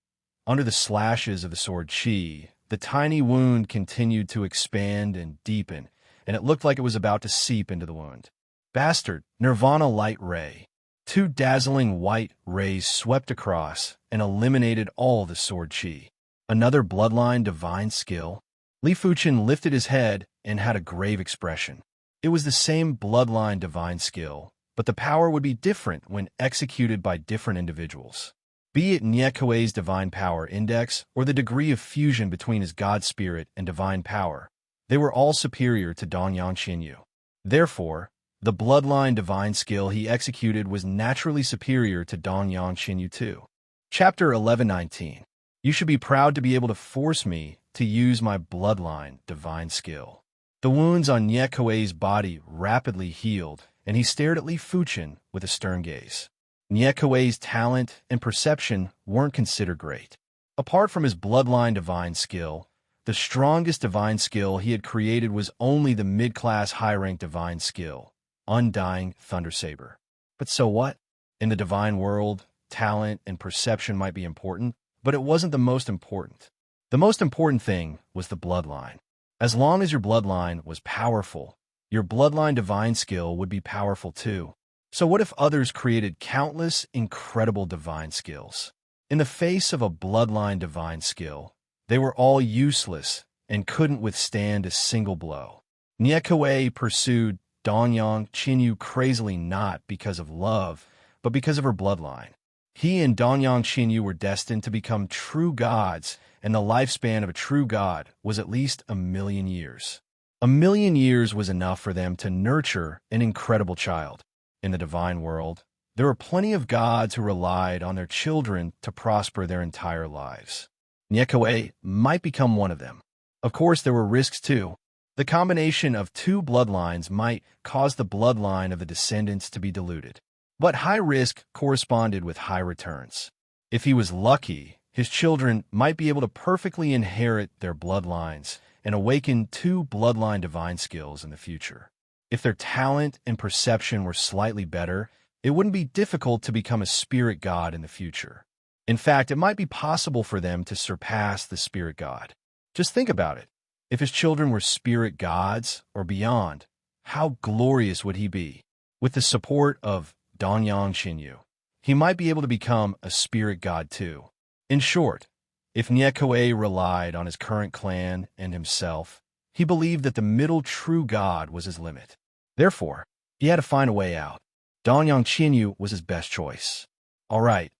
Under the slashes of the sword chi, the tiny wound continued to expand and deepen, and it looked like it was about to seep into the wound. Bastard, Nirvana light ray. Two dazzling white rays swept across and eliminated all the sword chi. Another bloodline divine skill. Li Fuchen lifted his head and had a grave expression. It was the same bloodline divine skill, but the power would be different when executed by different individuals. Be it Nie Kuei's divine power index or the degree of fusion between his god spirit and divine power, they were all superior to Dongyang Xinyu. Therefore, the bloodline divine skill he executed was naturally superior to Dongyang Xinyu too. Chapter 11:19. You should be proud to be able to force me to use my bloodline divine skill. The wounds on Nie Kuei's body rapidly healed, and he stared at Li Fuchen with a stern gaze. Nie Kuei's talent and perception weren't considered great. Apart from his bloodline divine skill, the strongest divine skill he had created was only the mid-class high-rank divine skill, Undying Thunder Saber. But so what? In the divine world, talent and perception might be important, but it wasn't the most important. The most important thing was the bloodline. As long as your bloodline was powerful, your bloodline divine skill would be powerful too. So what if others created countless incredible divine skills? In the face of a bloodline divine skill, they were all useless and couldn't withstand a single blow. Nie Kuei pursued Dongyang Xinyu crazily not because of love, but because of her bloodline. He and Dongyang Xinyu were destined to become true gods, and the lifespan of a true god was at least 1,000,000 years. 1,000,000 years was enough for them to nurture an incredible child. In the divine world, there were plenty of gods who relied on their children to prosper their entire lives. Nie Kuei might become one of them. Of course, there were risks too. The combination of two bloodlines might cause the bloodline of the descendants to be diluted. But high risk corresponded with high returns. If he was lucky, his children might be able to perfectly inherit their bloodlines and awaken two bloodline divine skills in the future. If their talent and perception were slightly better, it wouldn't be difficult to become a spirit god in the future. In fact, it might be possible for them to surpass the spirit god. Just think about it. If his children were spirit gods or beyond, how glorious would he be? With the support of Donyang Shinyu, he might be able to become a spirit god too. In short, if Niekue relied on his current clan and himself, he believed that the middle true god was his limit. Therefore, he had to find a way out. Donyang Shinyu was his best choice. All right,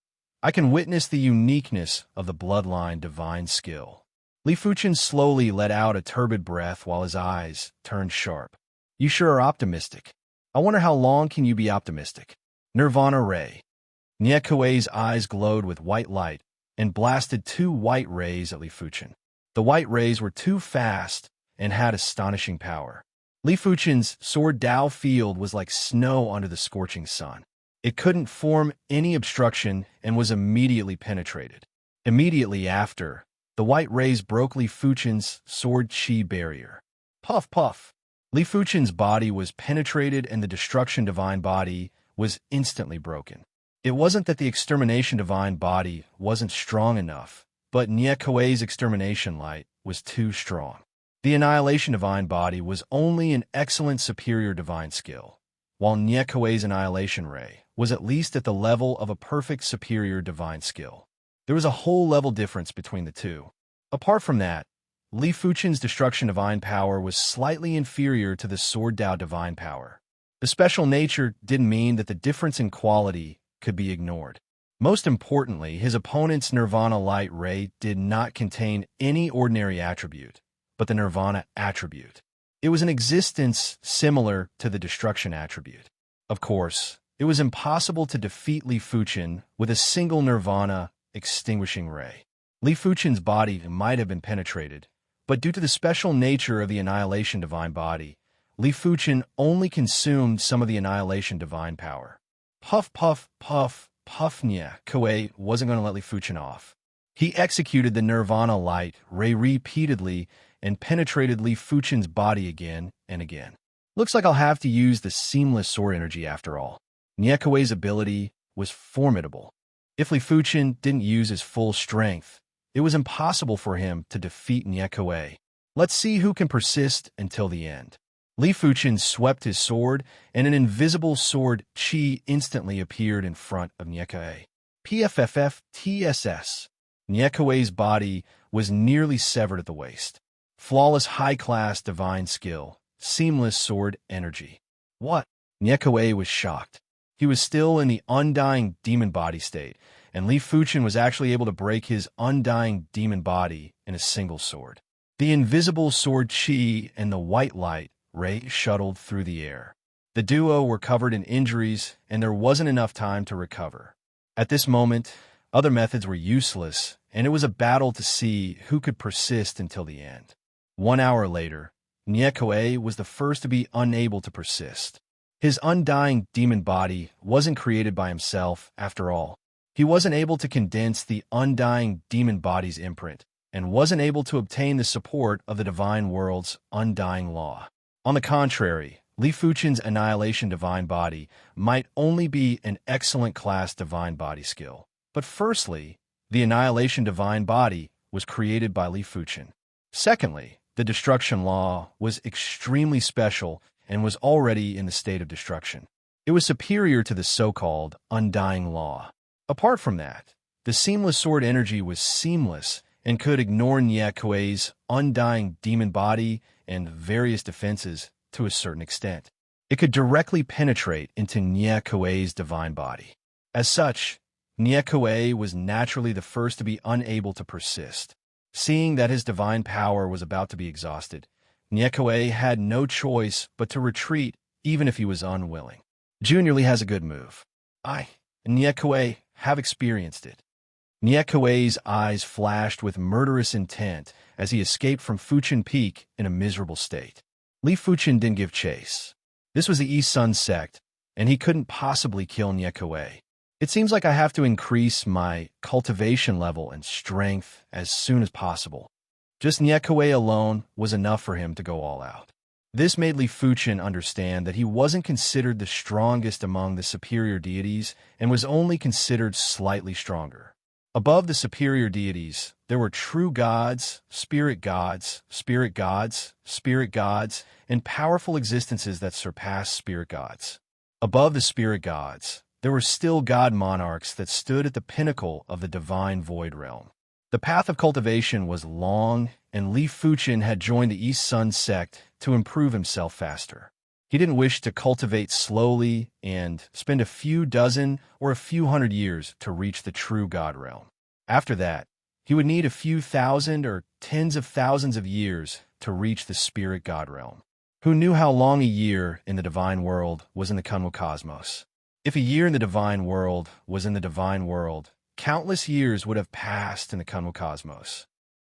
I can witness the uniqueness of the bloodline divine skill. Li Fuchen slowly let out a turbid breath while his eyes turned sharp. You sure are optimistic. I wonder how long can you be optimistic? Nirvana Ray. Niekue's eyes glowed with white light and blasted 2 white rays at Li Fuchen. The white rays were too fast and had astonishing power. Li Fuchen's sword Dao field was like snow under the scorching sun. It couldn't form any obstruction and was immediately penetrated. Immediately after, the white rays broke Li Fuchen's sword chi barrier. Puff, puff. Li Fuchen's body was penetrated and the destruction divine body was instantly broken. It wasn't that the extermination divine body wasn't strong enough, but Niekue's extermination light was too strong. The annihilation divine body was only an excellent superior divine skill, while Niekue's annihilation ray was at least at the level of a perfect superior divine skill. There was a whole level difference between the two. Apart from that, Li Fuchen's destruction divine power was slightly inferior to the sword Dao divine power. The special nature didn't mean that the difference in quality could be ignored. Most importantly, his opponent's Nirvana light ray did not contain any ordinary attribute, but the Nirvana attribute. It was an existence similar to the destruction attribute. Of course, it was impossible to defeat Li Fuchen with a single Nirvana extinguishing ray. Li Fuchen's body might have been penetrated, but due to the special nature of the annihilation divine body, Li Fuchen only consumed some of the annihilation divine power. Puff, puff, puff, puff. Niekue wasn't going to let Li Fuchen off. He executed the Nirvana light ray repeatedly and penetrated Li Fuchen's body again and again. Looks like I'll have to use the seamless sword energy after all. Niekue's ability was formidable. If Li Fuchen didn't use his full strength, it was impossible for him to defeat Niekue. Let's see who can persist until the end. Li Fuchen swept his sword, and an invisible sword chi instantly appeared in front of Niekue. PFFF TSS. Niekue's body was nearly severed at the waist. Flawless high-class divine skill. Seamless sword energy. What? Niekue was shocked. He was still in the undying demon body state, and Li Fuchen was actually able to break his undying demon body in a single sword. The invisible sword chi and the white light ray shuttled through the air. The duo were covered in injuries, and there wasn't enough time to recover. At this moment, other methods were useless, and it was a battle to see who could persist until the end. 1 hour later, Niekue was the first to be unable to persist. His undying demon body wasn't created by himself, after all. He wasn't able to condense the undying demon body's imprint, and wasn't able to obtain the support of the divine world's undying law. On the contrary, Li Fuchen's annihilation divine body might only be an excellent class divine body skill. But firstly, the annihilation divine body was created by Li Fuchen. Secondly, the destruction law was extremely special and was already in the state of destruction. It was superior to the so-called undying law. Apart from that, the seamless sword energy was seamless and could ignore Niekue's undying demon body and various defenses to a certain extent. It could directly penetrate into Niekue's divine body. As such, Niekue was naturally the first to be unable to persist. Seeing that his divine power was about to be exhausted, Niekue had no choice but to retreat even if he was unwilling. Junior Lee has a good move. I, Niekue, have experienced it. Niekue's eyes flashed with murderous intent as he escaped from Fuchen Peak in a miserable state. Li Fuchen didn't give chase. This was the East Sun sect, and he couldn't possibly kill Niekue. It seems like I have to increase my cultivation level and strength as soon as possible. Just Niekue alone was enough for him to go all out. This made Li Fuchen understand that he wasn't considered the strongest among the superior deities and was only considered slightly stronger. Above the superior deities, there were true gods, spirit gods, spirit gods, spirit gods, and powerful existences that surpassed spirit gods. Above the spirit gods, there were still god monarchs that stood at the pinnacle of the divine void realm. The path of cultivation was long, and Li Fuchen had joined the East Sun sect to improve himself faster. He didn't wish to cultivate slowly and spend a few dozen or a few hundred years to reach the true god realm. After that, he would need a few thousand or tens of thousands of years to reach the spirit god realm. Who knew how long a year in the divine world was in the Kunwa cosmos? If a year in the divine world was in the divine world, countless years would have passed in the Kunwa cosmos.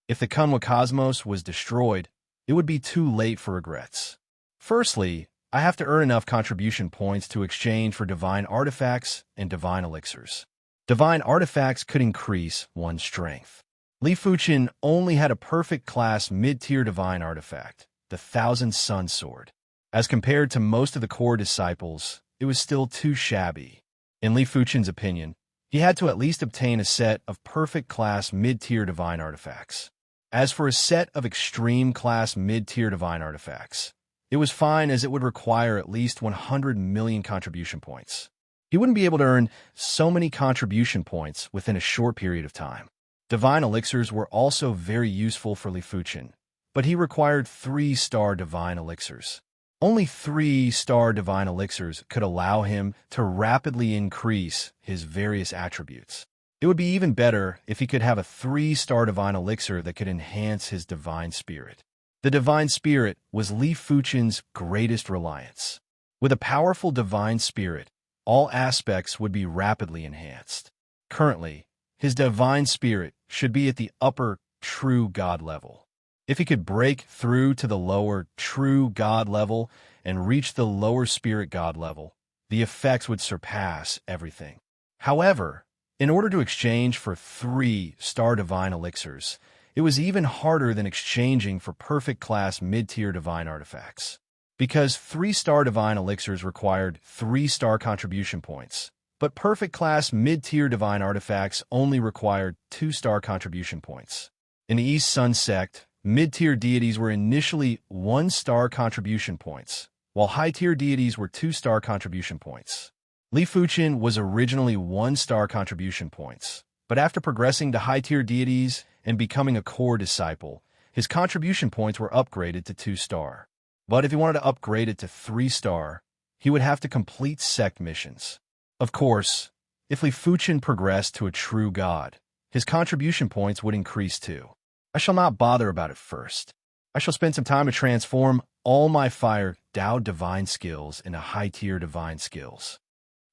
If the Kunwa cosmos was destroyed, it would be too late for regrets. Firstly, I have to earn enough contribution points to exchange for divine artifacts and divine elixirs. Divine artifacts could increase one's strength. Li Fuchen only had a perfect class mid-tier divine artifact, the Thousand Sun Sword. As compared to most of the core disciples, it was still too shabby. In Li Fuchen's opinion, he had to at least obtain a set of perfect class mid-tier divine artifacts. As for a set of extreme class mid-tier divine artifacts, it was fine as it would require at least 100 million contribution points. He wouldn't be able to earn so many contribution points within a short period of time. Divine elixirs were also very useful for Li Fuchen, but he required 3-star divine elixirs. Only 3-star divine elixirs could allow him to rapidly increase his various attributes. It would be even better if he could have a 3-star divine elixir that could enhance his divine spirit. The divine spirit was Li Fuchen's greatest reliance. With a powerful divine spirit, all aspects would be rapidly enhanced. Currently, his divine spirit should be at the upper true god level. If he could break through to the lower true god level and reach the lower spirit god level, the effects would surpass everything. However, in order to exchange for 3-star divine elixirs, it was even harder than exchanging for perfect class mid-tier divine artifacts. Because 3-star divine elixirs required 3-star contribution points, but perfect class mid-tier divine artifacts only required 2-star contribution points. In the East Sun sect, mid-tier deities were initially 1-star contribution points, while high-tier deities were 2-star contribution points. Li Fuchen was originally 1-star contribution points, but after progressing to high-tier deities and becoming a core disciple, his contribution points were upgraded to 2-star. But if he wanted to upgrade it to 3-star, he would have to complete sect missions. Of course, if Li Fuchen progressed to a true god, his contribution points would increase too. I shall not bother about it first. I shall spend some time to transform all my fire Dao divine skills into high-tier divine skills.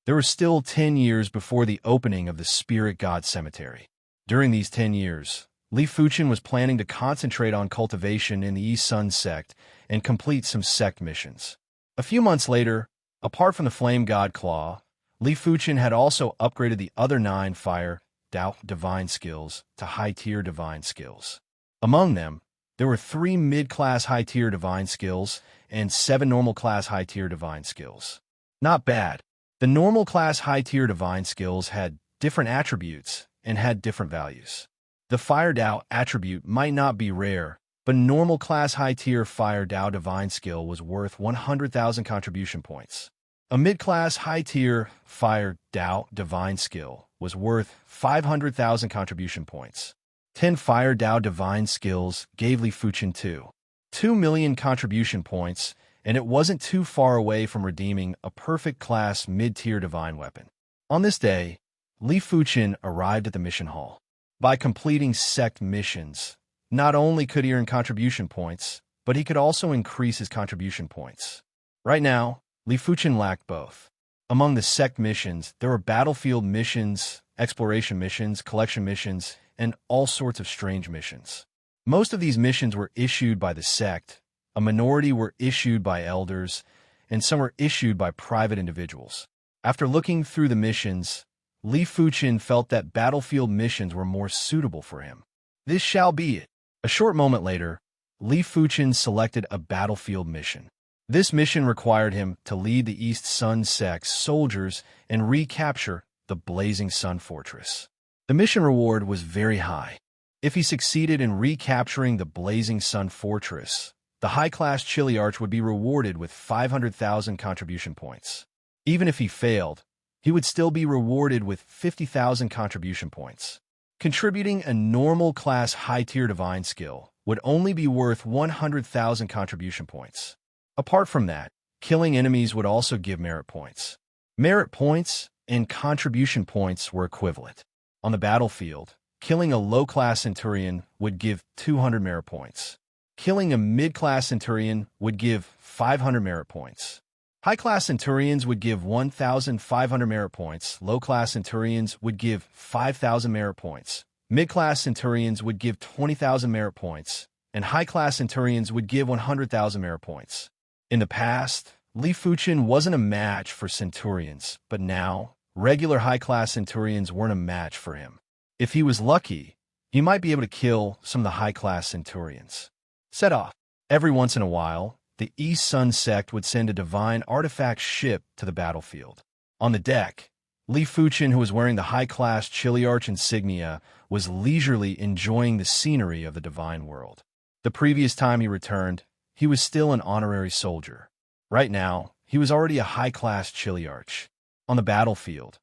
There were still 10 years before the opening of the Spirit God Cemetery. During these 10 years, Li Fuchen was planning to concentrate on cultivation in the East Sun sect and complete some sect missions. A few months later, apart from the Flame God Claw, Li Fuchen had also upgraded the other 9 fire Dao divine skills to high-tier divine skills. Among them, there were 3 mid-class high-tier divine skills and 7 normal-class high-tier divine skills. Not bad. The normal-class high-tier divine skills had different attributes and had different values. The Fire Dao attribute might not be rare, but normal-class high-tier Fire Dao divine skill was worth 100,000 contribution points. A mid-class high-tier Fire Dao divine skill was worth 500,000 contribution points. 10 Fire Dao divine skills gave Li Fuchen 2 million contribution points, and it wasn't too far away from redeeming a perfect class mid-tier divine weapon. On this day, Li Fuchen arrived at the mission hall. By completing sect missions, not only could he earn contribution points, but he could also increase his contribution points. Right now, Li Fuchen lacked both. Among the sect missions, there were battlefield missions, exploration missions, collection missions, and all sorts of strange missions. Most of these missions were issued by the sect, a minority were issued by elders, and some were issued by private individuals. After looking through the missions, Li Fuchen felt that battlefield missions were more suitable for him. This shall be it. A short moment later, Li Fuchen selected a battlefield mission. This mission required him to lead the East Sun Sect's soldiers and recapture the Blazing Sun Fortress. The mission reward was very high. If he succeeded in recapturing the Blazing Sun Fortress, the high-class Chiliarch would be rewarded with 500,000 contribution points. Even if he failed, he would still be rewarded with 50,000 contribution points. Contributing a normal-class high-tier divine skill would only be worth 100,000 contribution points. Apart from that, killing enemies would also give merit points. Merit points and contribution points were equivalent. On the battlefield, killing a low-class Centurion would give 200 merit points. Killing a mid-class Centurion would give 500 merit points. High-class Centurions would give 1,500 merit points, low-class Centurions would give 5,000 merit points, mid-class Centurions would give 20,000 merit points, and high-class Centurions would give 100,000 merit points. In the past, Li Fuchen wasn't a match for Centurions, but now, regular high-class Centurions weren't a match for him. If he was lucky, he might be able to kill some of the high-class Centurions. Set off. Every once in a while, the East Sun Sect would send a divine artifact ship to the battlefield. On the deck, Li Fuchen, who was wearing the high-class Chiliarch insignia, was leisurely enjoying the scenery of the divine world. The previous time he returned, he was still an honorary soldier. Right now, he was already a high-class Chiliarch. On the battlefield,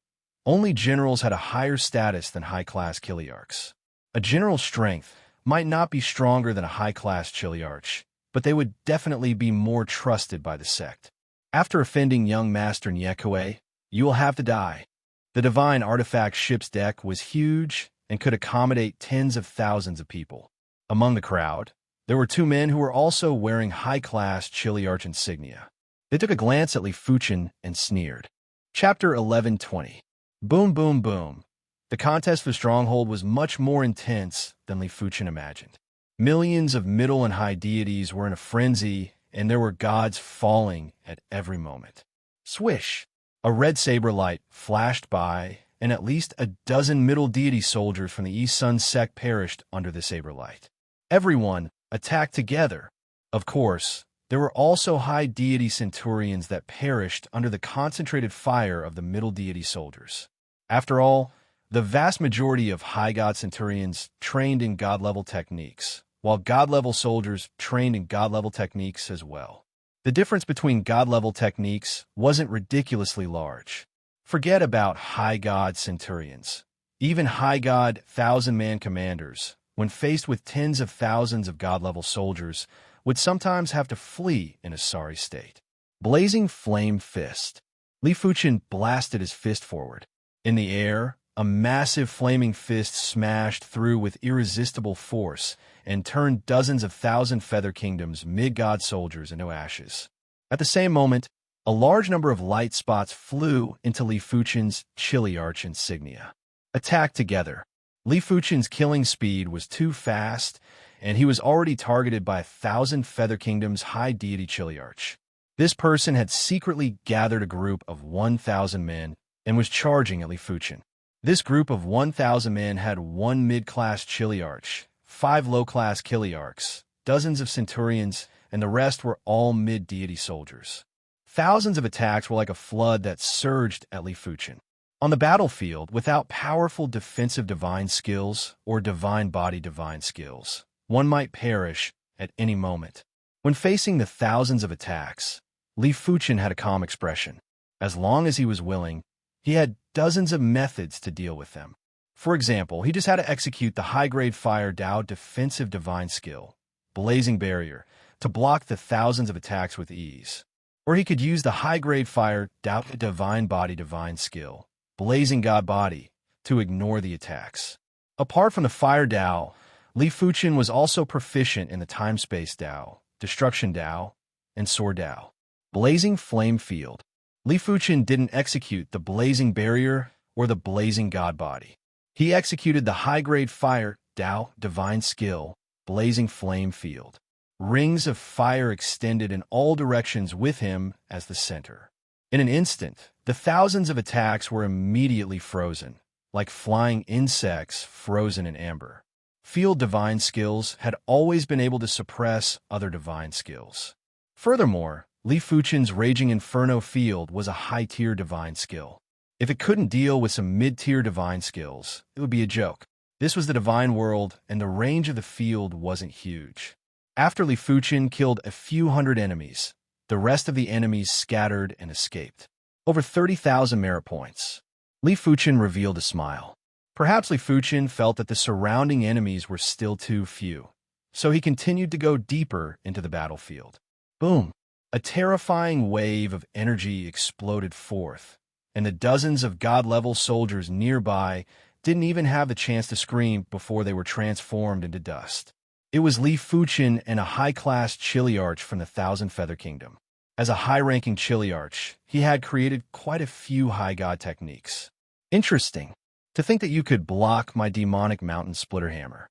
only generals had a higher status than high-class Chiliarchs. A general's strength might not be stronger than a high-class Chiliarch, but they would definitely be more trusted by the sect. After offending young Master Nyekwe, you will have to die. The divine artifact ship's deck was huge and could accommodate tens of thousands of people. Among the crowd, there were two men who were also wearing high-class Chiliarch insignia. They took a glance at Li Fuchen and sneered. Chapter 11:20. Boom, boom, boom. The contest for Stronghold was much more intense than Li Fuchen imagined. Millions of middle and high deities were in a frenzy, and there were gods falling at every moment. Swish! A red saber light flashed by, and at least a dozen middle deity soldiers from the East Sun Sect perished under the saber light. Everyone attacked together. Of course, there were also high deity centurions that perished under the concentrated fire of the middle deity soldiers. After all, the vast majority of high god centurions trained in god-level techniques, while god-level soldiers trained in god-level techniques as well. The difference between god-level techniques wasn't ridiculously large. Forget about high god centurions. Even high god thousand-man commanders, when faced with tens of thousands of god-level soldiers, would sometimes have to flee in a sorry state. Blazing Flame Fist. Li Fuchen blasted his fist forward. In the air, a massive flaming fist smashed through with irresistible force and turned dozens of thousand Feather Kingdom's mid-god soldiers into ashes. At the same moment, a large number of light spots flew into Li Fuchen's Chiliarch insignia. Attacked together. Li Fuchen's killing speed was too fast, and he was already targeted by 1,000 Feather Kingdom's high deity Chiliarch. This person had secretly gathered a group of 1,000 men and was charging at Li Fuchen. This group of 1,000 men had one mid-class Chiliarch, 5 low-class Chiliarchs, dozens of centurions, and the rest were all mid-deity soldiers. Thousands of attacks were like a flood that surged at Li Fuchen. On the battlefield, without powerful defensive divine skills or divine body divine skills, one might perish at any moment. When facing the thousands of attacks, Li Fuchen had a calm expression. As long as he was willing, he had dozens of methods to deal with them. For example, he just had to execute the high-grade Fire Dao defensive divine skill, Blazing Barrier, to block the thousands of attacks with ease. Or he could use the high-grade Fire Dao divine body divine skill, Blazing God Body, to ignore the attacks. Apart from the Fire Dao, Li Fuchen was also proficient in the Time-Space Dao, Destruction Dao, and Sword Dao. Blazing Flame Field. Li Fuchen didn't execute the Blazing Barrier or the Blazing God Body. He executed the high-grade Fire Dao divine skill, Blazing Flame Field. Rings of fire extended in all directions with him as the center. In an instant, the thousands of attacks were immediately frozen, like flying insects frozen in amber. Field divine skills had always been able to suppress other divine skills. Furthermore, Li Fuchen's Raging Inferno field was a high-tier divine skill. If it couldn't deal with some mid-tier divine skills, it would be a joke. This was the divine world, and the range of the field wasn't huge. After Li Fuchen killed a few hundred enemies, the rest of the enemies scattered and escaped. Over 30,000 merit points. Li Fuchen revealed a smile. Perhaps Li Fuchen felt that the surrounding enemies were still too few, so he continued to go deeper into the battlefield. Boom! A terrifying wave of energy exploded forth, and the dozens of god-level soldiers nearby didn't even have the chance to scream before they were transformed into dust. It was Li Fuchen and a high-class Chiliarch from the Thousand Feather Kingdom. As a high-ranking Chiliarch, he had created quite a few high god techniques. Interesting, to think that you could block my demonic mountain splitter hammer.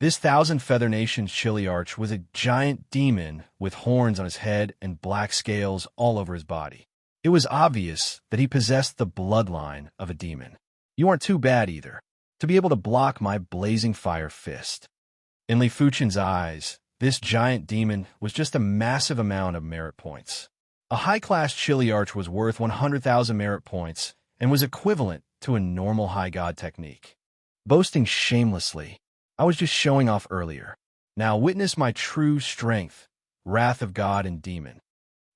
This Thousand Feather Nation's Chiliarch was a giant demon with horns on his head and black scales all over his body. It was obvious that he possessed the bloodline of a demon. You aren't too bad either, to be able to block my blazing fire fist. In Li Fuchen's eyes, this giant demon was just a massive amount of merit points. A high-class Chiliarch was worth 100,000 merit points and was equivalent to a normal high god technique. Boasting shamelessly, I was just showing off earlier. Now witness my true strength, wrath of god and demon.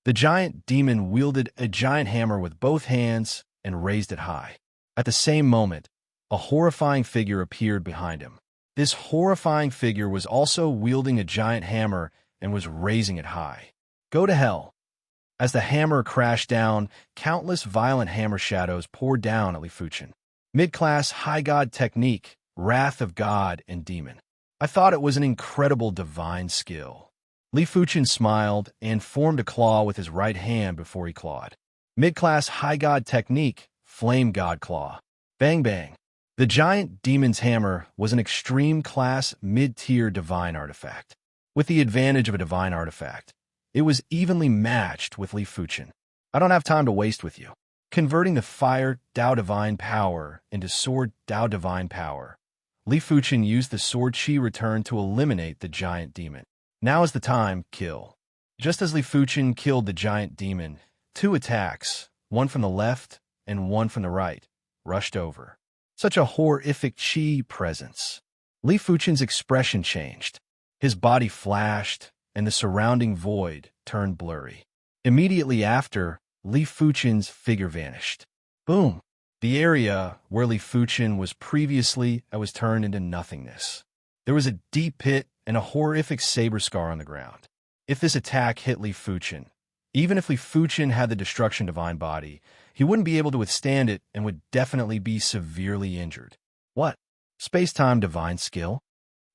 The giant demon wielded a giant hammer with both hands and raised it high. At the same moment, a horrifying figure appeared behind him. This horrifying figure was also wielding a giant hammer and was raising it high. Go to hell. As the hammer crashed down, countless violent hammer shadows poured down at Li Fuchen. Mid-class high god technique, wrath of god and demon. I thought it was an incredible divine skill. Li Fuchen smiled and formed a claw with his right hand before he clawed. Mid-class high god technique, flame god claw. Bang bang. The giant demon's hammer was an extreme class mid-tier divine artifact. With the advantage of a divine artifact, it was evenly matched with Li Fuchen. I don't have time to waste with you. Converting the fire Dao divine power into sword Dao divine power, Li Fuchen used the sword chi return to eliminate the giant demon. Now is the time, kill. Just as Li Fuchen killed the giant demon, two attacks, one from the left and one from the right, rushed over. Such a horrific chi presence. Li Fuchen's expression changed. His body flashed, and the surrounding void turned blurry. Immediately after, Li Fuchen's figure vanished. Boom! The area where Li Fuchen was previously was turned into nothingness. There was a deep pit and a horrific saber scar on the ground. If this attack hit Li Fuchen, even if Li Fuchen had the Destruction Divine body, he wouldn't be able to withstand it and would definitely be severely injured. What? Space-time divine skill?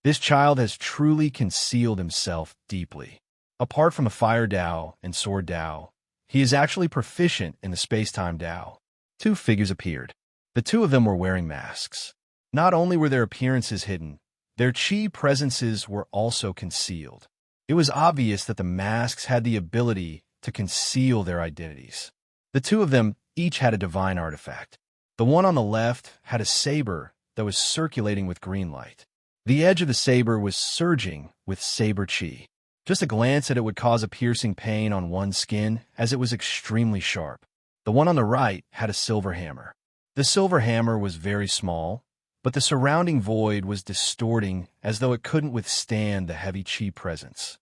This child has truly concealed himself deeply. Apart from a fire Dao and sword Dao, he is actually proficient in the space-time Dao. Two figures appeared. The two of them were wearing masks. Not only were their appearances hidden, their chi presences were also concealed. It was obvious that the masks had the ability to conceal their identities. The two of them each had a divine artifact. The one on the left had a saber that was circulating with green light. The edge of the saber was surging with saber chi. Just a glance at it would cause a piercing pain on one's skin, as it was extremely sharp. The one on the right had a silver hammer. The silver hammer was very small, but the surrounding void was distorting as though it couldn't withstand the heavy chi presence.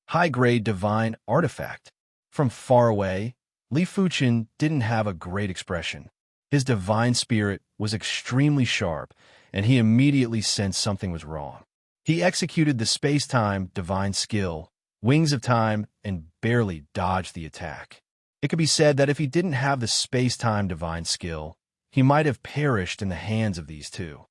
High-grade divine artifact. From far away, Li Fuchen didn't have a great expression. His divine spirit was extremely sharp, and he immediately sensed something was wrong. He executed the space-time divine skill, Wings of Time, and barely dodged the attack. It could be said that if he didn't have the space-time divine skill, he might have perished in the hands of these two.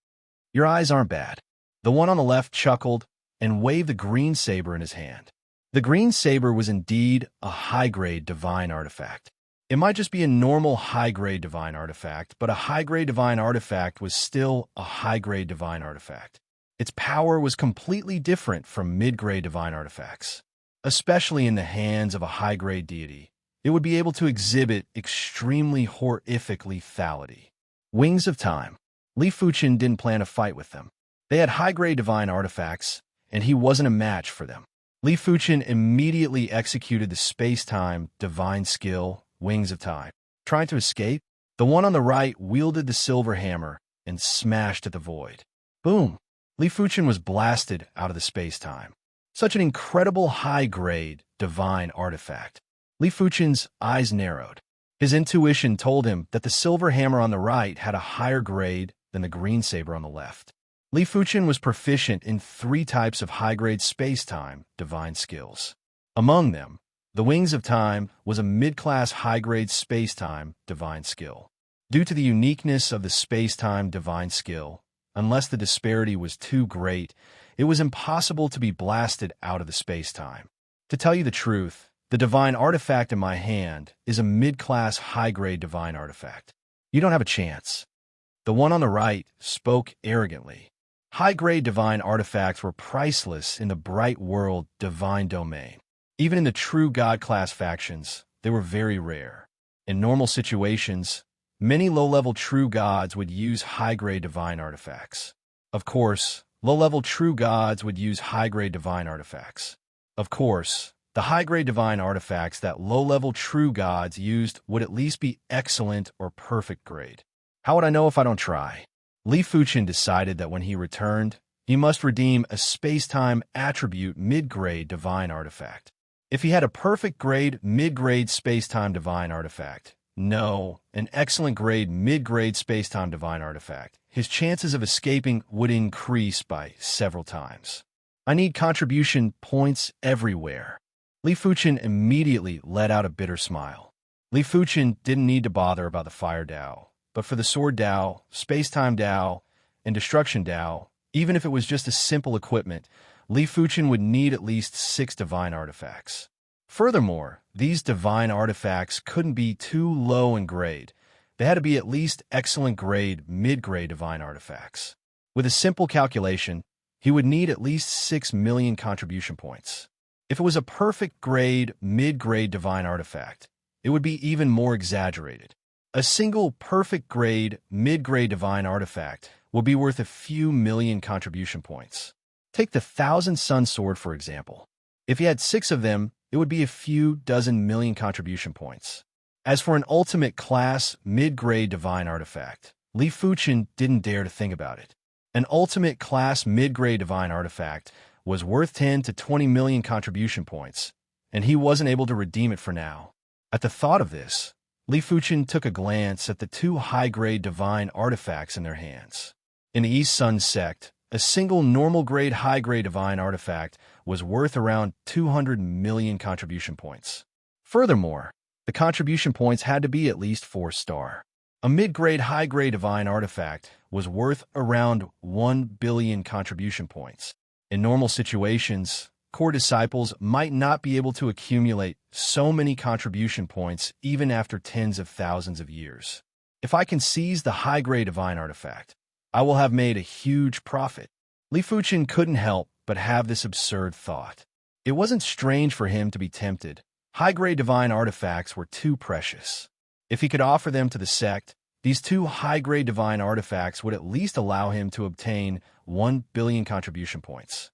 Your eyes aren't bad. The one on the left chuckled and waved the green saber in his hand. The green saber was indeed a high-grade divine artifact. It might just be a normal high-grade divine artifact, but a high-grade divine artifact was still a high-grade divine artifact. Its power was completely different from mid-grade divine artifacts. Especially in the hands of a high-grade deity, it would be able to exhibit extremely horrific lethality. Wings of Time. Li Fuchen didn't plan a fight with them. They had high-grade divine artifacts, and he wasn't a match for them. Li Fuchen immediately executed the space-time divine skill, Wings of Time. Trying to escape, the one on the right wielded the silver hammer and smashed at the void. Boom! Li Fuchen was blasted out of the space-time. Such an incredible high-grade divine artifact. Li Fuchen's eyes narrowed. His intuition told him that the silver hammer on the right had a higher grade than the green saber on the left. Li Fuchen was proficient in 3 types of high-grade space-time divine skills. Among them, the Wings of Time was a mid-class high-grade space-time divine skill. Due to the uniqueness of the space-time divine skill, unless the disparity was too great, it was impossible to be blasted out of the space-time. To tell you the truth, the divine artifact in my hand is a mid-class high-grade divine artifact. You don't have a chance. The one on the right spoke arrogantly. High-grade divine artifacts were priceless in the bright world divine domain. Even in the true god-class factions, they were very rare. In normal situations, many low-level true gods would use high-grade divine artifacts. Of course, low-level true gods would use high-grade divine artifacts. Of course, the high-grade divine artifacts that low-level true gods used would at least be excellent or perfect grade. How would I know if I don't try? Li Fuchen decided that when he returned, he must redeem a space-time attribute mid-grade divine artifact. If he had a perfect grade mid-grade space-time divine artifact, no, an excellent grade mid-grade space-time divine artifact, his chances of escaping would increase by several times. I need contribution points everywhere. Li Fuchen immediately let out a bitter smile. Li Fuchen didn't need to bother about the Fire Dao, but for the Sword Dao, Space-Time Dao, and Destruction Dao, even if it was just a simple equipment, Li Fuchen would need at least 6 divine artifacts. Furthermore, these divine artifacts couldn't be too low in grade. They had to be at least excellent grade, mid-grade divine artifacts. With a simple calculation, he would need at least 6 million contribution points. If it was a perfect grade, mid-grade divine artifact, it would be even more exaggerated. A single perfect grade, mid-grade divine artifact would be worth a few million contribution points. Take the Thousand Sun Sword, for example. If he had 6 of them, it would be a few dozen million contribution points. As for an ultimate class, mid-grade divine artifact, Li Fuchen didn't dare to think about it. An ultimate class, mid-grade divine artifact was worth 10 to 20 million contribution points, and he wasn't able to redeem it for now. At the thought of this, Li Fuchen took a glance at the 2 high-grade divine artifacts in their hands. In the East Sun sect, a single normal-grade high-grade divine artifact was worth around 200 million contribution points. Furthermore, the contribution points had to be at least 4-star. A mid-grade high-grade divine artifact was worth around 1 billion contribution points. In normal situations, core disciples might not be able to accumulate so many contribution points even after tens of thousands of years. If I can seize the high-grade divine artifact, I will have made a huge profit. Li Fuchen couldn't help but have this absurd thought. It wasn't strange for him to be tempted. High-grade divine artifacts were too precious. If he could offer them to the sect, these 2 high-grade divine artifacts would at least allow him to obtain 1 billion contribution points.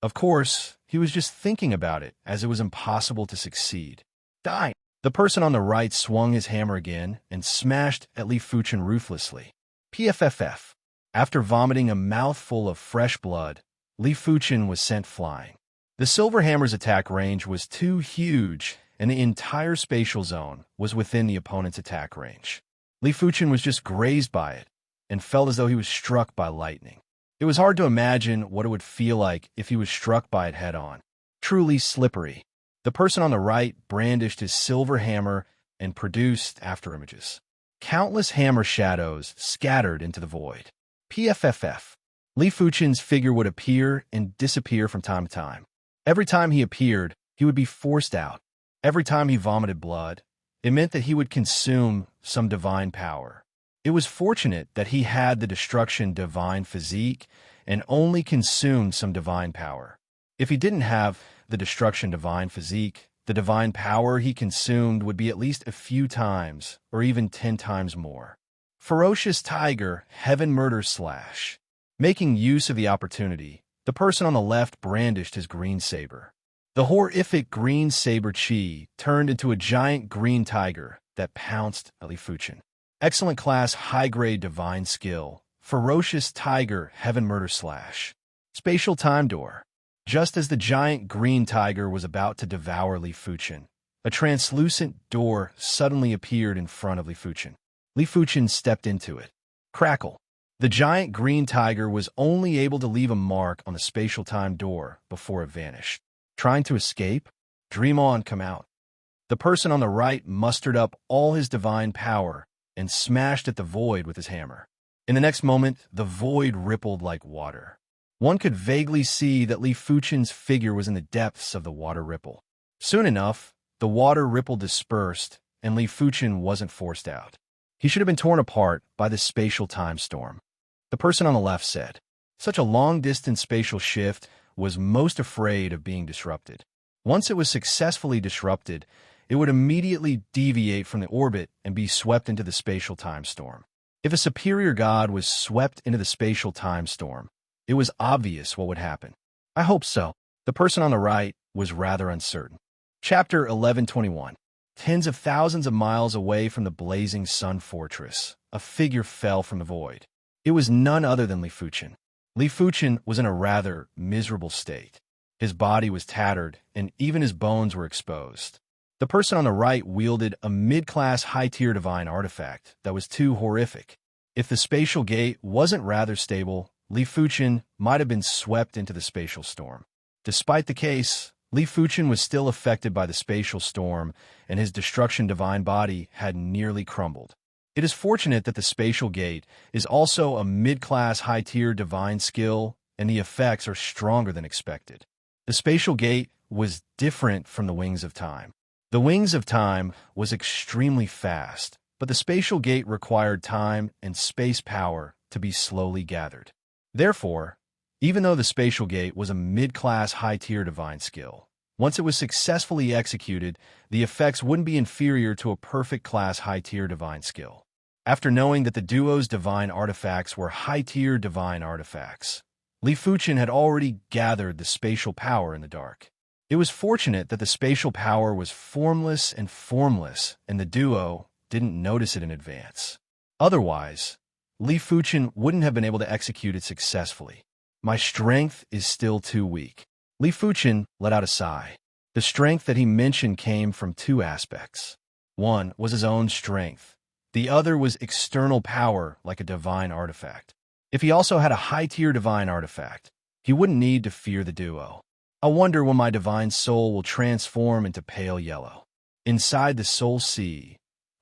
Of course, he was just thinking about it, as it was impossible to succeed. Die! The person on the right swung his hammer again and smashed at Li Fuchen ruthlessly. PFFF. After vomiting a mouthful of fresh blood, Li Fuchen was sent flying. The silver hammer's attack range was too huge, and the entire spatial zone was within the opponent's attack range. Li Fuchen was just grazed by it, and felt as though he was struck by lightning. It was hard to imagine what it would feel like if he was struck by it head-on. Truly slippery. The person on the right brandished his silver hammer and produced afterimages. Countless hammer shadows scattered into the void. PFFF. Li Fuchen's figure would appear and disappear from time to time. Every time he appeared, he would be forced out. Every time he vomited blood, it meant that he would consume some divine power. It was fortunate that he had the destruction divine physique and only consumed some divine power. If he didn't have the destruction divine physique, the divine power he consumed would be at least a few times, or even 10 times more. Ferocious Tiger, Heaven Murder Slash. Making use of the opportunity, the person on the left brandished his green saber. The horrific green saber chi turned into a giant green tiger that pounced at Li Fuchen. Excellent class, high-grade divine skill. Ferocious tiger, heaven murder slash. Spatial time door. Just as the giant green tiger was about to devour Li Fuchen, a translucent door suddenly appeared in front of Li Fuchen. Li Fuchen stepped into it. Crackle. The giant green tiger was only able to leave a mark on the spatial time door before it vanished. Trying to escape? Dream on, come out. The person on the right mustered up all his divine power and smashed at the void with his hammer. In the next moment, the void rippled like water. One could vaguely see that Li Fuchen's figure was in the depths of the water ripple. Soon enough, the water ripple dispersed, and Li Fuchen wasn't forced out. He should have been torn apart by the spatial time storm. The person on the left said. Such a long-distance spatial shift was most afraid of being disrupted. Once it was successfully disrupted, it would immediately deviate from the orbit and be swept into the spatial time storm. If a superior god was swept into the spatial time storm, it was obvious what would happen. I hope so. The person on the right was rather uncertain. Chapter 1121. Tens of thousands of miles away from the blazing sun fortress, a figure fell from the void. It was none other than Li Fuchen. Li Fuchen was in a rather miserable state. His body was tattered, and even his bones were exposed. The person on the right wielded a mid-class high-tier divine artifact that was too horrific. If the spatial gate wasn't rather stable, Li Fuchen might have been swept into the spatial storm. Despite the case, Li Fuchen was still affected by the spatial storm, and his destruction divine body had nearly crumbled. It is fortunate that the spatial gate is also a mid-class high-tier divine skill, and the effects are stronger than expected. The spatial gate was different from the Wings of Time. The Wings of Time was extremely fast, but the spatial gate required time and space power to be slowly gathered. Therefore, even though the spatial gate was a mid-class high-tier divine skill, once it was successfully executed, the effects wouldn't be inferior to a perfect class high-tier divine skill. After knowing that the duo's divine artifacts were high-tier divine artifacts, Li Fuchen had already gathered the spatial power in the dark. It was fortunate that the spatial power was formless, and the duo didn't notice it in advance. Otherwise, Li Fuchen wouldn't have been able to execute it successfully. My strength is still too weak. Li Fuchen let out a sigh. The strength that he mentioned came from two aspects. One was his own strength. The other was external power, like a divine artifact. If he also had a high-tier divine artifact, he wouldn't need to fear the duo. I wonder when my divine soul will transform into pale yellow. Inside the soul sea,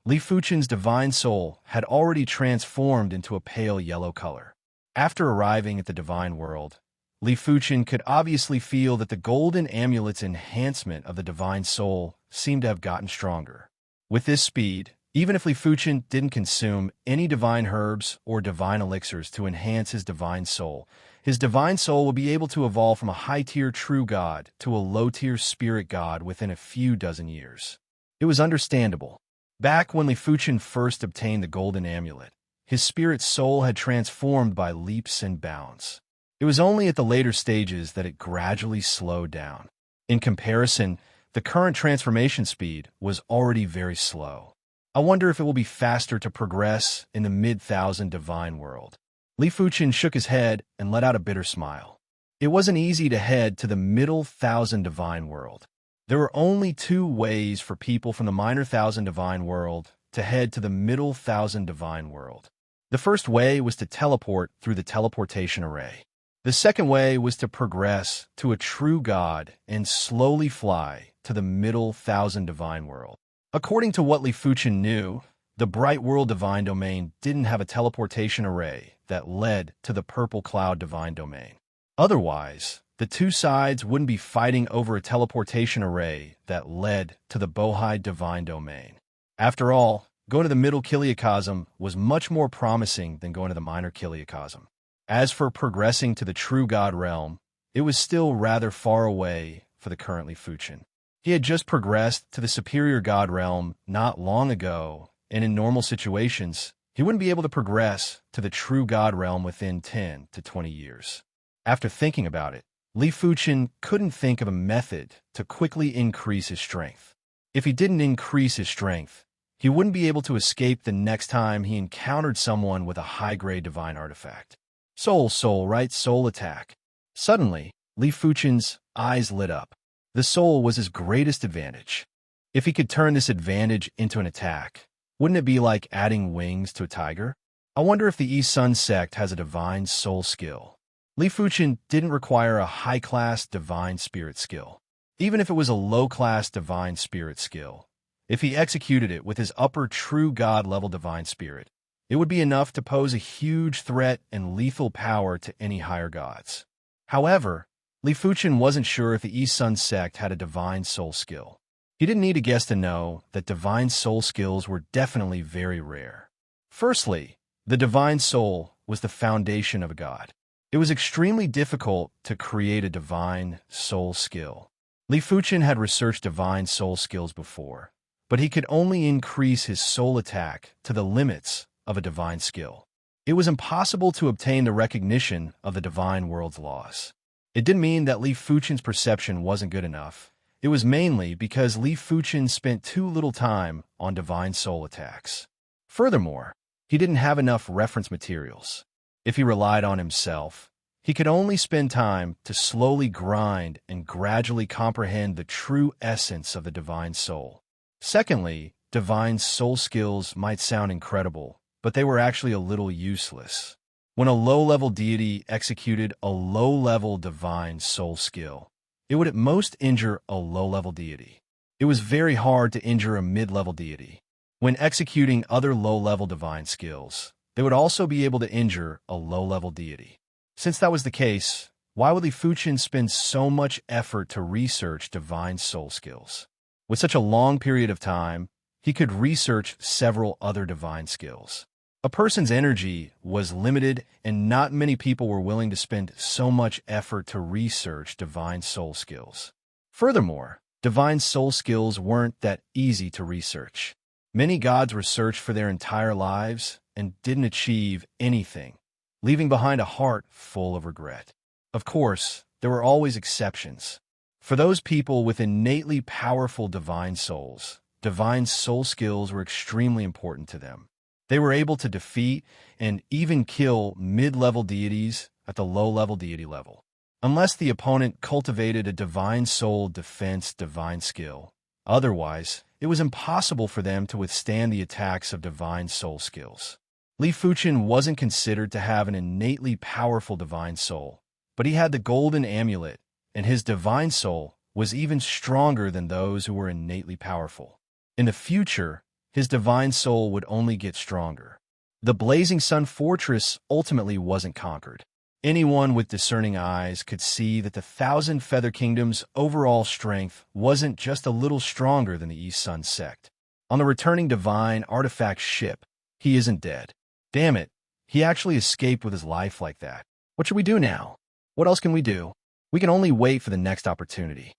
Li Fuchen's divine soul had already transformed into a pale yellow color. After arriving at the divine world, Li Fuchen could obviously feel that the golden amulet's enhancement of the divine soul seemed to have gotten stronger. With this speed, even if Li Fuchen didn't consume any divine herbs or divine elixirs to enhance his divine soul will be able to evolve from a high-tier true god to a low-tier spirit god within a few dozen years. It was understandable. Back when Li Fuchen first obtained the golden amulet, his spirit soul had transformed by leaps and bounds. It was only at the later stages that it gradually slowed down. In comparison, the current transformation speed was already very slow. I wonder if it will be faster to progress in the mid-thousand divine world. Li Fuchen shook his head and let out a bitter smile. It wasn't easy to head to the middle thousand divine world. There were only two ways for people from the minor thousand divine world to head to the middle thousand divine world. The first way was to teleport through the teleportation array. The second way was to progress to a true god and slowly fly to the middle thousand divine world. According to what Li Fuchen knew, the Bright World Divine Domain didn't have a teleportation array that led to the Purple Cloud Divine Domain. Otherwise, the two sides wouldn't be fighting over a teleportation array that led to the Bohai Divine Domain. After all, going to the Middle Kiliacosm was much more promising than going to the Minor Kiliacosm. As for progressing to the True God Realm, it was still rather far away for the current Li Fuchen. He had just progressed to the Superior God Realm not long ago, and in normal situations, he wouldn't be able to progress to the True God Realm within 10 to 20 years. After thinking about it, Li Fuchen couldn't think of a method to quickly increase his strength. If he didn't increase his strength, he wouldn't be able to escape the next time he encountered someone with a high-grade divine artifact. Soul, right? Soul attack. Suddenly, Li Fuchen's eyes lit up. The soul was his greatest advantage. If he could turn this advantage into an attack, wouldn't it be like adding wings to a tiger? I wonder if the East Sun sect has a divine soul skill. Li Fuchen didn't require a high-class divine spirit skill. Even if it was a low-class divine spirit skill, if he executed it with his upper true god-level divine spirit, it would be enough to pose a huge threat and lethal power to any higher gods. However, Li Fuchen wasn't sure if the East Sun sect had a divine soul skill. He didn't need a guess to know that divine soul skills were definitely very rare. Firstly, the divine soul was the foundation of a god. It was extremely difficult to create a divine soul skill. Li Fuchen had researched divine soul skills before, but he could only increase his soul attack to the limits of a divine skill. It was impossible to obtain the recognition of the divine world's laws. It didn't mean that Li Fuchen's perception wasn't good enough. It was mainly because Li Fuchen spent too little time on divine soul attacks. Furthermore, he didn't have enough reference materials. If he relied on himself, he could only spend time to slowly grind and gradually comprehend the true essence of the divine soul. Secondly, divine soul skills might sound incredible, but they were actually a little useless. When a low-level deity executed a low-level divine soul skill, it would at most injure a low-level deity. It was very hard to injure a mid-level deity. When executing other low-level divine skills, they would also be able to injure a low-level deity. Since that was the case, why would Li Fuchen spend so much effort to research divine soul skills? With such a long period of time, he could research several other divine skills. A person's energy was limited, and not many people were willing to spend so much effort to research divine soul skills. Furthermore, divine soul skills weren't that easy to research. Many gods researched for their entire lives and didn't achieve anything, leaving behind a heart full of regret. Of course, there were always exceptions. For those people with innately powerful divine souls, divine soul skills were extremely important to them. They were able to defeat and even kill mid-level deities at the low-level deity level. Unless the opponent cultivated a divine soul defense divine skill. Otherwise, it was impossible for them to withstand the attacks of divine soul skills. Li Fuchen wasn't considered to have an innately powerful divine soul, but he had the golden amulet, and his divine soul was even stronger than those who were innately powerful. In the future, his divine soul would only get stronger. The Blazing Sun Fortress ultimately wasn't conquered. Anyone with discerning eyes could see that the Thousand Feather Kingdom's overall strength wasn't just a little stronger than the East Sun sect. On the returning divine artifact ship, he isn't dead. Damn it, he actually escaped with his life like that. What should we do now? What else can we do? We can only wait for the next opportunity.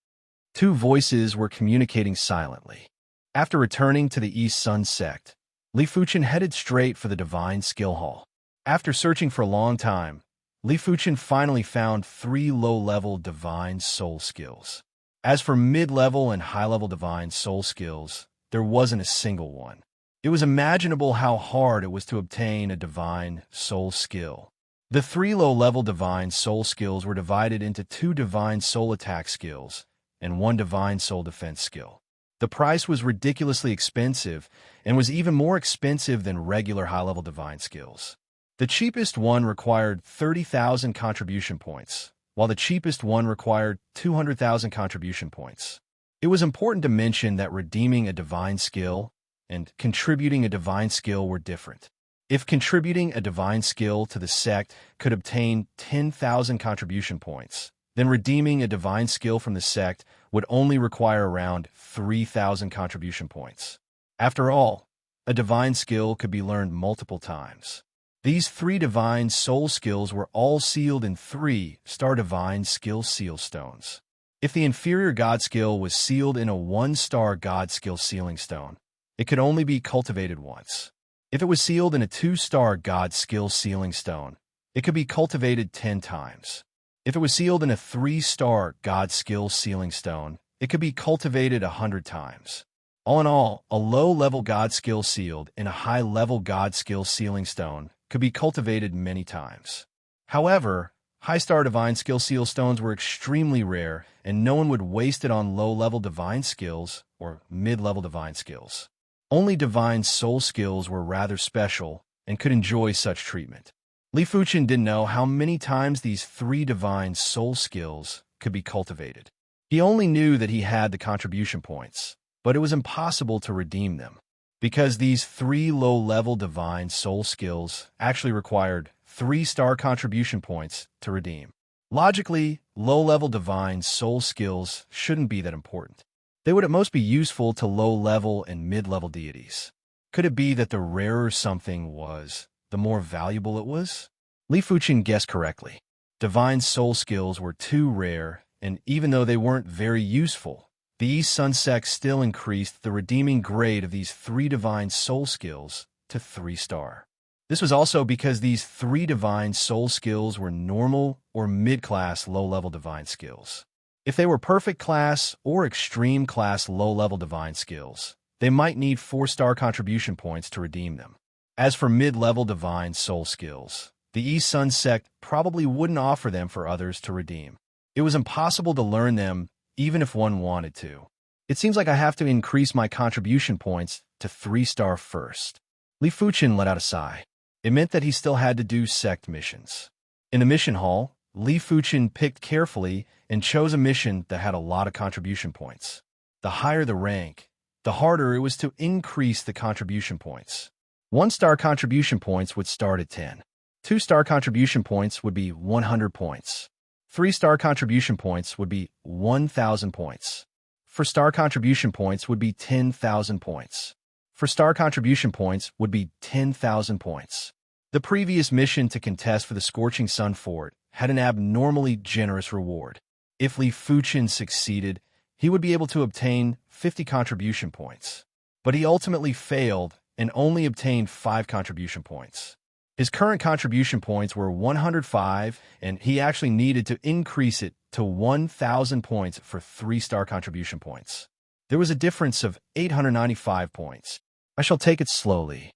Two voices were communicating silently. After returning to the East Sun sect, Li Fuchen headed straight for the Divine Skill Hall. After searching for a long time, Li Fuchen finally found 3 low-level Divine Soul skills. As for mid-level and high-level Divine Soul skills, there wasn't a single one. It was imaginable how hard it was to obtain a Divine Soul skill. The 3 low-level Divine Soul skills were divided into 2 Divine Soul attack skills and 1 Divine Soul defense skill. The price was ridiculously expensive and was even more expensive than regular high-level divine skills. The cheapest one required 30,000 contribution points, while the cheapest one required 200,000 contribution points. It was important to mention that redeeming a divine skill and contributing a divine skill were different. If contributing a divine skill to the sect could obtain 10,000 contribution points, then redeeming a divine skill from the sect would only require around 3,000 contribution points. After all, a divine skill could be learned multiple times. These 3 divine soul skills were all sealed in 3-star divine skill seal stones. If the inferior god skill was sealed in a 1-star god skill sealing stone, it could only be cultivated once. If it was sealed in a 2-star god skill sealing stone, it could be cultivated 10 times. If it was sealed in a 3-star God skill sealing stone, it could be cultivated 100 times. All in all, a low-level God skill sealed in a high-level God skill sealing stone could be cultivated many times. However, high-star divine skill seal stones were extremely rare, and no one would waste it on low-level divine skills or mid-level divine skills. Only divine soul skills were rather special and could enjoy such treatment. Li Fuchen didn't know how many times these 3 divine soul skills could be cultivated. He only knew that he had the contribution points, but it was impossible to redeem them, because these 3 low-level divine soul skills actually required 3-star contribution points to redeem. Logically, low-level divine soul skills shouldn't be that important. They would at most be useful to low-level and mid-level deities. Could it be that the rarer something was, the more valuable it was? Li Fuchen guessed correctly. Divine soul skills were too rare, and even though they weren't very useful, the East Sun sect still increased the redeeming grade of these 3 divine soul skills to 3-star. This was also because these 3 divine soul skills were normal or mid-class low-level divine skills. If they were perfect class or extreme class low-level divine skills, they might need 4-star contribution points to redeem them. As for mid-level divine soul skills, the East Sun sect probably wouldn't offer them for others to redeem. It was impossible to learn them even if one wanted to. It seems like I have to increase my contribution points to 3-star first. Li Fuchen let out a sigh. It meant that he still had to do sect missions. In the mission hall, Li Fuchen picked carefully and chose a mission that had a lot of contribution points. The higher the rank, the harder it was to increase the contribution points. 1-star contribution points would start at 10. 2-star contribution points would be 100 points. 3-star contribution points would be 1,000 points. 4-star contribution points would be 10,000 points. 4-star contribution points would be 10,000 points. The previous mission to contest for the Scorching Sun Fort had an abnormally generous reward. If Li Fuchen succeeded, he would be able to obtain 50 contribution points. But he ultimately failed and only obtained 5 contribution points. His current contribution points were 105, and he actually needed to increase it to 1,000 points for 3-star contribution points. There was a difference of 895 points. I shall take it slowly.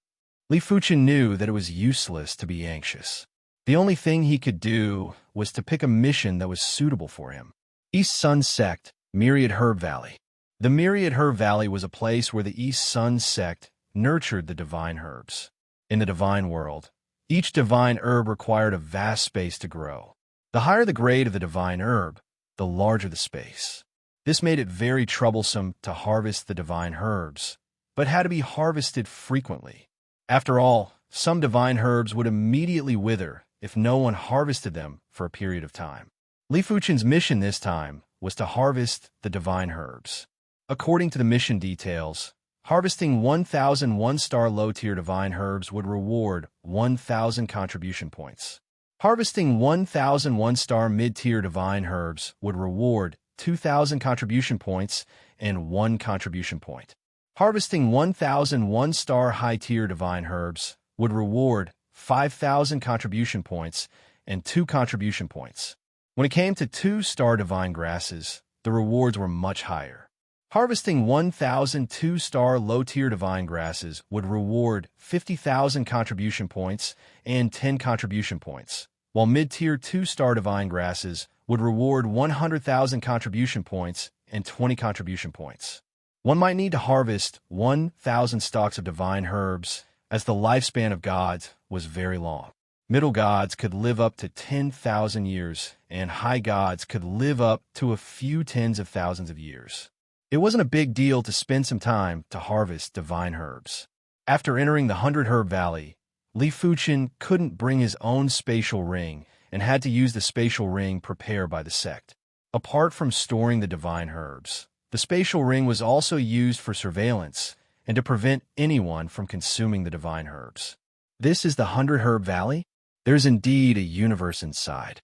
Li Fuchen knew that it was useless to be anxious. The only thing he could do was to pick a mission that was suitable for him. East Sun Sect, Myriad Herb Valley. The Myriad Herb Valley was a place where the East Sun Sect nurtured the divine herbs. In the divine world, each divine herb required a vast space to grow. The higher the grade of the divine herb, the larger the space. This made it very troublesome to harvest the divine herbs, but had to be harvested frequently. After all, some divine herbs would immediately wither if no one harvested them for a period of time. Li Fuchen's mission this time was to harvest the divine herbs. According to the mission details, harvesting 1,000 1-star low-tier divine herbs would reward 1,000 contribution points. Harvesting 1,000 1-star mid-tier divine herbs would reward 2,000 contribution points and 1 contribution point. Harvesting 1,000 1-star high-tier divine herbs would reward 5,000 contribution points and 2 contribution points. When it came to 2-star divine grasses, the rewards were much higher. Harvesting 1,000 2-star low-tier divine grasses would reward 50,000 contribution points and 10 contribution points, while mid-tier 2-star divine grasses would reward 100,000 contribution points and 20 contribution points. One might need to harvest 1,000 stalks of divine herbs, as the lifespan of gods was very long. Middle gods could live up to 10,000 years, and high gods could live up to a few tens of thousands of years. It wasn't a big deal to spend some time to harvest divine herbs. After entering the 100 Herb Valley, Li Fuchen couldn't bring his own spatial ring and had to use the spatial ring prepared by the sect. Apart from storing the divine herbs, the spatial ring was also used for surveillance and to prevent anyone from consuming the divine herbs. This is the 100 Herb Valley? There's indeed a universe inside.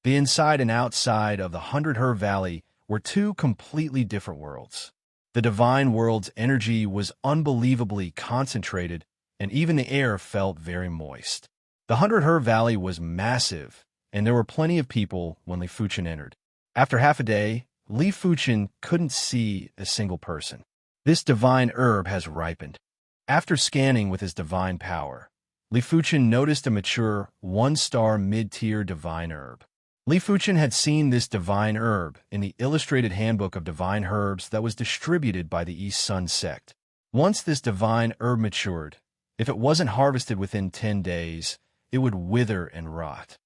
The inside and outside of the 100 Herb Valley were 2 completely different worlds. The divine world's energy was unbelievably concentrated, and even the air felt very moist. The 100 Herb Valley was massive and there were plenty of people when Li Fuchen entered. After half a day, Li Fuchen couldn't see a single person. This divine herb has ripened. After scanning with his divine power, Li Fuchen noticed a mature, one-star mid-tier divine herb. Li Fuchen had seen this divine herb in the illustrated handbook of divine herbs that was distributed by the East Sun sect. Once this divine herb matured, if it wasn't harvested within 10 days, it would wither and rot.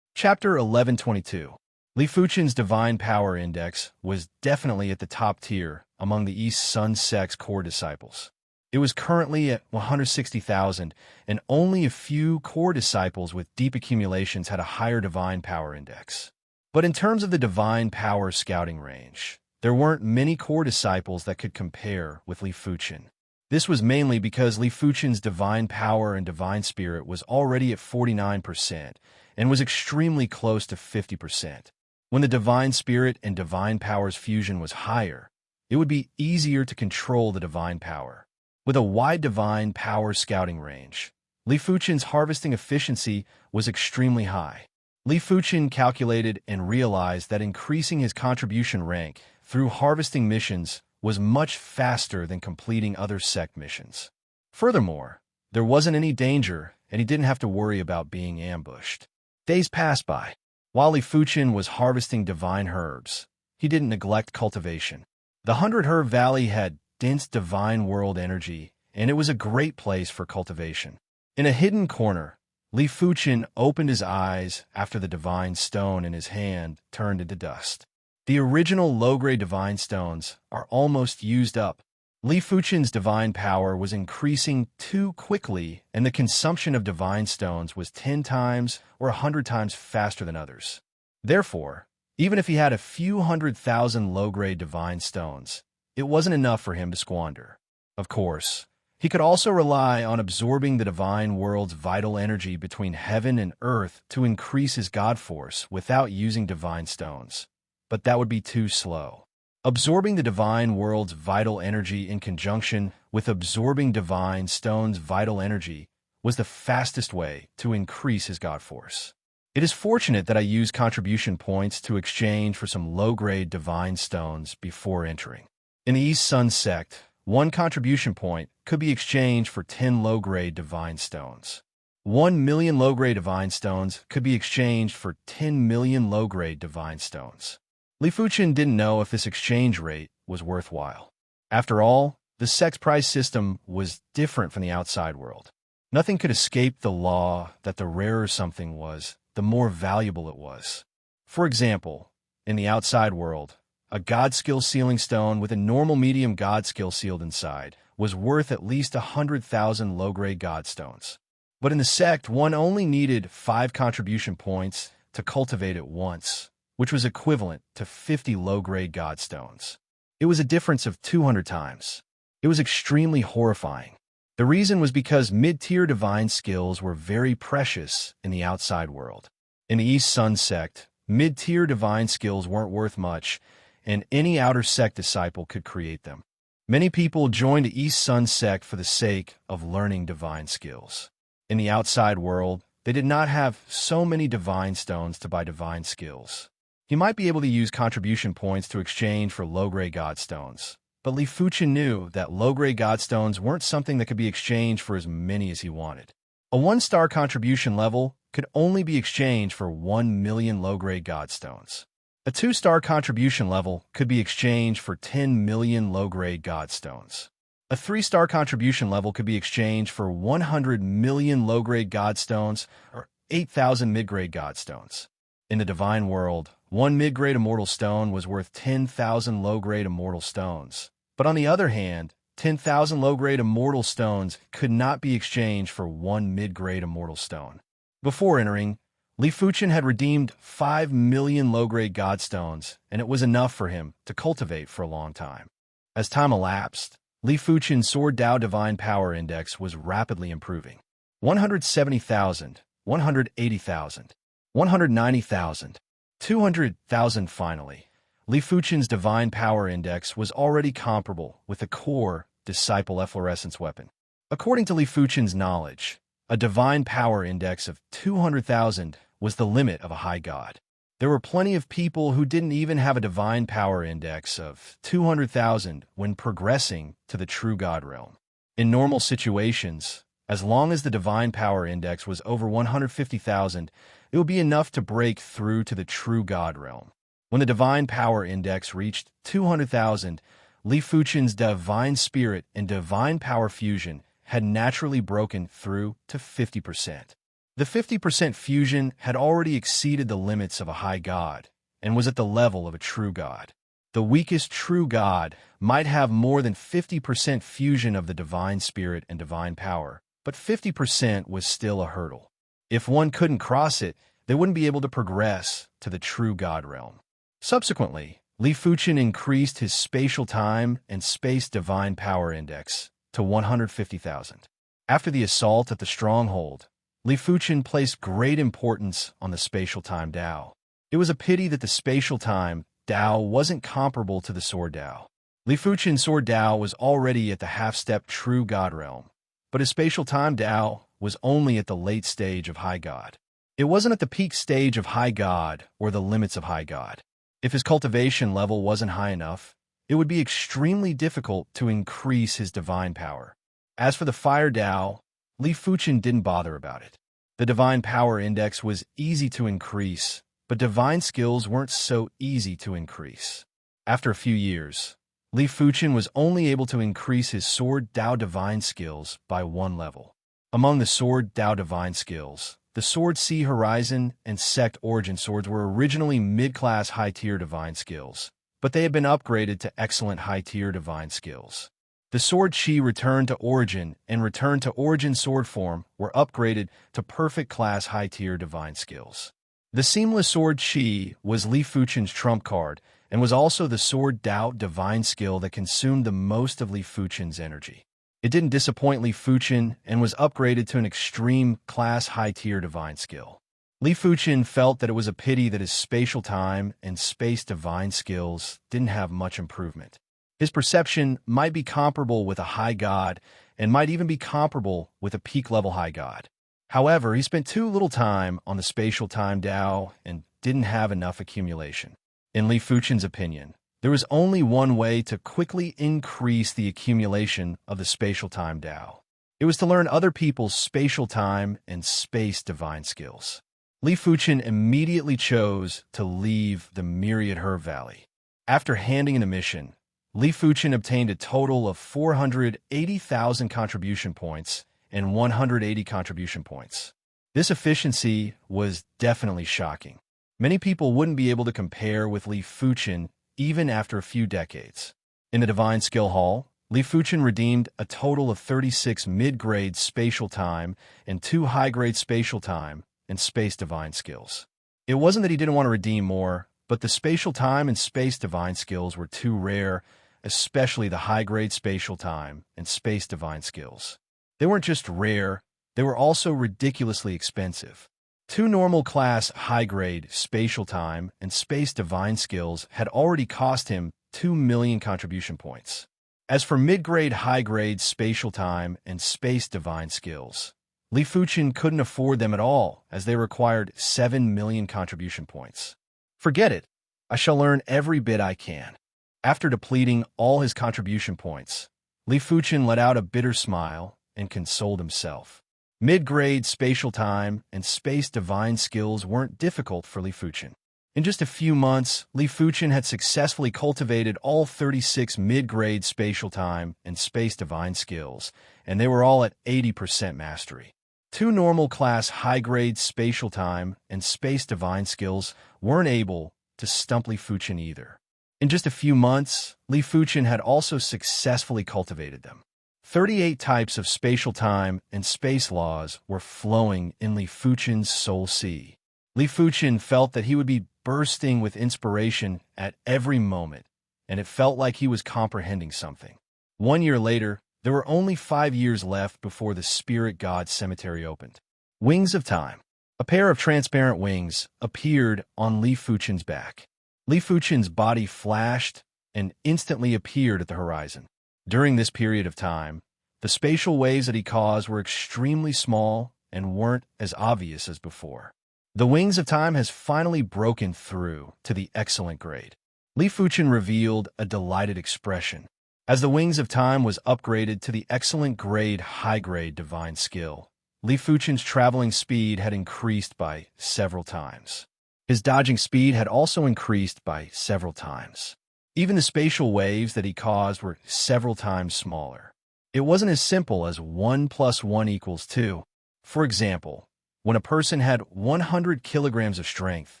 Chapter 1122. Li Fuchen's divine power index was definitely at the top tier among the East Sun sect's core disciples. It was currently at 160,000, and only a few core disciples with deep accumulations had a higher divine power index. But in terms of the divine power scouting range, there weren't many core disciples that could compare with Li Fuchen. This was mainly because Li Fuchen's divine power and divine spirit was already at 49% and was extremely close to 50%. When the divine spirit and divine power's fusion was higher, it would be easier to control the divine power. With a wide divine power scouting range, Li Fuchen's harvesting efficiency was extremely high. Li Fuchen calculated and realized that increasing his contribution rank through harvesting missions was much faster than completing other sect missions. Furthermore, there wasn't any danger, and he didn't have to worry about being ambushed. Days passed by. While Li Fuchen was harvesting divine herbs, he didn't neglect cultivation. The 100-herb valley had dense divine world energy, and it was a great place for cultivation. In a hidden corner, Li Fuchen opened his eyes after the divine stone in his hand turned into dust. The original low-grade divine stones are almost used up. Li Fuchen's divine power was increasing too quickly, and the consumption of divine stones was 10 times or 100 times faster than others. Therefore, even if he had a few 100,000 low-grade divine stones, it wasn't enough for him to squander. Of course, he could also rely on absorbing the divine world's vital energy between heaven and earth to increase his god force without using divine stones. But that would be too slow. Absorbing the divine world's vital energy in conjunction with absorbing divine stones' vital energy was the fastest way to increase his god force. It is fortunate that I used contribution points to exchange for some low-grade divine stones before entering. In the East Sun sect, 1 contribution point could be exchanged for 10 low-grade divine stones. 1 million low-grade divine stones could be exchanged for 10 million low-grade divine stones. Li Fuchen didn't know if this exchange rate was worthwhile. After all, the sect's price system was different from the outside world. Nothing could escape the law that the rarer something was, the more valuable it was. For example, in the outside world, a god skill sealing stone with a normal medium god skill sealed inside was worth at least 100,000 low-grade god stones. But in the sect, one only needed 5 contribution points to cultivate it once, which was equivalent to 50 low-grade god stones. It was a difference of 200 times. It was extremely horrifying. The reason was because mid-tier divine skills were very precious in the outside world. In the East Sun sect, mid-tier divine skills weren't worth much, and any outer sect disciple could create them. Many people joined the East Sun sect for the sake of learning divine skills. In the outside world, they did not have so many divine stones to buy divine skills. He might be able to use contribution points to exchange for low-grade god stones, but Li Fuchen knew that low-grade god stones weren't something that could be exchanged for as many as he wanted. A 1-star contribution level could only be exchanged for 1 million low-grade god stones. A 2-star contribution level could be exchanged for 10 million low-grade god stones. A 3-star contribution level could be exchanged for 100 million low-grade god stones or 8,000 mid-grade god stones. In the divine world, 1 mid-grade immortal stone was worth 10,000 low-grade immortal stones. But on the other hand, 10,000 low-grade immortal stones could not be exchanged for 1 mid-grade immortal stone. Before entering, Li Fuchen had redeemed 5 million low-grade god stones, and it was enough for him to cultivate for a long time. As time elapsed, Li Fuchen's Sword Dao Divine Power Index was rapidly improving. 170,000, 180,000, 190,000, 200,000 finally. Li Fuchen's Divine Power Index was already comparable with the core Disciple Efflorescence weapon. According to Li Fuchen's knowledge, a Divine Power Index of 200,000 was the limit of a high god. There were plenty of people who didn't even have a divine power index of 200,000 when progressing to the true god realm. In normal situations, as long as the divine power index was over 150,000, it would be enough to break through to the true god realm. When the divine power index reached 200,000, Li Fuchen's divine spirit and divine power fusion had naturally broken through to 50%. The 50% fusion had already exceeded the limits of a high god and was at the level of a true god. The weakest true god might have more than 50% fusion of the divine spirit and divine power, but 50% was still a hurdle. If one couldn't cross it, they wouldn't be able to progress to the true god realm. Subsequently, Li Fuchen increased his spatial time and space divine power index to 150,000. After the assault at the stronghold, Li Fuchen placed great importance on the spatial time Dao. It was a pity that the spatial time Dao wasn't comparable to the sword Dao. Li Fuchen's sword Dao was already at the half-step true god realm, but his spatial time Dao was only at the late stage of high god. It wasn't at the peak stage of high god or the limits of high god. If his cultivation level wasn't high enough, it would be extremely difficult to increase his divine power. As for the fire Dao, Li Fuchen didn't bother about it. The divine power index was easy to increase, but divine skills weren't so easy to increase. After a few years, Li Fuchen was only able to increase his sword Dao divine skills by 1 level. Among the sword Dao divine skills, the Sword Sea Horizon and Sect Origin swords were originally mid-class high-tier divine skills, but they had been upgraded to excellent high-tier divine skills. The Sword Chi Return to Origin and Return to Origin sword form were upgraded to perfect class high-tier divine skills. The Seamless Sword Chi was Li Fuchen's trump card and was also the Sword Dao divine skill that consumed the most of Li Fuchen's energy. It didn't disappoint Li Fuchen and was upgraded to an extreme class high-tier divine skill. Li Fuchen felt that it was a pity that his spatial time and space divine skills didn't have much improvement. His perception might be comparable with a high god and might even be comparable with a peak-level high god. However, he spent too little time on the spatial time Dao and didn't have enough accumulation. In Li Fuchen's opinion, there was only one way to quickly increase the accumulation of the spatial time Dao. It was to learn other people's spatial time and space divine skills. Li Fuchen immediately chose to leave the Myriad Herb Valley. After handing in a mission, Li Fuchen obtained a total of 480,000 contribution points and 180 contribution points. This efficiency was definitely shocking. Many people wouldn't be able to compare with Li Fuchen even after a few decades. In the Divine Skill Hall, Li Fuchen redeemed a total of 36 mid-grade spatial time and 2 high-grade spatial time and space divine skills. It wasn't that he didn't want to redeem more, but the spatial time and space divine skills were too rare, especially the high-grade spatial time and space divine skills. They weren't just rare, they were also ridiculously expensive. 2 normal class high-grade spatial time and space divine skills had already cost him 2 million contribution points. As for mid-grade high-grade spatial time and space divine skills, Li Fuchen couldn't afford them at all as they required 7 million contribution points. Forget it, I shall learn every bit I can. After depleting all his contribution points, Li Fuchen let out a bitter smile and consoled himself. Mid-grade spatial time and space divine skills weren't difficult for Li Fuchen. In just a few months, Li Fuchen had successfully cultivated all 36 mid-grade spatial time and space divine skills, and they were all at 80% mastery. 2 normal class high-grade spatial time and space divine skills weren't able to stump Li Fuchen either. In just a few months, Li Fuchen had also successfully cultivated them. 38 types of spatial time and space laws were flowing in Li Fuchen's soul sea. Li Fuchen felt that he would be bursting with inspiration at every moment, and it felt like he was comprehending something. 1 year later, there were only 5 years left before the Spirit God Cemetery opened. Wings of Time. A pair of transparent wings appeared on Li Fuchen's back. Li Fuchen's body flashed and instantly appeared at the horizon. During this period of time, the spatial waves that he caused were extremely small and weren't as obvious as before. The Wings of Time has finally broken through to the excellent grade. Li Fuchen revealed a delighted expression. As the Wings of Time was upgraded to the excellent grade high-grade divine skill, Li Fuchen's traveling speed had increased by several times. His dodging speed had also increased by several times. Even the spatial waves that he caused were several times smaller. It wasn't as simple as 1 + 1 = 2. For example, when a person had 100 kilograms of strength,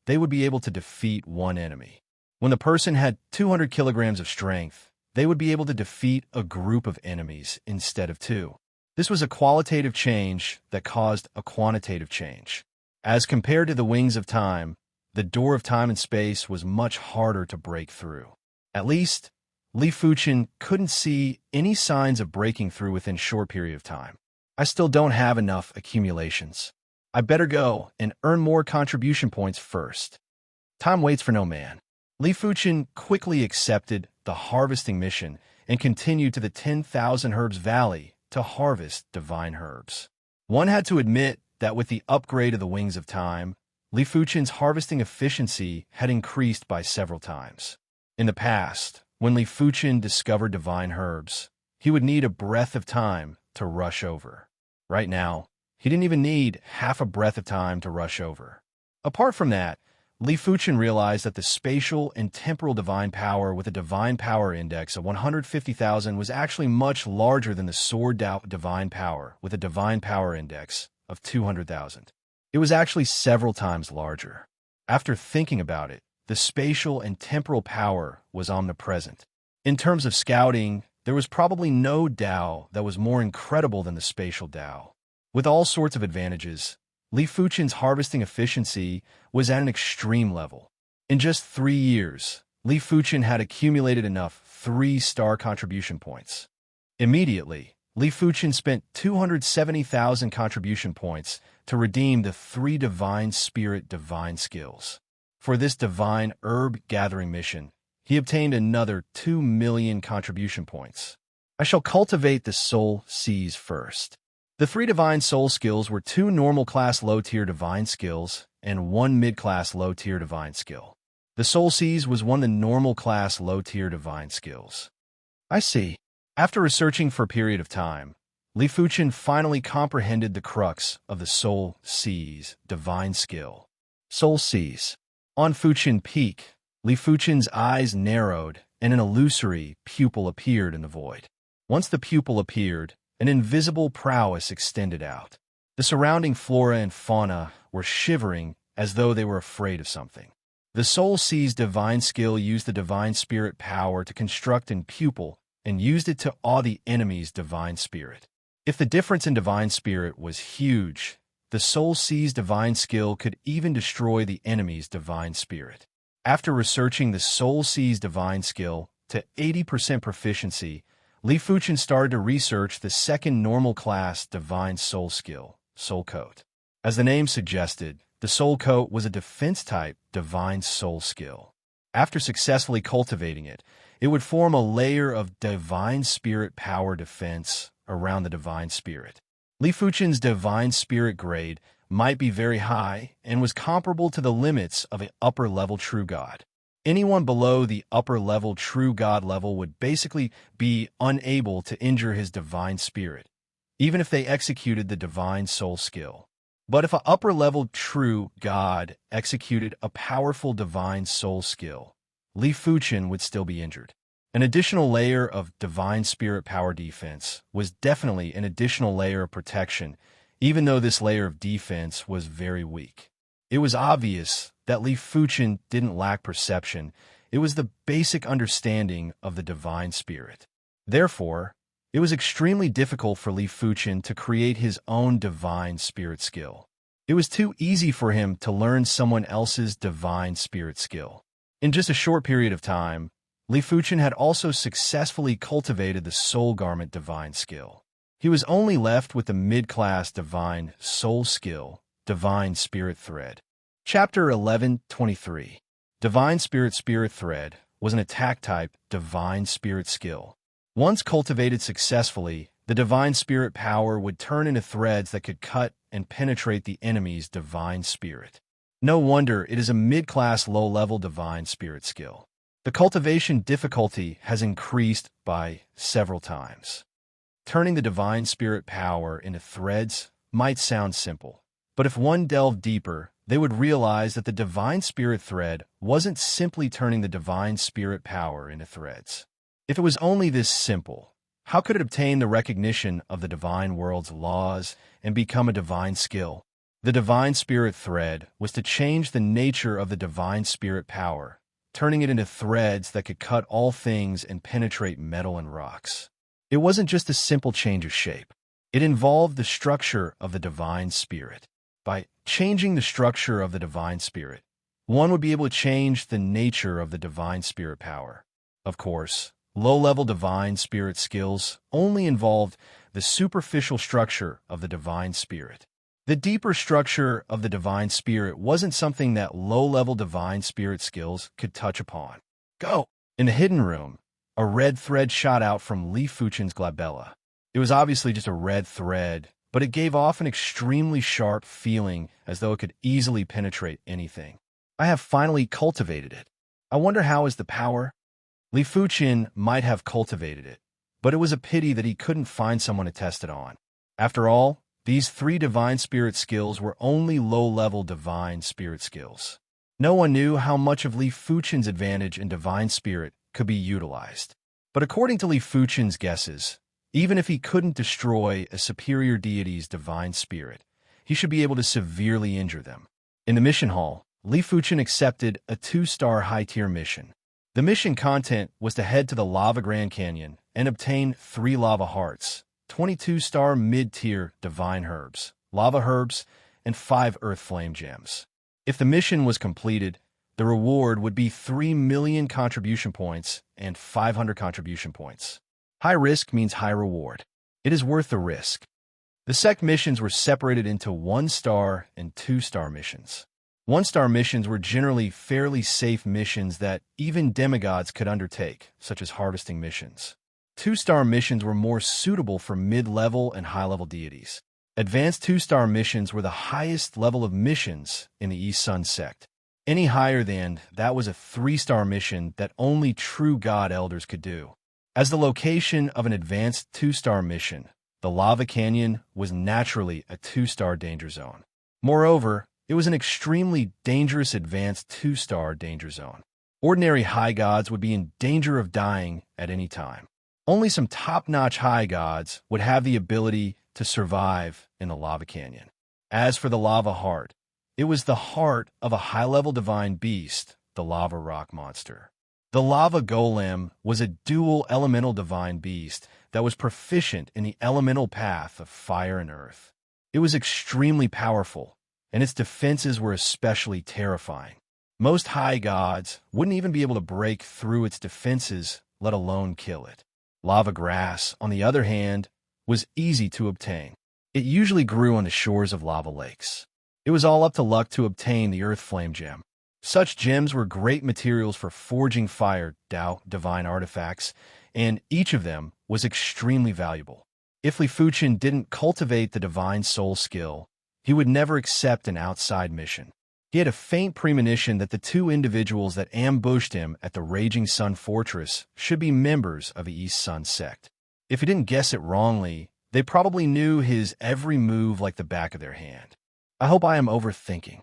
they would be able to defeat one enemy. When the person had 200 kilograms of strength, they would be able to defeat a group of enemies instead of two. This was a qualitative change that caused a quantitative change. As compared to the Wings of Time, the door of time and space was much harder to break through. At least, Li Fuchen couldn't see any signs of breaking through within a short period of time. I still don't have enough accumulations. I better go and earn more contribution points first. Time waits for no man. Li Fuchen quickly accepted the harvesting mission and continued to the 10,000 Herbs Valley to harvest divine herbs. One had to admit that with the upgrade of the Wings of Time, Li Fuchen's harvesting efficiency had increased by several times. In the past, when Li Fuchen discovered divine herbs, he would need a breath of time to rush over. Right now, he didn't even need half a breath of time to rush over. Apart from that, Li Fuchen realized that the spatial and temporal divine power with a divine power index of 150,000 was actually much larger than the sword divine power with a divine power index of 200,000. It was actually several times larger. After thinking about it, the spatial and temporal power was omnipresent. In terms of scouting, there was probably no Dao that was more incredible than the spatial Dao. With all sorts of advantages, Li Fuchen's harvesting efficiency was at an extreme level. In just 3 years, Li Fuchen had accumulated enough 3-star contribution points. Immediately, Li Fuchen spent 270,000 contribution points to redeem the 3 Divine Spirit divine skills. For this divine herb gathering mission, he obtained another 2 million contribution points. I shall cultivate the soul seas first. The 3 divine soul skills were 2 normal class low-tier divine skills and 1 mid-class low-tier divine skill. The soul seas was one of the normal class low-tier divine skills. I see. After researching for a period of time, Li Fuchen finally comprehended the crux of the soul seas divine skill. Soul seas. On Fuchen Peak, Li Fuchen's eyes narrowed and an illusory pupil appeared in the void. Once the pupil appeared, an invisible prowess extended out. The surrounding flora and fauna were shivering as though they were afraid of something. The soul seas divine skill used the divine spirit power to construct an pupil and used it to awe the enemy's divine spirit. If the difference in divine spirit was huge, the soul seas divine skill could even destroy the enemy's divine spirit. After researching the soul seas divine skill to 80% proficiency, Li Fuchen started to research the second normal class divine soul skill, Soul Coat. As the name suggested, the Soul Coat was a defense-type divine soul skill. After successfully cultivating it, it would form a layer of divine spirit power defense around the divine spirit. Li Fuchen's divine spirit grade might be very high and was comparable to the limits of an upper-level true god. Anyone below the upper-level true god level would basically be unable to injure his divine spirit, even if they executed the divine soul skill. But if an upper-level true god executed a powerful divine soul skill, Li Fuchen would still be injured. An additional layer of divine spirit power defense was definitely an additional layer of protection, even though this layer of defense was very weak. It was obvious that Li Fuchen didn't lack perception. It was the basic understanding of the divine spirit. Therefore, it was extremely difficult for Li Fuchen to create his own divine spirit skill. It was too easy for him to learn someone else's divine spirit skill. In just a short period of time, Li Fuchen had also successfully cultivated the soul garment divine skill. He was only left with the mid-class divine soul skill, divine spirit thread. Chapter 11:23. Divine Spirit Thread was an attack-type divine spirit skill. Once cultivated successfully, the divine spirit power would turn into threads that could cut and penetrate the enemy's divine spirit. No wonder it is a mid-class low-level divine spirit skill. The cultivation difficulty has increased by several times. Turning the divine spirit power into threads might sound simple, but if one delved deeper, they would realize that the divine spirit thread wasn't simply turning the divine spirit power into threads. If it was only this simple, how could it obtain the recognition of the divine world's laws and become a divine skill? The divine spirit thread was to change the nature of the divine spirit power, turning it into threads that could cut all things and penetrate metal and rocks. It wasn't just a simple change of shape. It involved the structure of the divine spirit. By changing the structure of the divine spirit, one would be able to change the nature of the divine spirit power. Of course, low-level divine spirit skills only involved the superficial structure of the divine spirit. The deeper structure of the divine spirit wasn't something that low-level divine spirit skills could touch upon. Go! In the hidden room, a red thread shot out from Li Fuchen's glabella. It was obviously just a red thread, but it gave off an extremely sharp feeling as though it could easily penetrate anything. I have finally cultivated it. I wonder how is the power? Li Fuchen might have cultivated it, but it was a pity that he couldn't find someone to test it on. After all, these 3 divine spirit skills were only low-level divine spirit skills. No one knew how much of Li Fuchen's advantage in divine spirit could be utilized. But according to Li Fuchen's guesses, even if he couldn't destroy a superior deity's divine spirit, he should be able to severely injure them. In the mission hall, Li Fuchen accepted a 2-star high-tier mission. The mission content was to head to the Lava Grand Canyon and obtain 3 lava hearts, 22-star mid-tier divine herbs, lava herbs, and 5 earth flame gems. If the mission was completed, the reward would be 3 million contribution points and 500 contribution points. High risk means high reward. It is worth the risk. The sect missions were separated into 1-star and 2-star missions. 1-star missions were generally fairly safe missions that even demigods could undertake, such as harvesting missions. 2-star missions were more suitable for mid-level and high-level deities. Advanced 2-star missions were the highest level of missions in the East Sun sect. Any higher than that was a 3-star mission that only true god elders could do. As the location of an advanced 2-star mission, the Lava Canyon was naturally a 2-star danger zone. Moreover, it was an extremely dangerous advanced 2-star danger zone. Ordinary high gods would be in danger of dying at any time. Only some top-notch high gods would have the ability to survive in the Lava Canyon. As for the Lava Heart, it was the heart of a high-level divine beast, the Lava Rock Monster. The Lava Golem was a dual elemental divine beast that was proficient in the elemental path of fire and earth. It was extremely powerful, and its defenses were especially terrifying. Most high gods wouldn't even be able to break through its defenses, let alone kill it. Lava grass, on the other hand, was easy to obtain. It usually grew on the shores of lava lakes. It was all up to luck to obtain the earth flame gem. Such gems were great materials for forging fire, Tao, divine artifacts, and each of them was extremely valuable. If Li Fuchen didn't cultivate the divine soul skill, he would never accept an outside mission. He had a faint premonition that the 2 individuals that ambushed him at the Raging Sun Fortress should be members of the East Sun sect. If he didn't guess it wrongly, they probably knew his every move like the back of their hand. I hope I am overthinking.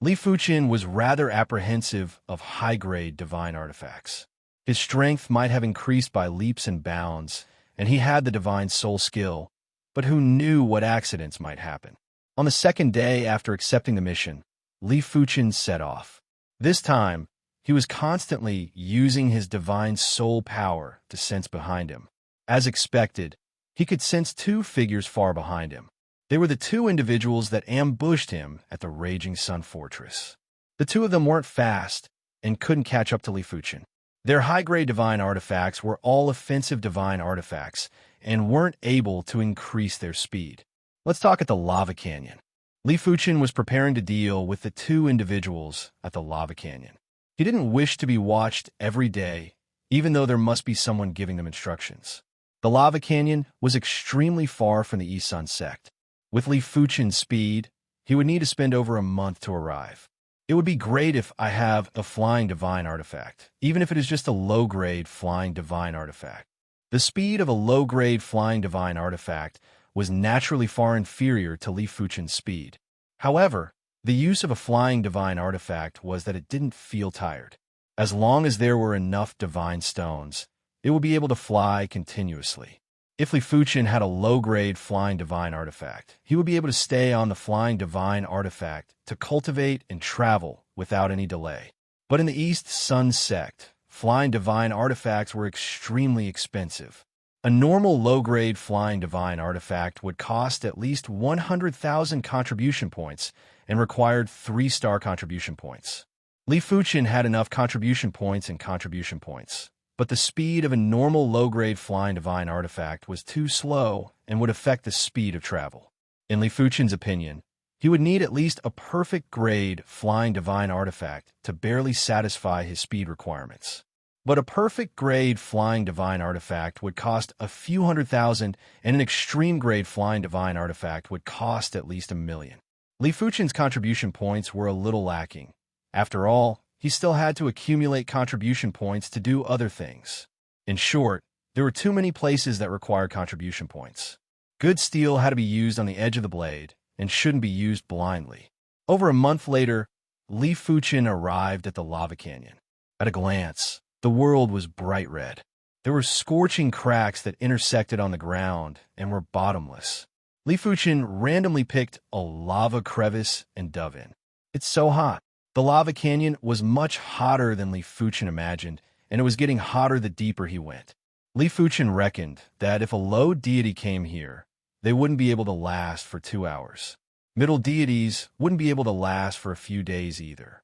Li Fuchen was rather apprehensive of high-grade divine artifacts. His strength might have increased by leaps and bounds, and he had the divine soul skill, but who knew what accidents might happen? On the 2nd day after accepting the mission, Li Fuchen set off. This time, he was constantly using his divine soul power to sense behind him. As expected, he could sense 2 figures far behind him. They were the 2 individuals that ambushed him at the Raging Sun Fortress. The 2 of them weren't fast and couldn't catch up to Li Fuchen. Their high-grade divine artifacts were all offensive divine artifacts and weren't able to increase their speed. Let's talk at the Lava Canyon. Li Fuchen was preparing to deal with the 2 individuals at the Lava Canyon. He didn't wish to be watched every day, even though there must be someone giving them instructions. The Lava Canyon was extremely far from the East Sun sect. With Li Fuchen's speed, he would need to spend over a month to arrive. It would be great if I have a flying divine artifact, even if it is just a low-grade flying divine artifact. The speed of a low-grade flying divine artifact was naturally far inferior to Li Fuchen's speed. However, the use of a flying divine artifact was that it didn't feel tired. As long as there were enough divine stones, it would be able to fly continuously. If Li Fuchen had a low-grade flying divine artifact, he would be able to stay on the flying divine artifact to cultivate and travel without any delay. But in the East Sun sect, flying divine artifacts were extremely expensive. A normal low-grade flying divine artifact would cost at least 100,000 contribution points and required 3-star contribution points. Li Fuchen had enough contribution points, but the speed of a normal low-grade flying divine artifact was too slow and would affect the speed of travel. In Li Fuchen's opinion, he would need at least a perfect grade flying divine artifact to barely satisfy his speed requirements. But a perfect grade flying divine artifact would cost a few 100,000, and an extreme grade flying divine artifact would cost at least 1,000,000. Li Fuchen's contribution points were a little lacking. After all, he still had to accumulate contribution points to do other things. In short, there were too many places that required contribution points. Good steel had to be used on the edge of the blade and shouldn't be used blindly. Over a month later, Li Fuchen arrived at the lava canyon. At a glance, the world was bright red. There were scorching cracks that intersected on the ground and were bottomless. Li Fuchen randomly picked a lava crevice and dove in. It's so hot. The lava canyon was much hotter than Li Fuchen imagined, and it was getting hotter the deeper he went. Li Fuchen reckoned that if a low deity came here, they wouldn't be able to last for 2 hours. Middle deities wouldn't be able to last for a few days either.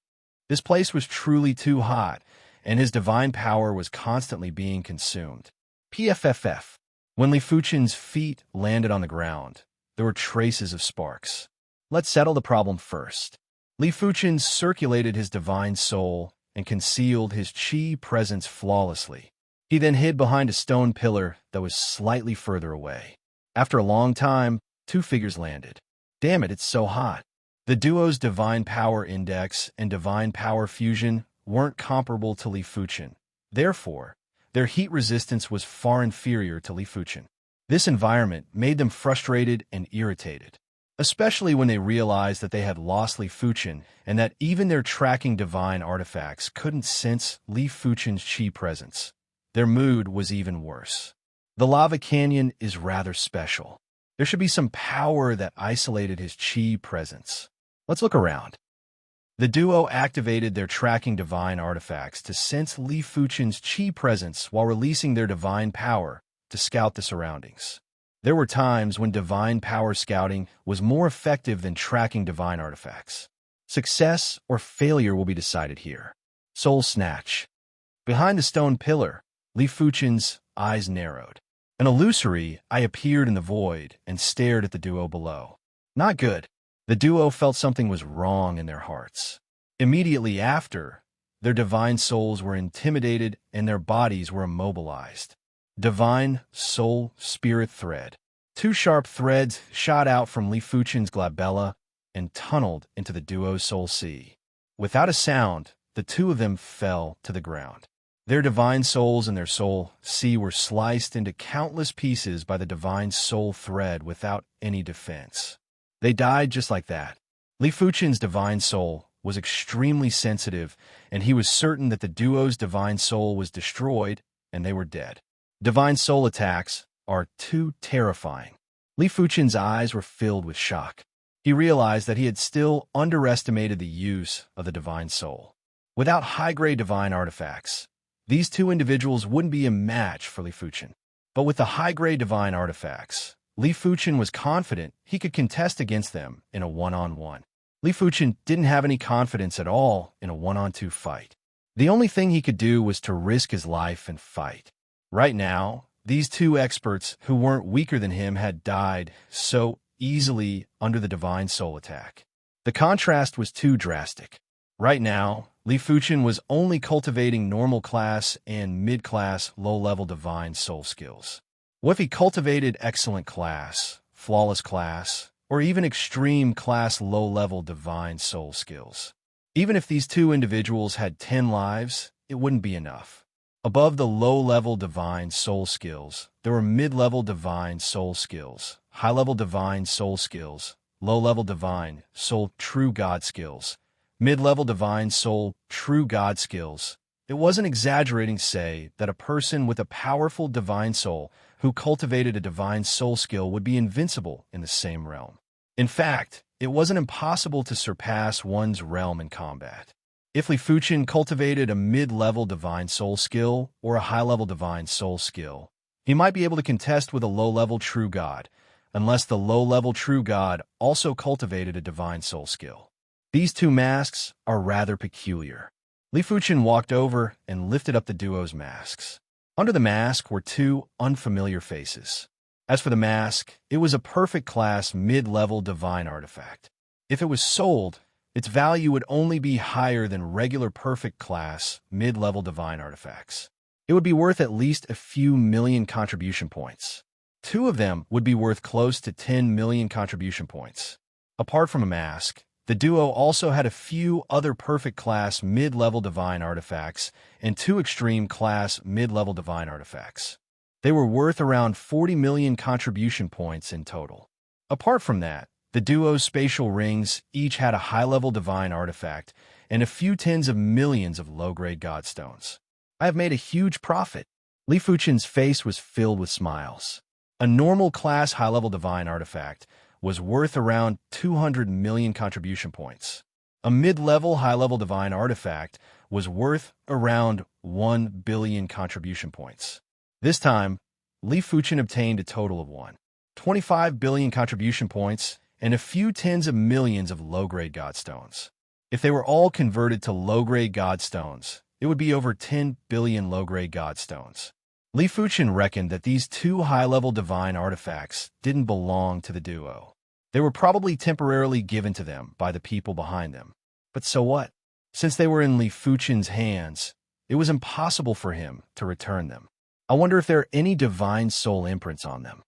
This place was truly too hot, and his divine power was constantly being consumed. PFFF. When Li Fuchen's feet landed on the ground, there were traces of sparks. Let's settle the problem first. Li Fuchen circulated his divine soul and concealed his chi presence flawlessly. He then hid behind a stone pillar that was slightly further away. After a long time, 2 figures landed. Damn it, it's so hot. The duo's divine power index and divine power fusion weren't comparable to Li Fuchen. Therefore, their heat resistance was far inferior to Li Fuchen. This environment made them frustrated and irritated, especially when they realized that they had lost Li Fuchen and that even their tracking divine artifacts couldn't sense Li Fuchen's chi presence. Their mood was even worse. The lava canyon is rather special. There should be some power that isolated his chi presence. Let's look around. The duo activated their tracking divine artifacts to sense Li Fuchen's chi presence while releasing their divine power to scout the surroundings. There were times when divine power scouting was more effective than tracking divine artifacts. Success or failure will be decided here. Soul Snatch. Behind the stone pillar, Li Fuchen's eyes narrowed. An illusory eye appeared in the void and stared at the duo below. Not good. The duo felt something was wrong in their hearts. Immediately after, their divine souls were intimidated and their bodies were immobilized. Divine soul spirit thread. 2 sharp threads shot out from Li Fuchen's glabella and tunneled into the duo's soul sea. Without a sound, the 2 of them fell to the ground. Their divine souls and their soul sea were sliced into countless pieces by the divine soul thread without any defense. They died just like that. Li Fuchen's divine soul was extremely sensitive, and he was certain that the duo's divine soul was destroyed and they were dead. Divine soul attacks are too terrifying. Li Fuchen's eyes were filled with shock. He realized that he had still underestimated the use of the divine soul. Without high-grade divine artifacts, these 2 individuals wouldn't be a match for Li Fuchen. But with the high-grade divine artifacts, Li Fuchen was confident he could contest against them in a one-on-one. Li Fuchen didn't have any confidence at all in a one-on-2 fight. The only thing he could do was to risk his life and fight. Right now, these 2 experts who weren't weaker than him had died so easily under the divine soul attack. The contrast was too drastic. Right now, Li Fuchen was only cultivating normal class and mid-class low-level divine soul skills. What if he cultivated excellent class, flawless class, or even extreme class low-level divine soul skills? Even if these two individuals had 10 lives, it wouldn't be enough. Above the low-level divine soul skills, there were mid-level divine soul skills, high-level divine soul skills, low-level divine soul true God skills, mid-level divine soul true God skills. It wasn't exaggerating to say that a person with a powerful divine soul who cultivated a divine soul skill would be invincible in the same realm. In fact, it wasn't impossible to surpass one's realm in combat. If Li Fuchen cultivated a mid-level divine soul skill or a high-level divine soul skill, he might be able to contest with a low-level true God, unless the low-level true God also cultivated a divine soul skill. These two masks are rather peculiar. Li Fuchen walked over and lifted up the duo's masks. Under the mask were two unfamiliar faces. As for the mask, it was a perfect class mid-level divine artifact. If it was sold, its value would only be higher than regular perfect class mid-level divine artifacts. It would be worth at least a few million contribution points. Two of them would be worth close to 10 million contribution points. Apart from a mask, the duo also had a few other perfect class mid-level divine artifacts and two extreme class mid-level divine artifacts. They were worth around 40 million contribution points in total. Apart from that, the duo's spatial rings each had a high-level divine artifact and a few tens of millions of low-grade godstones. I have made a huge profit. Li Fuchen's face was filled with smiles. A normal class high-level divine artifact was worth around 200 million contribution points. A mid-level high-level divine artifact was worth around 1 billion contribution points. This time, Li Fuchen obtained a total of 1.25 billion contribution points and a few tens of millions of low-grade godstones. If they were all converted to low-grade godstones, it would be over 10 billion low-grade godstones. Li Fuchen reckoned that these two high-level divine artifacts didn't belong to the duo. They were probably temporarily given to them by the people behind them. But so what? Since they were in Li Fuchen's hands, it was impossible for him to return them. I wonder if there are any divine soul imprints on them.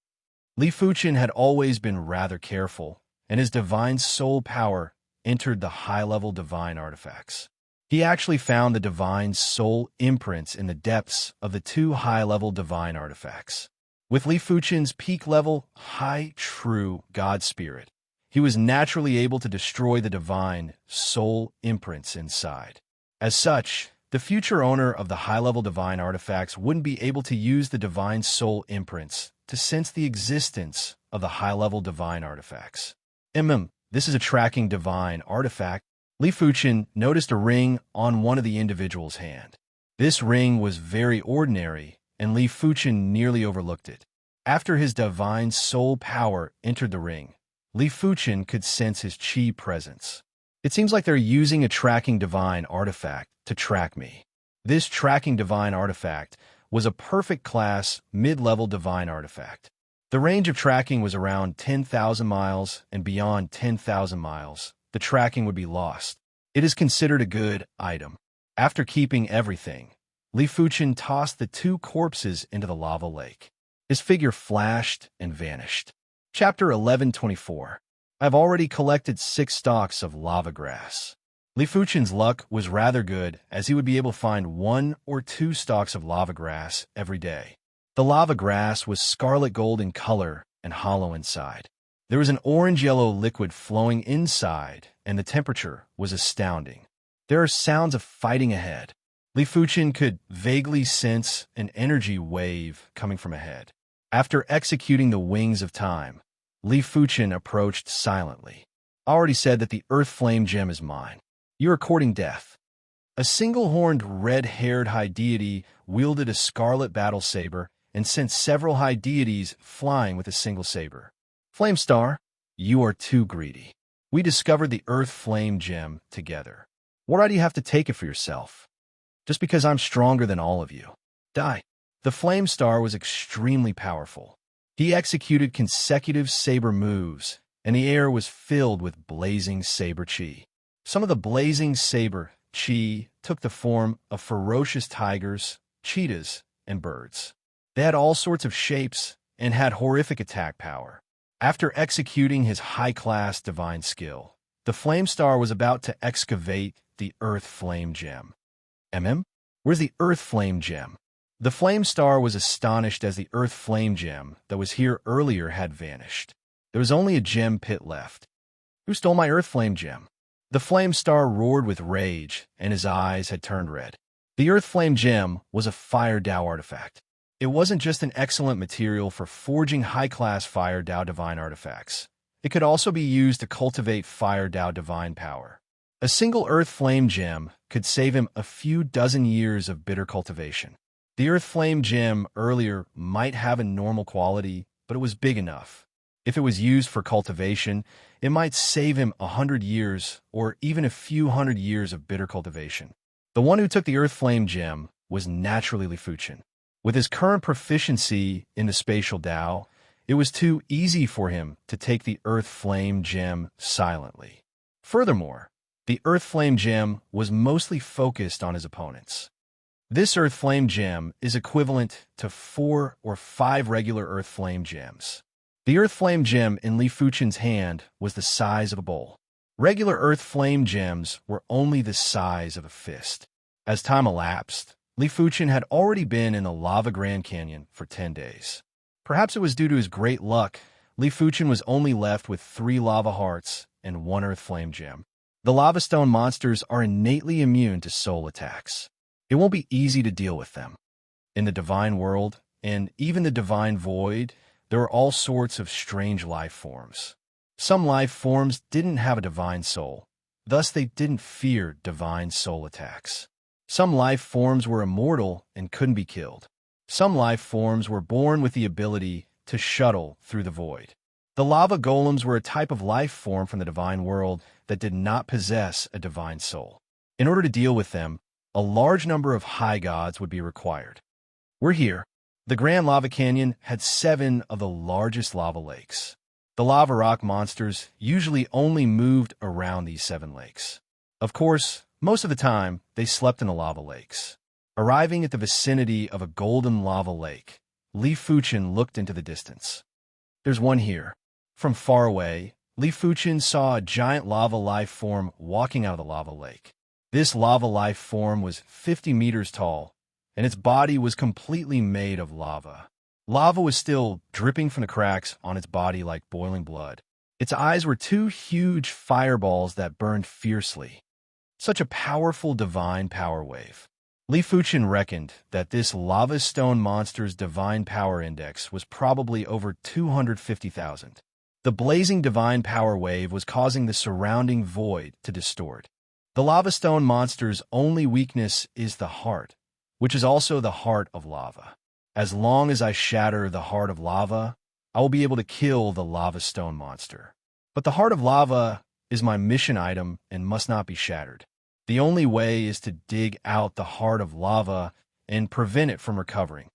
Li Fuchen had always been rather careful, and his divine soul power entered the high-level divine artifacts. He actually found the divine soul imprints in the depths of the two high-level divine artifacts. With Li Fuchen's peak-level, high, true God spirit, he was naturally able to destroy the divine soul imprints inside. As such, the future owner of the high-level divine artifacts wouldn't be able to use the divine soul imprints to sense the existence of the high-level divine artifacts. This is a tracking divine artifact. Li Fuchen noticed a ring on one of the individual's hand. This ring was very ordinary, and Li Fuchen nearly overlooked it. After his divine soul power entered the ring, Li Fuchen could sense his chi presence. It seems like they're using a tracking divine artifact to track me. This tracking divine artifact was a perfect class mid-level divine artifact. The range of tracking was around 10,000 miles, and beyond 10,000 miles, the tracking would be lost. It is considered a good item. After keeping everything, Li Fuchen tossed the two corpses into the lava lake. His figure flashed and vanished. Chapter 1124. I've already collected 6 stalks of lava grass. Li Fuchen's luck was rather good, as he would be able to find 1 or 2 stalks of lava grass every day. The lava grass was scarlet gold in color and hollow inside. There was an orange-yellow liquid flowing inside, and the temperature was astounding. There are sounds of fighting ahead. Li Fuchen could vaguely sense an energy wave coming from ahead. After executing the wings of time, Li Fuchen approached silently. I already said that the earth flame gem is mine. You are courting death. A single-horned red-haired high deity wielded a scarlet battle saber and sent several high deities flying with a single saber. Flame Star, you are too greedy. We discovered the earth flame gem together. Why do you have to take it for yourself? Just because I'm stronger than all of you. Die. The Flame Star was extremely powerful. He executed consecutive saber moves, and the air was filled with blazing saber chi. Some of the blazing saber chi took the form of ferocious tigers, cheetahs, and birds. They had all sorts of shapes and had horrific attack power. After executing his high-class divine skill, The flame star was about to excavate the earth flame gem. Where's the earth flame gem? The flame star was astonished as the earth flame gem that was here earlier had vanished. There was only a gem pit left. Who stole my earth flame gem? The flame star roared with rage, and his eyes had turned red. The earth flame gem was a fire Dao artifact. It wasn't just an excellent material for forging high-class fire Dao divine artifacts. It could also be used to cultivate fire Dao divine power. A single earth flame gem could save him a few dozen years of bitter cultivation. The earth flame gem earlier might have a normal quality, but it was big enough. If it was used for cultivation, it might save him 100 years or even a few hundred years of bitter cultivation. The one who took the earth flame gem was naturally Li Fuchen. With his current proficiency in the spatial Dao, it was too easy for him to take the earth flame gem silently. Furthermore, the earth flame gem was mostly focused on his opponents. This earth flame gem is equivalent to 4 or 5 regular earth flame gems. The earth flame gem in Li Fuchen's hand was the size of a bowl. Regular earth flame gems were only the size of a fist. As time elapsed, Li Fuchen had already been in the lava Grand Canyon for 10 days. Perhaps it was due to his great luck, Li Fuchen was only left with 3 lava hearts and 1 earth flame gem. The lava stone monsters are innately immune to soul attacks. It won't be easy to deal with them. In the divine world, and even the divine void, there are all sorts of strange life forms. Some life forms didn't have a divine soul, thus they didn't fear divine soul attacks. Some life forms were immortal and couldn't be killed. Some life forms were born with the ability to shuttle through the void. The lava golems were a type of life form from the divine world that did not possess a divine soul. In order to deal with them, a large number of high gods would be required. We're here. The Grand Lava Canyon had 7 of the largest lava lakes. The lava rock monsters usually only moved around these 7 lakes. Of course, most of the time, they slept in the lava lakes. Arriving at the vicinity of a golden lava lake, Li Fuchen looked into the distance. There's one here. From far away, Li Fuchen saw a giant lava life form walking out of the lava lake. This lava life form was 50 meters tall, and its body was completely made of lava. Lava was still dripping from the cracks on its body like boiling blood. Its eyes were 2 huge fireballs that burned fiercely. Such a powerful divine power wave. Li Fuchen reckoned that this lava stone monster's divine power index was probably over 250,000. The blazing divine power wave was causing the surrounding void to distort. The lava stone monster's only weakness is the heart, which is also the heart of lava. As long as I shatter the heart of lava, I will be able to kill the lava stone monster. But the heart of lava is my mission item and must not be shattered. The only way is to dig out the heart of lava and prevent it from recovering.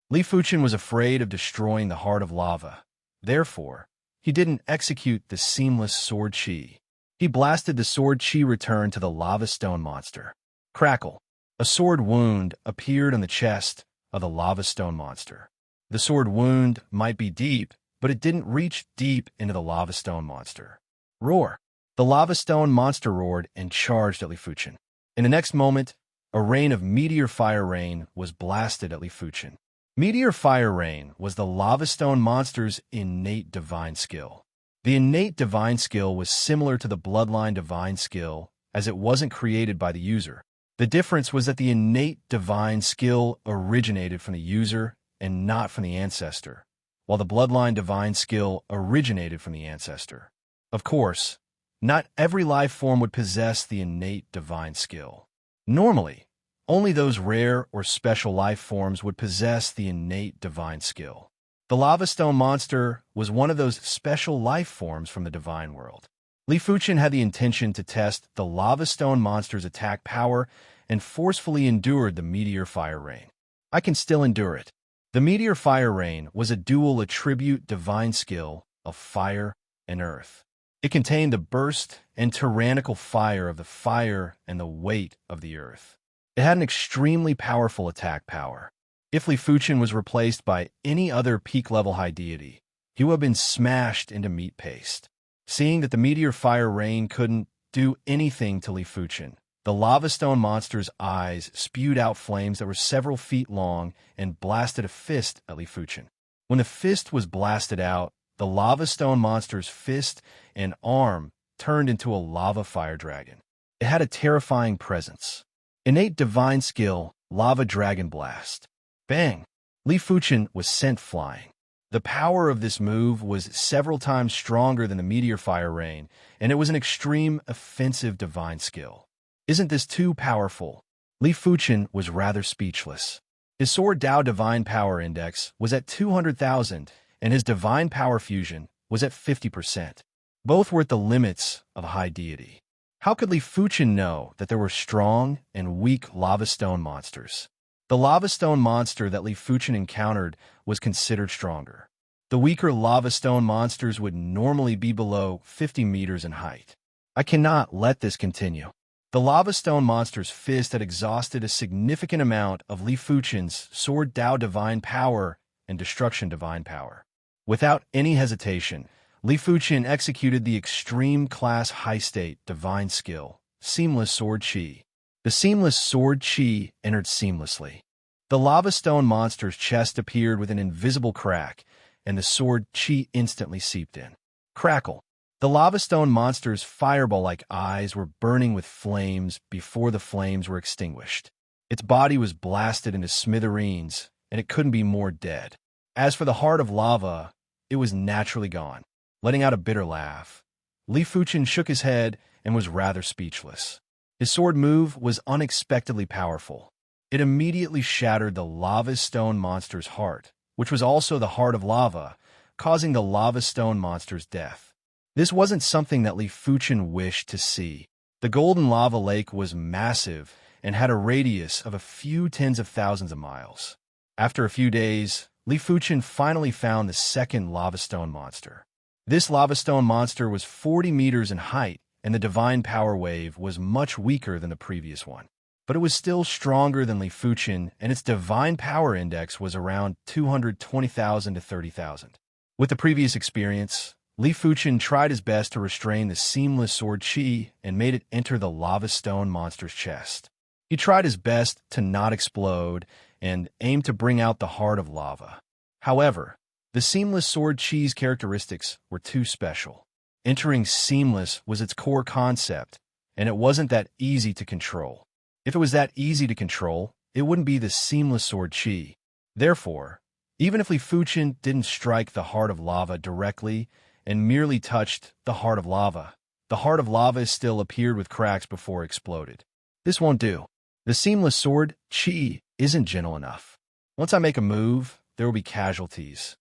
Li Fuchen was afraid of destroying the heart of lava. Therefore, he didn't execute the seamless sword chi. He blasted the sword chi return to the lava stone monster. Crackle. A sword wound appeared on the chest of the lava stone monster. The sword wound might be deep, but it didn't reach deep into the lava stone monster. Roar. The lava stone monster roared and charged at Li Fuchen. In the next moment, a rain of meteor fire rain was blasted at Li Fuchen. Meteor fire rain was the lava stone monster's innate divine skill. The innate divine skill was similar to the bloodline divine skill, as it wasn't created by the user. The difference was that the innate divine skill originated from the user and not from the ancestor, while the bloodline divine skill originated from the ancestor. Of course, not every life form would possess the innate divine skill. Normally, only those rare or special life forms would possess the innate divine skill. The lava stone monster was one of those special life forms from the divine world. Li Fuchen had the intention to test the lava stone monster's attack power and forcefully endured the meteor fire rain. I can still endure it. The meteor fire rain was a dual attribute divine skill of fire and earth. It contained the burst and tyrannical fire of the fire and the weight of the earth. It had an extremely powerful attack power. If Li Fuchen was replaced by any other peak-level high deity, he would have been smashed into meat paste. Seeing that the meteor fire rain couldn't do anything to Li Fuchen, the lava stone monster's eyes spewed out flames that were several feet long and blasted a fist at Li Fuchen. When the fist was blasted out, the lava stone monster's fist and arm turned into a lava fire dragon. It had a terrifying presence. Innate divine skill, lava dragon blast. Bang! Li Fuchen was sent flying. The power of this move was several times stronger than the meteor fire rain, and it was an extreme offensive divine skill. Isn't this too powerful? Li Fuchen was rather speechless. His sword Dao Divine Power Index was at 200,000, and his Divine Power Fusion was at 50%. Both were at the limits of a high deity. How could Li Fuchen know that there were strong and weak lava stone monsters? The lava stone monster that Li Fuchen encountered was considered stronger. The weaker lava stone monsters would normally be below 50 meters in height. I cannot let this continue. The lava stone monster's fist had exhausted a significant amount of Li Fuchen's sword Dao Divine Power and Destruction Divine Power. Without any hesitation, Li Fuchen executed the extreme class high-state divine skill, Seamless Sword Chi. The Seamless Sword Chi entered seamlessly. The lava stone monster's chest appeared with an invisible crack, and the sword Chi instantly seeped in. Crackle! The lava stone monster's fireball-like eyes were burning with flames before the flames were extinguished. Its body was blasted into smithereens, and it couldn't be more dead. As for the heart of lava, it was naturally gone. Letting out a bitter laugh, Li Fuchen shook his head and was rather speechless. His sword move was unexpectedly powerful. It immediately shattered the lava stone monster's heart, which was also the heart of lava, causing the lava stone monster's death. This wasn't something that Li Fuchen wished to see. The golden lava lake was massive and had a radius of a few tens of thousands of miles. After a few days, Li Fuchen finally found the second lava stone monster. This lava stone monster was 40 meters in height, and the divine power wave was much weaker than the previous one. But it was still stronger than Li Fuchen, and its divine power index was around 220,000 to 30,000. With the previous experience, Li Fuchen tried his best to restrain the seamless sword Chi and made it enter the lava stone monster's chest. He tried his best to not explode and aimed to bring out the heart of lava. However, the seamless sword Chi's characteristics were too special. Entering seamless was its core concept, and it wasn't that easy to control. If it was that easy to control, it wouldn't be the seamless sword Chi. Therefore, even if Li Fuchen didn't strike the heart of lava directly and merely touched the heart of lava still appeared with cracks before it exploded. This won't do. The seamless sword Chi isn't gentle enough. Once I make a move, there will be casualties.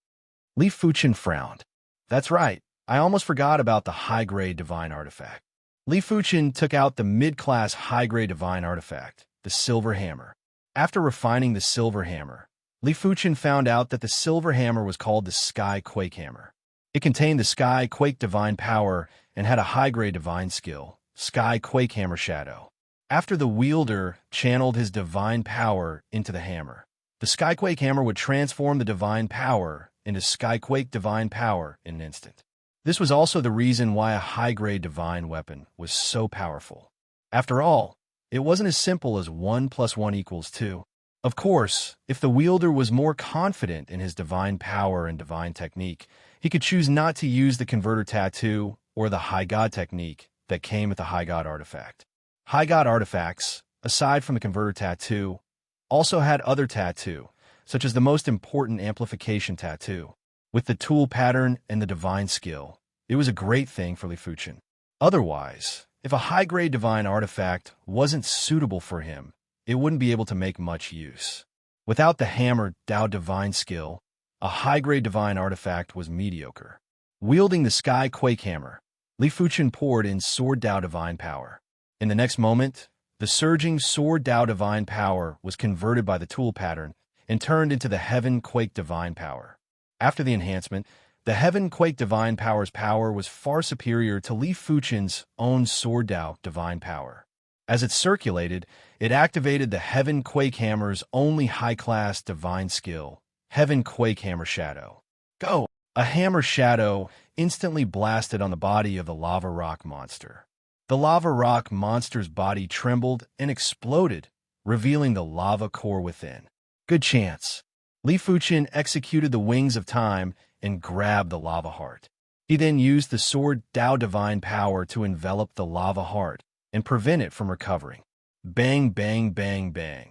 Li Fuchen frowned. That's right, I almost forgot about the high-grade divine artifact. Li Fuchen took out the mid-class high-grade divine artifact, the silver hammer. After refining the silver hammer, Li Fuchen found out that the silver hammer was called the Sky Quake Hammer. It contained the Sky Quake divine power and had a high-grade divine skill, Sky Quake Hammer Shadow. After the wielder channeled his divine power into the hammer, the Skyquake Hammer would transform the divine power into Skyquake divine power in an instant. This was also the reason why a high-grade divine weapon was so powerful. After all, it wasn't as simple as 1 + 1 = 2. Of course, if the wielder was more confident in his divine power and divine technique, he could choose not to use the Converter Tattoo or the High God technique that came with the High God artifact. High God artifacts, aside from the Converter Tattoo, also had other tattoo, such as the most important amplification tattoo. With the tool pattern and the divine skill, it was a great thing for Li Fuchen. Otherwise, if a high-grade divine artifact wasn't suitable for him, it wouldn't be able to make much use. Without the hammer Dao divine skill, a high-grade divine artifact was mediocre. Wielding the Sky Quake Hammer, Li Fuchen poured in Sword Dao divine power. In the next moment, the surging Sword Dao divine power was converted by the tool pattern and turned into the Heaven Quake divine power. After the enhancement, the Heaven Quake divine power's power was far superior to Li Fuchen's own Sword Dao divine power. As it circulated, it activated the Heaven Quake Hammer's only high-class divine skill, Heaven Quake Hammer Shadow. Go! A hammer shadow instantly blasted on the body of the lava rock monster. The lava rock monster's body trembled and exploded, revealing the lava core within. Good chance. Li Fuchen executed the wings of time and grabbed the lava heart. He then used the sword Dao Divine Power to envelop the lava heart and prevent it from recovering. Bang, bang, bang, bang.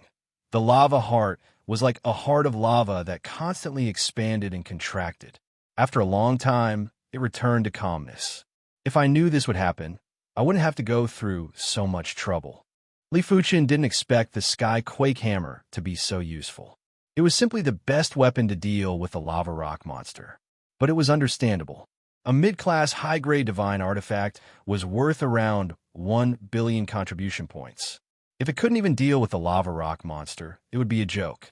The lava heart was like a heart of lava that constantly expanded and contracted. After a long time, it returned to calmness. If I knew this would happen, I wouldn't have to go through so much trouble. Li Fuchen didn't expect the Sky Quake Hammer to be so useful. It was simply the best weapon to deal with the lava rock monster. But it was understandable. A mid-class high-grade divine artifact was worth around 1 billion contribution points. If it couldn't even deal with the lava rock monster, it would be a joke.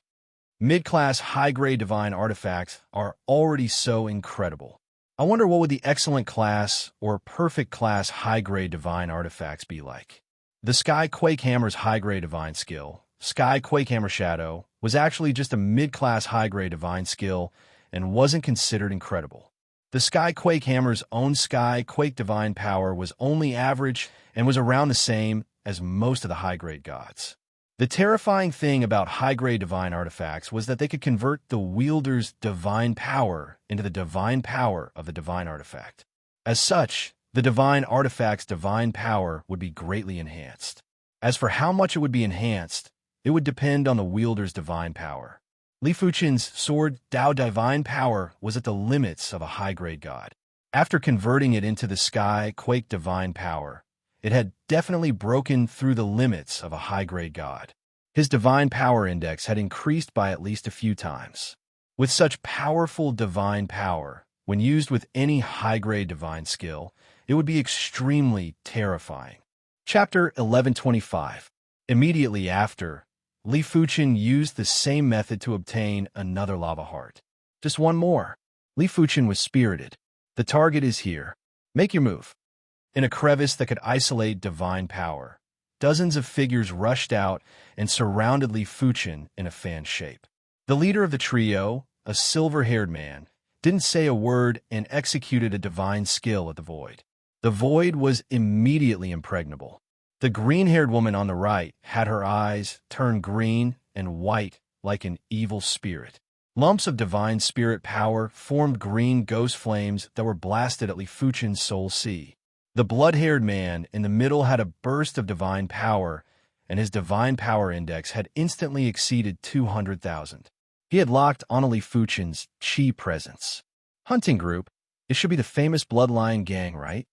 Mid-class high-grade divine artifacts are already so incredible. I wonder what would the excellent class or perfect class high-grade divine artifacts be like. The Sky Quake Hammer's high-grade divine skill, Sky Quake Hammer Shadow, was actually just a mid-class high-grade divine skill and wasn't considered incredible. The Sky Quake Hammer's own Sky Quake Divine Power was only average and was around the same as most of the high-grade gods. The terrifying thing about high-grade divine artifacts was that they could convert the wielder's divine power into the divine power of the divine artifact. As such, the divine artifact's divine power would be greatly enhanced. As for how much it would be enhanced, it would depend on the wielder's divine power. Li Fuchen's sword Dao Divine Power was at the limits of a high-grade god. After converting it into the Sky Quake Divine Power, it had definitely broken through the limits of a high-grade god. His divine power index had increased by at least a few times. With such powerful divine power, when used with any high-grade divine skill, it would be extremely terrifying. Chapter 1125. Immediately after, Li Fuchen used the same method to obtain another lava heart. Just one more. Li Fuchen was spirited. The target is here. Make your move. In a crevice that could isolate divine power, dozens of figures rushed out and surrounded Li Fuchen in a fan shape. The leader of the trio, a silver-haired man, didn't say a word and executed a divine skill at the void. The void was immediately impregnable. The green-haired woman on the right had her eyes turn green and white like an evil spirit. Lumps of divine spirit power formed green ghost flames that were blasted at Li Fuchen's soul sea. The blood-haired man in the middle had a burst of divine power, and his divine power index had instantly exceeded 200,000. He had locked on Li Fuchen's chi presence. Hunting group, it should be the famous bloodline gang, right?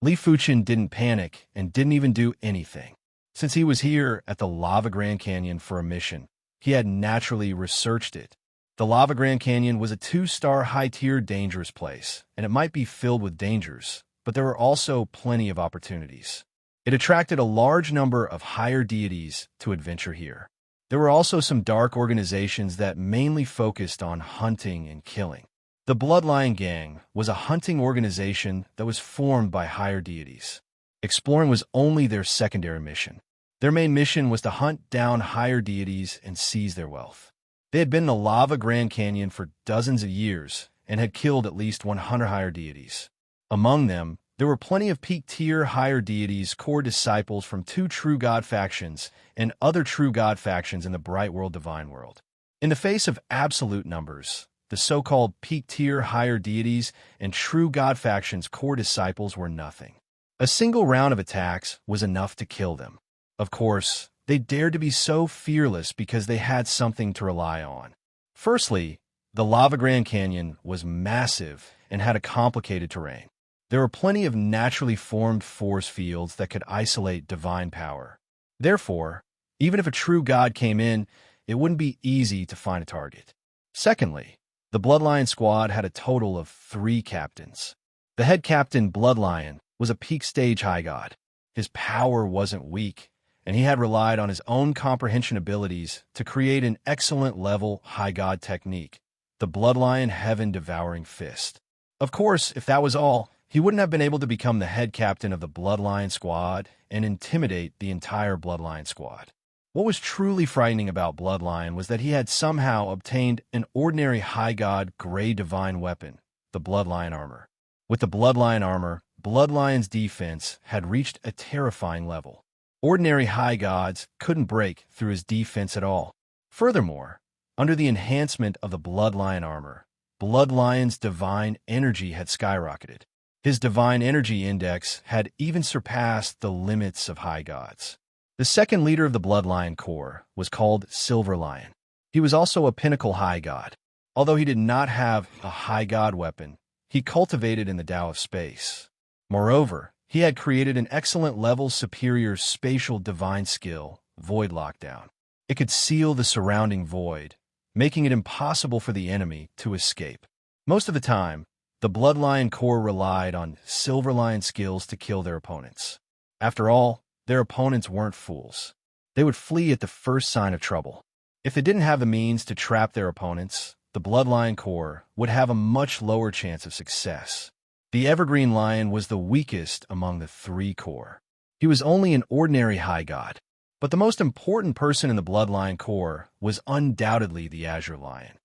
Li Fuchen didn't panic and didn't even do anything. Since he was here at the Lava Grand Canyon for a mission, he had naturally researched it. The Lava Grand Canyon was a 2-star high-tier dangerous place, and it might be filled with dangers, but there were also plenty of opportunities. It attracted a large number of higher deities to adventure here. There were also some dark organizations that mainly focused on hunting and killing. The Bloodline Gang was a hunting organization that was formed by higher deities. Exploring was only their secondary mission. Their main mission was to hunt down higher deities and seize their wealth. They had been in the Lava Grand Canyon for dozens of years and had killed at least 100 higher deities. Among them, there were plenty of peak-tier higher deities, core disciples from 2 true god factions and other true god factions in the Bright World Divine World. In the face of absolute numbers, the so-called peak-tier higher deities and true god factions' core disciples were nothing. A single round of attacks was enough to kill them. Of course, they dared to be so fearless because they had something to rely on. Firstly, the Lava Grand Canyon was massive and had a complicated terrain. There were plenty of naturally formed force fields that could isolate divine power. Therefore, even if a true god came in, it wouldn't be easy to find a target. Secondly, the Bloodline squad had a total of 3 captains. The head captain, Bloodlion, was a peak stage high god. His power wasn't weak, and he had relied on his own comprehension abilities to create an excellent level high god technique, the Bloodlion Heaven Devouring Fist. Of course, if that was all, he wouldn't have been able to become the head captain of the Bloodline squad and intimidate the entire Bloodline squad. What was truly frightening about Bloodline was that he had somehow obtained an ordinary high god gray divine weapon the Bloodline armor. With the Bloodline armor, Bloodline's defense had reached a terrifying level. Ordinary high gods couldn't break through his defense at all. Furthermore, under the enhancement of the Bloodline armor, Bloodline's divine energy had skyrocketed. His divine energy index had even surpassed the limits of high gods. The second leader of the Bloodline Corps was called Silver Lion. He was also a pinnacle high god. Although he did not have a high god weapon, he cultivated in the Tao of space. Moreover, he had created an excellent level superior spatial divine skill, Void Lockdown. It could seal the surrounding void, making it impossible for the enemy to escape. Most of the time, the Bloodline Corps relied on Silver Lion skills to kill their opponents. After all, their opponents weren't fools. They would flee at the first sign of trouble. If they didn't have the means to trap their opponents, the Bloodline Corps would have a much lower chance of success. The Evergreen Lion was the weakest among the three corps. He was only an ordinary high god. But the most important person in the Bloodline Corps was undoubtedly the Azure Lion.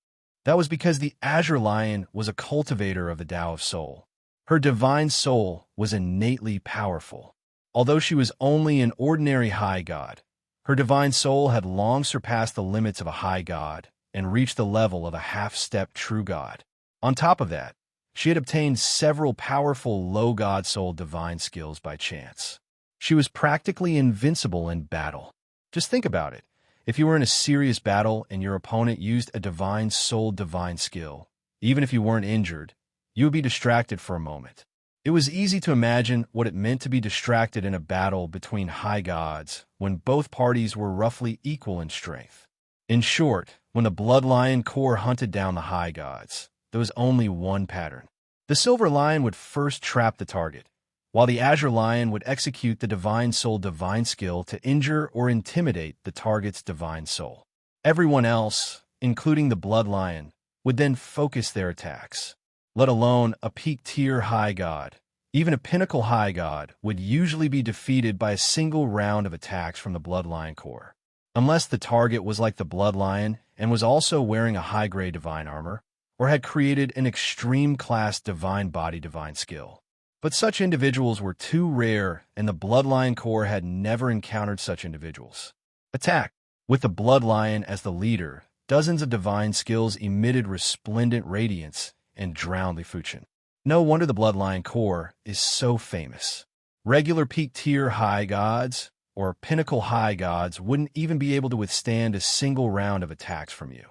That was because the Azure Lion was a cultivator of the Tao of Soul. Her divine soul was innately powerful. Although she was only an ordinary high god, her divine soul had long surpassed the limits of a high god and reached the level of a half-step true god. On top of that, she had obtained several powerful low god soul divine skills by chance. She was practically invincible in battle. Just think about it. If you were in a serious battle and your opponent used a divine soul divine skill, even if you weren't injured, you would be distracted for a moment. It was easy to imagine what it meant to be distracted in a battle between high gods when both parties were roughly equal in strength. In short, when the Bloodline Corps hunted down the high gods, there was only one pattern. The Silver Lion would first trap the target, while the Azure Lion would execute the Divine Soul divine skill to injure or intimidate the target's divine soul. Everyone else, including the Blood Lion, would then focus their attacks. Let alone a peak-tier high god. Even a pinnacle high god would usually be defeated by a single round of attacks from the Bloodline Corps. Unless the target was like the Blood Lion and was also wearing a high-grade divine armor, or had created an extreme-class divine body divine skill. But such individuals were too rare, and the Bloodline Corps had never encountered such individuals. Attack! With the Blood Lion as the leader, dozens of divine skills emitted resplendent radiance and drowned Li Fuchen. No wonder the Bloodline Corps is so famous. Regular peak-tier high gods or pinnacle high gods wouldn't even be able to withstand a single round of attacks from you.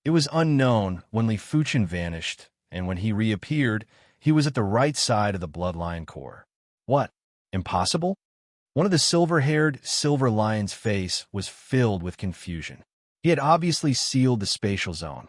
It was unknown when Li Fuchen vanished, and when he reappeared, he was at the right side of the Bloodline Corps. What? Impossible? One of the silver-haired Silver Lion's face was filled with confusion. He had obviously sealed the spatial zone.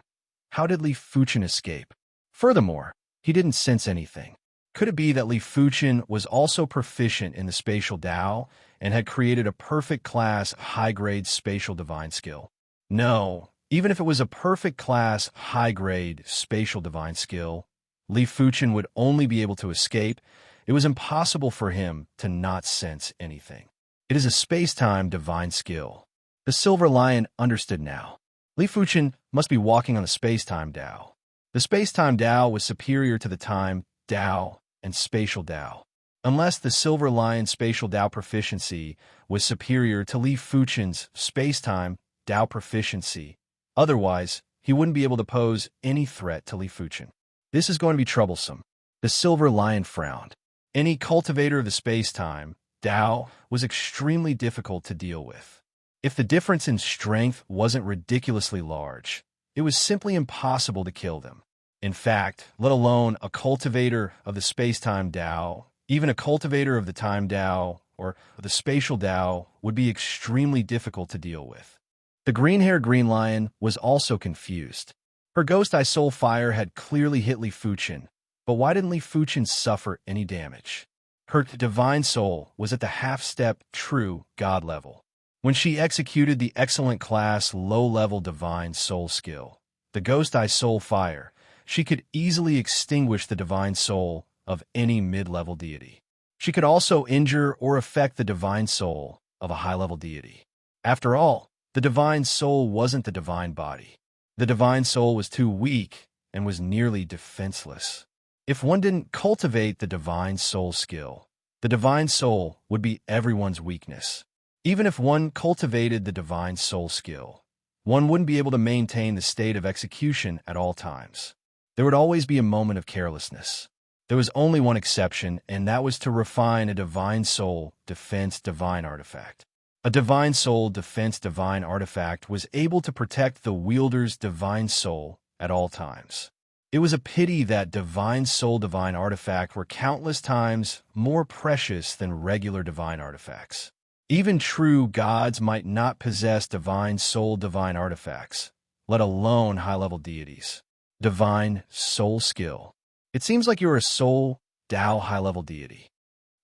How did Li Fuchen escape? Furthermore, he didn't sense anything. Could it be that Li Fuchen was also proficient in the spatial Tao and had created a perfect class high-grade spatial divine skill? No, even if it was a perfect class high-grade spatial divine skill, Li Fuchen would only be able to escape. It was impossible for him to not sense anything. It is a space-time divine skill. The Silver Lion understood now. Li Fuchen must be walking on the space-time Tao. The space-time Tao was superior to the time Tao and spatial Tao. Unless the Silver Lion's spatial Tao proficiency was superior to Li Fuchen's space-time Tao proficiency, otherwise, he wouldn't be able to pose any threat to Li Fuchen. This is going to be troublesome. The Silver Lion frowned. Any cultivator of the space-time Tao was extremely difficult to deal with. If the difference in strength wasn't ridiculously large, it was simply impossible to kill them. In fact, let alone a cultivator of the space-time Tao, even a cultivator of the time Tao or the spatial Tao would be extremely difficult to deal with. The green-haired Green Lion was also confused. Her Ghost Eye Soul Fire had clearly hit Li Fuchen, but why didn't Li Fuchen suffer any damage? Her divine soul was at the half-step true god level. When she executed the excellent class low-level divine soul skill, the Ghost Eye Soul Fire, she could easily extinguish the divine soul of any mid-level deity. She could also injure or affect the divine soul of a high-level deity. After all, the divine soul wasn't the divine body. The divine soul was too weak and was nearly defenseless. If one didn't cultivate the divine soul skill, the divine soul would be everyone's weakness. Even if one cultivated the divine soul skill, one wouldn't be able to maintain the state of execution at all times. There would always be a moment of carelessness. There was only one exception, and that was to refine a divine soul defense divine artifact. A divine soul defense divine artifact was able to protect the wielder's divine soul at all times. It was a pity that divine soul divine artifact were countless times more precious than regular divine artifacts. Even true gods might not possess divine soul divine artifacts, let alone high-level deities. Divine soul skill. It seems like you're a soul Tao high-level deity.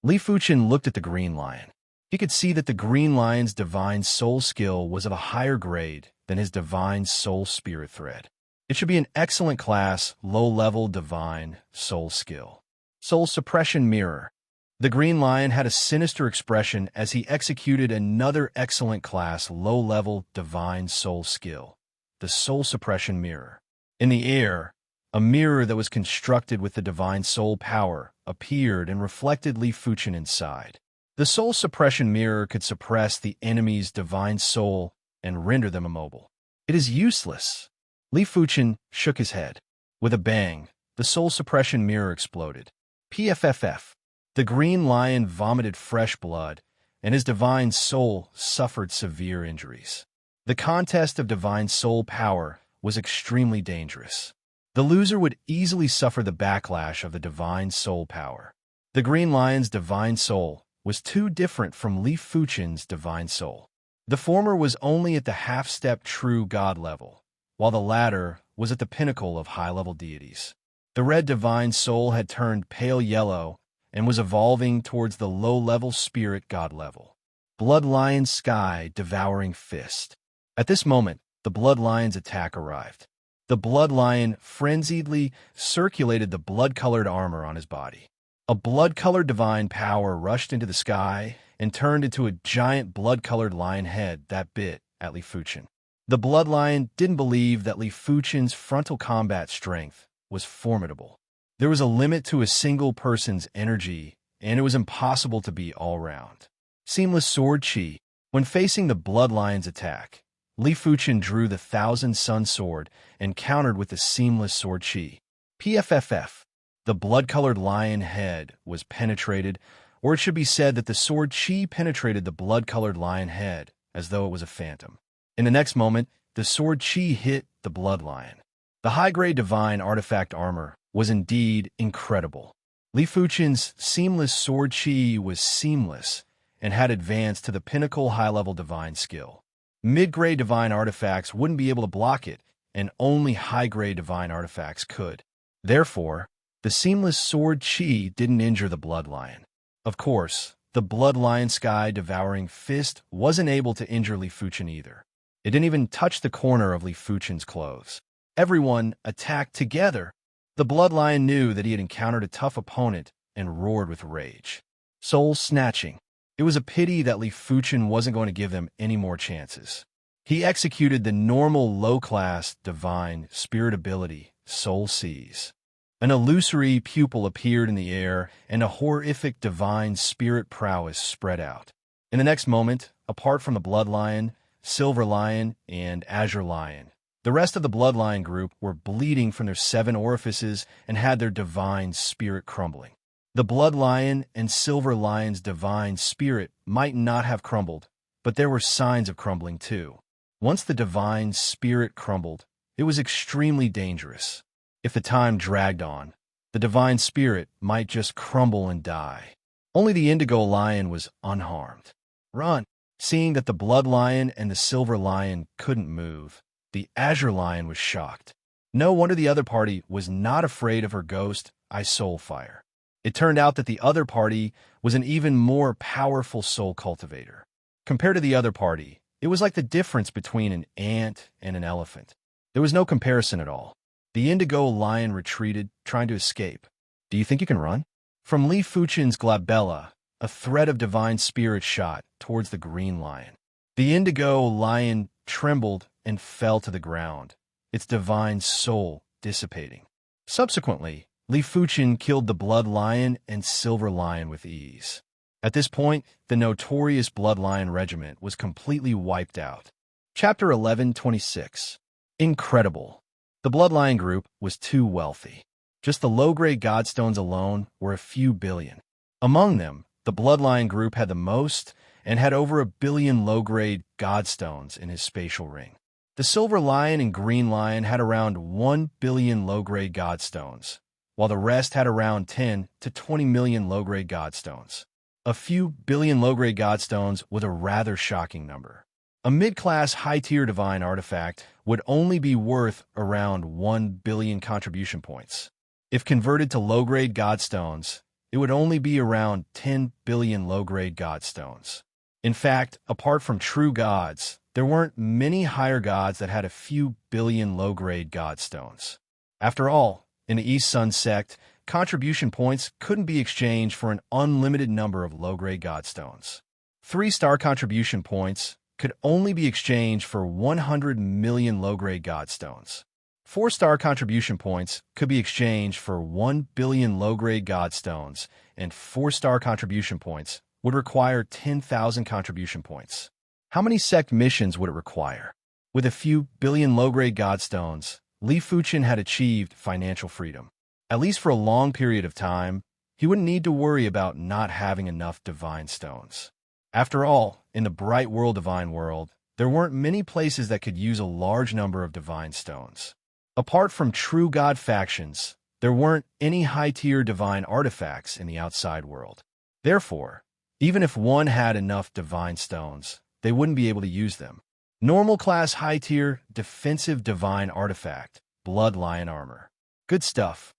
Li Fuchen looked at the green lion. He could see that the green lion's divine soul skill was of a higher grade than his divine soul spirit thread. It should be an excellent class, low-level divine soul skill. Soul suppression mirror. The green lion had a sinister expression as he executed another excellent class, low-level divine soul skill, the soul suppression mirror. In the air, a mirror that was constructed with the divine soul power appeared and reflected Li Fuchen inside. The soul suppression mirror could suppress the enemy's divine soul and render them immobile. It is useless. Li Fuchen shook his head. With a bang, the soul suppression mirror exploded. PFFF. The green lion vomited fresh blood, and his divine soul suffered severe injuries. The contest of divine soul power was extremely dangerous. The loser would easily suffer the backlash of the divine soul power. The green lion's divine soul was too different from Li Fuchen's divine soul. The former was only at the half-step true god level, while the latter was at the pinnacle of high-level deities. The red divine soul had turned pale yellow and was evolving towards the low-level spirit god level. Blood lion sky devouring fist. At this moment, the blood lion's attack arrived. The blood lion frenziedly circulated the blood-colored armor on his body. A blood-colored divine power rushed into the sky and turned into a giant blood-colored lion head that bit at Li Fuchen. The blood lion didn't believe that Li Fuchen's frontal combat strength was formidable. There was a limit to a single person's energy, and it was impossible to be all-round. Seamless sword chi. When facing the blood lion's attack, Li Fuchen drew the Thousand Sun Sword and countered with the seamless sword chi. PFFF. The blood-colored lion head was penetrated, or it should be said that the sword chi penetrated the blood-colored lion head as though it was a phantom. In the next moment, the sword chi hit the blood lion. The high-grade divine artifact armor was indeed incredible. Li Fuchen's seamless sword chi was seamless and had advanced to the pinnacle high-level divine skill. Mid-grade divine artifacts wouldn't be able to block it, and only high-grade divine artifacts could. Therefore, the seamless sword chi didn't injure the blood lion. Of course, the blood lion sky devouring fist wasn't able to injure Li Fuchen either. It didn't even touch the corner of Li Fuchen's clothes. Everyone attacked together. The blood lion knew that he had encountered a tough opponent and roared with rage. Soul snatching. It was a pity that Li Fuchen wasn't going to give them any more chances. He executed the normal low-class divine spirit ability, Soul Seize. An illusory pupil appeared in the air, and a horrific divine spirit prowess spread out. In the next moment, apart from the blood lion, silver lion, and azure lion, the rest of the blood lion group were bleeding from their 7 orifices and had their divine spirit crumbling. The blood lion and silver lion's divine spirit might not have crumbled, but there were signs of crumbling too. Once the divine spirit crumbled, it was extremely dangerous. If the time dragged on, the divine spirit might just crumble and die. Only the indigo lion was unharmed. Run! Seeing that the blood lion and the silver lion couldn't move, the azure lion was shocked. No wonder the other party was not afraid of her ghost, Soulfire. It turned out that the other party was an even more powerful soul cultivator. Compared to the other party, it was like the difference between an ant and an elephant. There was no comparison at all. The indigo lion retreated, trying to escape. Do you think you can run? From Li Fuchen's glabella, a thread of divine spirit shot towards the green lion. The indigo lion trembled and fell to the ground, its divine soul dissipating. Subsequently, Li Fuchen killed the Blood Lion and Silver Lion with ease. At this point, the notorious Blood Lion regiment was completely wiped out. Chapter 11:26. Incredible. The Blood Lion group was too wealthy. Just the low-grade godstones alone were a few billion. Among them, the Blood Lion group had the most and had over 1 billion low-grade godstones in his spatial ring. The Silver Lion and Green Lion had around 1 billion low-grade godstones, while the rest had around 10 to 20 million low-grade godstones. A few billion low-grade godstones was a rather shocking number. A mid-class high-tier divine artifact would only be worth around 1 billion contribution points. If converted to low-grade godstones, it would only be around 10 billion low-grade godstones. In fact, apart from true gods, there weren't many higher gods that had a few billion low-grade godstones. After all, in the East Sun sect, contribution points couldn't be exchanged for an unlimited number of low-grade godstones. 3-star contribution points could only be exchanged for 100 million low-grade godstones. 4-star contribution points could be exchanged for 1 billion low-grade godstones, and 4-star contribution points would require 10,000 contribution points. How many sect missions would it require? With a few billion low-grade godstones, Li Fuchen had achieved financial freedom. At least for a long period of time, he wouldn't need to worry about not having enough divine stones. After all, in the bright world divine world, there weren't many places that could use a large number of divine stones. Apart from true god factions, there weren't any high-tier divine artifacts in the outside world. Therefore, even if one had enough divine stones, they wouldn't be able to use them. Normal class high-tier defensive divine artifact, Blood Lion armor. Good stuff.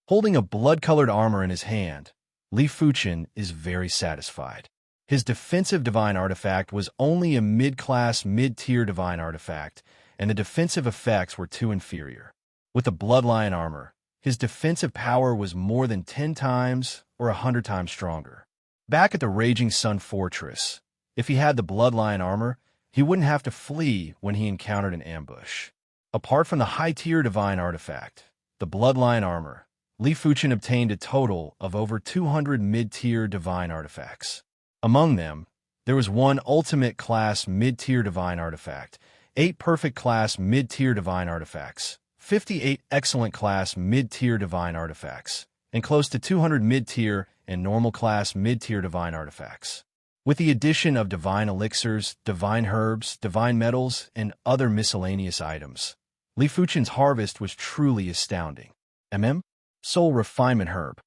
Holding a blood-colored armor in his hand, Li Fuchen is very satisfied. His defensive divine artifact was only a mid-class, mid-tier divine artifact, and the defensive effects were too inferior. With the Blood Lion armor, his defensive power was more than 10 times or 100 times stronger. Back at the Raging Sun Fortress, if he had the Blood Lion armor, he wouldn't have to flee when he encountered an ambush. Apart from the high-tier divine artifact, the Blood Lion armor, Li Fuchen obtained a total of over 200 mid-tier divine artifacts. Among them, there was one ultimate class mid-tier divine artifact, 8 perfect class mid-tier divine artifacts, 58 excellent class mid-tier divine artifacts, and close to 200 mid-tier and normal class mid-tier divine artifacts. With the addition of divine elixirs, divine herbs, divine metals, and other miscellaneous items, Li Fuchen's harvest was truly astounding. Soul Refinement Herb.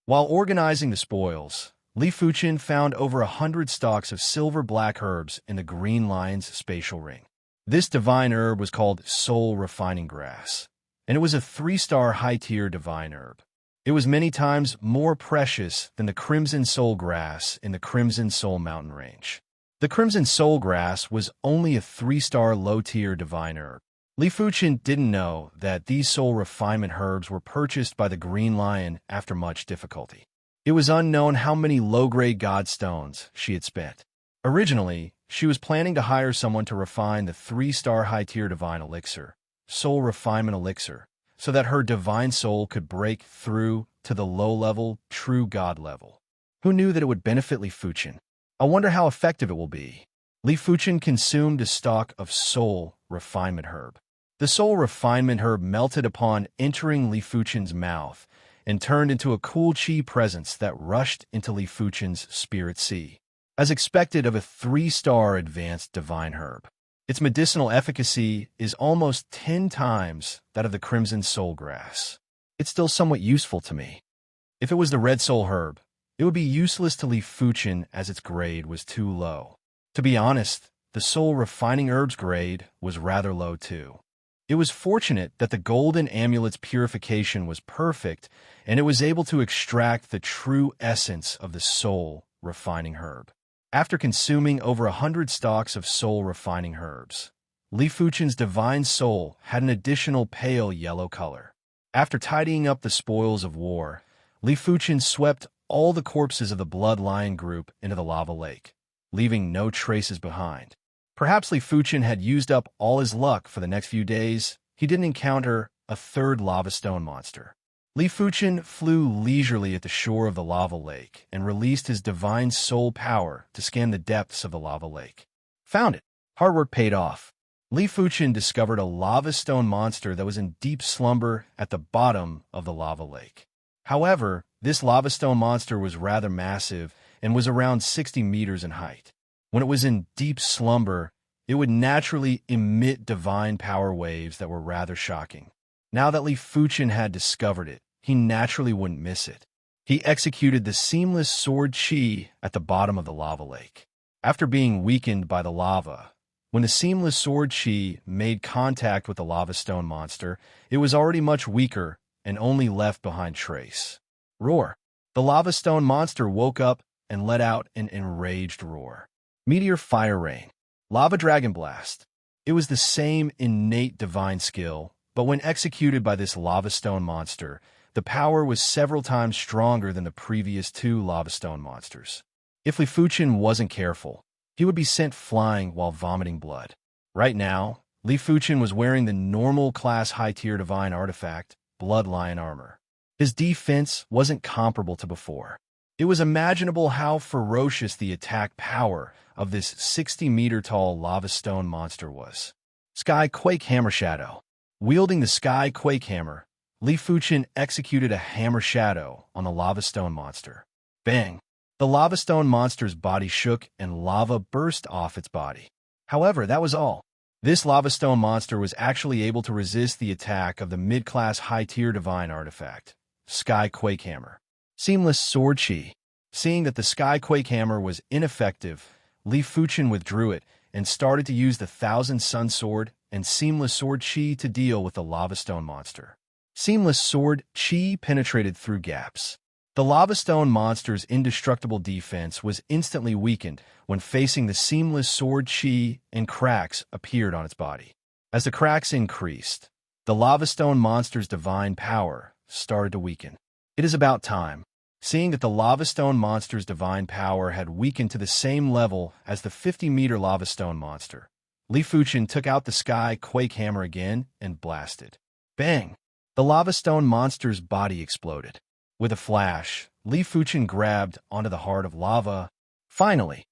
While organizing the spoils, Li Fuchen found over 100 stalks of silver-black herbs in the Green Lion's spatial ring. This divine herb was called Soul Refining Grass, and it was a 3-star high-tier divine herb. It was many times more precious than the Crimson Soul Grass in the Crimson Soul Mountain Range. The Crimson Soul Grass was only a 3-star low-tier divine herb. Li Fuchen didn't know that these soul refinement herbs were purchased by the Green Lion after much difficulty. It was unknown how many low-grade godstones she had spent. Originally, she was planning to hire someone to refine the 3-star high-tier divine elixir, Soul Refinement Elixir, so that her divine soul could break through to the low-level, true God level. Who knew that it would benefit Li Fuchen? I wonder how effective it will be. Li Fuchen consumed a stalk of Soul Refinement Herb. The Soul Refinement Herb melted upon entering Li Fuchen's mouth and turned into a cool chi presence that rushed into Li Fuchen's spirit sea. As expected of a 3-star advanced divine herb, its medicinal efficacy is almost 10 times that of the Crimson Soul Grass. It's still somewhat useful to me. If it was the Red Soul Herb, it would be useless to Li Fuchen as its grade was too low. To be honest, the Soul Refining Herb's grade was rather low too. It was fortunate that the golden amulet's purification was perfect, and it was able to extract the true essence of the soul refining herb. After consuming over 100 stalks of soul refining herbs, Li Fuchen's divine soul had an additional pale yellow color. After tidying up the spoils of war, Li Fuchen swept all the corpses of the Blood Lion group into the lava lake, leaving no traces behind. Perhaps Li Fuchen had used up all his luck for the next few days. He didn't encounter a third lava stone monster. Li Fuchen flew leisurely at the shore of the lava lake and released his divine soul power to scan the depths of the lava lake. Found it. Hard work paid off. Li Fuchen discovered a lava stone monster that was in deep slumber at the bottom of the lava lake. However, this lava stone monster was rather massive and was around 60 meters in height. When it was in deep slumber, it would naturally emit divine power waves that were rather shocking. Now that Li Fuchen had discovered it, he naturally wouldn't miss it. He executed the seamless sword chi at the bottom of the lava lake. After being weakened by the lava, when the seamless sword chi made contact with the lava stone monster, it was already much weaker and only left behind trace. Roar! The lava stone monster woke up and let out an enraged roar. Meteor fire rain. Lava dragon blast. It was the same innate divine skill, but when executed by this lava stone monster, the power was several times stronger than the previous two lava stone monsters. If Li Fuchen wasn't careful, he would be sent flying while vomiting blood. Right now, Li Fuchen was wearing the normal class high-tier divine artifact, Bloodlion armor. His defense wasn't comparable to before. It was imaginable how ferocious the attack power of this 60-meter-tall lava stone monster was. Sky Quake Hammer Shadow. Wielding the Sky Quake Hammer, Li Fuchen executed a hammer shadow on the lava stone monster. Bang! The lava stone monster's body shook and lava burst off its body. However, that was all. This lava stone monster was actually able to resist the attack of the mid-class high-tier divine artifact, Sky Quake Hammer. Seamless Sword Chi. Seeing that the Sky Quake Hammer was ineffective, Li Fuchen withdrew it and started to use the Thousand Sun Sword and Seamless Sword Chi to deal with the lava stone monster. Seamless Sword Chi penetrated through gaps. The lava stone monster's indestructible defense was instantly weakened when facing the Seamless Sword Chi, and cracks appeared on its body. As the cracks increased, the lava stone monster's divine power started to weaken. It is about time. Seeing that the lava stone monster's divine power had weakened to the same level as the 50-meter lava stone monster, Li Fuchen took out the Sky Quake Hammer again and blasted. Bang! The lava stone monster's body exploded. With a flash, Li Fuchen grabbed onto the heart of lava. Finally,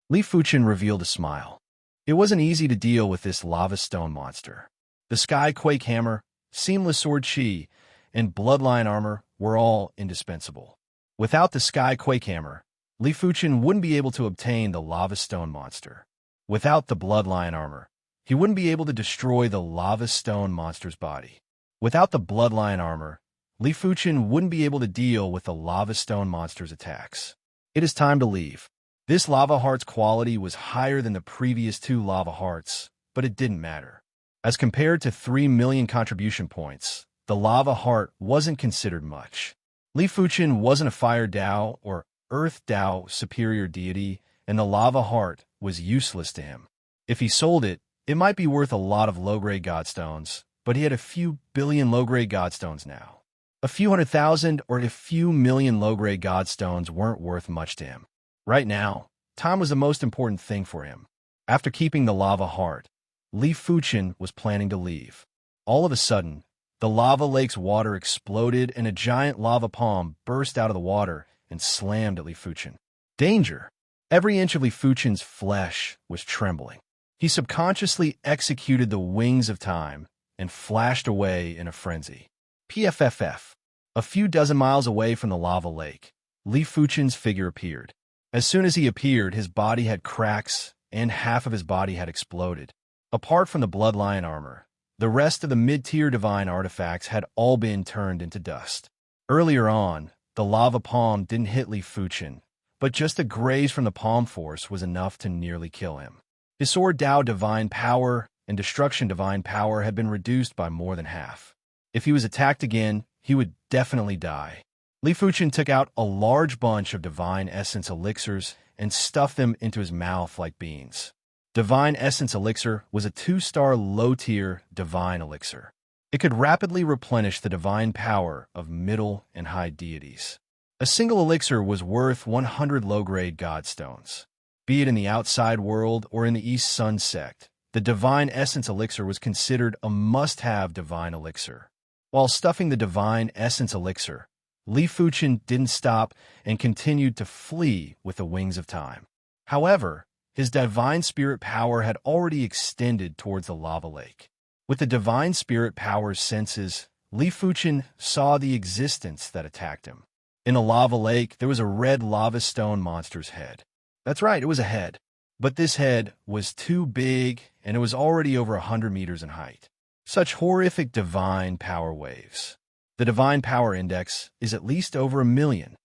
Li Fuchen revealed a smile. It wasn't easy to deal with this lava stone monster. The Sky Quake Hammer, Seamless Sword Chi, and Bloodlion armor were all indispensable. Without the Sky Quake Hammer, Li Fuchen wouldn't be able to obtain the lava stone monster. Without the Bloodlion armor, he wouldn't be able to destroy the lava stone monster's body. Without the Bloodlion armor, Li Fuchen wouldn't be able to deal with the lava stone monster's attacks. It is time to leave. This lava heart's quality was higher than the previous two lava hearts, but it didn't matter. As compared to 3 million contribution points, the lava heart wasn't considered much. Li Fuchen wasn't a fire Dao or earth Dao superior deity, and the lava heart was useless to him. If he sold it, it might be worth a lot of low-grade godstones, but he had a few billion low-grade godstones now. A few 100,000 or a few million low-grade godstones weren't worth much to him. Right now, time was the most important thing for him. After keeping the lava heart, Li Fuchen was planning to leave. All of a sudden, the lava lake's water exploded and a giant lava palm burst out of the water and slammed at Li Fuchen. Danger! Every inch of Li Fuchen's flesh was trembling. He subconsciously executed the wings of time and flashed away in a frenzy. PFFF. A few dozen miles away from the lava lake, Li Fuchen's figure appeared. As soon as he appeared, his body had cracks and half of his body had exploded. Apart from the Bloodlion armor, the rest of the mid-tier divine artifacts had all been turned into dust. Earlier on, the lava palm didn't hit Li Fuchen, but just a graze from the palm force was enough to nearly kill him. His Sword Dao divine power and Destruction divine power had been reduced by more than half. If he was attacked again, he would definitely die. Li Fuchen took out a large bunch of Divine Essence elixirs and stuffed them into his mouth like beans. Divine Essence elixir was a 2-star low-tier divine elixir. It could rapidly replenish the divine power of middle and high deities. A single elixir was worth 100 low-grade godstones. Be it in the outside world or in the East Sun sect, the Divine Essence elixir was considered a must-have divine elixir. While stuffing the divine essence elixir, Li Fuchen didn't stop and continued to flee with the wings of time. However, his divine spirit power had already extended towards the lava lake. With the divine spirit power's senses, Li Fuchen saw the existence that attacked him. In the lava lake, there was a red lava stone monster's head. That's right, it was a head. But this head was too big, and it was already over 100 meters in height. Such horrific divine power waves. The divine power index is at least over 1,000,000.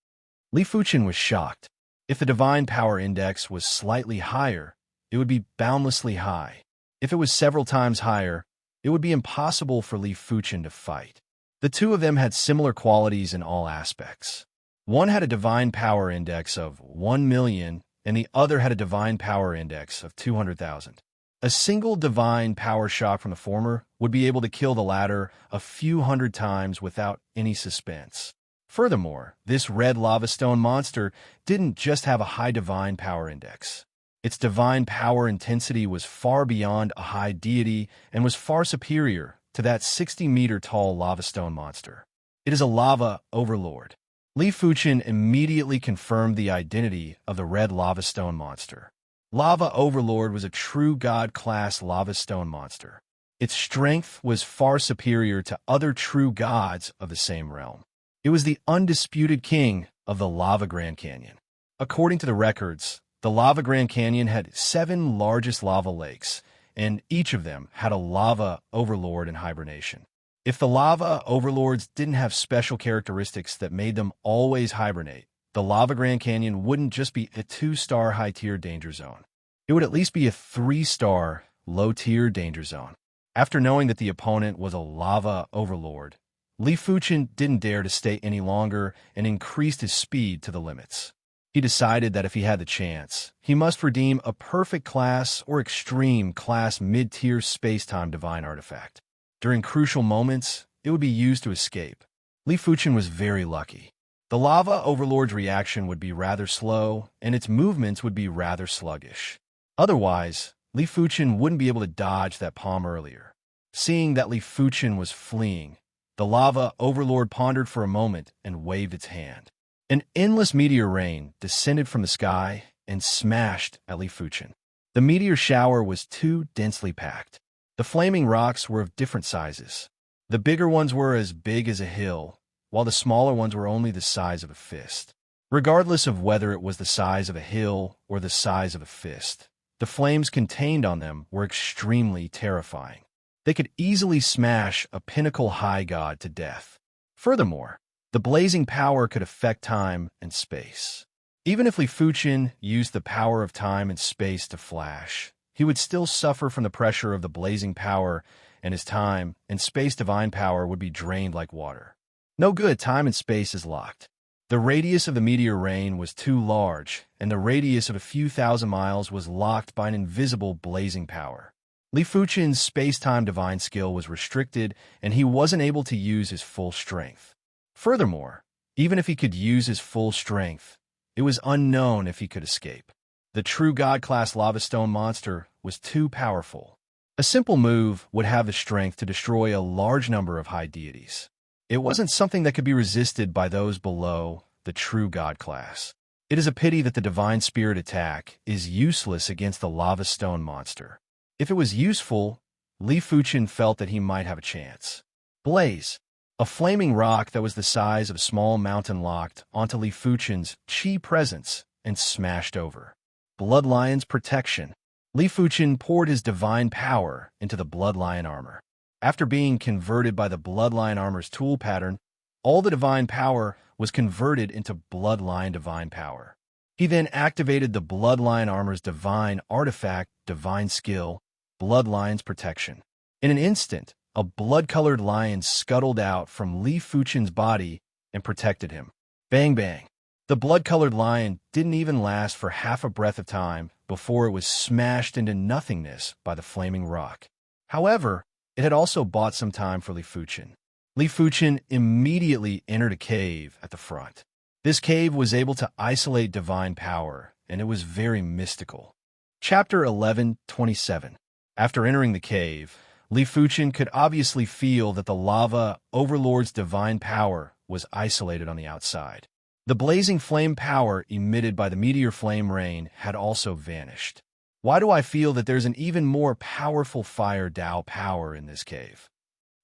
Li Fuchen was shocked. If the divine power index was slightly higher, it would be boundlessly high. If it was several times higher, it would be impossible for Li Fuchen to fight. The two of them had similar qualities in all aspects. One had a divine power index of 1,000,000, and the other had a divine power index of 200,000. A single divine power shock from the former would be able to kill the latter a few hundred times without any suspense. Furthermore, this red lava stone monster didn't just have a high divine power index. Its divine power intensity was far beyond a high deity and was far superior to that 60-meter-tall lava stone monster. It is a lava overlord. Li Fuchen immediately confirmed the identity of the red lava stone monster. Lava Overlord was a true god-class lava stone monster. Its strength was far superior to other true gods of the same realm. It was the undisputed king of the Lava Grand Canyon. According to the records, the Lava Grand Canyon had 7 largest lava lakes, and each of them had a lava overlord in hibernation. If the lava overlords didn't have special characteristics that made them always hibernate, the Lava Grand Canyon wouldn't just be a 2-star high-tier danger zone. It would at least be a 3-star low-tier danger zone. After knowing that the opponent was a lava overlord, Li Fuchen didn't dare to stay any longer and increased his speed to the limits. He decided that if he had the chance, he must redeem a perfect class or extreme class mid-tier space-time divine artifact. During crucial moments, it would be used to escape. Li Fuchen was very lucky. The lava overlord's reaction would be rather slow, and its movements would be rather sluggish. Otherwise, Li Fuchen wouldn't be able to dodge that palm earlier. Seeing that Li Fuchen was fleeing, the lava overlord pondered for a moment and waved its hand. An endless meteor rain descended from the sky and smashed at Li Fuchen. The meteor shower was too densely packed. The flaming rocks were of different sizes. The bigger ones were as big as a hill, while the smaller ones were only the size of a fist. Regardless of whether it was the size of a hill or the size of a fist, the flames contained on them were extremely terrifying. They could easily smash a pinnacle high god to death. Furthermore, the blazing power could affect time and space. Even if Li Fuchen used the power of time and space to flash, he would still suffer from the pressure of the blazing power, and his time and space divine power would be drained like water. No good, time and space is locked. The radius of the meteor rain was too large, and the radius of a few thousand miles was locked by an invisible blazing power. Li Fuchen's space-time divine skill was restricted, and he wasn't able to use his full strength. Furthermore, even if he could use his full strength, it was unknown if he could escape. The true god-class lava stone monster was too powerful. A simple move would have the strength to destroy a large number of high deities. It wasn't something that could be resisted by those below the true god class. It is a pity that the divine spirit attack is useless against the lava stone monster. If it was useful, Li Fuchen felt that he might have a chance. Blaze. A flaming rock that was the size of a small mountain locked onto Li Fuchen's chi presence and smashed over. Bloodlion's protection. Li Fuchen poured his divine power into the Bloodlion armor. After being converted by the Bloodlion armor's tool pattern, all the divine power was converted into Bloodlion divine power. He then activated the Bloodlion armor's divine artifact, divine skill, Bloodlion's protection. In an instant, a blood-colored lion scuttled out from Li Fuchen's body and protected him. Bang bang. The blood-colored lion didn't even last for half a breath of time before it was smashed into nothingness by the flaming rock. However, it had also bought some time for Li Fuchen. Li Fuchen immediately entered a cave at the front. This cave was able to isolate divine power, and it was very mystical. Chapter 11:27. After entering the cave, Li Fuchen could obviously feel that the lava overlord's divine power was isolated on the outside. The blazing flame power emitted by the meteor flame rain had also vanished. Why do I feel that there's an even more powerful fire Dao power in this cave?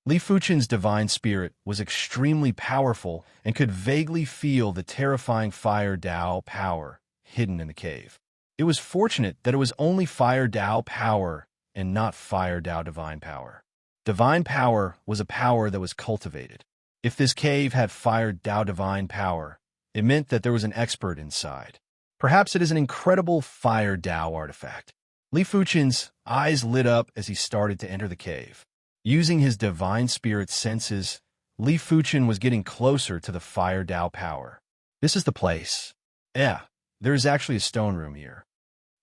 Li Fuchen's divine spirit was extremely powerful and could vaguely feel the terrifying fire Dao power hidden in the cave. It was fortunate that it was only fire Dao power and not fire Dao divine power. Divine power was a power that was cultivated. If this cave had fire Dao divine power, it meant that there was an expert inside. Perhaps it is an incredible fire Dao artifact. Li Fuchen's eyes lit up as he started to enter the cave. Using his divine spirit senses, Li Fuchen was getting closer to the fire Dao power. This is the place. Yeah, there is actually a stone room here.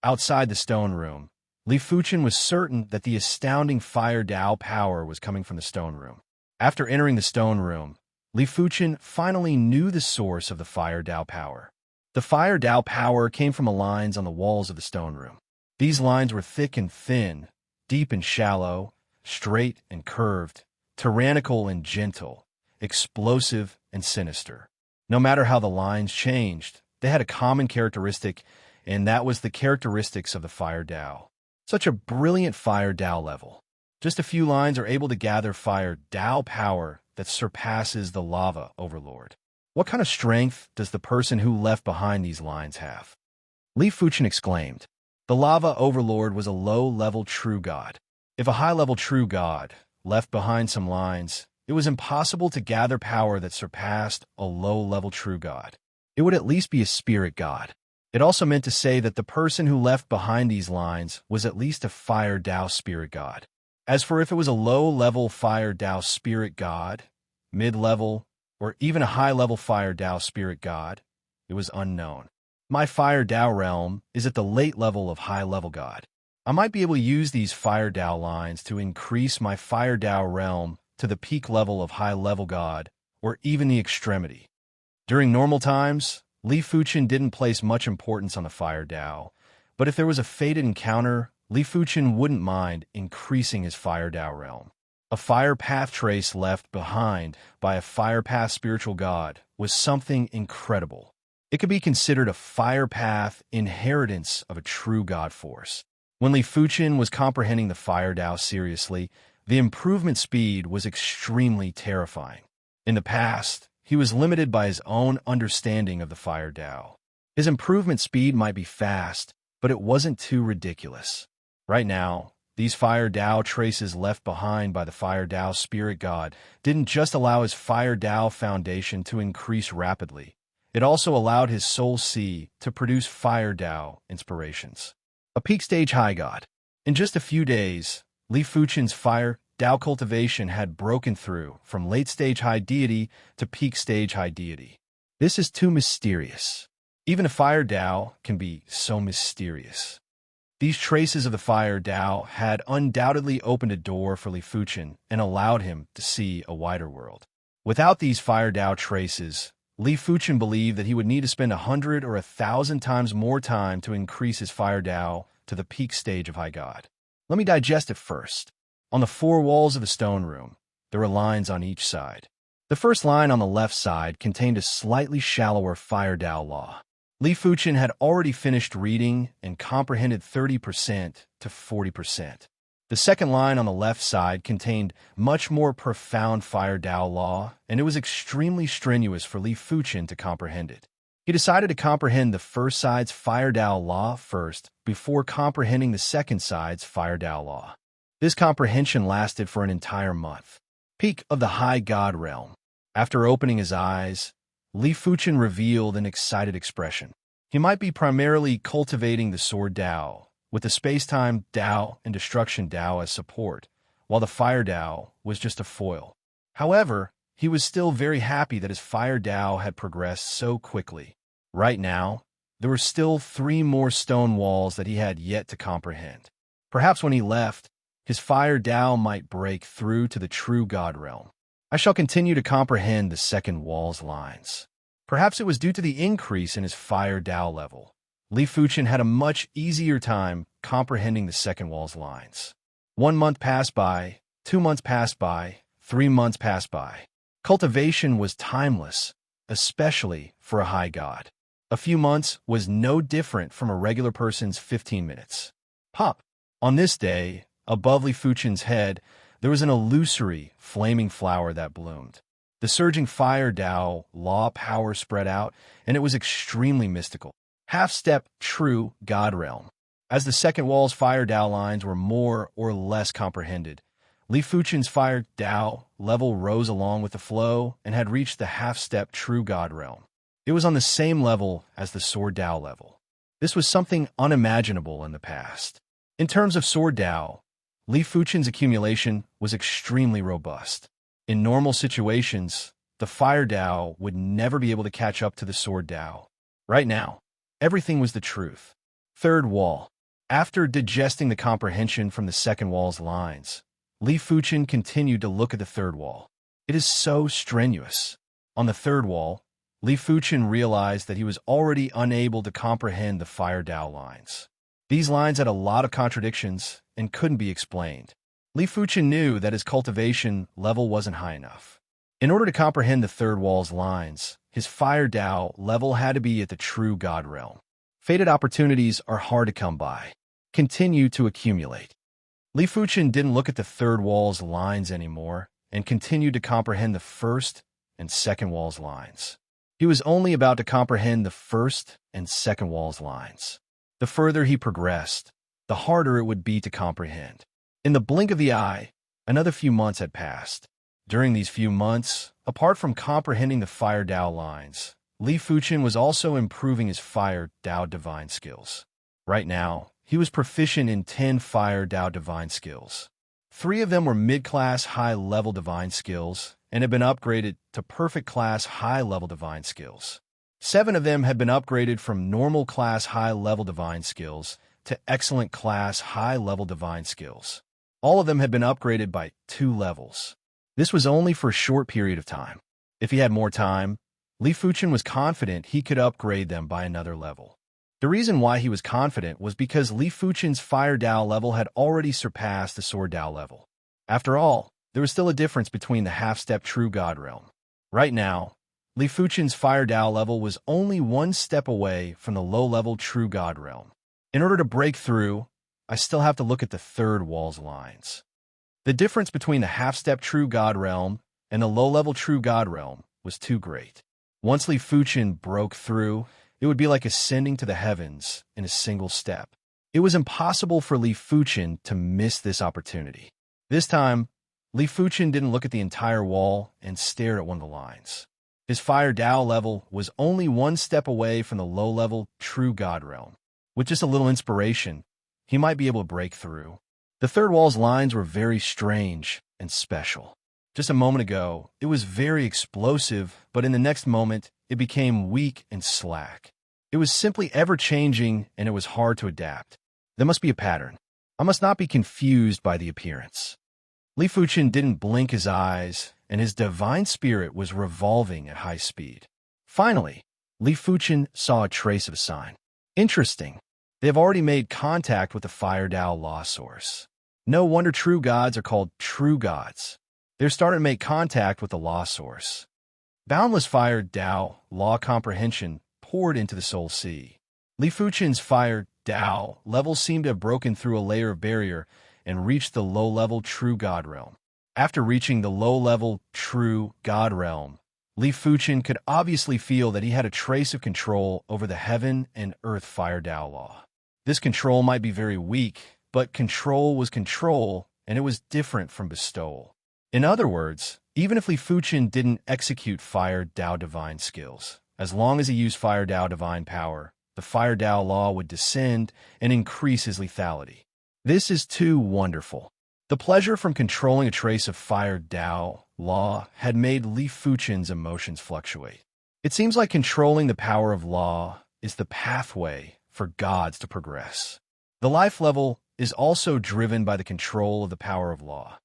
Outside the stone room, Li Fuchen was certain that the astounding fire Dao power was coming from the stone room. After entering the stone room, Li Fuchen finally knew the source of the fire Dao power. The fire Dao power came from the lines on the walls of the stone room. These lines were thick and thin, deep and shallow, straight and curved, tyrannical and gentle, explosive and sinister. No matter how the lines changed, they had a common characteristic, and that was the characteristics of the fire Dao. Such a brilliant fire Dao level. Just a few lines are able to gather fire Dao power that surpasses the lava overlord. What kind of strength does the person who left behind these lines have? Li Fuchen exclaimed. The lava overlord was a low-level true god. If a high-level true god left behind some lines, it was impossible to gather power that surpassed a low-level true god. It would at least be a spirit god. It also meant to say that the person who left behind these lines was at least a fire Dao spirit god. As for if it was a low-level fire Dao spirit god, mid-level, or even a high-level fire Dao spirit god, it was unknown. My fire Dao realm is at the late level of high-level god. I might be able to use these fire Dao lines to increase my fire Dao realm to the peak level of high-level god, or even the extremity. During normal times, Li Fuchen didn't place much importance on the fire Dao, but if there was a fated encounter, Li Fuchen wouldn't mind increasing his fire Dao realm. A fire path trace left behind by a fire path spiritual god was something incredible. It could be considered a fire path inheritance of a true god force. When Li Fuchen was comprehending the fire Dao seriously, the improvement speed was extremely terrifying. In the past, he was limited by his own understanding of the fire Dao. His improvement speed might be fast, but it wasn't too ridiculous. Right now, these fire Dao traces left behind by the fire Dao spirit god didn't just allow his fire Dao foundation to increase rapidly. It also allowed his soul sea to produce fire Dao inspirations. A peak stage high god. In just a few days, Li Fuchen's fire Dao cultivation had broken through from late stage high deity to peak stage high deity. This is too mysterious. Even a fire Dao can be so mysterious. These traces of the fire Dao had undoubtedly opened a door for Li Fuchen and allowed him to see a wider world. Without these fire Dao traces, Li Fuchen believed that he would need to spend 100 or 1,000 times more time to increase his fire Dao to the peak stage of high god. Let me digest it first. On the four walls of the stone room, there were lines on each side. The first line on the left side contained a slightly shallower fire Dao law. Li Fuchen had already finished reading and comprehended 30% to 40%. The second line on the left side contained much more profound fire Dao law, and it was extremely strenuous for Li Fuchen to comprehend it. He decided to comprehend the first side's fire Dao law first before comprehending the second side's fire Dao law. This comprehension lasted for an entire month. Peak of the high god realm. After opening his eyes, Li Fuchen revealed an excited expression. He might be primarily cultivating the sword Dao, with the space-time Dao and destruction Dao as support, while the fire Dao was just a foil. However, he was still very happy that his fire Dao had progressed so quickly. Right now, there were still 3 more stone walls that he had yet to comprehend. Perhaps when he left, his fire Dao might break through to the true God realm. I shall continue to comprehend the second wall's lines. Perhaps it was due to the increase in his fire Dao level. Li Fuchen had a much easier time comprehending the second wall's lines. 1 month passed by, 2 months passed by, 3 months passed by. Cultivation was timeless, especially for a high god. A few months was no different from a regular person's 15 minutes. Pop! On this day, above Li Fuchen's head, there was an illusory, flaming flower that bloomed. The surging fire Tao law power spread out, and it was extremely mystical. Half-step, true, God realm. As the second wall's fire Tao lines were more or less comprehended, Li Fuchen's fire Tao level rose along with the flow and had reached the half-step true God realm. It was on the same level as the sword Tao level. This was something unimaginable in the past. In terms of sword Tao, Li Fuchen's accumulation was extremely robust. In normal situations, the fire Tao would never be able to catch up to the sword Tao. Right now, everything was the truth. Third wall. After digesting the comprehension from the second wall's lines, Li Fuchen continued to look at the third wall. It is so strenuous. On the third wall, Li Fuchen realized that he was already unable to comprehend the fire Tao lines. These lines had a lot of contradictions and couldn't be explained. Li Fuchen knew that his cultivation level wasn't high enough. In order to comprehend the third wall's lines, his fire Tao level had to be at the true God realm. Fated opportunities are hard to come by. Continue to accumulate. Li Fuchen didn't look at the third wall's lines anymore and continued to comprehend the first and second wall's lines. He was only about to comprehend the first and second wall's lines. The further he progressed, the harder it would be to comprehend. In the blink of the eye, another few months had passed. During these few months, apart from comprehending the fire Tao lines, Li Fuchen was also improving his fire Tao divine skills. Right now, he was proficient in 10 fire Tao divine skills. 3 of them were mid-class high-level divine skills and had been upgraded to perfect class high-level divine skills. 7 of them had been upgraded from normal class high-level divine skills to excellent class high-level divine skills. All of them had been upgraded by 2 levels. This was only for a short period of time. If he had more time, Li Fuchen was confident he could upgrade them by another level. The reason why he was confident was because Li Fuchen's fire Tao level had already surpassed the sword Tao level. After all, there was still a difference between the half-step true God realm. Right now, Li Fuchen's fire Tao level was only 1 step away from the low-level true God realm. In order to break through, I still have to look at the third wall's lines. The difference between the half-step true God realm and the low-level true God realm was too great. Once Li Fuchen broke through, it would be like ascending to the heavens in a single step. It was impossible for Li Fuchen to miss this opportunity. This time, Li Fuchen didn't look at the entire wall and stared at one of the lines. His fire Tao level was only 1 step away from the low-level true God realm. With just a little inspiration, he might be able to break through. The third wall's lines were very strange and special. Just a moment ago, it was very explosive, but in the next moment, it became weak and slack. It was simply ever-changing, and it was hard to adapt. There must be a pattern. I must not be confused by the appearance. Li Fuchen didn't blink his eyes, and his divine spirit was revolving at high speed. Finally, Li Fuchen saw a trace of a sign. Interesting. They have already made contact with the fire Tao law source. No wonder true gods are called true gods. They're starting to make contact with the law source. Boundless fire Tao law comprehension poured into the soul sea. Li Fuchen's fire Tao level seemed to have broken through a layer of barrier and reached the low-level true God realm. After reaching the low-level true God realm, Li Fuchen could obviously feel that he had a trace of control over the heaven and earth fire Tao law. This control might be very weak, but control was control, and it was different from bestowal. In other words, even if Li Fuchen didn't execute fire Tao divine skills, as long as he used fire Tao divine power, the fire Tao law would descend and increase his lethality. This is too wonderful. The pleasure from controlling a trace of fire Tao law had made Li Fuchen's emotions fluctuate. It seems like controlling the power of law is the pathway for gods to progress. The life level is also driven by the control of the power of law.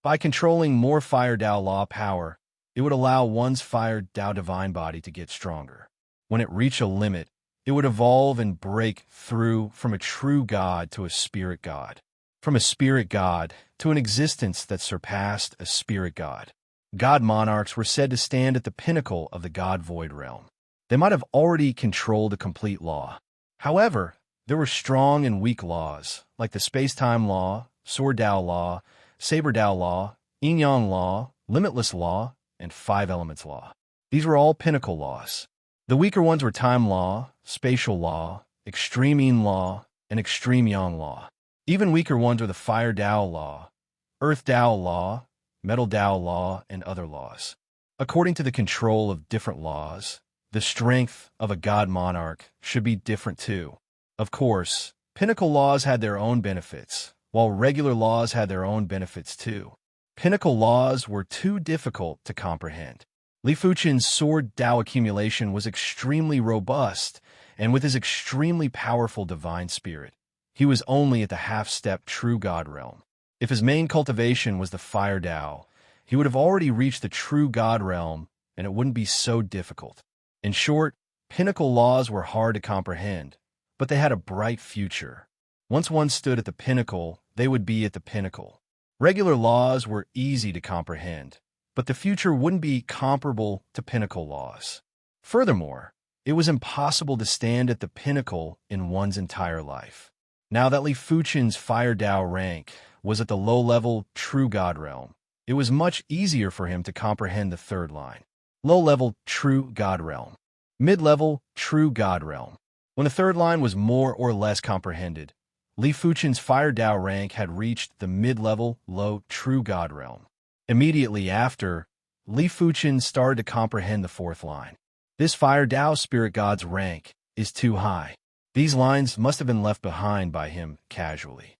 By controlling more fire Tao law power, it would allow one's fire Tao divine body to get stronger. When it reached a limit, it would evolve and break through from a true god to a spirit god. from a spirit god to an existence that surpassed a spirit god. God monarchs were said to stand at the pinnacle of the god void realm. They might have already controlled a complete law. However, there were strong and weak laws, like the space-time law, sword Dao law, saber Dao law, yin-yang law, limitless law, and five elements law. These were all pinnacle laws. The weaker ones were time law, spatial law, extreme yin law, and extreme yang law. Even weaker ones were the fire Dao law, earth Dao law, metal Dao law, and other laws. According to the control of different laws, the strength of a god monarch should be different too. Of course, pinnacle laws had their own benefits, while regular laws had their own benefits too. Pinnacle laws were too difficult to comprehend. Li Fuchen's sword Dao accumulation was extremely robust, and with his extremely powerful divine spirit, he was only at the half-step true god realm. If his main cultivation was the fire Dao, he would have already reached the true god realm, and it wouldn't be so difficult. In short, pinnacle laws were hard to comprehend, but they had a bright future. Once one stood at the pinnacle, they would be at the pinnacle. Regular laws were easy to comprehend, but the future wouldn't be comparable to pinnacle laws. Furthermore, it was impossible to stand at the pinnacle in one's entire life. Now that Li Fuchen's fire Dao rank was at the low-level true god realm, it was much easier for him to comprehend the third line. Low-level true god realm. Mid-level true god realm. When the third line was more or less comprehended, Li Fuchen's fire Dao rank had reached the mid-level low true god realm. Immediately after, Li Fuchen started to comprehend the fourth line. This fire Dao spirit god's rank is too high. These lines must have been left behind by him casually.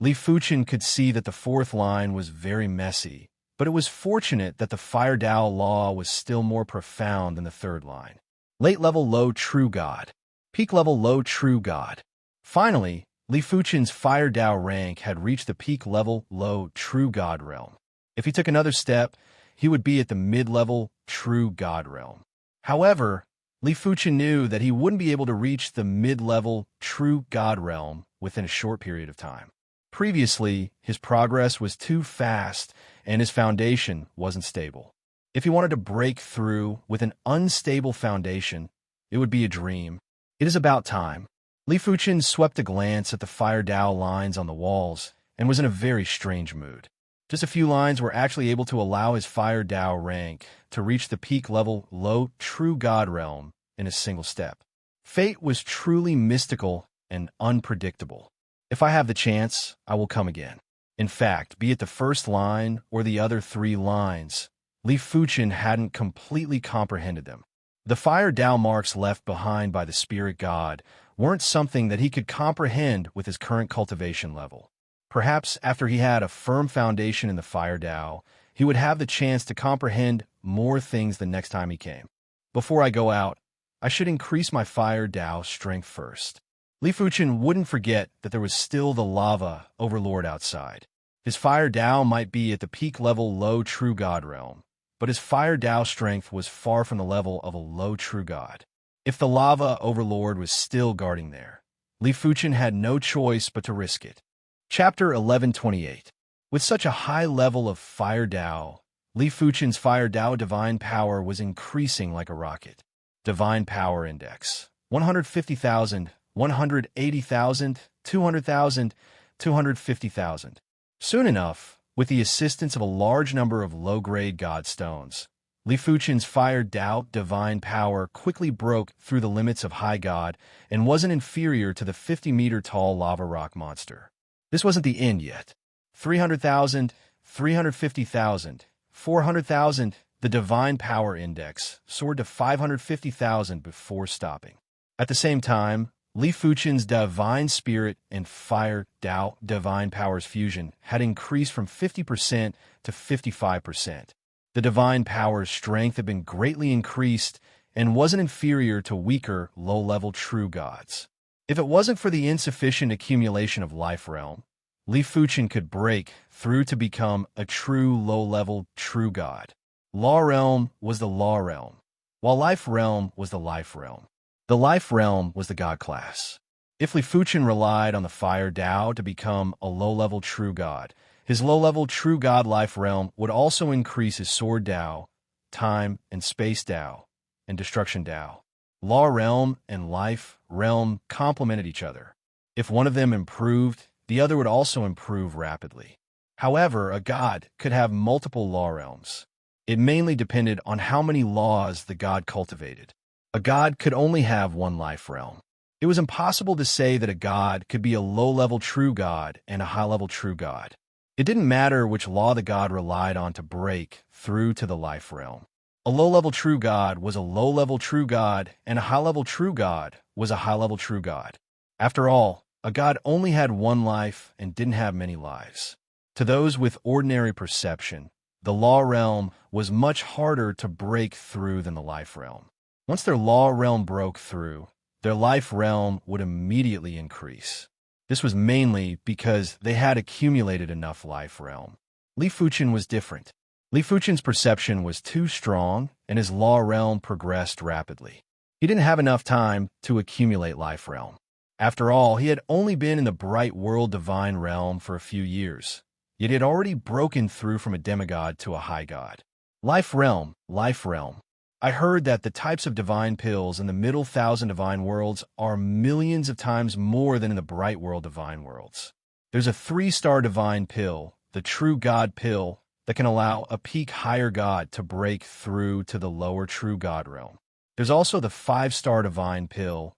Li Fuchen could see that the fourth line was very messy, but it was fortunate that the fire Dao law was still more profound than the third line. Late-level low true god. Peak-level low true god. Finally, Li Fuchen's fire Dao rank had reached the peak-level low true god realm. If he took another step, he would be at the mid-level true god realm. However, Li Fuchen knew that he wouldn't be able to reach the mid-level true god realm within a short period of time. Previously, his progress was too fast and his foundation wasn't stable. If he wanted to break through with an unstable foundation, it would be a dream. It is about time. Li Fuchen swept a glance at the fire Dao lines on the walls and was in a very strange mood. Just a few lines were actually able to allow his fire Dao rank to reach the peak-level low true god realm in a single step. Fate was truly mystical and unpredictable. If I have the chance, I will come again. In fact, be it the first line or the other three lines, Li Fuchen hadn't completely comprehended them. The fire Dao marks left behind by the spirit god weren't something that he could comprehend with his current cultivation level. Perhaps after he had a firm foundation in the fire Dao, he would have the chance to comprehend more things the next time he came. Before I go out, I should increase my fire Dao strength first. Li Fuchen wouldn't forget that there was still the lava overlord outside. His fire Dao might be at the peak level low true god realm, but his fire Dao strength was far from the level of a low true god. If the lava overlord was still guarding there, Li Fuchen had no choice but to risk it. Chapter 1128. With such a high level of fire Dao, Li Fuchen's fire Dao divine power was increasing like a rocket. Divine power index: 150,000, 180,000, 200,000, 250,000. Soon enough, with the assistance of a large number of low-grade god stones, Li Fuchen's fire Dao divine power quickly broke through the limits of high god and wasn't inferior to the 50-meter-tall lava rock monster. This wasn't the end yet. 300,000, 350,000, 400,000, the divine power index soared to 550,000 before stopping. At the same time, Li Fuchen's divine spirit and fire Dao divine powers fusion had increased from 50% to 55%. The divine power's strength had been greatly increased and wasn't inferior to weaker, low-level true gods. If it wasn't for the insufficient accumulation of life realm, Li Fuchen could break through to become a true low-level true god. Law realm was the law realm, while life realm was the life realm. The life realm was the god class. If Li Fuchen relied on the fire Tao to become a low-level true god, his low-level true god life realm would also increase his sword Tao, time and space Tao, and destruction Tao. Law realm and life realm complemented each other. If one of them improved, the other would also improve rapidly. However, a god could have multiple law realms. It mainly depended on how many laws the god cultivated. A god could only have one life realm. It was impossible to say that a god could be a low-level true god and a high-level true god. It didn't matter which law the god relied on to break through to the life realm. A low-level true god was a low-level true god, and a high-level true god was a high-level true god. After all, a god only had one life and didn't have many lives. To those with ordinary perception, the law realm was much harder to break through than the life realm. Once their law realm broke through, their life realm would immediately increase. This was mainly because they had accumulated enough life realm. Li Fuchen was different. Li Fuchen's perception was too strong, and his law realm progressed rapidly. He didn't have enough time to accumulate life realm. After all, he had only been in the bright world divine realm for a few years, yet he had already broken through from a demigod to a high god. Life realm, life realm. I heard that the types of divine pills in the middle 1,000 divine worlds are millions of times more than in the bright world divine worlds. There's a 3-star divine pill, the true god pill, that can allow a peak higher god to break through to the lower true god realm. There's also the 5-star divine pill,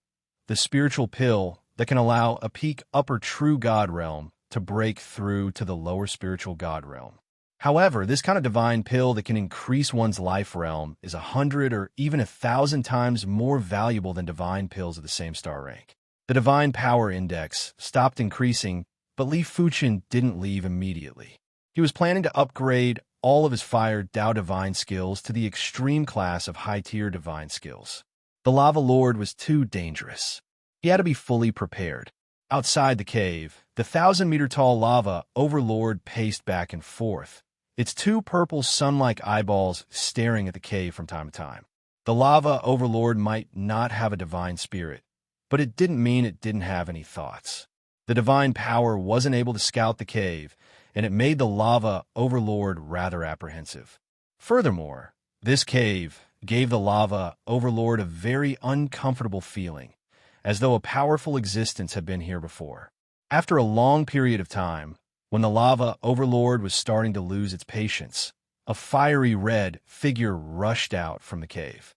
the spiritual pill, that can allow a peak upper true god realm to break through to the lower spiritual god realm. However, this kind of divine pill that can increase one's life realm is 100 or even 1,000 times more valuable than divine pills of the same star rank. The divine power index stopped increasing, but Li Fuchen didn't leave immediately. He was planning to upgrade all of his fire Tao divine skills to the extreme class of high-tier divine skills. The Lava Lord was too dangerous. He had to be fully prepared. Outside the cave, the 1,000-meter-tall lava overlord paced back and forth, its 2 purple sun-like eyeballs staring at the cave from time to time. The lava overlord might not have a divine spirit, but it didn't mean it didn't have any thoughts. The divine power wasn't able to scout the cave, and it made the lava overlord rather apprehensive. Furthermore, this cave gave the lava overlord a very uncomfortable feeling, as though a powerful existence had been here before. After a long period of time, when the lava overlord was starting to lose its patience, a fiery red figure rushed out from the cave.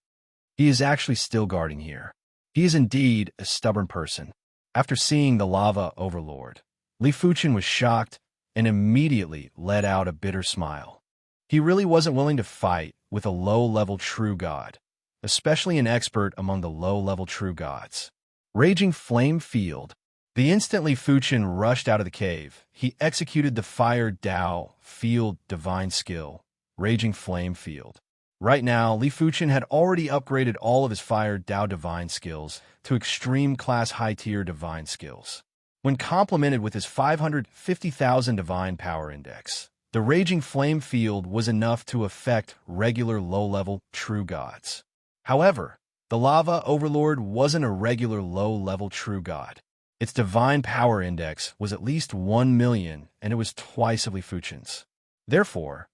He is actually still guarding here. He is indeed a stubborn person. After seeing the lava overlord, Li Fuchen was shocked and immediately let out a bitter smile. He really wasn't willing to fight with a low-level true god, especially an expert among the low-level true gods. Raging Flame Field. The instant Li Fuchen rushed out of the cave, he executed the Fire Tao Field divine skill, Raging Flame Field. Right now, Li Fuchen had already upgraded all of his Fire Tao divine skills to extreme class high-tier divine skills. When complemented with his 550,000 divine power index, the Raging Flame Field was enough to affect regular low-level true gods. However, the Lava Overlord wasn't a regular low-level true god. Its divine power index was at least 1 million, and it was twice of Li Fuchen's. Therefore,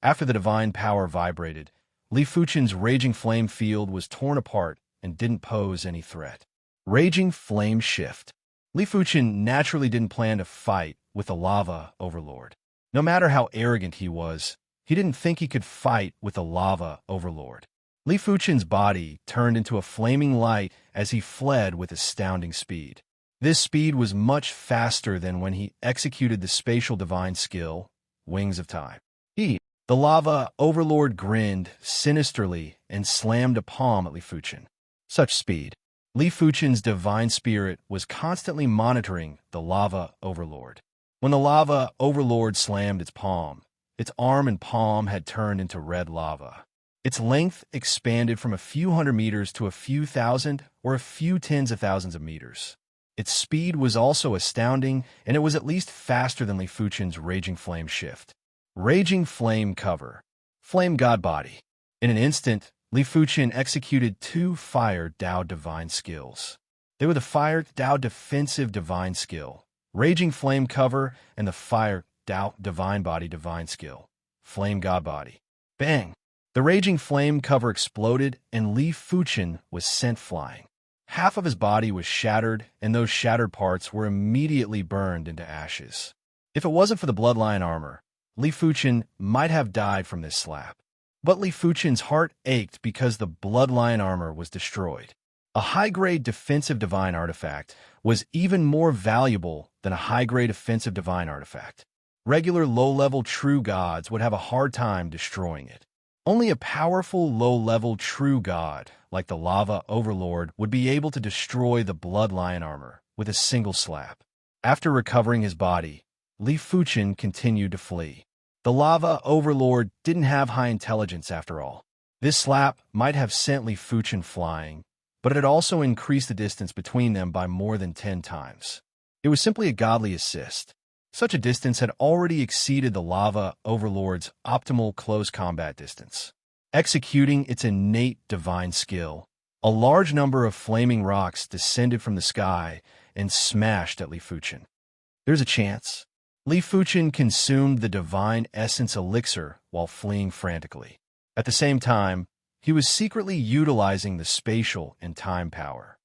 after the divine power vibrated, Li Fuchen's Raging Flame Field was torn apart and didn't pose any threat. Raging Flame Shift. Li Fuchen naturally didn't plan to fight with the Lava Overlord. No matter how arrogant he was, he didn't think he could fight with the Lava Overlord. Li Fuchen's body turned into a flaming light as he fled with astounding speed. This speed was much faster than when he executed the spatial divine skill, Wings of Time. The Lava Overlord grinned sinisterly and slammed a palm at Li Fuchen. Such speed. Li Fuchen's divine spirit was constantly monitoring the Lava Overlord. When the Lava Overlord slammed its palm, its arm and palm had turned into red lava. Its length expanded from a few hundred meters to a few thousand or a few tens of thousands of meters. Its speed was also astounding, and it was at least faster than Li Fuchen's Raging Flame Shift. Raging Flame Cover. Flame God Body. In an instant, Li Fuchen executed 2 Fire Tao divine skills. They were the Fire Tao Defensive Divine Skill, Raging Flame Cover, and the Fire Tao Divine Body Divine Skill, Flame God Body. Bang! The Raging Flame Cover exploded, and Li Fuchen was sent flying. Half of his body was shattered, and those shattered parts were immediately burned into ashes. If it wasn't for the Bloodline armor, Li Fuchen might have died from this slap. But Li Fuchen's heart ached because the Bloodline armor was destroyed. A high-grade defensive divine artifact was even more valuable than a high-grade offensive divine artifact. Regular low-level true gods would have a hard time destroying it. Only a powerful low-level true god, like the Lava Overlord, would be able to destroy the Bloodline armor with a single slap. After recovering his body, Li Fuchen continued to flee. The Lava Overlord didn't have high intelligence after all. This slap might have sent Li Fuchen flying, but it had also increased the distance between them by more than 10 times. It was simply a godly assist. Such a distance had already exceeded the Lava Overlord's optimal close combat distance. Executing its innate divine skill, a large number of flaming rocks descended from the sky and smashed at Li Fuchen. There's a chance. Li Fuchen consumed the divine essence elixir while fleeing frantically. At the same time, he was secretly utilizing the spatial and time power.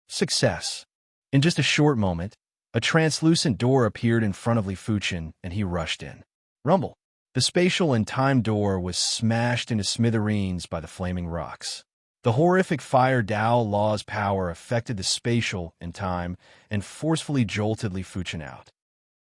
Success. In just a short moment, a translucent door appeared in front of Li Fuchen, and he rushed in. Rumble. The spatial and time door was smashed into smithereens by the flaming rocks. The horrific Fire Tao Law's power affected the spatial and time and forcefully jolted Li Fuchen out.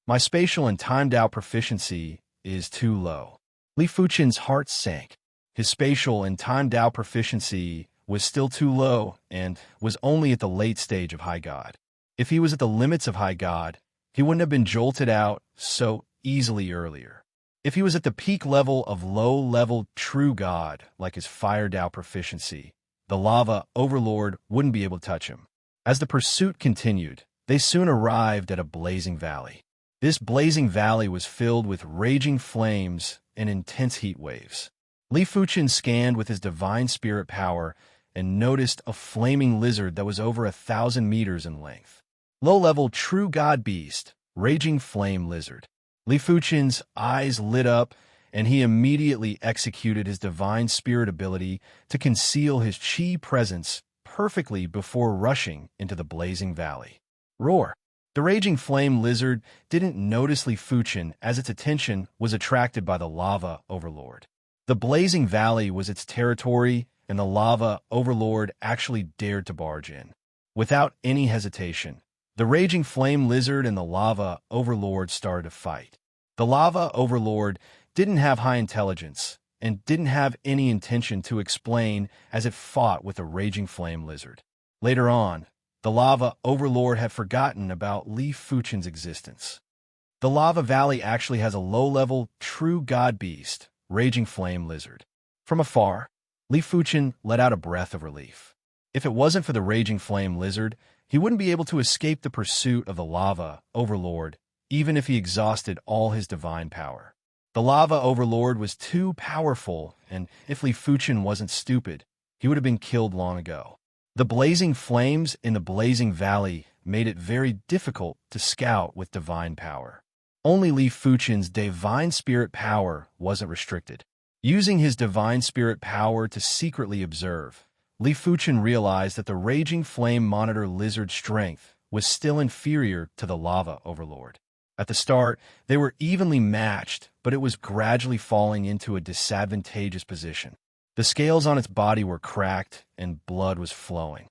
My spatial and time Tao proficiency is too low. Li Fuchen's heart sank. His spatial and time Tao proficiency was still too low and was only at the late stage of High God. If he was at the limits of High God, he wouldn't have been jolted out so easily earlier. If he was at the peak level of low-level True God, like his Fire Tao proficiency, the Lava Overlord wouldn't be able to touch him. As the pursuit continued, they soon arrived at a blazing valley. This blazing valley was filled with raging flames and intense heat waves. Li Fuchen scanned with his divine spirit power and noticed a flaming lizard that was over 1,000 meters in length. Low-level True God Beast, Raging Flame Lizard. Li Fuchen's eyes lit up, and he immediately executed his divine spirit ability to conceal his chi presence perfectly before rushing into the blazing valley. Roar! The Raging Flame Lizard didn't notice Li Fuchen as its attention was attracted by the Lava Overlord. The blazing valley was its territory, and the Lava Overlord actually dared to barge in. Without any hesitation, the Raging Flame Lizard and the Lava Overlord started to fight. The Lava Overlord didn't have high intelligence and didn't have any intention to explain as it fought with the Raging Flame Lizard. Later on, the Lava Overlord had forgotten about Li Fuchen's existence. The Lava Valley actually has a low-level True God Beast, Raging Flame Lizard. From afar, Li Fuchen let out a breath of relief. If it wasn't for the Raging Flame Lizard, he wouldn't be able to escape the pursuit of the Lava Overlord, even if he exhausted all his divine power. The Lava Overlord was too powerful, and if Li Fuchen wasn't stupid, he would have been killed long ago. The blazing flames in the blazing valley made it very difficult to scout with divine power. Only Li Fuchen's divine spirit power wasn't restricted. Using his divine spirit power to secretly observe, Li Fuchen realized that the Raging Flame Monitor Lizard's strength was still inferior to the Lava Overlord. At the start, they were evenly matched, but it was gradually falling into a disadvantageous position. The scales on its body were cracked, and blood was flowing.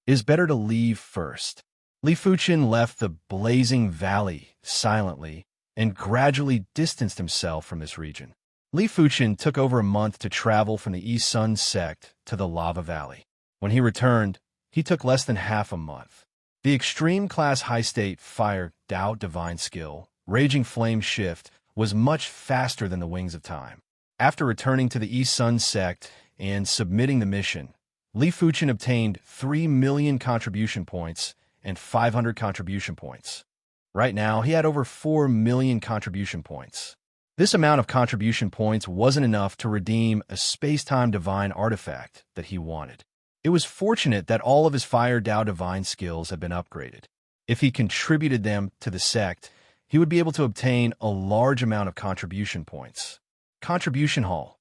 It is better to leave first. Li Fuchen left the blazing valley silently and gradually distanced himself from this region. Li Fuchen took over a month to travel from the East Sun sect to the Lava Valley. When he returned, he took less than half a month. The extreme class high-state Fire Tao Divine Skill, Raging Flame Shift, was much faster than the Wings of Time. After returning to the East Sun sect and submitting the mission, Li Fuchen obtained 3 million contribution points and 500 contribution points. Right now, he had over 4 million contribution points. This amount of contribution points wasn't enough to redeem a space-time divine artifact that he wanted. It was fortunate that all of his Fire Dao Divine skills had been upgraded. If he contributed them to the sect, he would be able to obtain a large amount of contribution points. Contribution Hall.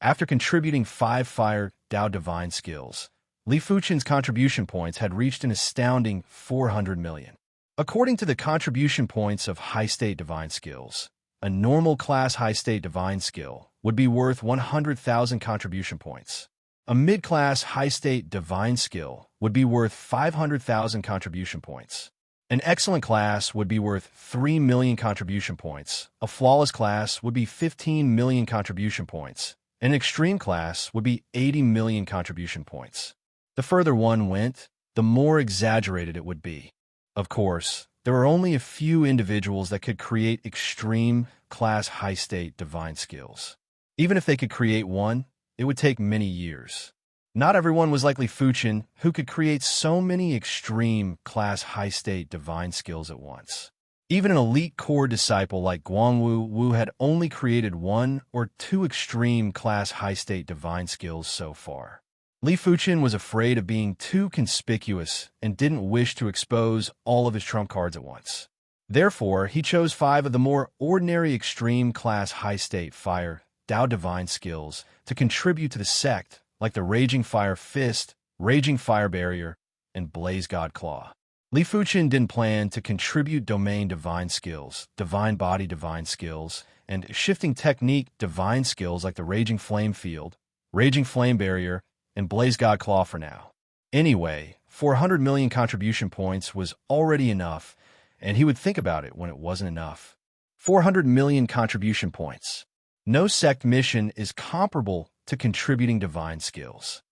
After contributing 5 Fire Dao Divine skills, Li Fuchen's contribution points had reached an astounding 400 million. According to the contribution points of high-state divine skills, a normal class high-state divine skill would be worth 100,000 contribution points. A mid-class high-state divine skill would be worth 500,000 contribution points. An excellent class would be worth 3 million contribution points. A flawless class would be 15 million contribution points. An extreme class would be 80 million contribution points. The further one went, the more exaggerated it would be. Of course, there are only a few individuals that could create extreme class high-state divine skills. Even if they could create one, it would take many years. Not everyone was like Li Fuchen, who could create so many extreme class high-state divine skills at once. Even an elite core disciple like Guangwu Wu had only created 1 or 2 extreme class high-state divine skills so far. Li Fuchen was afraid of being too conspicuous and didn't wish to expose all of his trump cards at once. Therefore, he chose 5 of the more ordinary extreme class high-state Fire Dao Divine skills to contribute to the sect, like the Raging Fire Fist, Raging Fire Barrier, and Blaze God Claw. Li Fuchen didn't plan to contribute Domain Divine skills, Divine Body Divine skills, and Shifting Technique Divine skills like the Raging Flame Field, Raging Flame Barrier, and Blaze God Claw for now. Anyway, 400 million contribution points was already enough, and he would think about it when it wasn't enough. 400 million contribution points. No sect mission is comparable to contributing divine skills.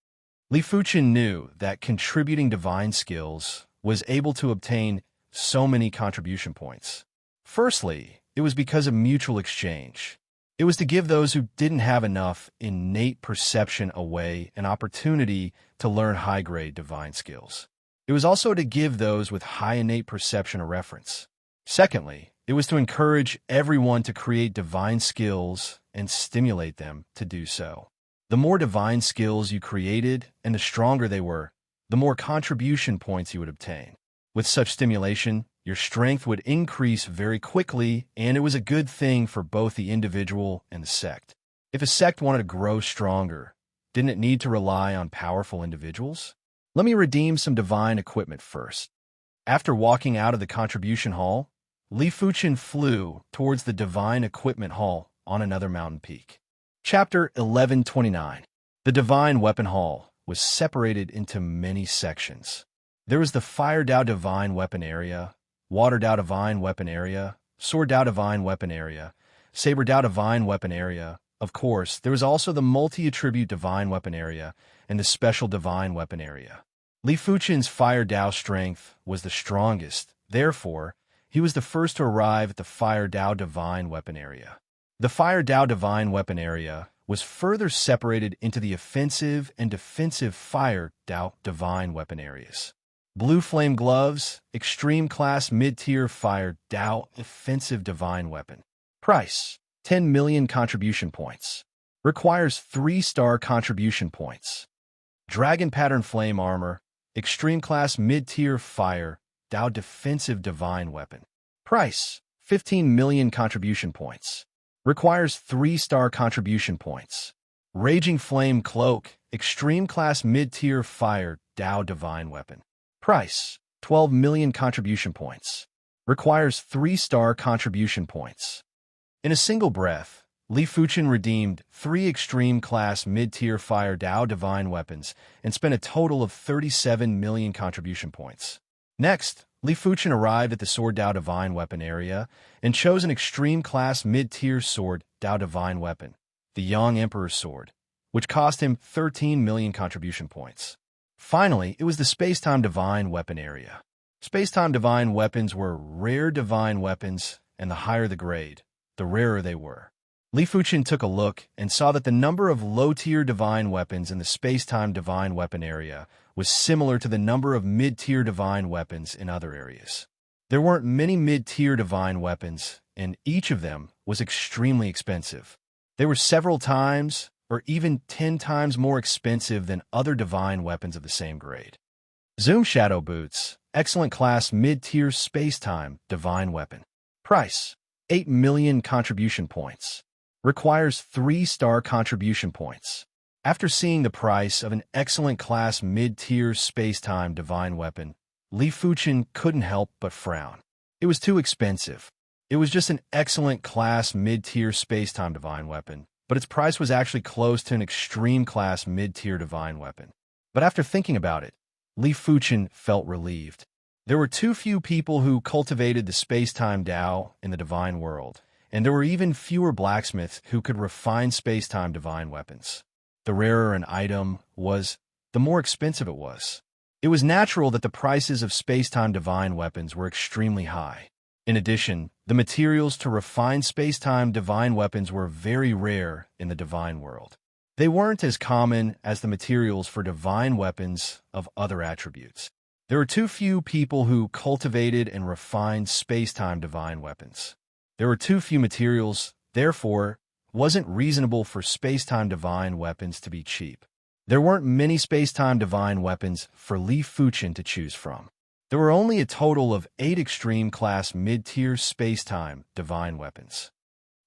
Li Fuchen knew that contributing divine skills was able to obtain so many contribution points. Firstly, it was because of mutual exchange. It was to give those who didn't have enough innate perception away an opportunity to learn high-grade divine skills. It was also to give those with high innate perception a reference. Secondly, it was to encourage everyone to create divine skills and stimulate them to do so. The more divine skills you created and the stronger they were, the more contribution points you would obtain. With such stimulation, your strength would increase very quickly, and it was a good thing for both the individual and the sect. If a sect wanted to grow stronger, didn't it need to rely on powerful individuals? Let me redeem some divine equipment first. After walking out of the contribution hall, Li Fuchen flew towards the divine equipment hall on another mountain peak. Chapter 1129. The divine weapon hall was separated into many sections. There was the Fire Dao Divine Weapon Area, Water Dao Divine Weapon Area, Sword Dao Divine Weapon Area, Saber Dao Divine Weapon Area. Of course, there was also the Multi-Attribute Divine Weapon Area and the Special Divine Weapon Area. Li Fuchen's Fire Dao strength was the strongest, therefore, he was the first to arrive at the Fire Dao Divine Weapon Area. The Fire Dao Divine Weapon Area was further separated into the offensive and defensive Fire Dao Divine Weapon Areas. Blue Flame Gloves, Extreme Class Mid-Tier Fire Dao Offensive Divine Weapon. Price, 10 million contribution points. Requires 3-star contribution points. Dragon Pattern Flame Armor, Extreme Class Mid-Tier Fire Dao Defensive Divine Weapon. Price, 15 million contribution points. Requires 3-star contribution points. Raging Flame Cloak, Extreme Class Mid-Tier Fire Dao Divine Weapon. Price, 12 million contribution points. Requires 3-star contribution points. In a single breath, Li Fuchen redeemed 3 Extreme Class Mid-Tier Fire Dao Divine Weapons and spent a total of 37 million contribution points. Next, Li Fuchen arrived at the Sword Dao Divine Weapon Area and chose an Extreme Class Mid-Tier Sword Dao Divine Weapon, the Young Emperor's Sword, which cost him 13 million contribution points. Finally, it was the Space-Time Divine Weapon Area. Space-Time Divine Weapons were rare divine weapons, and the higher the grade, the rarer they were. Li Fuchen took a look and saw that the number of low-tier divine weapons in the Space-Time Divine Weapon Area was similar to the number of mid-tier divine weapons in other areas. There weren't many mid-tier divine weapons, and each of them was extremely expensive. They were several times, or even 10 times more expensive than other divine weapons of the same grade. Zoom Shadow Boots, excellent class mid-tier space-time divine weapon. Price: 8 million contribution points. Requires 3-star contribution points. After seeing the price of an excellent class mid-tier space-time divine weapon, Li Fuchen couldn't help but frown. It was too expensive. It was just an excellent class mid-tier space-time divine weapon, but its price was actually close to an extreme class mid-tier divine weapon. But after thinking about it, Li Fuchen felt relieved. There were too few people who cultivated the space-time Tao in the divine world, and there were even fewer blacksmiths who could refine space-time divine weapons. The rarer an item was, the more expensive it was. It was natural that the prices of space-time divine weapons were extremely high. In addition, the materials to refine space-time divine weapons were very rare in the divine world. They weren't as common as the materials for divine weapons of other attributes. There were too few people who cultivated and refined space-time divine weapons. There were too few materials, therefore, it wasn't reasonable for space-time divine weapons to be cheap. There weren't many space-time divine weapons for Li Fuchen to choose from. There were only a total of 8 extreme-class mid-tier space-time divine weapons.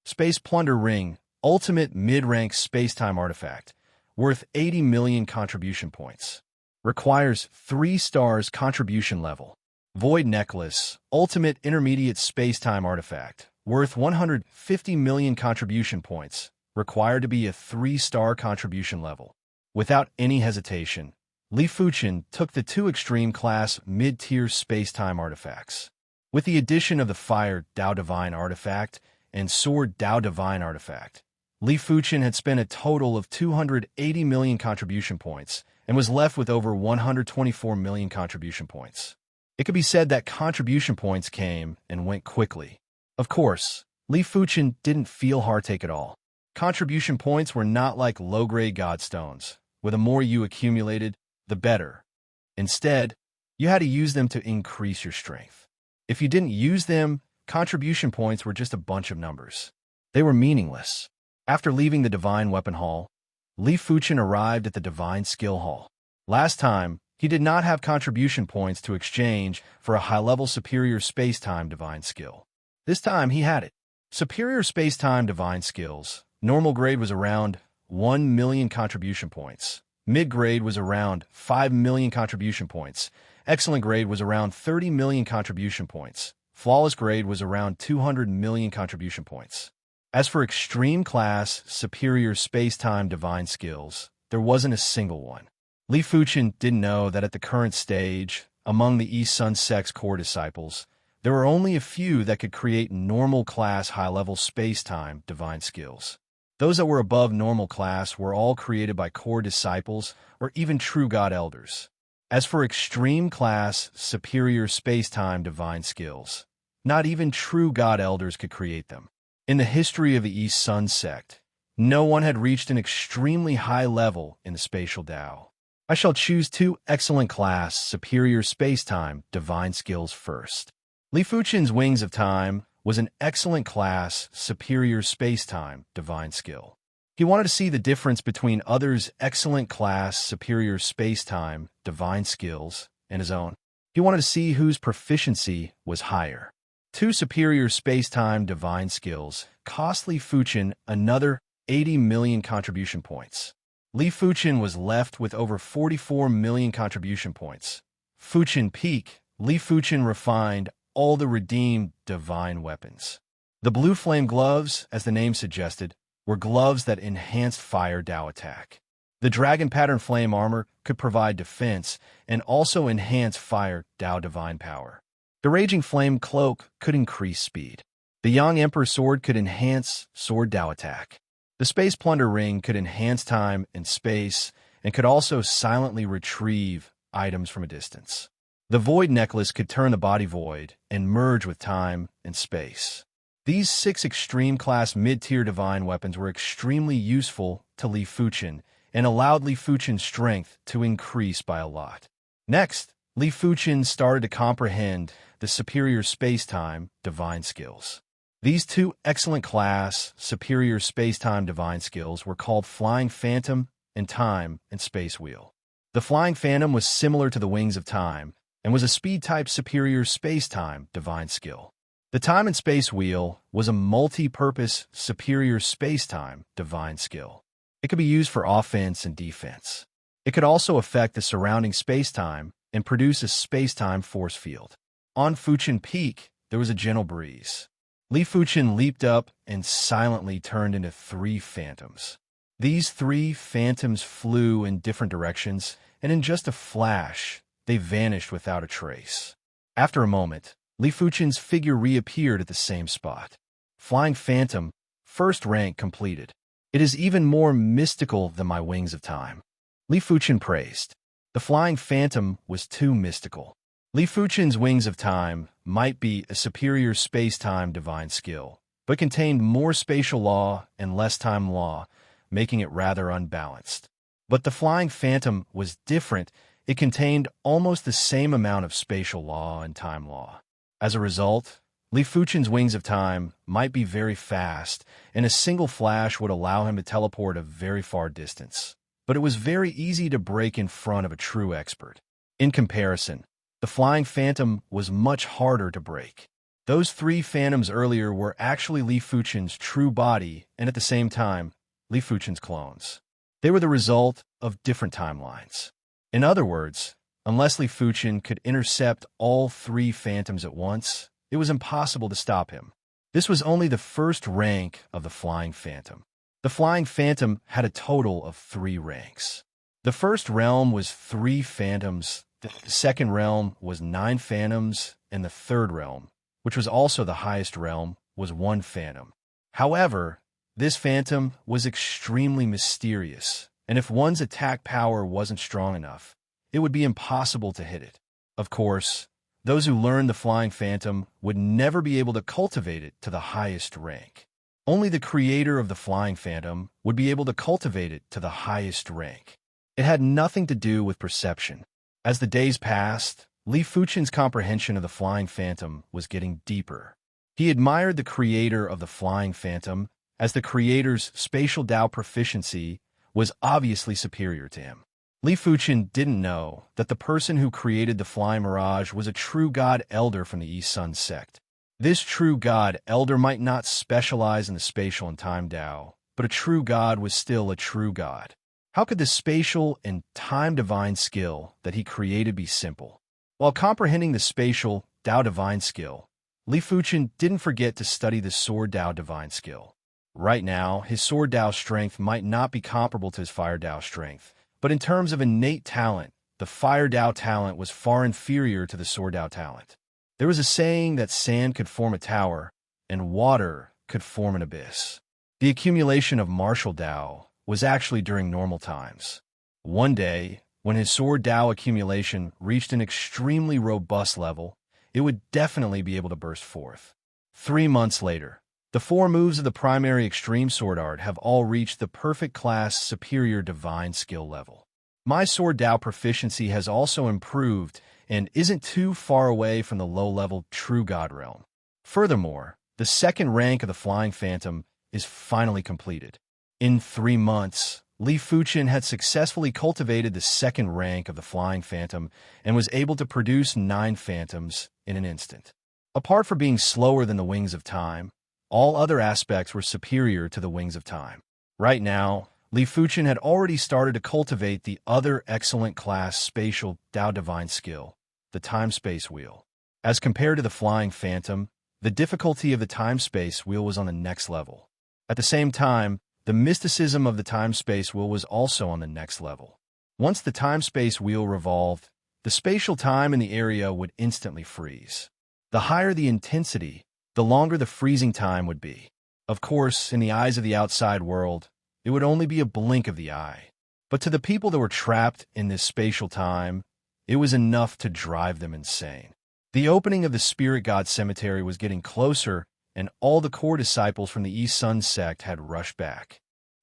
Space Plunder Ring, ultimate mid-rank space-time artifact, worth 80 million contribution points. Requires 3 stars contribution level. Void Necklace, ultimate intermediate space-time artifact, worth 150 million contribution points, required to be a 3-star contribution level. Without any hesitation, Li Fuchen took the 2 extreme-class mid-tier space-time artifacts. With the addition of the Fire Dao Divine artifact and Sword Dao Divine artifact, Li Fuchen had spent a total of 280 million contribution points and was left with over 124 million contribution points. It could be said that contribution points came and went quickly. Of course, Li Fuchen didn't feel heartache at all. Contribution points were not like low-grade godstones, where the more you accumulated, the better. Instead, you had to use them to increase your strength. If you didn't use them, contribution points were just a bunch of numbers. They were meaningless. After leaving the Divine Weapon Hall, Li Fuchen arrived at the Divine Skill Hall. Last time, he did not have contribution points to exchange for a high-level superior space-time divine skill. This time, he had it. Superior space-time divine skills. Normal grade was around 1 million contribution points. Mid-grade was around 5 million contribution points. Excellent grade was around 30 million contribution points. Flawless grade was around 200 million contribution points. As for extreme class, superior space-time divine skills, there wasn't a single one. Li Fuchen didn't know that at the current stage, among the East Sun Sect's core disciples, there were only a few that could create normal class high-level space-time divine skills. Those that were above normal class were all created by core disciples or even true god elders. As for extreme class, superior space-time divine skills, not even true god elders could create them. In the history of the East Sun Sect, no one had reached an extremely high level in the spatial Tao. I shall choose 2 excellent class, superior space-time divine skills first. Li Fuchen's Wings of Time was an excellent class, superior space-time divine skill. He wanted to see the difference between others' excellent class, superior space-time divine skills and his own. He wanted to see whose proficiency was higher. 2 superior space-time divine skills cost Li Fuchen another 80 million contribution points. Li Fuchen was left with over 44 million contribution points. Fuchen Peak, Li Fuchen refined all the redeemed divine weapons. The blue flame gloves, as the name suggested, were gloves that enhanced fire Dao attack. The dragon pattern flame armor could provide defense and also enhance fire Dao divine power. The raging flame cloak could increase speed. The Yang Emperor sword could enhance sword Dao attack. The space plunder ring could enhance time and space and could also silently retrieve items from a distance. The void necklace could turn the body void and merge with time and space. These 6 extreme-class mid-tier divine weapons were extremely useful to Li Fuchen and allowed Li Fuchen's strength to increase by a lot. Next, Li Fuchen started to comprehend the superior space-time divine skills. These two excellent class, superior space-time divine skills were called Flying Phantom and Time and Space Wheel. The Flying Phantom was similar to the Wings of Time and was a speed-type superior space-time divine skill. The Time and Space Wheel was a multi-purpose superior space-time divine skill. It could be used for offense and defense. It could also affect the surrounding space-time and produce a space-time force field. On Fuchin Peak, there was a gentle breeze. Li Fuchin leaped up and silently turned into 3 phantoms. These 3 phantoms flew in different directions, and in just a flash, they vanished without a trace. After a moment, Li Fuchin's figure reappeared at the same spot. Flying Phantom, first rank completed. It is even more mystical than my Wings of Time. Li Fuchin praised. The Flying Phantom was too mystical. Li Fuchin's Wings of Time might be a superior space-time divine skill, but contained more spatial law and less time law, making it rather unbalanced. But the Flying Phantom was different. It contained almost the same amount of spatial law and time law. As a result, Li Fuchin's Wings of Time might be very fast, and a single flash would allow him to teleport a very far distance. But it was very easy to break in front of a true expert. In comparison, the Flying Phantom was much harder to break. Those 3 phantoms earlier were actually Li Fuchin's true body and at the same time, Li Fuchin's clones. They were the result of different timelines. In other words, unless Li Fuchin could intercept all 3 phantoms at once, it was impossible to stop him. This was only the first rank of the Flying Phantom. The Flying Phantom had a total of 3 ranks. The first realm was 3 phantoms, the second realm was 9 phantoms, and the third realm, which was also the highest realm, was 1 phantom. However, this phantom was extremely mysterious, and if one's attack power wasn't strong enough, it would be impossible to hit it. Of course, those who learned the Flying Phantom would never be able to cultivate it to the highest rank. Only the creator of the Flying Phantom would be able to cultivate it to the highest rank. It had nothing to do with perception. As the days passed, Li Fuchin's comprehension of the Flying Phantom was getting deeper. He admired the creator of the Flying Phantom, as the creator's spatial Tao proficiency was obviously superior to him. Li Fuchin didn't know that the person who created the Flying Mirage was a true God Elder from the East Sun sect. This true God Elder might not specialize in the spatial and time Tao, but a true God was still a true God. How could the spatial and time divine skill that he created be simple? While comprehending the spatial Tao divine skill, Li Fuchin didn't forget to study the sword Tao divine skill. Right now, his sword Tao strength might not be comparable to his fire Tao strength, but in terms of innate talent, the fire Tao talent was far inferior to the sword Tao talent. There was a saying that sand could form a tower, and water could form an abyss. The accumulation of martial Tao was actually during normal times. One day, when his sword Tao accumulation reached an extremely robust level, it would definitely be able to burst forth. 3 months later, the 4 moves of the primary extreme sword art have all reached the perfect class superior divine skill level. My sword Tao proficiency has also improved and isn't too far away from the low-level true God realm. Furthermore, the second rank of the Flying Phantom is finally completed. In 3 months, Li Fuchin had successfully cultivated the second rank of the Flying Phantom and was able to produce 9 phantoms in an instant. Apart from being slower than the Wings of Time, all other aspects were superior to the Wings of Time. Right now, Li Fuchin had already started to cultivate the other excellent class spatial Tao divine skill, the Time-Space Wheel. As compared to the Flying Phantom, the difficulty of the Time-Space Wheel was on the next level. At the same time, the mysticism of the Time-Space Wheel was also on the next level. Once the Time-Space Wheel revolved, the spatial time in the area would instantly freeze. The higher the intensity, the longer the freezing time would be. Of course, in the eyes of the outside world, it would only be a blink of the eye. But to the people that were trapped in this spatial time, it was enough to drive them insane. The opening of the Spirit God Cemetery was getting closer, and all the core disciples from the East Sun sect had rushed back.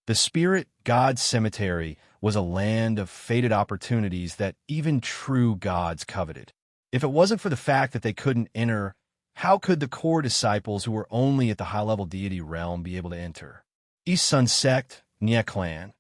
The Spirit God Cemetery was a land of fated opportunities that even true gods coveted. If it wasn't for the fact that they couldn't enter How could the core disciples who were only at the high-level deity realm be able to enter? East Sun Sect, Nye Clan.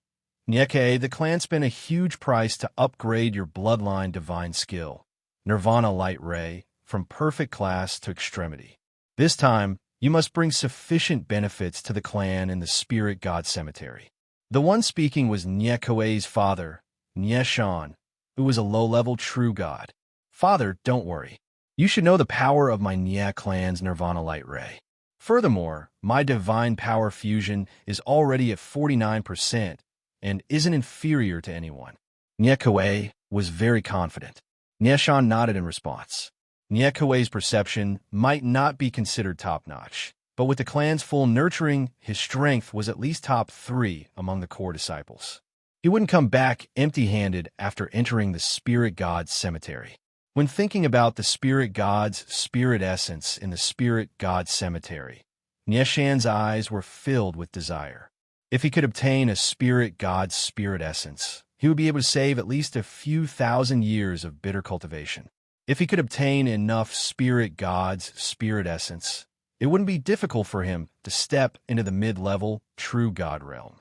Nyeke, the clan spent a huge price to upgrade your bloodline divine skill, Nirvana Light Ray, from perfect class to extremity. This time, you must bring sufficient benefits to the clan in the spirit god cemetery. The one speaking was Nyeke's father, Nyeshan, who was a low-level true god. Father, don't worry. You should know the power of my Nye clan's Nirvana Light Ray. Furthermore, my divine power fusion is already at 49% and isn't inferior to anyone. Nyeke was very confident. Nyeshan nodded in response. Nyeke's perception might not be considered top-notch, but with the clan's full nurturing, his strength was at least top 3 among the core disciples. He wouldn't come back empty-handed after entering the spirit god's cemetery. When thinking about the spirit god's spirit essence in the spirit god's cemetery, Nyeshan's eyes were filled with desire. If he could obtain a spirit god's spirit essence, he would be able to save at least a few thousand years of bitter cultivation. If he could obtain enough spirit god's spirit essence, it wouldn't be difficult for him to step into the mid-level true god realm.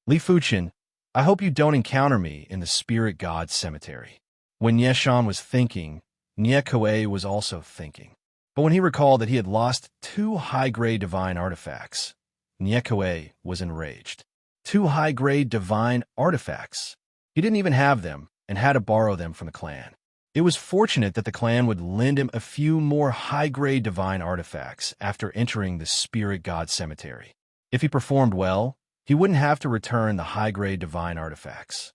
Li Fuchen, I hope you don't encounter me in the spirit god's cemetery. When Nyeshan was thinking, Nyeke was also thinking. But when he recalled that he had lost 2 high-grade divine artifacts, Nyeke was enraged. 2 high-grade divine artifacts. He didn't even have them and had to borrow them from the clan. It was fortunate that the clan would lend him a few more high-grade divine artifacts after entering the spirit god cemetery. If he performed well, he wouldn't have to return the high-grade divine artifacts.